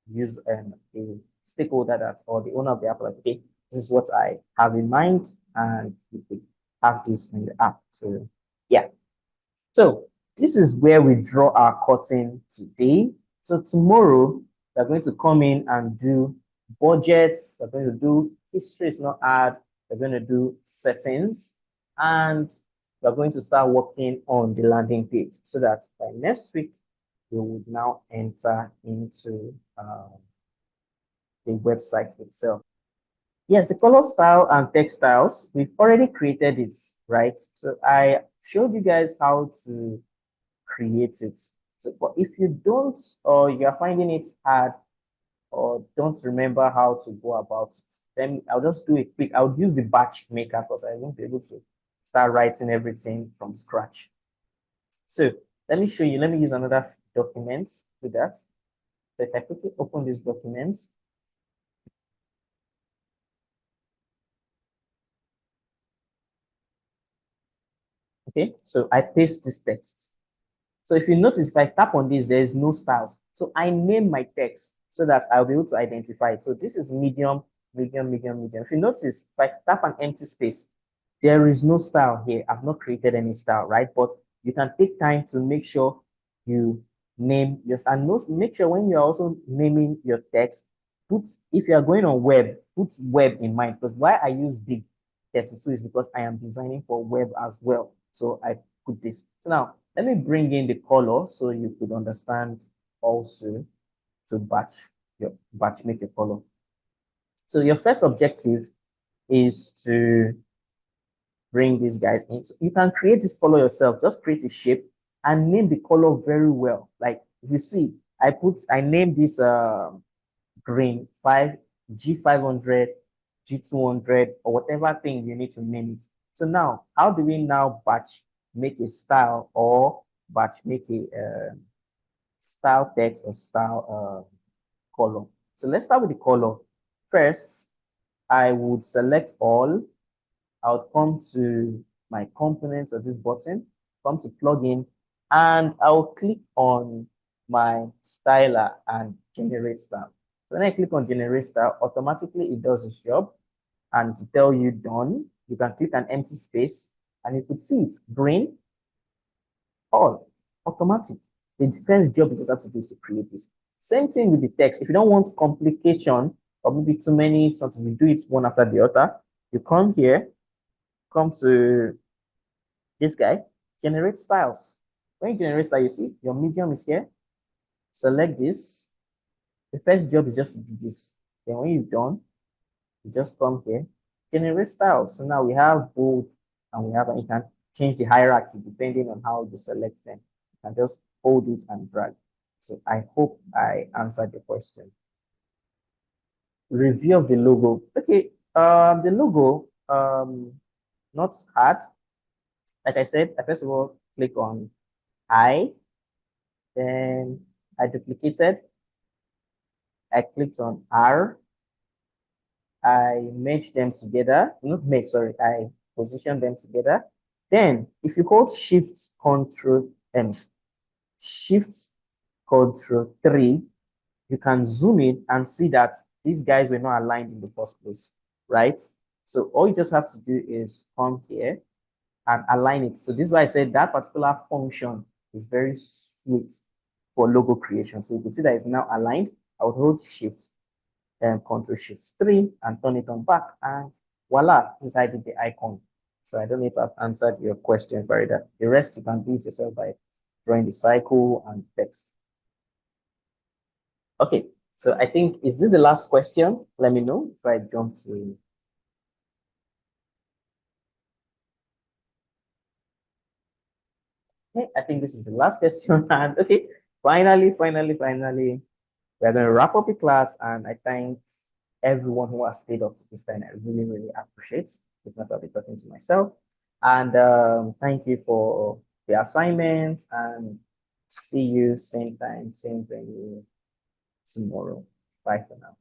use the stakeholder that or the owner of the app, like, okay, this is what I have in mind, and you could have this in the app. So yeah. So this is where we draw our curtain today. So tomorrow we're going to come in and do budgets. We're going to do history is not hard. We're going to do settings, and we're going to start working on the landing page so that by next week we would now enter into the website itself. Yes, the color style and text styles, we've already created it, right? So I showed you guys how to create it. So, but if you don't, or you are finding it hard, or don't remember how to go about it, then I'll just do a quick, I'll use the batch maker because I won't be able to start writing everything from scratch. So let me show you, let me use another document to that. So if I quickly open this document, okay, so I paste this text. So if you notice, if I tap on this, there is no styles. So I name my text so that I'll be able to identify it. So this is medium, medium, medium, medium. If you notice, if I tap an empty space, there is no style here. I've not created any style, right? But you can take time to make sure you name your, and make sure when you're also naming your text, put, if you're going on web, put web in mind. Because why I use big 32 is because I am designing for web as well. So I put this. So now let me bring in the color so you could understand also to make your color. So your first objective is to bring these guys in. So you can create this color yourself. Just create a shape and name the color very well. Like if you see, I named this green 5 G500, G200, or whatever thing you need to name it. So now, how do we now batch make a style or batch make a style text or style color? So let's start with the color. First, I would select all. I would come to my components of this button, come to plugin, and I'll click on my styler and generate style. So when I click on generate style, automatically it does its job. And to tell you done, you can click an empty space and you could see it green, all automatic. The first job you just have to do is to create this. Same thing with the text. If you don't want complication or maybe too many something, you do it one after the other. You come here, come to this guy, generate styles. When you generate style, you see your medium is here. Select this. The first job is just to do this. Then when you've done, you just come here, generate styles. So now we have bold and you can change the hierarchy depending on how you select them. You can just hold it and drag. So I hope I answered your question. Review of the logo. Okay, the logo, not hard. Like I said, I first of all click on I, then I duplicated. I clicked on R. I merge them together. Not merge, sorry. I position them together. Then, if you hold Shift Control and Shift Control 3, you can zoom in and see that these guys were not aligned in the first place, right? So all you just have to do is come here and align it. So this is why I said that particular function is very sweet for logo creation. So you can see that it's now aligned. I would hold Shift and Control Shift 3 and turn it on back, and voila, this is how I did the icon. So I don't know if I've answered your question, Farida. The rest you can do it yourself by drawing the cycle and text. Okay, so I think, is this the last question? Let me know if I jump to. Okay, I think this is the last question. And okay, finally, we're going to wrap up the class. And I thank everyone who has stayed up to this time. I really, really appreciate. If not, I'll be talking to myself. And thank you for the assignment. And see you same time, same venue tomorrow. Bye for now.